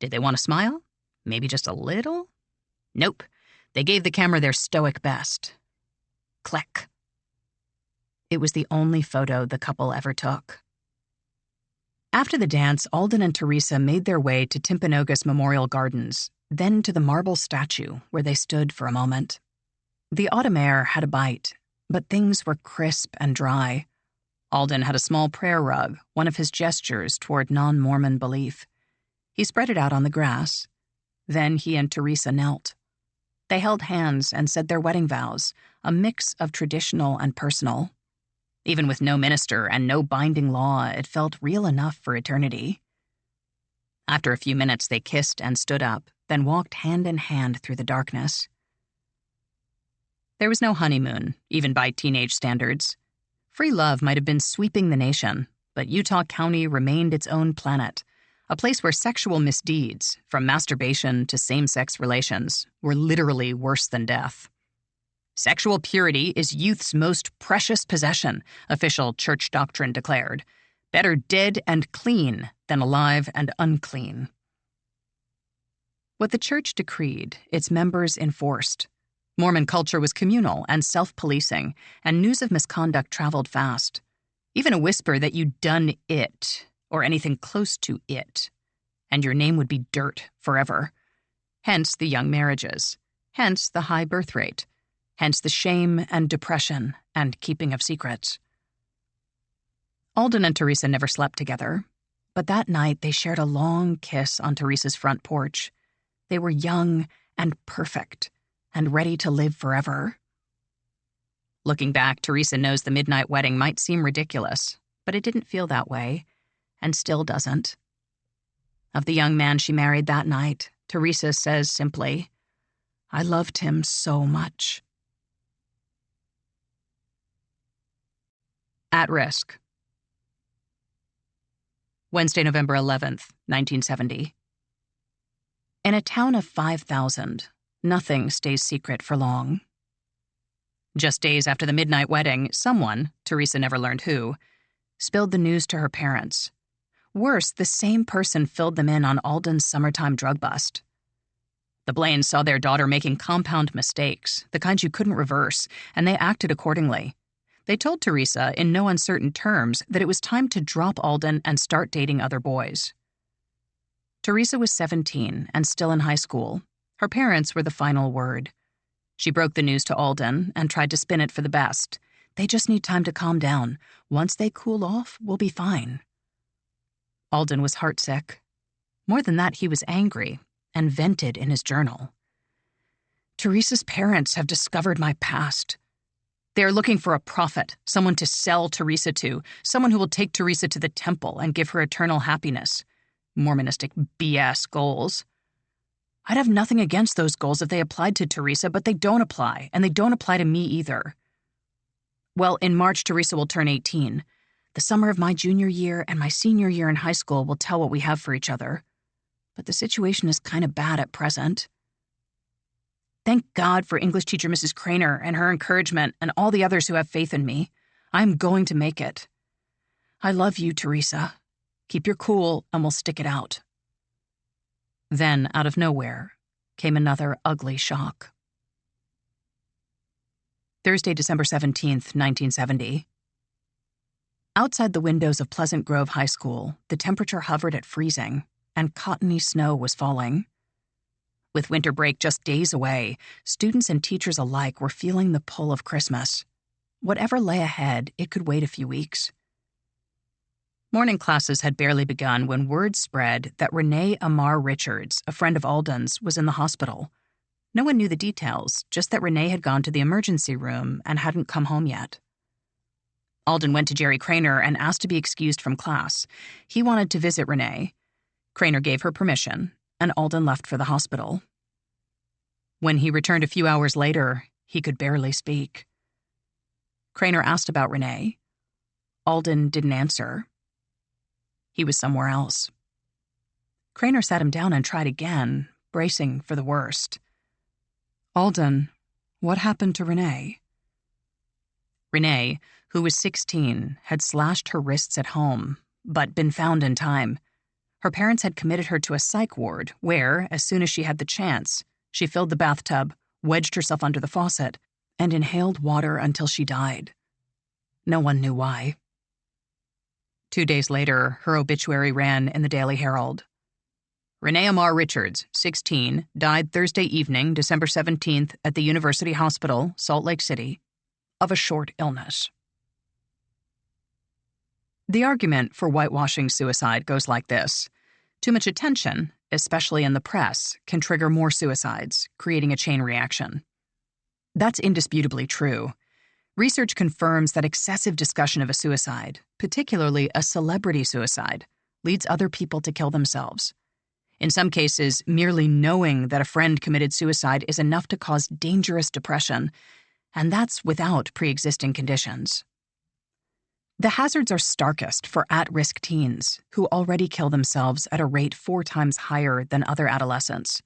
Did they want to smile? Maybe just a little? Nope. They gave the camera their stoic best. Click. It was the only photo the couple ever took. After the dance, Alden and Teresa made their way to Timpanogos Memorial Gardens, then to the marble statue where they stood for a moment. The autumn air had a bite, but things were crisp and dry. Alden had a small prayer rug, one of his gestures toward non-Mormon belief. He spread it out on the grass. Then he and Teresa knelt. They held hands and said their wedding vows, a mix of traditional and personal. Even with no minister and no binding law, it felt real enough for eternity. After a few minutes, they kissed and stood up, then walked hand in hand through the darkness. There was no honeymoon, even by teenage standards. Free love might have been sweeping the nation, but Utah County remained its own planet, a place where sexual misdeeds, from masturbation to same-sex relations, were literally worse than death. Sexual purity is youth's most precious possession, official church doctrine declared. Better dead and clean than alive and unclean. What the church decreed, its members enforced. Mormon culture was communal and self-policing, and news of misconduct traveled fast. Even a whisper that you'd done it, or anything close to it, and your name would be dirt forever. Hence the young marriages. Hence the high birth rate. Hence the shame and depression and keeping of secrets. Alden and Teresa never slept together, but that night they shared a long kiss on Teresa's front porch. They were young and perfect and ready to live forever. Looking back, Teresa knows the midnight wedding might seem ridiculous, but it didn't feel that way, and still doesn't. Of the young man she married that night, Teresa says simply, "I loved him so much." At Risk. Wednesday, November 11th, 1970. In a town of 5,000, nothing stays secret for long. Just days after the midnight wedding, someone, Teresa never learned who, spilled the news to her parents. Worse, the same person filled them in on Alden's summertime drug bust. The Blaines saw their daughter making compound mistakes, the kinds you couldn't reverse, and they acted accordingly. They told Teresa in no uncertain terms that it was time to drop Alden and start dating other boys. Teresa was 17 and still in high school. Her parents were the final word. She broke the news to Alden and tried to spin it for the best. They just need time to calm down. Once they cool off, we'll be fine. Alden was heartsick. More than that, he was angry and vented in his journal. Teresa's parents have discovered my past. They are looking for a prophet, someone to sell Teresa to, someone who will take Teresa to the temple and give her eternal happiness. Mormonistic BS goals. I'd have nothing against those goals if they applied to Teresa, but they don't apply, and they don't apply to me either. Well, in March, Teresa will turn 18. The summer of my junior year and my senior year in high school will tell what we have for each other. But the situation is kind of bad at present. Thank God for English teacher Mrs. Craner and her encouragement and all the others who have faith in me. I'm going to make it. I love you, Teresa. Keep your cool and we'll stick it out. Then, out of nowhere, came another ugly shock. Thursday, December 17th, 1970. Outside the windows of Pleasant Grove High School, the temperature hovered at freezing, and cottony snow was falling. With winter break just days away, students and teachers alike were feeling the pull of Christmas. Whatever lay ahead, it could wait a few weeks. Morning classes had barely begun when word spread that Renee Amar Richards, a friend of Alden's, was in the hospital. No one knew the details, just that Renee had gone to the emergency room and hadn't come home yet. Alden went to Jerry Craner and asked to be excused from class. He wanted to visit Renee. Craner gave her permission, and Alden left for the hospital. When he returned a few hours later, he could barely speak. Craner asked about Renee. Alden didn't answer. He was somewhere else. Craner sat him down and tried again, bracing for the worst. Alden, what happened to Renee? Renee, who was 16, had slashed her wrists at home, but been found in time. Her parents had committed her to a psych ward where, as soon as she had the chance, she filled the bathtub, wedged herself under the faucet, and inhaled water until she died. No one knew why. 2 days later, her obituary ran in the Daily Herald. Renee Amar Richards, 16, died Thursday evening, December 17th, at the University Hospital, Salt Lake City, of a short illness. The argument for whitewashing suicide goes like this. Too much attention, especially in the press, can trigger more suicides, creating a chain reaction. That's indisputably true. Research confirms that excessive discussion of a suicide, particularly a celebrity suicide, leads other people to kill themselves. In some cases, merely knowing that a friend committed suicide is enough to cause dangerous depression, and that's without pre-existing conditions. The hazards are starkest for at-risk teens, who already kill themselves at a rate 4 times higher than other adolescents.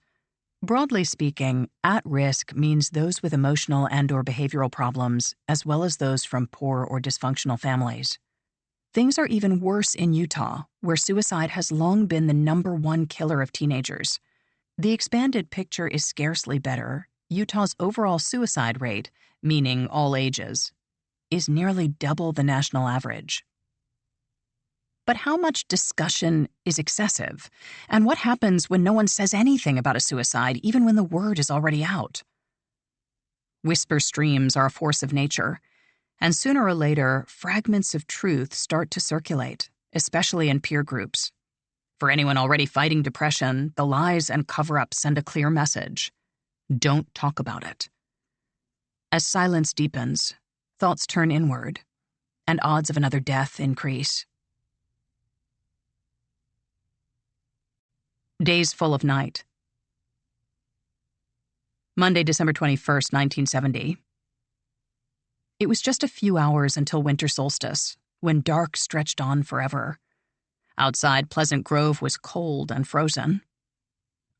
Broadly speaking, at-risk means those with emotional and/or behavioral problems, as well as those from poor or dysfunctional families. Things are even worse in Utah, where suicide has long been the #1 killer of teenagers. The expanded picture is scarcely better. Utah's overall suicide rate, meaning all ages, is nearly double the national average. But how much discussion is excessive? And what happens when no one says anything about a suicide, even when the word is already out? Whisper streams are a force of nature, and sooner or later, fragments of truth start to circulate, especially in peer groups. For anyone already fighting depression, the lies and cover-ups send a clear message. Don't talk about it. As silence deepens, thoughts turn inward, and odds of another death increase. Days full of night. Monday, December 21st, 1970. It was just a few hours until winter solstice, when dark stretched on forever. Outside, Pleasant Grove was cold and frozen.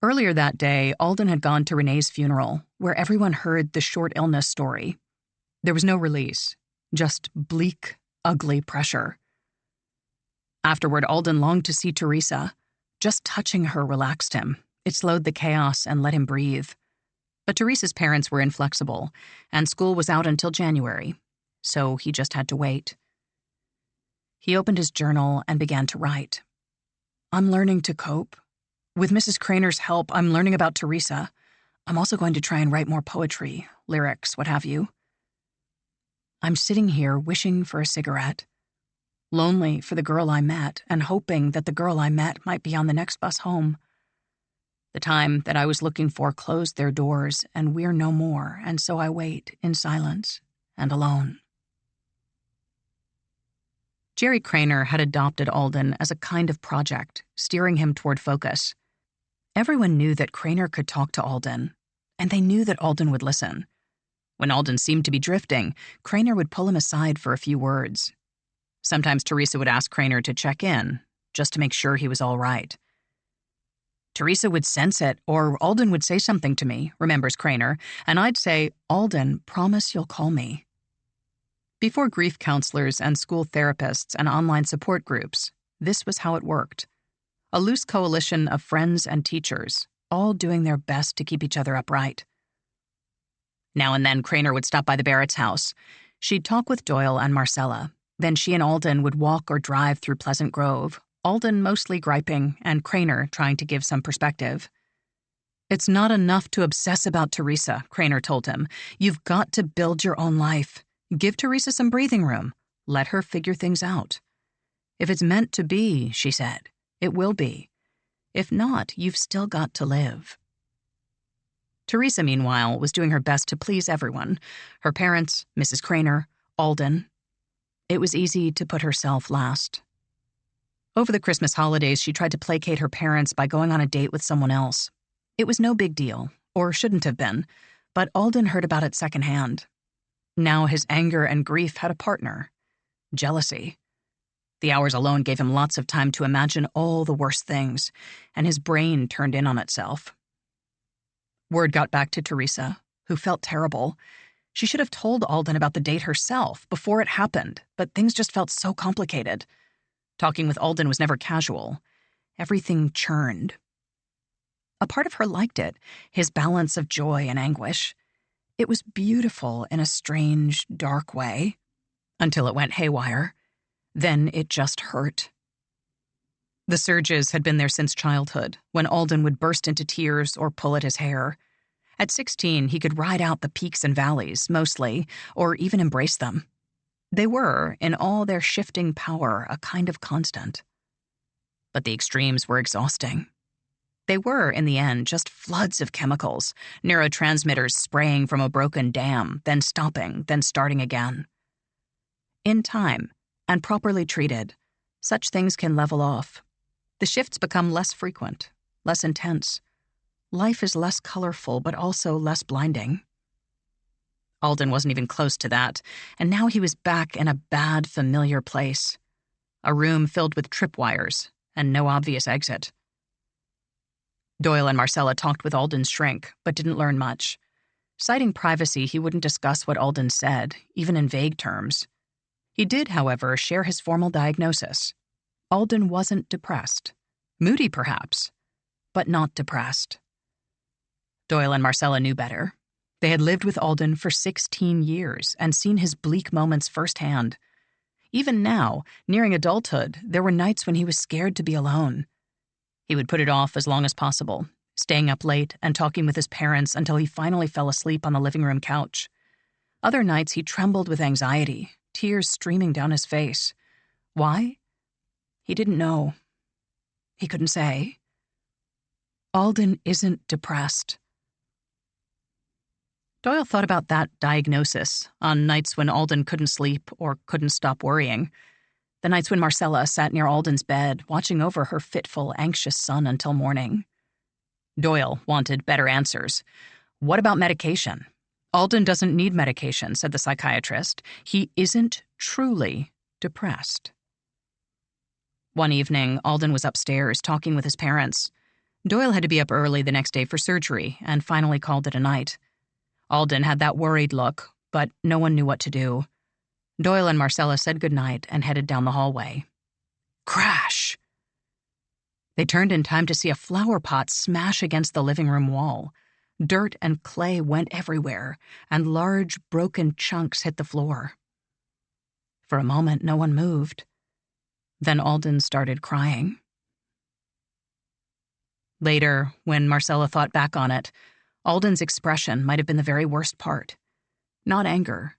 Earlier that day, Alden had gone to Renee's funeral, where everyone heard the short illness story. There was no release, just bleak, ugly pressure. Afterward, Alden longed to see Teresa. Just touching her relaxed him. It slowed the chaos and let him breathe. But Teresa's parents were inflexible, and school was out until January. so he just had to wait. He opened his journal and began to write. I'm learning to cope. With Mrs. Craner's help, I'm learning about Teresa. I'm also going to try and write more poetry, lyrics, what have you. I'm sitting here wishing for a cigarette, lonely for the girl I met and hoping that the girl I met might be on the next bus home. The time that I was looking for closed their doors, and we're no more, and so I wait in silence and alone. Jerry Craner had adopted Alden as a kind of project, steering him toward focus. Everyone knew that Craner could talk to Alden, and they knew that Alden would listen. When Alden seemed to be drifting, Craner would pull him aside for a few words. Sometimes Teresa would ask Craner to check in, just to make sure he was all right. Teresa would sense it, or Alden would say something to me, remembers Craner, and I'd say, Alden, promise you'll call me. Before grief counselors and school therapists and online support groups, this was how it worked. A loose coalition of friends and teachers, all doing their best to keep each other upright. Now and then, Craner would stop by the Barrett's house. She'd talk with Doyle and Marcella. Then she and Alden would walk or drive through Pleasant Grove, Alden mostly griping and Craner trying to give some perspective. It's not enough to obsess about Teresa, Craner told him. You've got to build your own life. Give Teresa some breathing room. Let her figure things out. If it's meant to be, she said, it will be. If not, you've still got to live. Teresa, meanwhile, was doing her best to please everyone. Her parents, Mrs. Craner, Alden. It was easy to put herself last. Over the Christmas holidays, she tried to placate her parents by going on a date with someone else. It was no big deal, or shouldn't have been, but Alden heard about it secondhand. Now his anger and grief had a partner. Jealousy. The hours alone gave him lots of time to imagine all the worst things, and his brain turned in on itself. Word got back to Teresa, who felt terrible. She should have told Alden about the date herself before it happened, but things just felt so complicated. Talking with Alden was never casual. Everything churned. A part of her liked it, his balance of joy and anguish. It was beautiful in a strange, dark way, until it went haywire. Then it just hurt. The surges had been there since childhood, when Alden would burst into tears or pull at his hair. At 16, he could ride out the peaks and valleys, mostly, or even embrace them. They were, in all their shifting power, a kind of constant. But the extremes were exhausting. They were, in the end, just floods of chemicals, neurotransmitters spraying from a broken dam, then stopping, then starting again. In time, and properly treated, such things can level off. The shifts become less frequent, less intense. Life is less colorful, but also less blinding. Alden wasn't even close to that, and now he was back in a bad, familiar place. A room filled with tripwires, and no obvious exit. Doyle and Marcella talked with Alden's shrink, but didn't learn much. Citing privacy, he wouldn't discuss what Alden said, even in vague terms. He did, however, share his formal diagnosis. Alden wasn't depressed. Moody, perhaps, but not depressed. Doyle and Marcella knew better. They had lived with Alden for 16 years and seen his bleak moments firsthand. Even now, nearing adulthood, there were nights when he was scared to be alone. He would put it off as long as possible, staying up late and talking with his parents until he finally fell asleep on the living room couch. Other nights he trembled with anxiety, tears streaming down his face. Why? He didn't know. He couldn't say. Alden isn't depressed. Doyle thought about that diagnosis on nights when Alden couldn't sleep or couldn't stop worrying. The nights when Marcella sat near Alden's bed, watching over her fitful, anxious son until morning. Doyle wanted better answers. What about medication? Alden doesn't need medication, said the psychiatrist. He isn't truly depressed. One evening, Alden was upstairs talking with his parents. Doyle had to be up early the next day for surgery and finally called it a night. Alden had that worried look, but no one knew what to do. Doyle and Marcella said goodnight and headed down the hallway. Crash! They turned in time to see a flower pot smash against the living room wall. Dirt and clay went everywhere, and large, broken chunks hit the floor. For a moment, no one moved. Then Alden started crying. Later, when Marcella thought back on it, Alden's expression might have been the very worst part. Not anger,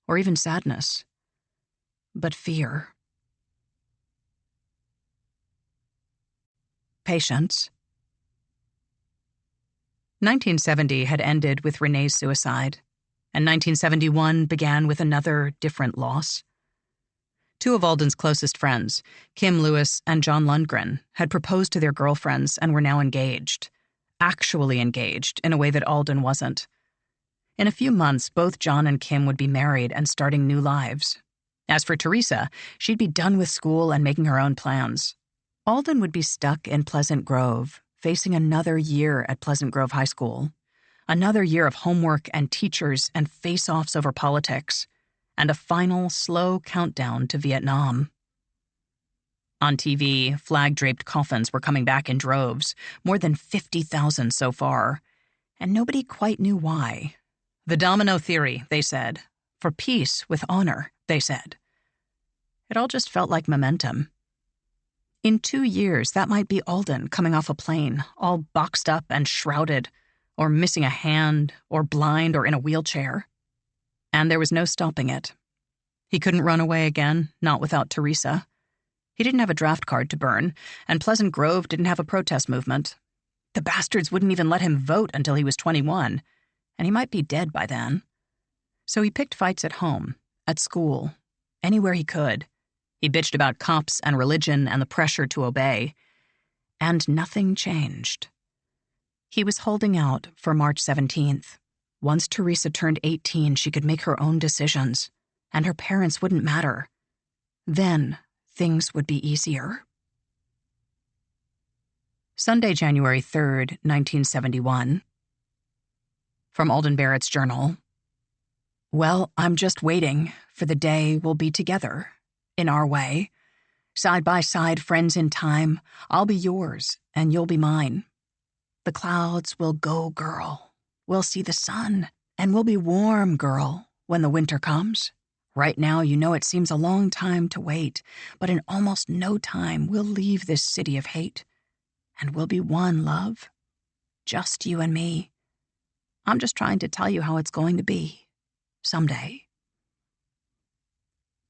or even sadness, but fear. Patience. 1970 had ended with Renee's suicide, and 1971 began with another different loss. Two of Alden's closest friends, Kim Lewis and John Lundgren, had proposed to their girlfriends and were now engaged, actually engaged in a way that Alden wasn't. In a few months, both John and Kim would be married and starting new lives. As for Teresa, she'd be done with school and making her own plans. Alden would be stuck in Pleasant Grove, facing another year at Pleasant Grove High School, another year of homework and teachers and face-offs over politics, and a final, slow countdown to Vietnam. On TV, flag-draped coffins were coming back in droves, more than 50,000 so far, and nobody quite knew why. The domino theory, they said. For peace with honor, they said. It all just felt like momentum. In 2 years, that might be Alden coming off a plane, all boxed up and shrouded, or missing a hand, or blind, or in a wheelchair. And there was no stopping it. He couldn't run away again, not without Teresa. He didn't have a draft card to burn, and Pleasant Grove didn't have a protest movement. The bastards wouldn't even let him vote until he was 21, and he might be dead by then. So he picked fights at home, at school, anywhere he could. He bitched about cops and religion and the pressure to obey. And nothing changed. He was holding out for March 17th. Once Teresa turned 18, she could make her own decisions, and her parents wouldn't matter. Then things would be easier. Sunday, January 3rd, 1971. From Alden Barrett's journal. Well, I'm just waiting for the day we'll be together, in our way. Side by side, friends in time. I'll be yours, and you'll be mine. The clouds will go, girl. We'll see the sun, and we'll be warm, girl, when the winter comes. Right now, you know it seems a long time to wait, but in almost no time, we'll leave this city of hate. And we'll be one, love. Just you and me. I'm just trying to tell you how it's going to be. Someday.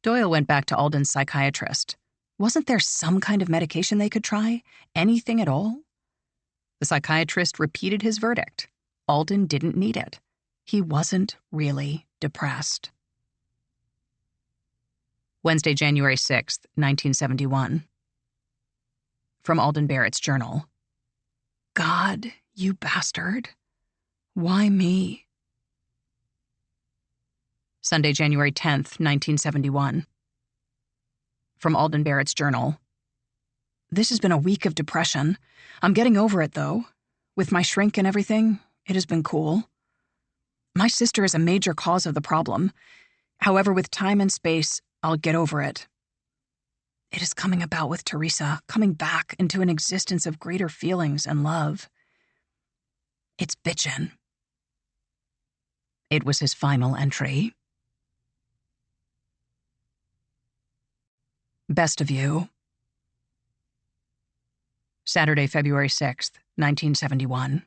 Doyle went back to Alden's psychiatrist. Wasn't there some kind of medication they could try? Anything at all? The psychiatrist repeated his verdict. Alden didn't need it. He wasn't really depressed. Wednesday, January 6th, 1971. From Alden Barrett's journal. God, you bastard. Why me? Sunday, January 10th, 1971. From Alden Barrett's journal. This has been a week of depression. I'm getting over it, though. With my shrink and everything, it has been cool. My sister is a major cause of the problem. However, with time and space, I'll get over it. It is coming about with Teresa, coming back into an existence of greater feelings and love. It's bitchin'. It was his final entry. Best of you. Saturday, February 6th, 1971.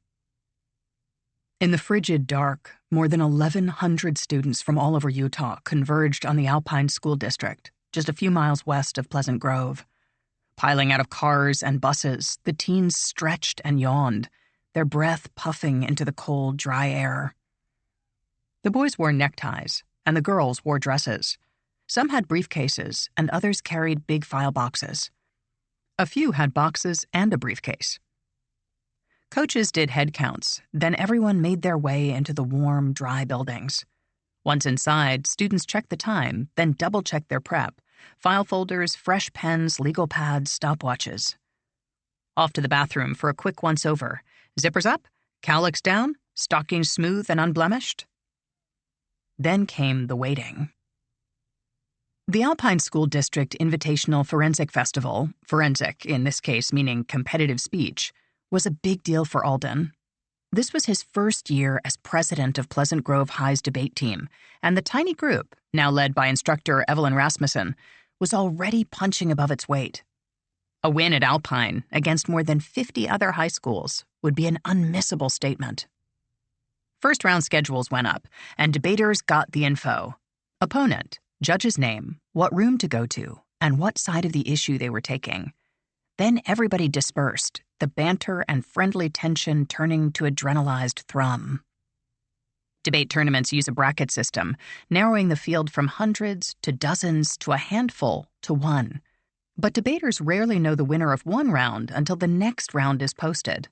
In the frigid dark, more than 1,100 students from all over Utah converged on the Alpine School District, just a few miles west of Pleasant Grove. Piling out of cars and buses, the teens stretched and yawned, their breath puffing into the cold, dry air. The boys wore neckties, and the girls wore dresses. Some had briefcases, and others carried big file boxes. A few had boxes and a briefcase. Coaches did head counts, then everyone made their way into the warm, dry buildings. Once inside, students checked the time, then double-checked their prep, file folders, fresh pens, legal pads, stopwatches. Off to the bathroom for a quick once-over. Zippers up, cowlicks down, stockings smooth and unblemished. Then came the waiting. The Alpine School District Invitational Forensic Festival, forensic in this case meaning competitive speech, was a big deal for Alden. This was his first year as president of Pleasant Grove High's debate team, and the tiny group, now led by instructor Evelyn Rasmussen, was already punching above its weight. A win at Alpine against more than 50 other high schools would be an unmissable statement. First-round schedules went up, and debaters got the info. Opponent, judge's name, what room to go to, and what side of the issue they were taking. Then everybody dispersed, the banter and friendly tension turning to adrenalized thrum. Debate tournaments use a bracket system, narrowing the field from hundreds to dozens to a handful to one. But debaters rarely know the winner of one round until the next round is posted.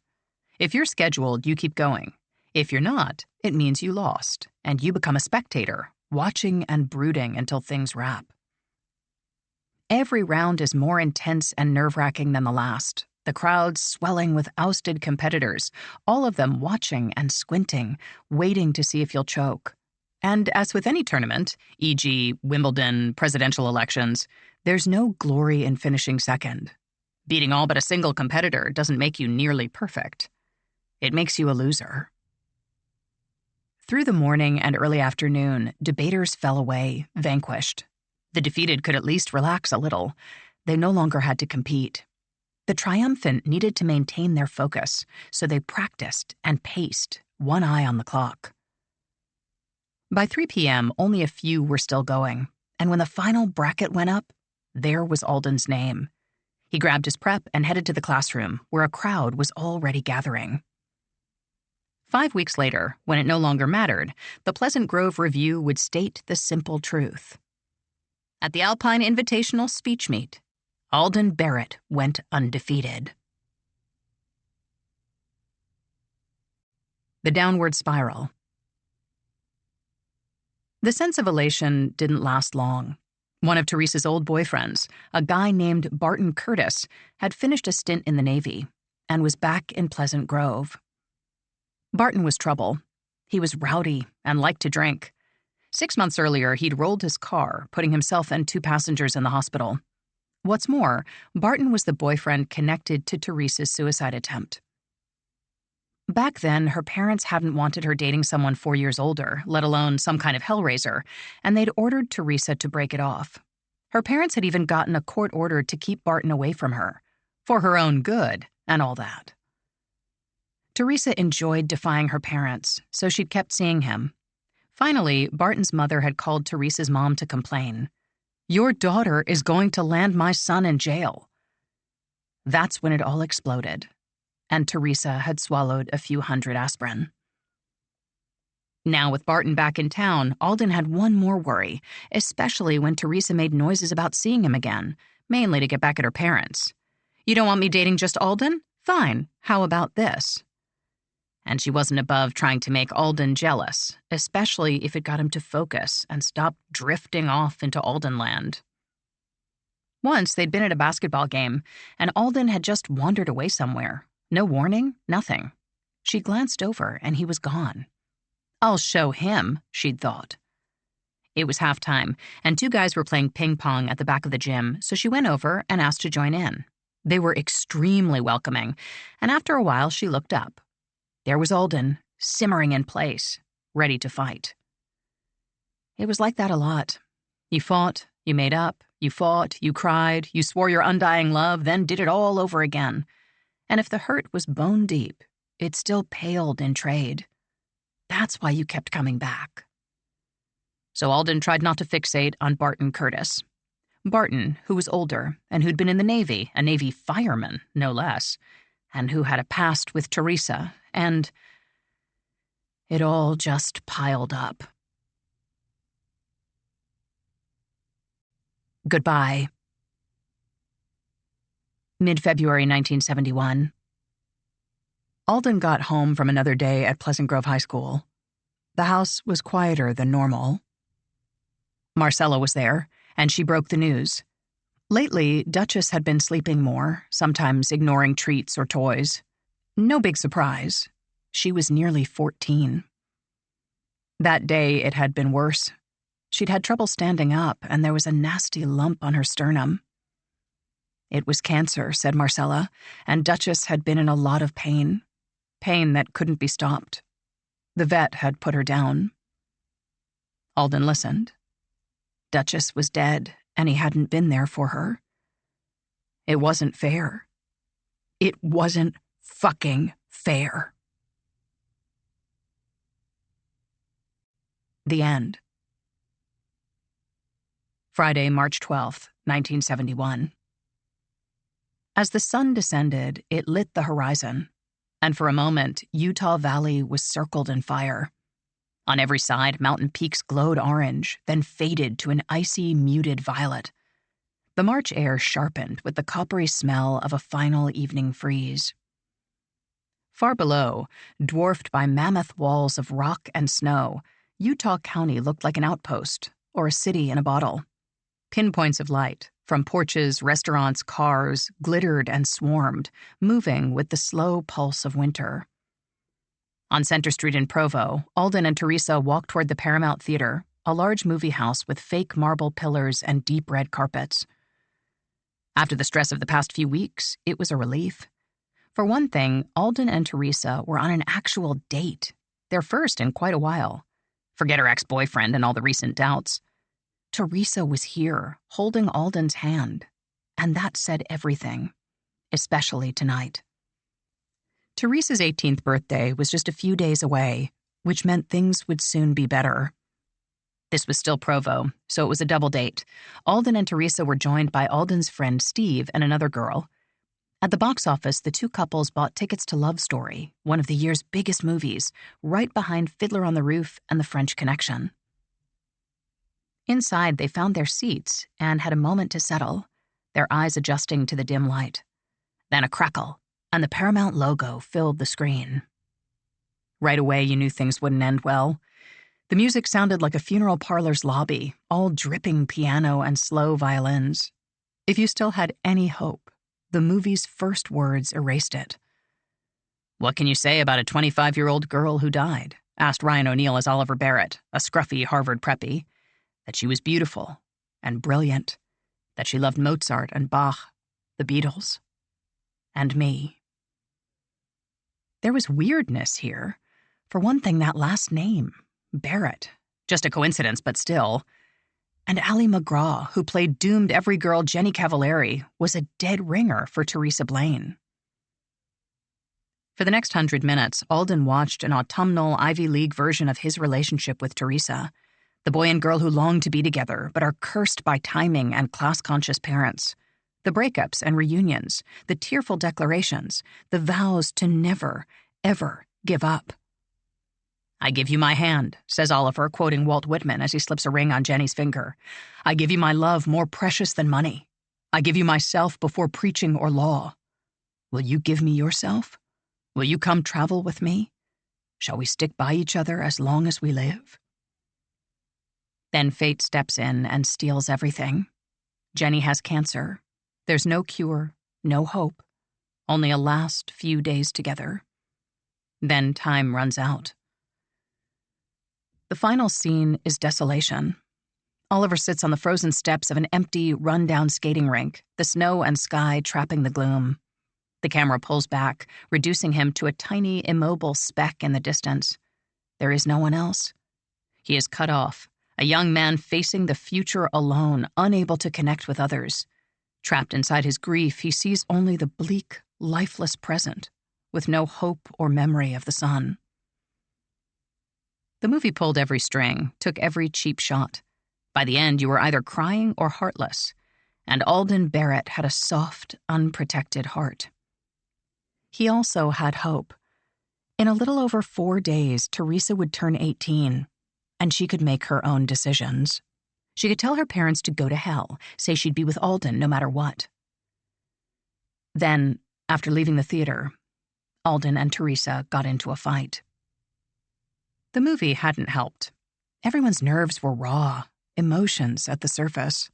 If you're scheduled, you keep going. If you're not, it means you lost, and you become a spectator, watching and brooding until things wrap. Every round is more intense and nerve-wracking than the last, the crowd swelling with ousted competitors, all of them watching and squinting, waiting to see if you'll choke. And as with any tournament, e.g. Wimbledon, presidential elections, there's no glory in finishing second. Beating all but a single competitor doesn't make you nearly perfect. It makes you a loser. Through the morning and early afternoon, debaters fell away, vanquished. The defeated could at least relax a little. They no longer had to compete. The triumphant needed to maintain their focus, so they practiced and paced, one eye on the clock. By 3 p.m., only a few were still going, and when the final bracket went up, there was Alden's name. He grabbed his prep and headed to the classroom, where a crowd was already gathering. 5 weeks later, when it no longer mattered, the Pleasant Grove Review would state the simple truth. At the Alpine Invitational speech meet, Alden Barrett went undefeated. The downward spiral. The sense of elation didn't last long. One of Teresa's old boyfriends, a guy named Barton Curtis, had finished a stint in the Navy and was back in Pleasant Grove. Barton was trouble. He was rowdy and liked to drink. 6 months earlier, he'd rolled his car, putting himself and 2 passengers in the hospital. What's more, Barton was the boyfriend connected to Teresa's suicide attempt. Back then, her parents hadn't wanted her dating someone 4 years older, let alone some kind of hellraiser, and they'd ordered Teresa to break it off. Her parents had even gotten a court order to keep Barton away from her, for her own good and all that. Teresa enjoyed defying her parents, so she'd kept seeing him. Finally, Barton's mother had called Teresa's mom to complain. "Your daughter is going to land my son in jail." That's when it all exploded, and Teresa had swallowed a few hundred aspirin. Now, with Barton back in town, Alden had one more worry, especially when Teresa made noises about seeing him again, mainly to get back at her parents. "You don't want me dating just Alden? Fine. How about this?" And she wasn't above trying to make Alden jealous, especially if it got him to focus and stop drifting off into Aldenland. Once, they'd been at a basketball game, and Alden had just wandered away somewhere. No warning, nothing. She glanced over, and he was gone. "I'll show him," she'd thought. It was halftime, and 2 guys were playing ping pong at the back of the gym, so she went over and asked to join in. They were extremely welcoming, and after a while, she looked up. There was Alden, simmering in place, ready to fight. It was like that a lot. You fought, you made up, you fought, you cried, you swore your undying love, then did it all over again. And if the hurt was bone deep, it still paled in trade. That's why you kept coming back. So Alden tried not to fixate on Barton Curtis. Barton, who was older and who'd been in the Navy, a Navy fireman, no less, and who had a past with Teresa, and it all just piled up. Goodbye. Mid-February 1971. Alden got home from another day at Pleasant Grove High School. The house was quieter than normal. Marcella was there, and she broke the news. Lately, Duchess had been sleeping more, sometimes ignoring treats or toys. No big surprise. She was nearly 14. That day, it had been worse. She'd had trouble standing up, and there was a nasty lump on her sternum. It was cancer, said Marcella, and Duchess had been in a lot of pain. pain that couldn't be stopped. The vet had put her down. Alden listened. Duchess was dead, and he hadn't been there for her. It wasn't fair. It wasn't fucking fair. The end. Friday, March 12th, 1971. As the sun descended, it lit the horizon, and for a moment, Utah Valley was circled in fire. On every side, mountain peaks glowed orange, then faded to an icy, muted violet. The March air sharpened with the coppery smell of a final evening freeze. Far below, dwarfed by mammoth walls of rock and snow, Utah County looked like an outpost or a city in a bottle. Pinpoints of light, from porches, restaurants, cars, glittered and swarmed, moving with the slow pulse of winter. On Center Street in Provo, Alden and Teresa walked toward the Paramount Theater, a large movie house with fake marble pillars and deep red carpets. After the stress of the past few weeks, it was a relief. For one thing, Alden and Teresa were on an actual date, their first in quite a while. Forget her ex-boyfriend and all the recent doubts. Teresa was here, holding Alden's hand, and that said everything, especially tonight. Teresa's 18th birthday was just a few days away, which meant things would soon be better. This was still Provo, so it was a double date. Alden and Teresa were joined by Alden's friend Steve and another girl. At the box office, the two couples bought tickets to Love Story, one of the year's biggest movies, right behind Fiddler on the Roof and The French Connection. Inside, they found their seats and had a moment to settle, their eyes adjusting to the dim light. Then a crackle, and the Paramount logo filled the screen. Right away, you knew things wouldn't end well. The music sounded like a funeral parlor's lobby, all dripping piano and slow violins. If you still had any hope, the movie's first words erased it. "What can you say about a 25-year-old girl who died?" asked Ryan O'Neal as Oliver Barrett, a scruffy Harvard preppy. That she was beautiful and brilliant, that she loved Mozart and Bach, the Beatles, and me. There was weirdness here. For one thing, that last name, Barrett. Just a coincidence, but still. And Ally McGraw, who played doomed every girl Jenny Cavallari, was a dead ringer for Teresa Blaine. For the next 100 minutes, Alden watched an autumnal Ivy League version of his relationship with Teresa, the boy and girl who long to be together but are cursed by timing and class-conscious parents, the breakups and reunions, the tearful declarations, the vows to never, ever give up. "I give you my hand," says Oliver, quoting Walt Whitman as he slips a ring on Jenny's finger. "I give you my love more precious than money. I give you myself before preaching or law. Will you give me yourself? Will you come travel with me? Shall we stick by each other as long as we live?" Then fate steps in and steals everything. Jenny has cancer. There's no cure, no hope, only a last few days together. Then time runs out. The final scene is desolation. Oliver sits on the frozen steps of an empty, run-down skating rink, the snow and sky trapping the gloom. The camera pulls back, reducing him to a tiny, immobile speck in the distance. There is no one else. He is cut off, a young man facing the future alone, unable to connect with others. Trapped inside his grief, he sees only the bleak, lifeless present, with no hope or memory of the sun. The movie pulled every string, took every cheap shot. By the end, you were either crying or heartless, and Alden Barrett had a soft, unprotected heart. He also had hope. In a little over 4 days, Teresa would turn 18, and she could make her own decisions. She could tell her parents to go to hell, say she'd be with Alden no matter what. Then, after leaving the theater, Alden and Teresa got into a fight. The movie hadn't helped. Everyone's nerves were raw, emotions at the surface.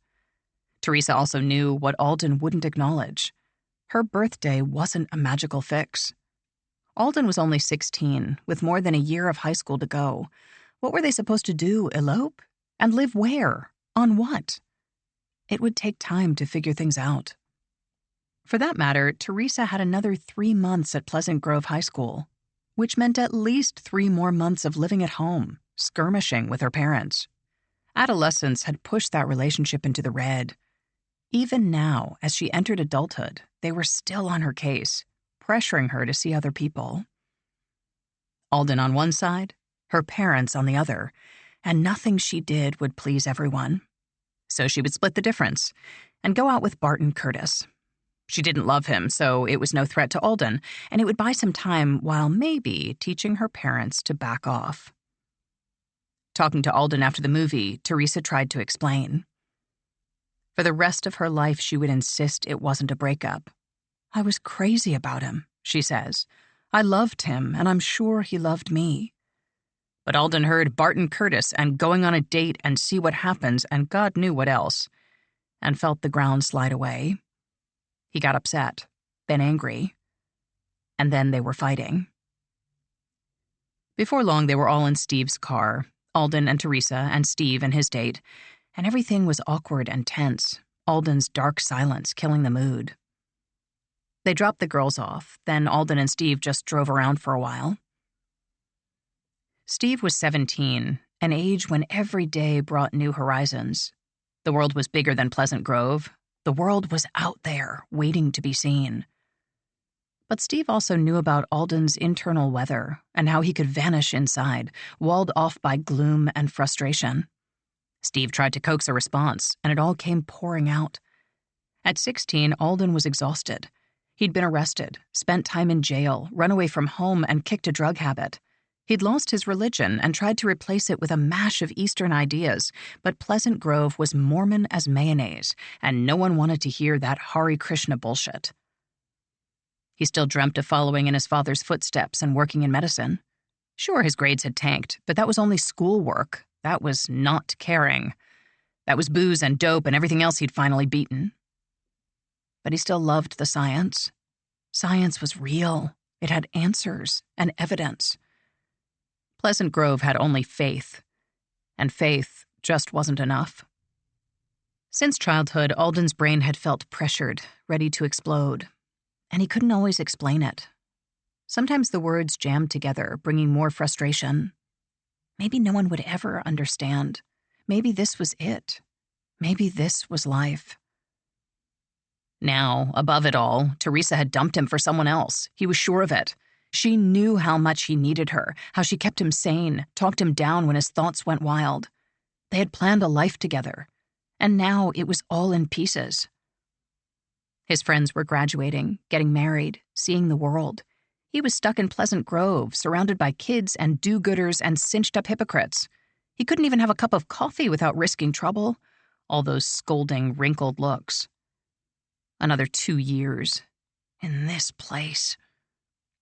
Teresa also knew what Alden wouldn't acknowledge. Her birthday wasn't a magical fix. Alden was only 16, with more than a year of high school to go. What were they supposed to do, elope? And live where? On what? It would take time to figure things out. For that matter, Teresa had another 3 months at Pleasant Grove High School. which meant at least 3 more months of living at home, skirmishing with her parents. Adolescence had pushed that relationship into the red. Even now, as she entered adulthood, they were still on her case, pressuring her to see other people. Alden on one side, her parents on the other, and nothing she did would please everyone. So she would split the difference and go out with Barton Curtis. She didn't love him, so it was no threat to Alden, and it would buy some time while maybe teaching her parents to back off. Talking to Alden after the movie, Teresa tried to explain. For the rest of her life, she would insist it wasn't a breakup. "I was crazy about him," she says. "I loved him, and I'm sure he loved me." But Alden heard Barton Curtis and going on a date and see what happens and God knew what else, and felt the ground slide away. He got upset, then angry, and then they were fighting. Before long, they were all in Steve's car, Alden and Teresa and Steve and his date, and everything was awkward and tense, Alden's dark silence killing the mood. They dropped the girls off, then Alden and Steve just drove around for a while. Steve was 17, an age when every day brought new horizons. The world was bigger than Pleasant Grove. The world was out there, waiting to be seen. But Steve also knew about Alden's internal weather and how he could vanish inside, walled off by gloom and frustration. Steve tried to coax a response, and it all came pouring out. At 16, Alden was exhausted. He'd been arrested, spent time in jail, run away from home, and kicked a drug habit. He'd lost his religion and tried to replace it with a mash of Eastern ideas, but Pleasant Grove was Mormon as mayonnaise, and no one wanted to hear that Hare Krishna bullshit. He still dreamt of following in his father's footsteps and working in medicine. Sure, his grades had tanked, but that was only schoolwork. That was not caring. That was booze and dope and everything else he'd finally beaten. But he still loved the science. Science was real. It had answers and evidence. Pleasant Grove had only faith, and faith just wasn't enough. Since childhood, Alden's brain had felt pressured, ready to explode, and he couldn't always explain it. Sometimes the words jammed together, bringing more frustration. Maybe no one would ever understand. Maybe this was it. Maybe this was life. Now, above it all, Teresa had dumped him for someone else. He was sure of it. She knew how much he needed her, how she kept him sane, talked him down when his thoughts went wild. They had planned a life together, and now it was all in pieces. His friends were graduating, getting married, seeing the world. He was stuck in Pleasant Grove, surrounded by kids and do-gooders and cinched-up hypocrites. He couldn't even have a cup of coffee without risking trouble. All those scolding, wrinkled looks. Another 2 years. In this place.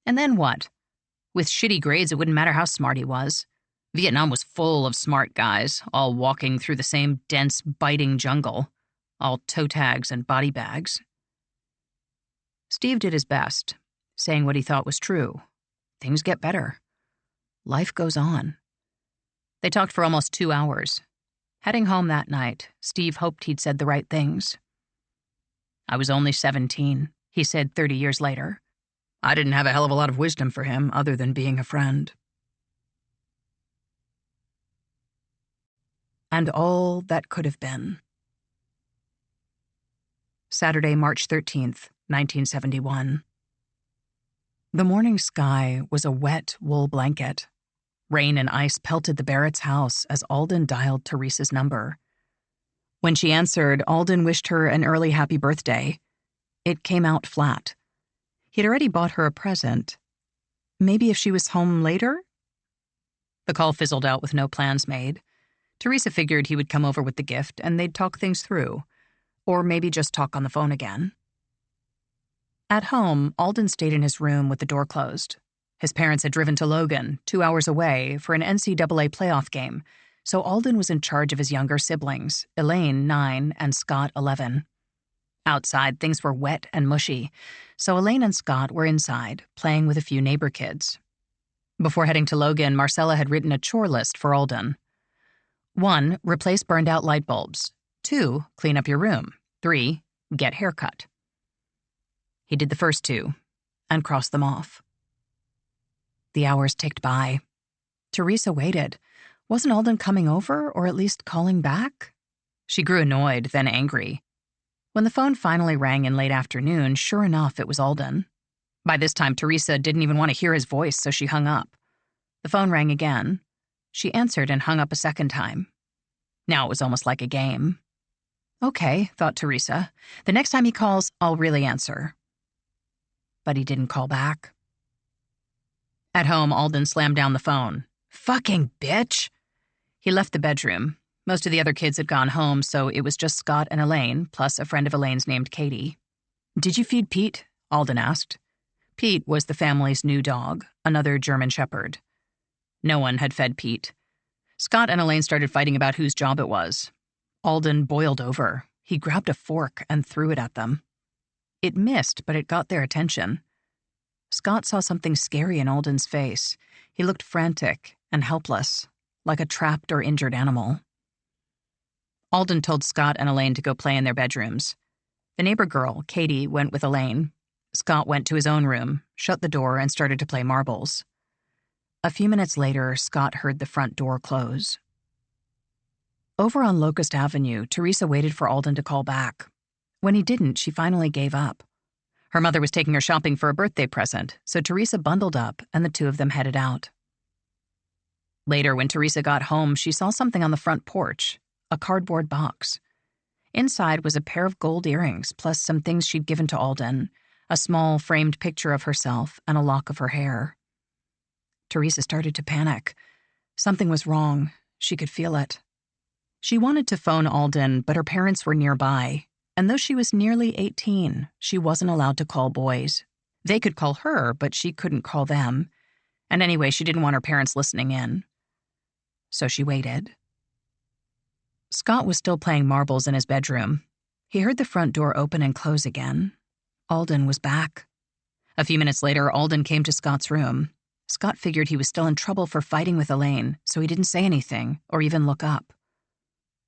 And then what? With shitty grades, it wouldn't matter how smart he was. Vietnam was full of smart guys, all walking through the same dense, biting jungle. All toe tags and body bags. Steve did his best, saying what he thought was true. Things get better. Life goes on. They talked for almost 2 hours. Heading home that night, Steve hoped he'd said the right things. "I was only 17, he said 30 years later. I didn't have a hell of a lot of wisdom for him other than being a friend." And all that could have been. Saturday, March 13th, 1971. The morning sky was a wet wool blanket. Rain and ice pelted the Barrett's house as Alden dialed Teresa's number. When she answered, Alden wished her an early happy birthday. It came out flat. He'd already bought her a present. Maybe if she was home later? The call fizzled out with no plans made. Teresa figured he would come over with the gift and they'd talk things through. Or maybe just talk on the phone again. At home, Alden stayed in his room with the door closed. His parents had driven to Logan, 2 hours away, for an NCAA playoff game, so Alden was in charge of his younger siblings, Elaine, 9, and Scott, 11. Outside, things were wet and mushy, so Elaine and Scott were inside, playing with a few neighbor kids. Before heading to Logan, Marcella had written a chore list for Alden. 1, replace burned-out light bulbs. 2, clean up your room. 3, get haircut. He did the first 2 and crossed them off. The hours ticked by. Teresa waited. Wasn't Alden coming over, or at least calling back? She grew annoyed, then angry. When the phone finally rang in late afternoon, sure enough, it was Alden. By this time, Teresa didn't even want to hear his voice, so she hung up. The phone rang again. She answered and hung up a second time. Now it was almost like a game. Okay, thought Teresa. The next time he calls, I'll really answer. But he didn't call back. At home, Alden slammed down the phone. Fucking bitch! He left the bedroom. Most of the other kids had gone home, so it was just Scott and Elaine, plus a friend of Elaine's named Katie. Did you feed Pete? Alden asked. Pete was the family's new dog, another German shepherd. No one had fed Pete. Scott and Elaine started fighting about whose job it was. Alden boiled over. He grabbed a fork and threw it at them. It missed, but it got their attention. Scott saw something scary in Alden's face. He looked frantic and helpless, like a trapped or injured animal. Alden told Scott and Elaine to go play in their bedrooms. The neighbor girl, Katie, went with Elaine. Scott went to his own room, shut the door, and started to play marbles. A few minutes later, Scott heard the front door close. Over on Locust Avenue, Teresa waited for Alden to call back. When he didn't, she finally gave up. Her mother was taking her shopping for a birthday present, so Teresa bundled up and the two of them headed out. Later, when Teresa got home, she saw something on the front porch, a cardboard box. Inside was a pair of gold earrings, plus some things she'd given to Alden, a small framed picture of herself and a lock of her hair. Teresa started to panic. Something was wrong. She could feel it. She wanted to phone Alden, but her parents were nearby, and though she was nearly 18, she wasn't allowed to call boys. They could call her, but she couldn't call them. And anyway, she didn't want her parents listening in. So she waited. Scott was still playing marbles in his bedroom. He heard the front door open and close again. Alden was back. A few minutes later, Alden came to Scott's room. Scott figured he was still in trouble for fighting with Elaine, so he didn't say anything or even look up.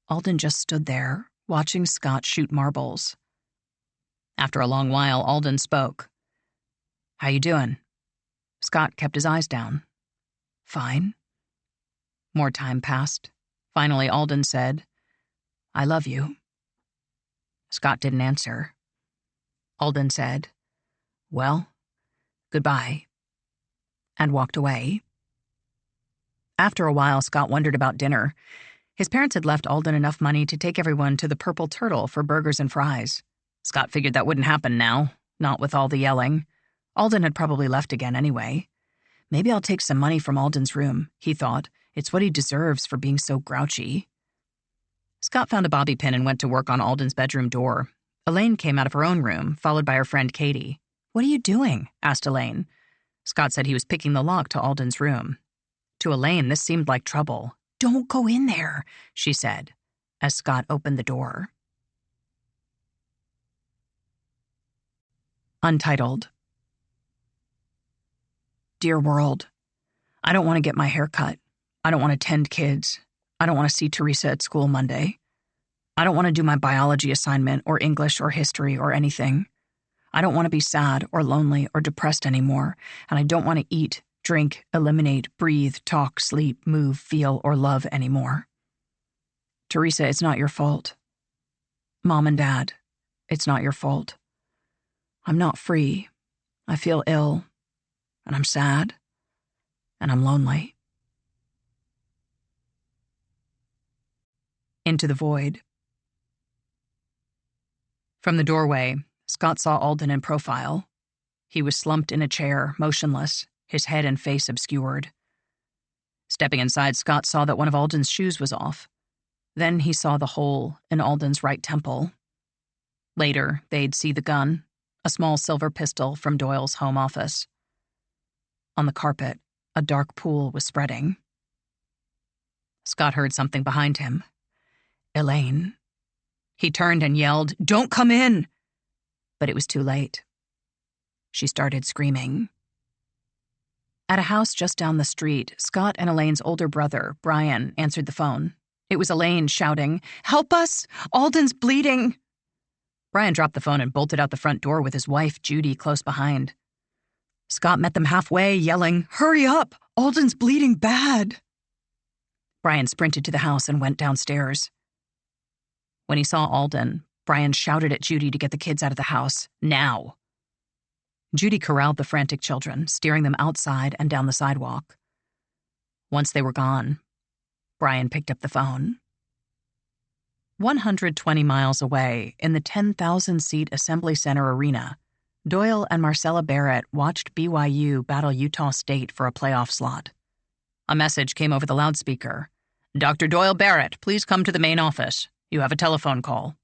Alden just stood there, watching Scott shoot marbles. After a long while, Alden spoke. "How you doing?" Scott kept his eyes down. "Fine." More time passed. Finally, Alden said, "I love you." Scott didn't answer. Alden said, "Well, goodbye," and walked away. After a while, Scott wondered about dinner. His parents had left Alden enough money to take everyone to the Purple Turtle for burgers and fries. Scott figured that wouldn't happen now, not with all the yelling. Alden had probably left again anyway. Maybe I'll take some money from Alden's room, he thought. It's what he deserves for being so grouchy. Scott found a bobby pin and went to work on Alden's bedroom door. Elaine came out of her own room, followed by her friend Katie. "What are you doing?" asked Elaine. Scott said he was picking the lock to Alden's room. To Elaine, this seemed like trouble. "Don't go in there," she said, as Scott opened the door. Untitled. Dear world, I don't want to get my hair cut. I don't want to tend kids. I don't want to see Teresa at school Monday. I don't want to do my biology assignment or English or history or anything. I don't want to be sad or lonely or depressed anymore, and I don't want to eat, drink, eliminate, breathe, talk, sleep, move, feel, or love anymore. Teresa, it's not your fault. Mom and Dad, it's not your fault. I'm not free. I feel ill, and I'm sad, and I'm lonely. Into the void. From the doorway, Scott saw Alden in profile. He was slumped in a chair, motionless, his head and face obscured. Stepping inside, Scott saw that one of Alden's shoes was off. Then he saw the hole in Alden's right temple. Later, they'd see the gun, a small silver pistol from Doyle's home office. On the carpet, a dark pool was spreading. Scott heard something behind him. Elaine. He turned and yelled, "Don't come in!" But it was too late. She started screaming. At a house just down the street, Scott and Elaine's older brother, Brian, answered the phone. It was Elaine shouting, "Help us! Alden's bleeding!" Brian dropped the phone and bolted out the front door with his wife, Judy, close behind. Scott met them halfway, yelling, "Hurry up! Alden's bleeding bad!" Brian sprinted to the house and went downstairs. When he saw Alden, Brian shouted at Judy to get the kids out of the house, now. Judy corralled the frantic children, steering them outside and down the sidewalk. Once they were gone, Brian picked up the phone. 120 miles away, in the 10,000-seat Assembly Center arena, Doyle and Marcella Barrett watched BYU battle Utah State for a playoff slot. A message came over the loudspeaker. "Dr. Doyle Barrett, please come to the main office. You have a telephone call."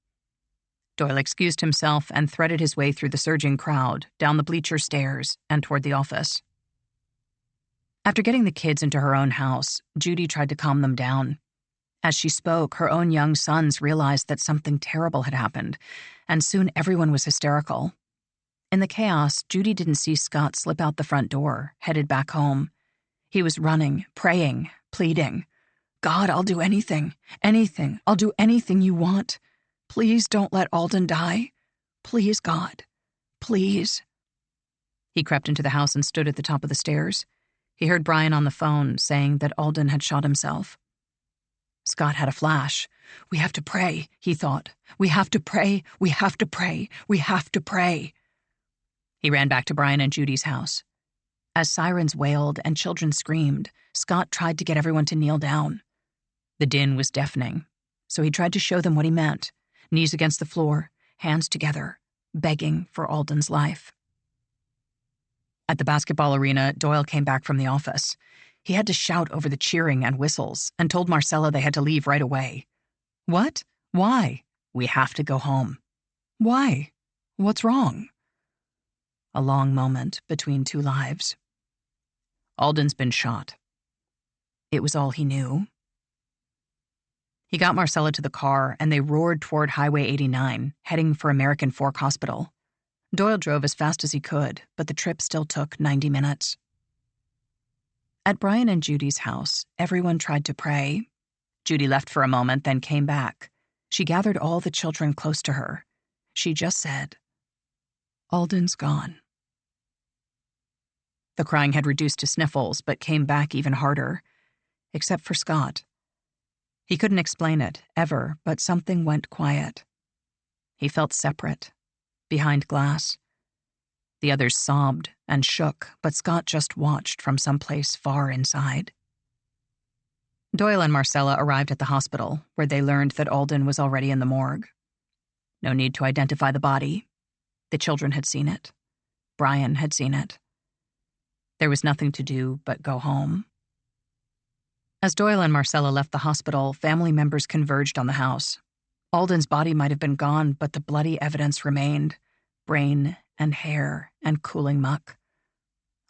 Doyle excused himself and threaded his way through the surging crowd, down the bleacher stairs, and toward the office. After getting the kids into her own house, Judy tried to calm them down. As she spoke, her own young sons realized that something terrible had happened, and soon everyone was hysterical. In the chaos, Judy didn't see Scott slip out the front door, headed back home. He was running, praying, pleading. "God, I'll do anything, anything. I'll do anything you want. Please don't let Alden die. Please, God. Please." He crept into the house and stood at the top of the stairs. He heard Brian on the phone saying that Alden had shot himself. Scott had a flash. "We have to pray," he thought. "We have to pray. We have to pray. We have to pray." He ran back to Brian and Judy's house. As sirens wailed and children screamed, Scott tried to get everyone to kneel down. The din was deafening, so he tried to show them what he meant, knees against the floor, hands together, begging for Alden's life. At the basketball arena, Doyle came back from the office. He had to shout over the cheering and whistles and told Marcella they had to leave right away. "What? Why?" "We have to go home." "Why? What's wrong?" A long moment between two lives. Alden's been shot. It was all he knew. He got Marcella to the car, and they roared toward Highway 89, heading for American Fork Hospital. Doyle drove as fast as he could, but the trip still took 90 minutes. At Brian and Judy's house, everyone tried to pray. Judy left for a moment, then came back. She gathered all the children close to her. She just said, "Alden's gone." The crying had reduced to sniffles, but came back even harder, except for Scott. He couldn't explain it, ever, but something went quiet. He felt separate, behind glass. The others sobbed and shook, but Scott just watched from someplace far inside. Doyle and Marcella arrived at the hospital, where they learned that Alden was already in the morgue. No need to identify the body. The children had seen it. Brian had seen it. There was nothing to do but go home. As Doyle and Marcella left the hospital, family members converged on the house. Alden's body might have been gone, but the bloody evidence remained. Brain and hair and cooling muck.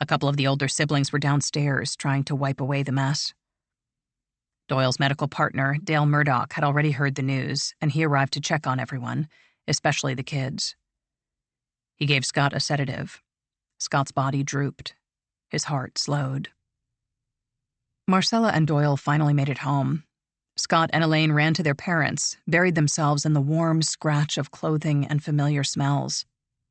A couple of the older siblings were downstairs trying to wipe away the mess. Doyle's medical partner, Dale Murdoch, had already heard the news, and he arrived to check on everyone, especially the kids. He gave Scott a sedative. Scott's body drooped. His heart slowed. Marcella and Doyle finally made it home. Scott and Elaine ran to their parents, buried themselves in the warm scratch of clothing and familiar smells.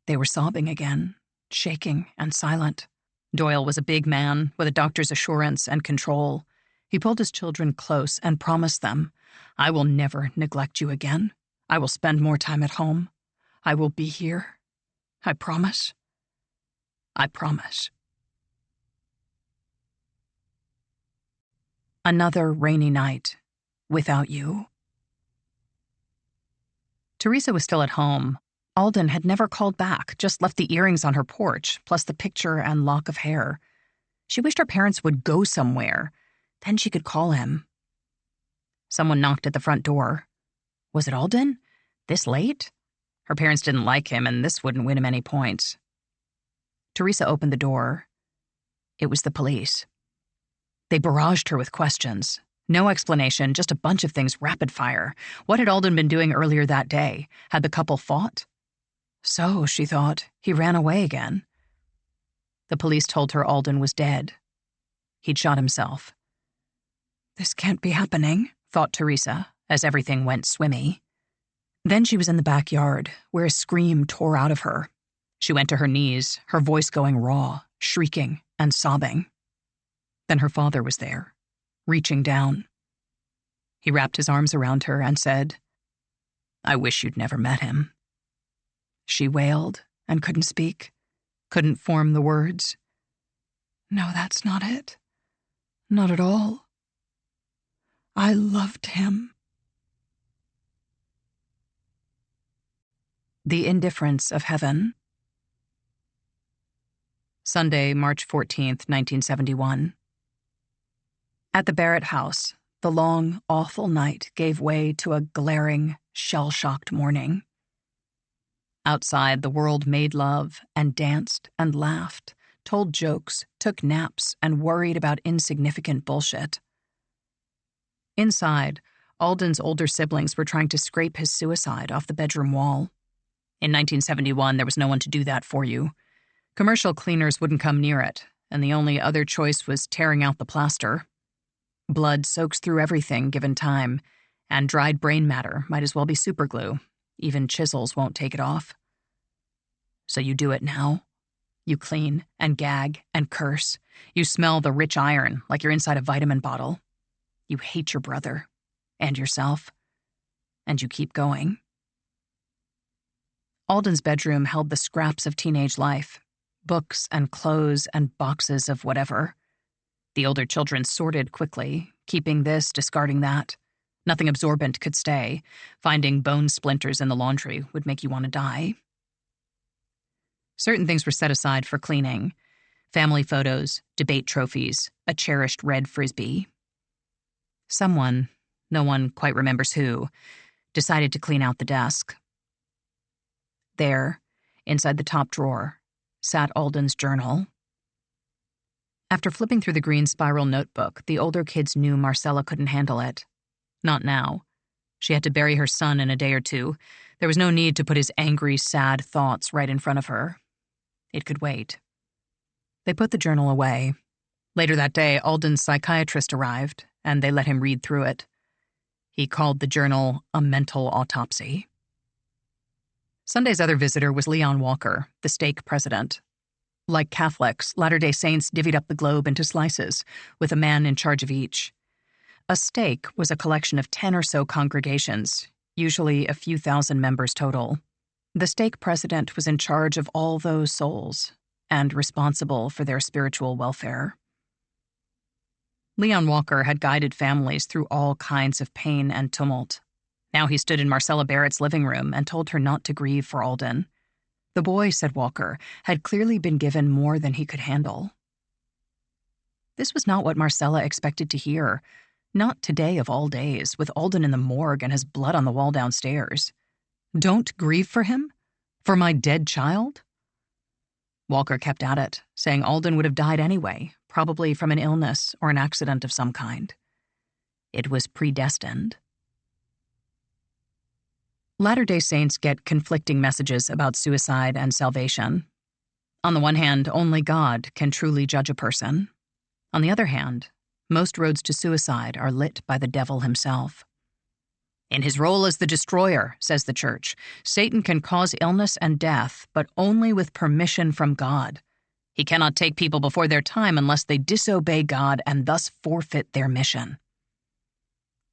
They were sobbing again, shaking and silent. Doyle was a big man with a doctor's assurance and control. He pulled his children close and promised them, "I will never neglect you again. I will spend more time at home. I will be here. I promise. I promise." Another rainy night without you. Teresa was still at home. Alden had never called back, just left the earrings on her porch, plus the picture and lock of hair. She wished her parents would go somewhere. Then she could call him. Someone knocked at the front door. Was it Alden? This late? Her parents didn't like him, and this wouldn't win him any points. Teresa opened the door. It was the police. They barraged her with questions. No explanation, just a bunch of things rapid fire. What had Alden been doing earlier that day? Had the couple fought? So, she thought, he ran away again. The police told her Alden was dead. He'd shot himself. This can't be happening, thought Teresa, as everything went swimmy. Then she was in the backyard, where a scream tore out of her. She went to her knees, her voice going raw, shrieking and sobbing. Then her father was there, reaching down. He wrapped his arms around her and said, "I wish you'd never met him." She wailed and couldn't speak, couldn't form the words. "No, that's not it. Not at all. I loved him." The Indifference of Heaven. Sunday, March 14th, 1971. At the Barrett house, the long, awful night gave way to a glaring, shell-shocked morning. Outside, the world made love and danced and laughed, told jokes, took naps, and worried about insignificant bullshit. Inside, Alden's older siblings were trying to scrape his suicide off the bedroom wall. In 1971, there was no one to do that for you. Commercial cleaners wouldn't come near it, and the only other choice was tearing out the plaster. Blood soaks through everything given time, and dried brain matter might as well be superglue. Even chisels won't take it off. So you do it now. You clean and gag and curse. You smell the rich iron like you're inside a vitamin bottle. You hate your brother and yourself. And you keep going. Alden's bedroom held the scraps of teenage life, books and clothes and boxes of whatever. The older children sorted quickly, keeping this, discarding that. Nothing absorbent could stay. Finding bone splinters in the laundry would make you want to die. Certain things were set aside for cleaning. Family photos, debate trophies, a cherished red Frisbee. Someone, no one quite remembers who, decided to clean out the desk. There, inside the top drawer, sat Alden's journal. After flipping through the green spiral notebook, the older kids knew Marcella couldn't handle it. Not now. She had to bury her son in a day or two. There was no need to put his angry, sad thoughts right in front of her. It could wait. They put the journal away. Later that day, Alden's psychiatrist arrived, and they let him read through it. He called the journal a mental autopsy. Sunday's other visitor was Leon Walker, the stake president. Like Catholics, Latter-day Saints divvied up the globe into slices, with a man in charge of each. A stake was a collection of 10 or so congregations, usually a few thousand members total. The stake president was in charge of all those souls, and responsible for their spiritual welfare. Leon Walker had guided families through all kinds of pain and tumult. Now he stood in Marcella Barrett's living room and told her not to grieve for Alden. The boy, said Walker, had clearly been given more than he could handle. This was not what Marcella expected to hear. Not today of all days, with Alden in the morgue and his blood on the wall downstairs. Don't grieve for him? For my dead child? Walker kept at it, saying Alden would have died anyway, probably from an illness or an accident of some kind. It was predestined. Latter-day Saints get conflicting messages about suicide and salvation. On the one hand, only God can truly judge a person. On the other hand, most roads to suicide are lit by the devil himself. In his role as the destroyer, says the Church, Satan can cause illness and death, but only with permission from God. He cannot take people before their time unless they disobey God and thus forfeit their mission.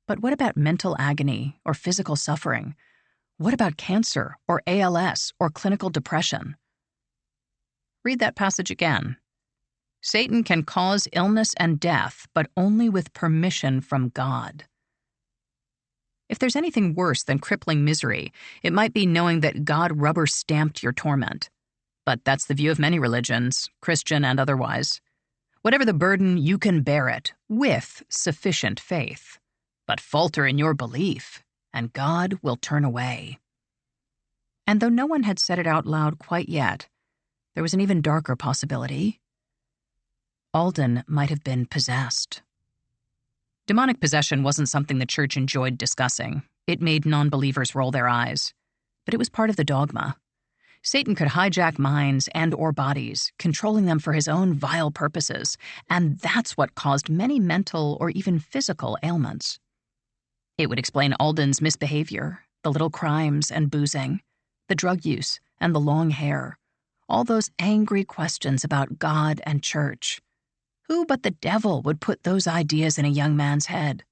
But what about mental agony or physical suffering? What about cancer or ALS or clinical depression? Read that passage again. Satan can cause illness and death, but only with permission from God. If there's anything worse than crippling misery, it might be knowing that God rubber-stamped your torment. But that's the view of many religions, Christian and otherwise. Whatever the burden, you can bear it, with sufficient faith. But falter in your belief, and God will turn away. And though no one had said it out loud quite yet, there was an even darker possibility. Alden might have been possessed. Demonic possession wasn't something the Church enjoyed discussing. It made non-believers roll their eyes. But it was part of the dogma. Satan could hijack minds and/or bodies, controlling them for his own vile purposes, and that's what caused many mental or even physical ailments. It would explain Alden's misbehavior, the little crimes and boozing, the drug use and the long hair, All those angry questions about God and church. Who but the devil would put those ideas in a young man's head?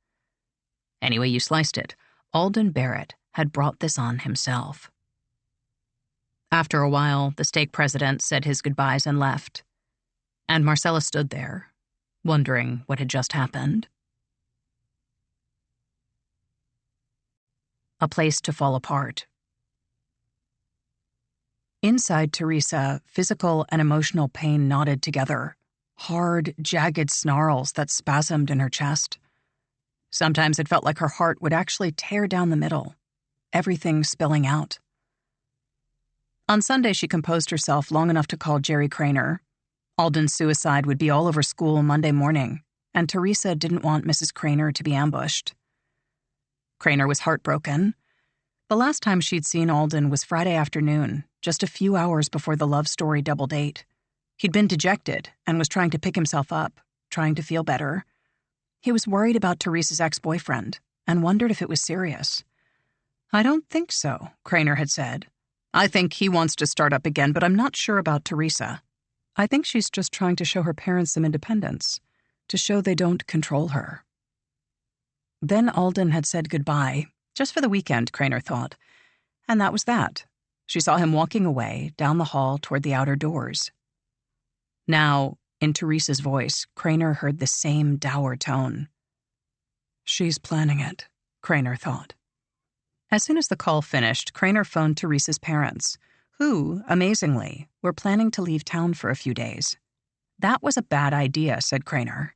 Any way you sliced it, Alden Barrett had brought this on himself. After a while, the stake president said his goodbyes and left. And Marcella stood there, wondering what had just happened. A place to fall apart. Inside Teresa, physical and emotional pain knotted together, hard, jagged snarls that spasmed in her chest. Sometimes it felt like her heart would actually tear down the middle, everything spilling out. On Sunday, she composed herself long enough to call Jerry Craner. Alden's suicide would be all over school Monday morning, and Teresa didn't want Mrs. Craner to be ambushed. Craner was heartbroken. The last time she'd seen Alden was Friday afternoon, just a few hours before the love story double date. He'd been dejected and was trying to pick himself up, trying to feel better. He was worried about Teresa's ex-boyfriend and wondered if it was serious. "I don't think so," Craner had said. "I think he wants to start up again, but I'm not sure about Teresa. I think she's just trying to show her parents some independence, to show they don't control her." Then Alden had said goodbye, just for the weekend, Craner thought. And that was that. She saw him walking away down the hall toward the outer doors. Now, in Teresa's voice, Craner heard the same dour tone. "She's planning it," Craner thought. As soon as the call finished, Craner phoned Teresa's parents, who, amazingly, were planning to leave town for a few days. That was a bad idea, said Craner.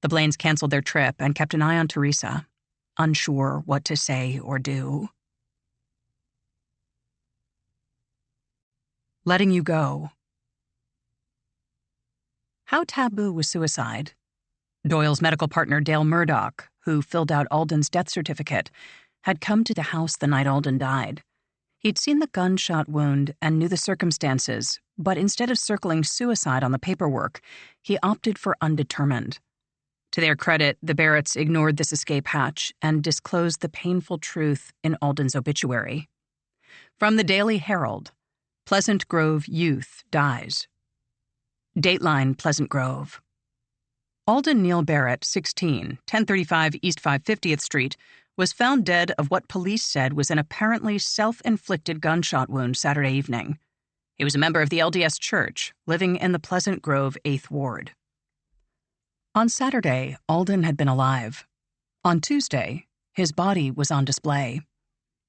The Blaines canceled their trip and kept an eye on Teresa, unsure what to say or do. Letting you go. How taboo was suicide? Doyle's medical partner, Dale Murdoch, who filled out Alden's death certificate, had come to the house the night Alden died. He'd seen the gunshot wound and knew the circumstances, but instead of circling suicide on the paperwork, he opted for undetermined. To their credit, the Barretts ignored this escape hatch and disclosed the painful truth in Alden's obituary. From the Daily Herald, Pleasant Grove youth dies. Dateline Pleasant Grove. Alden Neil Barrett, 16, 1035 East 550th Street, was found dead of what police said was an apparently self-inflicted gunshot wound Saturday evening. He was a member of the LDS Church, living in the Pleasant Grove 8th Ward. On Saturday, Alden had been alive. On Tuesday, his body was on display.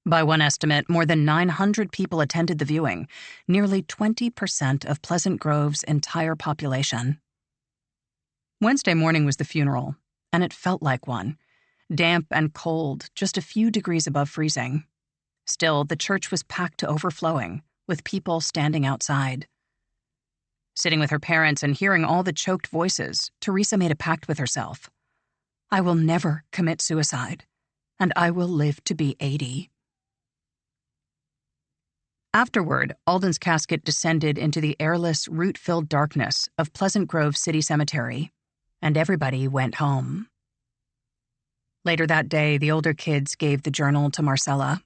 By one estimate, more than 900 people attended the viewing, nearly 20% of Pleasant Grove's entire population. Wednesday morning was the funeral, and it felt like one. Damp and cold, just a few degrees above freezing. Still, the church was packed to overflowing, with people standing outside. Sitting with her parents and hearing all the choked voices, Teresa made a pact with herself. I will never commit suicide, and I will live to be 80. Afterward, Alden's casket descended into the airless, root-filled darkness of Pleasant Grove City Cemetery, and everybody went home. Later that day, the older kids gave the journal to Marcella.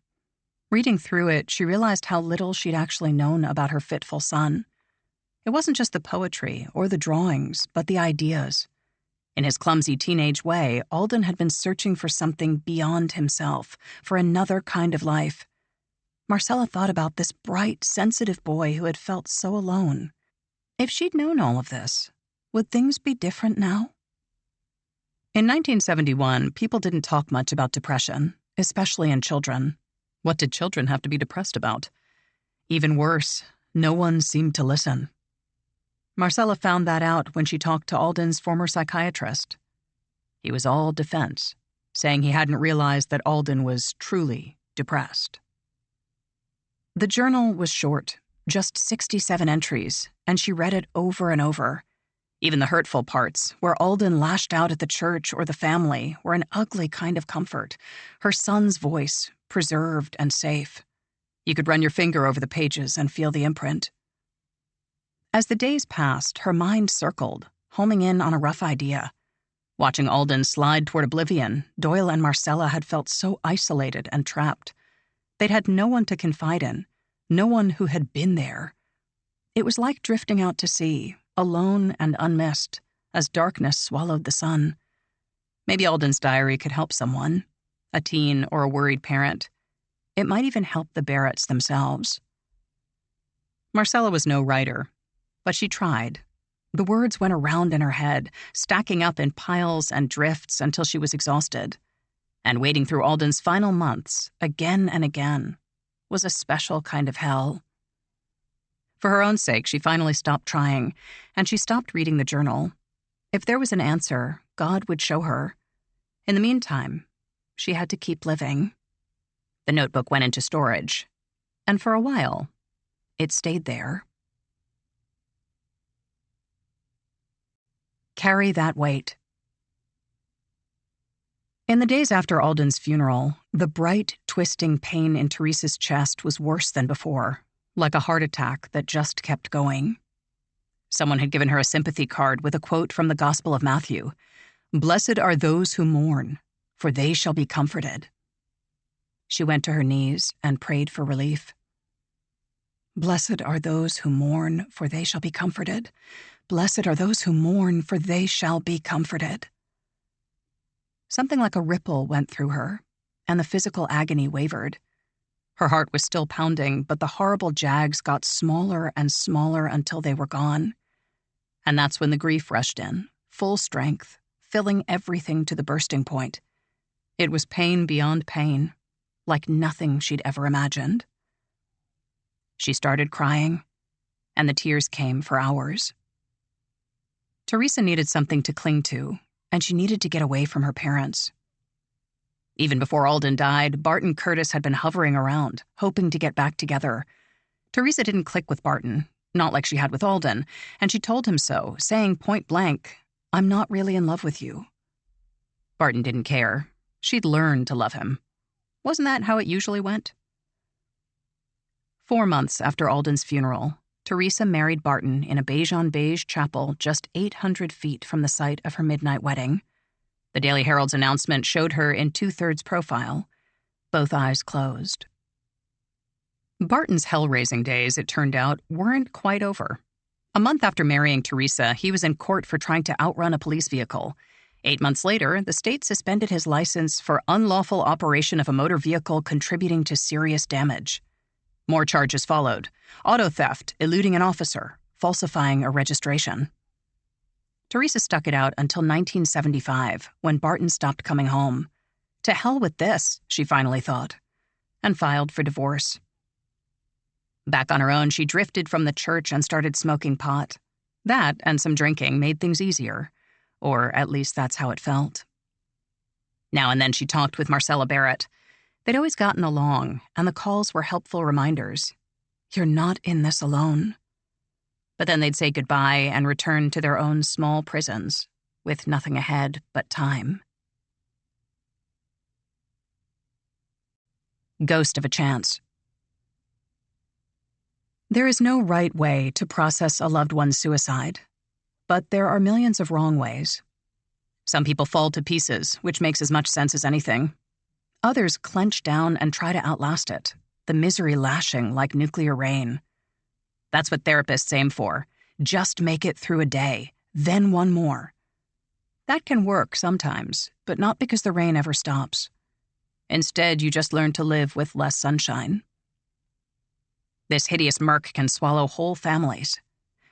Reading through it, she realized how little she'd actually known about her fitful son. It wasn't just the poetry or the drawings, but the ideas. In his clumsy teenage way, Alden had been searching for something beyond himself, for another kind of life. Marcella thought about this bright, sensitive boy who had felt so alone. If she'd known all of this, would things be different now? In 1971, people didn't talk much about depression, especially in children. What did children have to be depressed about? Even worse, no one seemed to listen. Marcella found that out when she talked to Alden's former psychiatrist. He was all defense, saying he hadn't realized that Alden was truly depressed. The journal was short, just 67 entries, and she read it over and over. Even the hurtful parts, where Alden lashed out at the church or the family, were an ugly kind of comfort. Her son's voice, preserved and safe. You could run your finger over the pages and feel the imprint. As the days passed, her mind circled, homing in on a rough idea. Watching Alden slide toward oblivion, Doyle and Marcella had felt so isolated and trapped. They'd had no one to confide in, no one who had been there. It was like drifting out to sea, alone and unmissed, as darkness swallowed the sun. Maybe Alden's diary could help someone, a teen or a worried parent. It might even help the Barretts themselves. Marcella was no writer, but she tried. The words went around in her head, stacking up in piles and drifts until she was exhausted. And wading through Alden's final months, again and again, was a special kind of hell. For her own sake, she finally stopped trying, and she stopped reading the journal. If there was an answer, God would show her. In the meantime, she had to keep living. The notebook went into storage, and for a while, it stayed there. Carry that weight. In the days after Alden's funeral, the bright, twisting pain in Teresa's chest was worse than before, like a heart attack that just kept going. Someone had given her a sympathy card with a quote from the Gospel of Matthew, "Blessed are those who mourn, for they shall be comforted." She went to her knees and prayed for relief. Blessed are those who mourn, for they shall be comforted. Blessed are those who mourn, for they shall be comforted. Something like a ripple went through her, and the physical agony wavered. Her heart was still pounding, but the horrible jags got smaller and smaller until they were gone. And that's when the grief rushed in, full strength, filling everything to the bursting point. It was pain beyond pain, like nothing she'd ever imagined. She started crying, and the tears came for hours. Teresa needed something to cling to, and she needed to get away from her parents. Even before Alden died, Barton Curtis had been hovering around, hoping to get back together. Teresa didn't click with Barton, not like she had with Alden, and she told him so, saying point blank, "I'm not really in love with you." Barton didn't care. She'd learned to love him. Wasn't that how it usually went? 4 months after Alden's funeral, Teresa married Barton in a beige-on-beige chapel just 800 feet from the site of her midnight wedding. The Daily Herald's announcement showed her in 2/3 profile, both eyes closed. Barton's hell-raising days, it turned out, weren't quite over. A month after marrying Teresa, he was in court for trying to outrun a police vehicle. 8 months later, the state suspended his license for unlawful operation of a motor vehicle contributing to serious damage. More charges followed: auto theft, eluding an officer, falsifying a registration. Teresa stuck it out until 1975, when Barton stopped coming home. To hell with this, she finally thought, and filed for divorce. Back on her own, she drifted from the church and started smoking pot. That and some drinking made things easier, or at least that's how it felt. Now and then she talked with Marcella Barrett. They'd always gotten along, and the calls were helpful reminders. You're not in this alone. But then they'd say goodbye and return to their own small prisons, with nothing ahead but time. Ghost of a chance. There is no right way to process a loved one's suicide, but there are millions of wrong ways. Some people fall to pieces, which makes as much sense as anything. Others clench down and try to outlast it, the misery lashing like nuclear rain. That's what therapists aim for. Just make it through a day, then one more. That can work sometimes, but not because the rain ever stops. Instead, you just learn to live with less sunshine. This hideous murk can swallow whole families.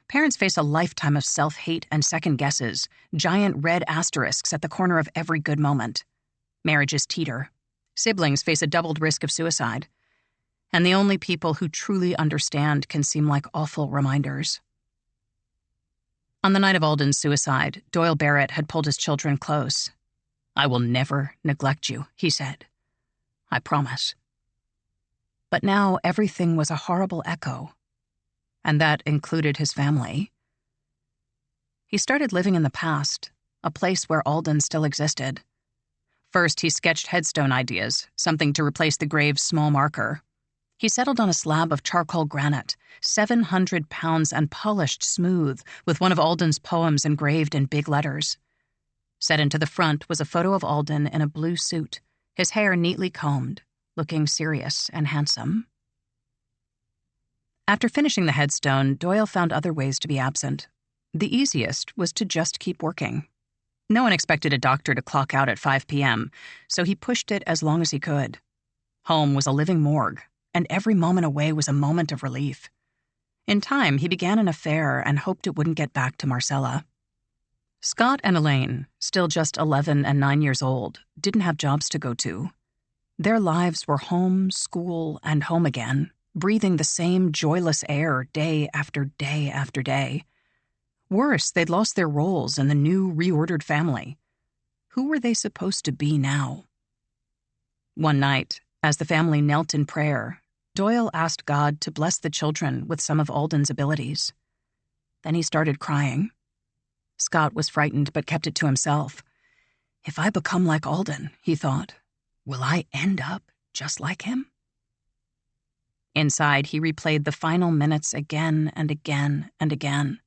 Parents face a lifetime of self-hate and second guesses, giant red asterisks at the corner of every good moment. Marriages teeter. Siblings face a doubled risk of suicide. And the only people who truly understand can seem like awful reminders. On the night of Alden's suicide, Doyle Barrett had pulled his children close. "I will never neglect you," he said. "I promise." But now everything was a horrible echo, and that included his family. He started living in the past, a place where Alden still existed. First, he sketched headstone ideas, something to replace the grave's small marker. He settled on a slab of charcoal granite, 700 pounds and polished smooth, with one of Alden's poems engraved in big letters. Set into the front was a photo of Alden in a blue suit, his hair neatly combed, looking serious and handsome. After finishing the headstone, Doyle found other ways to be absent. The easiest was to just keep working. No one expected a doctor to clock out at 5 p.m., so he pushed it as long as he could. Home was a living morgue, and every moment away was a moment of relief. In time, he began an affair and hoped it wouldn't get back to Marcella. Scott and Elaine, still just 11 and 9 years old, didn't have jobs to go to. Their lives were home, school, and home again, breathing the same joyless air day after day after day. Worse, they'd lost their roles in the new, reordered family. Who were they supposed to be now? One night, as the family knelt in prayer, Doyle asked God to bless the children with some of Alden's abilities. Then he started crying. Scott was frightened but kept it to himself. If I become like Alden, he thought, will I end up just like him? Inside, he replayed the final minutes again and again and again.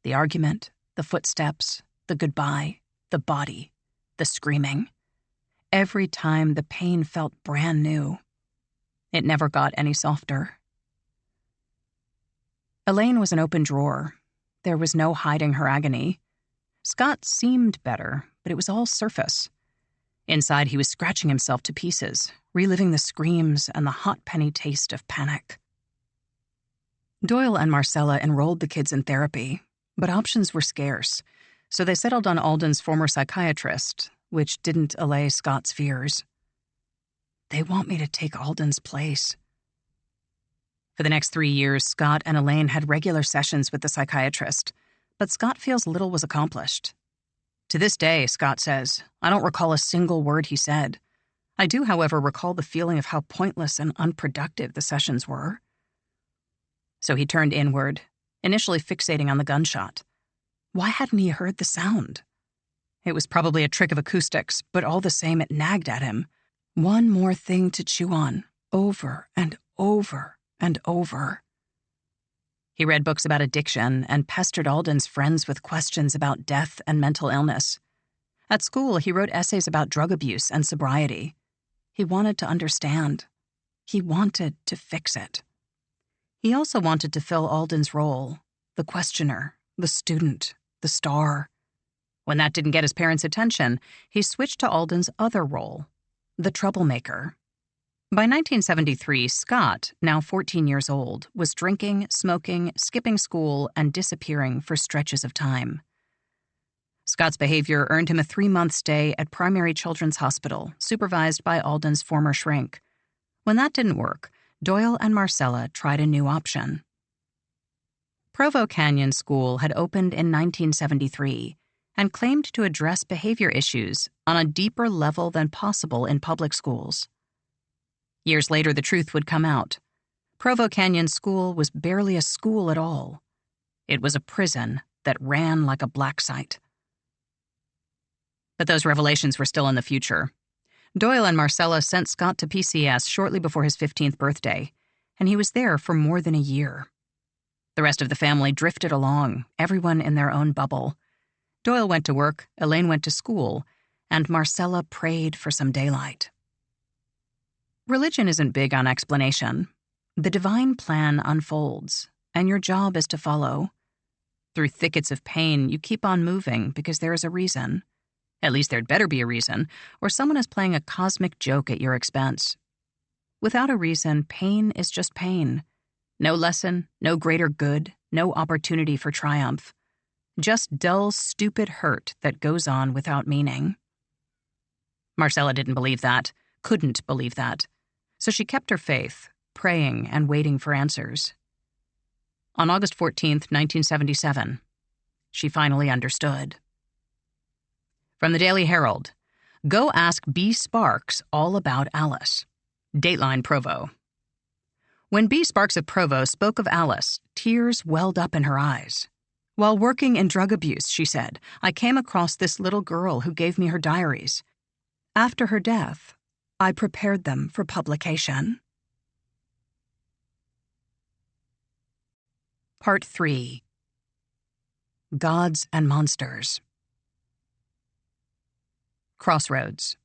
The argument, the footsteps, the goodbye, the body, the screaming. Every time the pain felt brand new. It never got any softer. Elaine was an open drawer. There was no hiding her agony. Scott seemed better, but it was all surface. Inside, he was scratching himself to pieces, reliving the screams and the hot penny taste of panic. Doyle and Marcella enrolled the kids in therapy, but options were scarce, so they settled on Alden's former psychiatrist, which didn't allay Scott's fears. They want me to take Alden's place. For the next 3 years, Scott and Elaine had regular sessions with the psychiatrist, but Scott feels little was accomplished. To this day, Scott says, I don't recall a single word he said. I do, however, recall the feeling of how pointless and unproductive the sessions were. So he turned inward, initially fixating on the gunshot. Why hadn't he heard the sound? It was probably a trick of acoustics, but all the same it nagged at him. One more thing to chew on, over and over and over. He read books about addiction and pestered Alden's friends with questions about death and mental illness. At school, he wrote essays about drug abuse and sobriety. He wanted to understand. He wanted to fix it. He also wanted to fill Alden's role, the questioner, the student, the star. When that didn't get his parents' attention, he switched to Alden's other role, the troublemaker. By 1973, Scott, now 14 years old, was drinking, smoking, skipping school, and disappearing for stretches of time. Scott's behavior earned him a 3-month stay at Primary Children's Hospital, supervised by Alden's former shrink. When that didn't work, Doyle and Marcella tried a new option. Provo Canyon School had opened in 1973 and claimed to address behavior issues on a deeper level than possible in public schools. Years later, the truth would come out. Provo Canyon School was barely a school at all. It was a prison that ran like a black site. But those revelations were still in the future. Doyle and Marcella sent Scott to PCS shortly before his 15th birthday, and he was there for more than a year. The rest of the family drifted along, everyone in their own bubble. Doyle went to work, Elaine went to school, and Marcella prayed for some daylight. Religion isn't big on explanation. The divine plan unfolds, and your job is to follow. Through thickets of pain, you keep on moving because there is a reason. At least there'd better be a reason, or someone is playing a cosmic joke at your expense. Without a reason, pain is just pain. No lesson, no greater good, no opportunity for triumph. Just dull, stupid hurt that goes on without meaning. Marcella didn't believe that, couldn't believe that. So she kept her faith, praying and waiting for answers. On August 14th, 1977, she finally understood. From the Daily Herald, go ask B. Sparks all about Alice. Dateline Provo. When B. Sparks of Provo spoke of Alice, tears welled up in her eyes. While working in drug abuse, she said, I came across this little girl who gave me her diaries. After her death, I prepared them for publication. Part 3. Gods and Monsters. Crossroads.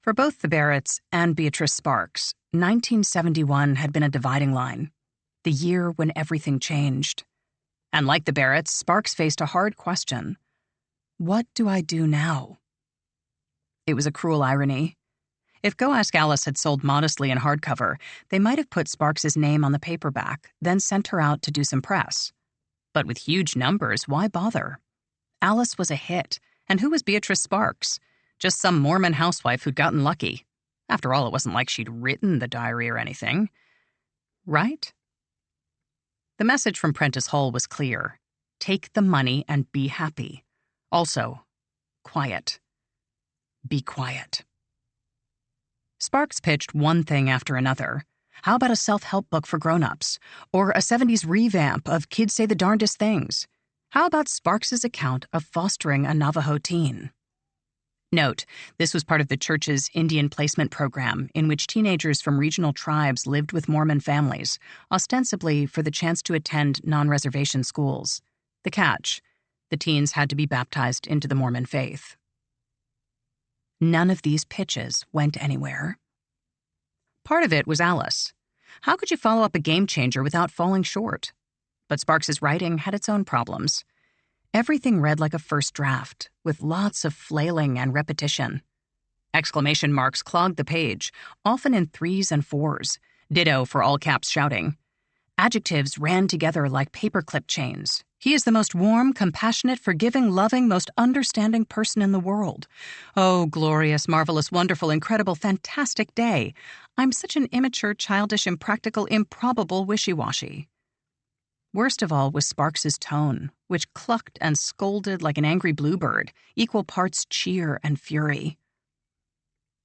For both the Barretts and Beatrice Sparks, 1971 had been a dividing line, the year when everything changed. And like the Barretts, Sparks faced a hard question. What do I do now? It was a cruel irony. If Go Ask Alice had sold modestly in hardcover, they might have put Sparks's name on the paperback, then sent her out to do some press. But with huge numbers, why bother? Alice was a hit, and who was Beatrice Sparks? Just some Mormon housewife who'd gotten lucky. After all, it wasn't like she'd written the diary or anything. Right? The message from Prentice Hall was clear. Take the money and be happy. Also, quiet. Be quiet. Sparks pitched one thing after another. How about a self-help book for grown-ups? Or a 70s revamp of Kids Say the Darndest Things? How about Sparks's account of fostering a Navajo teen? Note, this was part of the church's Indian placement program in which teenagers from regional tribes lived with Mormon families, ostensibly for the chance to attend non-reservation schools. The catch, the teens had to be baptized into the Mormon faith. None of these pitches went anywhere. Part of it was Alice. How could you follow up a game changer without falling short? But Sparks's writing had its own problems. Everything read like a first draft, with lots of flailing and repetition. Exclamation marks clogged the page, often in 3s and 4s, ditto for all caps shouting. Adjectives ran together like paperclip chains. He is the most warm, compassionate, forgiving, loving, most understanding person in the world. Oh, glorious, marvelous, wonderful, incredible, fantastic day. I'm such an immature, childish, impractical, improbable wishy-washy. Worst of all was Sparks's tone, which clucked and scolded like an angry bluebird, equal parts cheer and fury.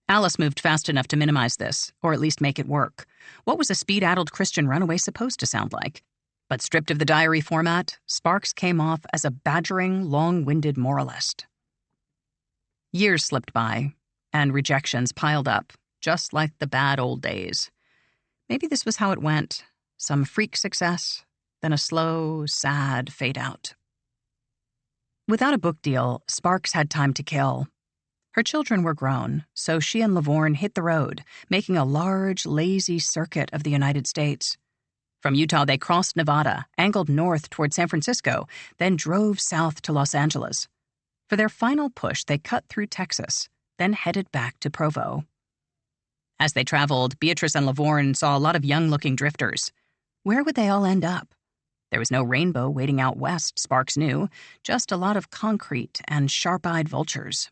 Alice moved fast enough to minimize this, or at least make it work. What was a speed-addled Christian runaway supposed to sound like? But stripped of the diary format, Sparks came off as a badgering, long-winded moralist. Years slipped by, and rejections piled up, just like the bad old days. Maybe this was how it went. Some freak success, then a slow, sad fade-out. Without a book deal, Sparks had time to kill. Her children were grown, so she and Lavorne hit the road, making a large, lazy circuit of the United States. From Utah, they crossed Nevada, angled north toward San Francisco, then drove south to Los Angeles. For their final push, they cut through Texas, then headed back to Provo. As they traveled, Beatrice and Lavorne saw a lot of young-looking drifters. Where would they all end up? There was no rainbow waiting out west, Sparks knew, just a lot of concrete and sharp-eyed vultures.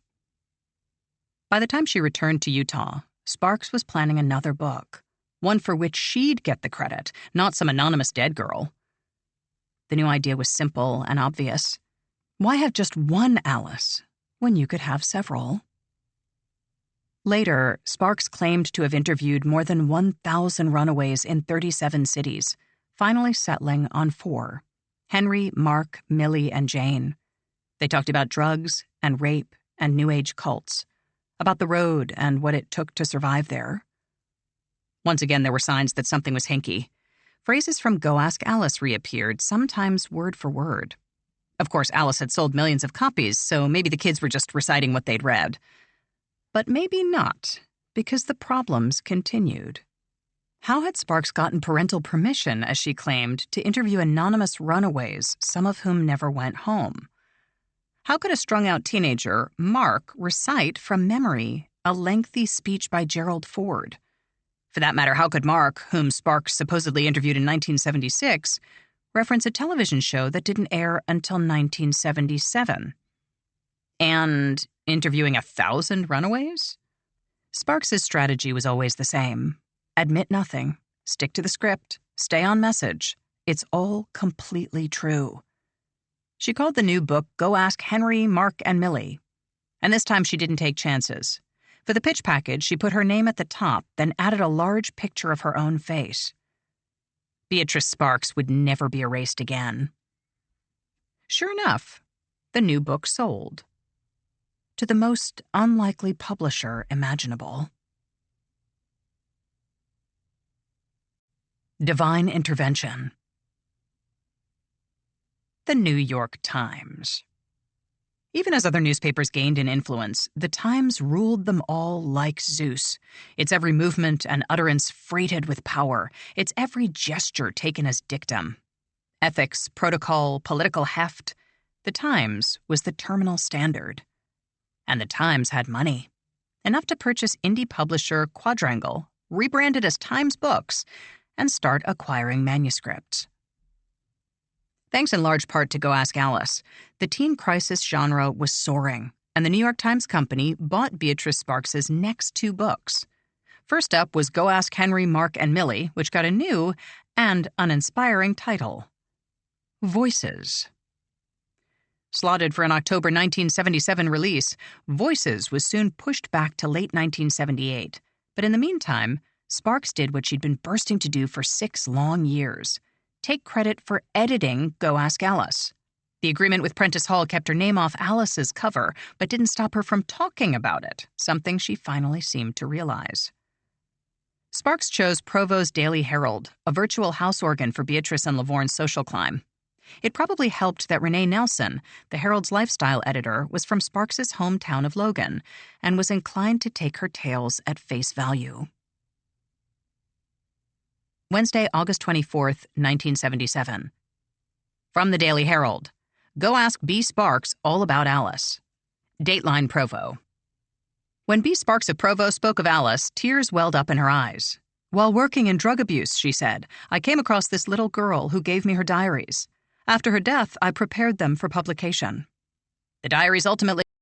By the time she returned to Utah, Sparks was planning another book, one for which she'd get the credit, not some anonymous dead girl. The new idea was simple and obvious. Why have just one Alice when you could have several? Later, Sparks claimed to have interviewed more than 1,000 runaways in 37 cities, finally settling on 4: Henry, Mark, Millie, and Jane. They talked about drugs and rape and New Age cults, about the road and what it took to survive there. Once again, there were signs that something was hinky. Phrases from Go Ask Alice reappeared, sometimes word for word. Of course, Alice had sold millions of copies, so maybe the kids were just reciting what they'd read. But maybe not, because the problems continued. How had Sparks gotten parental permission, as she claimed, to interview anonymous runaways, some of whom never went home? How could a strung-out teenager, Mark, recite from memory a lengthy speech by Gerald Ford? For that matter, how could Mark, whom Sparks supposedly interviewed in 1976, reference a television show that didn't air until 1977? And interviewing 1,000 runaways? Sparks's strategy was always the same. Admit nothing, stick to the script, stay on message. It's all completely true. She called the new book Go Ask Henry, Mark, and Millie. And this time she didn't take chances. For the pitch package, she put her name at the top, then added a large picture of her own face. Beatrice Sparks would never be erased again. Sure enough, the new book sold. To the most unlikely publisher imaginable. Divine intervention. The New York Times. Even as other newspapers gained in influence, the Times ruled them all like Zeus, its every movement and utterance freighted with power, its every gesture taken as dictum. Ethics, protocol, political heft. The Times was the terminal standard. And the Times had money. Enough to purchase indie publisher Quadrangle, rebranded as Times Books, and start acquiring manuscripts. Thanks in large part to Go Ask Alice, the teen crisis genre was soaring, and the New York Times Company bought Beatrice Sparks's next 2 books. First up was Go Ask Henry, Mark, and Millie, which got a new and uninspiring title: Voices. Slotted for an October 1977 release, Voices was soon pushed back to late 1978. But in the meantime, Sparks did what she'd been bursting to do for 6 long years: take credit for editing Go Ask Alice. The agreement with Prentice Hall kept her name off Alice's cover, but didn't stop her from talking about it, something she finally seemed to realize. Sparks chose Provo's Daily Herald, a virtual house organ for Beatrice and Lavorne's social climb. It probably helped that Renee Nelson, the Herald's lifestyle editor, was from Sparks's hometown of Logan and was inclined to take her tales at face value. Wednesday, August 24th, 1977. From the Daily Herald. Go ask B. Sparks all about Alice. Dateline Provo. When B. Sparks of Provo spoke of Alice, tears welled up in her eyes. While working in drug abuse, she said, I came across this little girl who gave me her diaries. After her death, I prepared them for publication. The diaries ultimately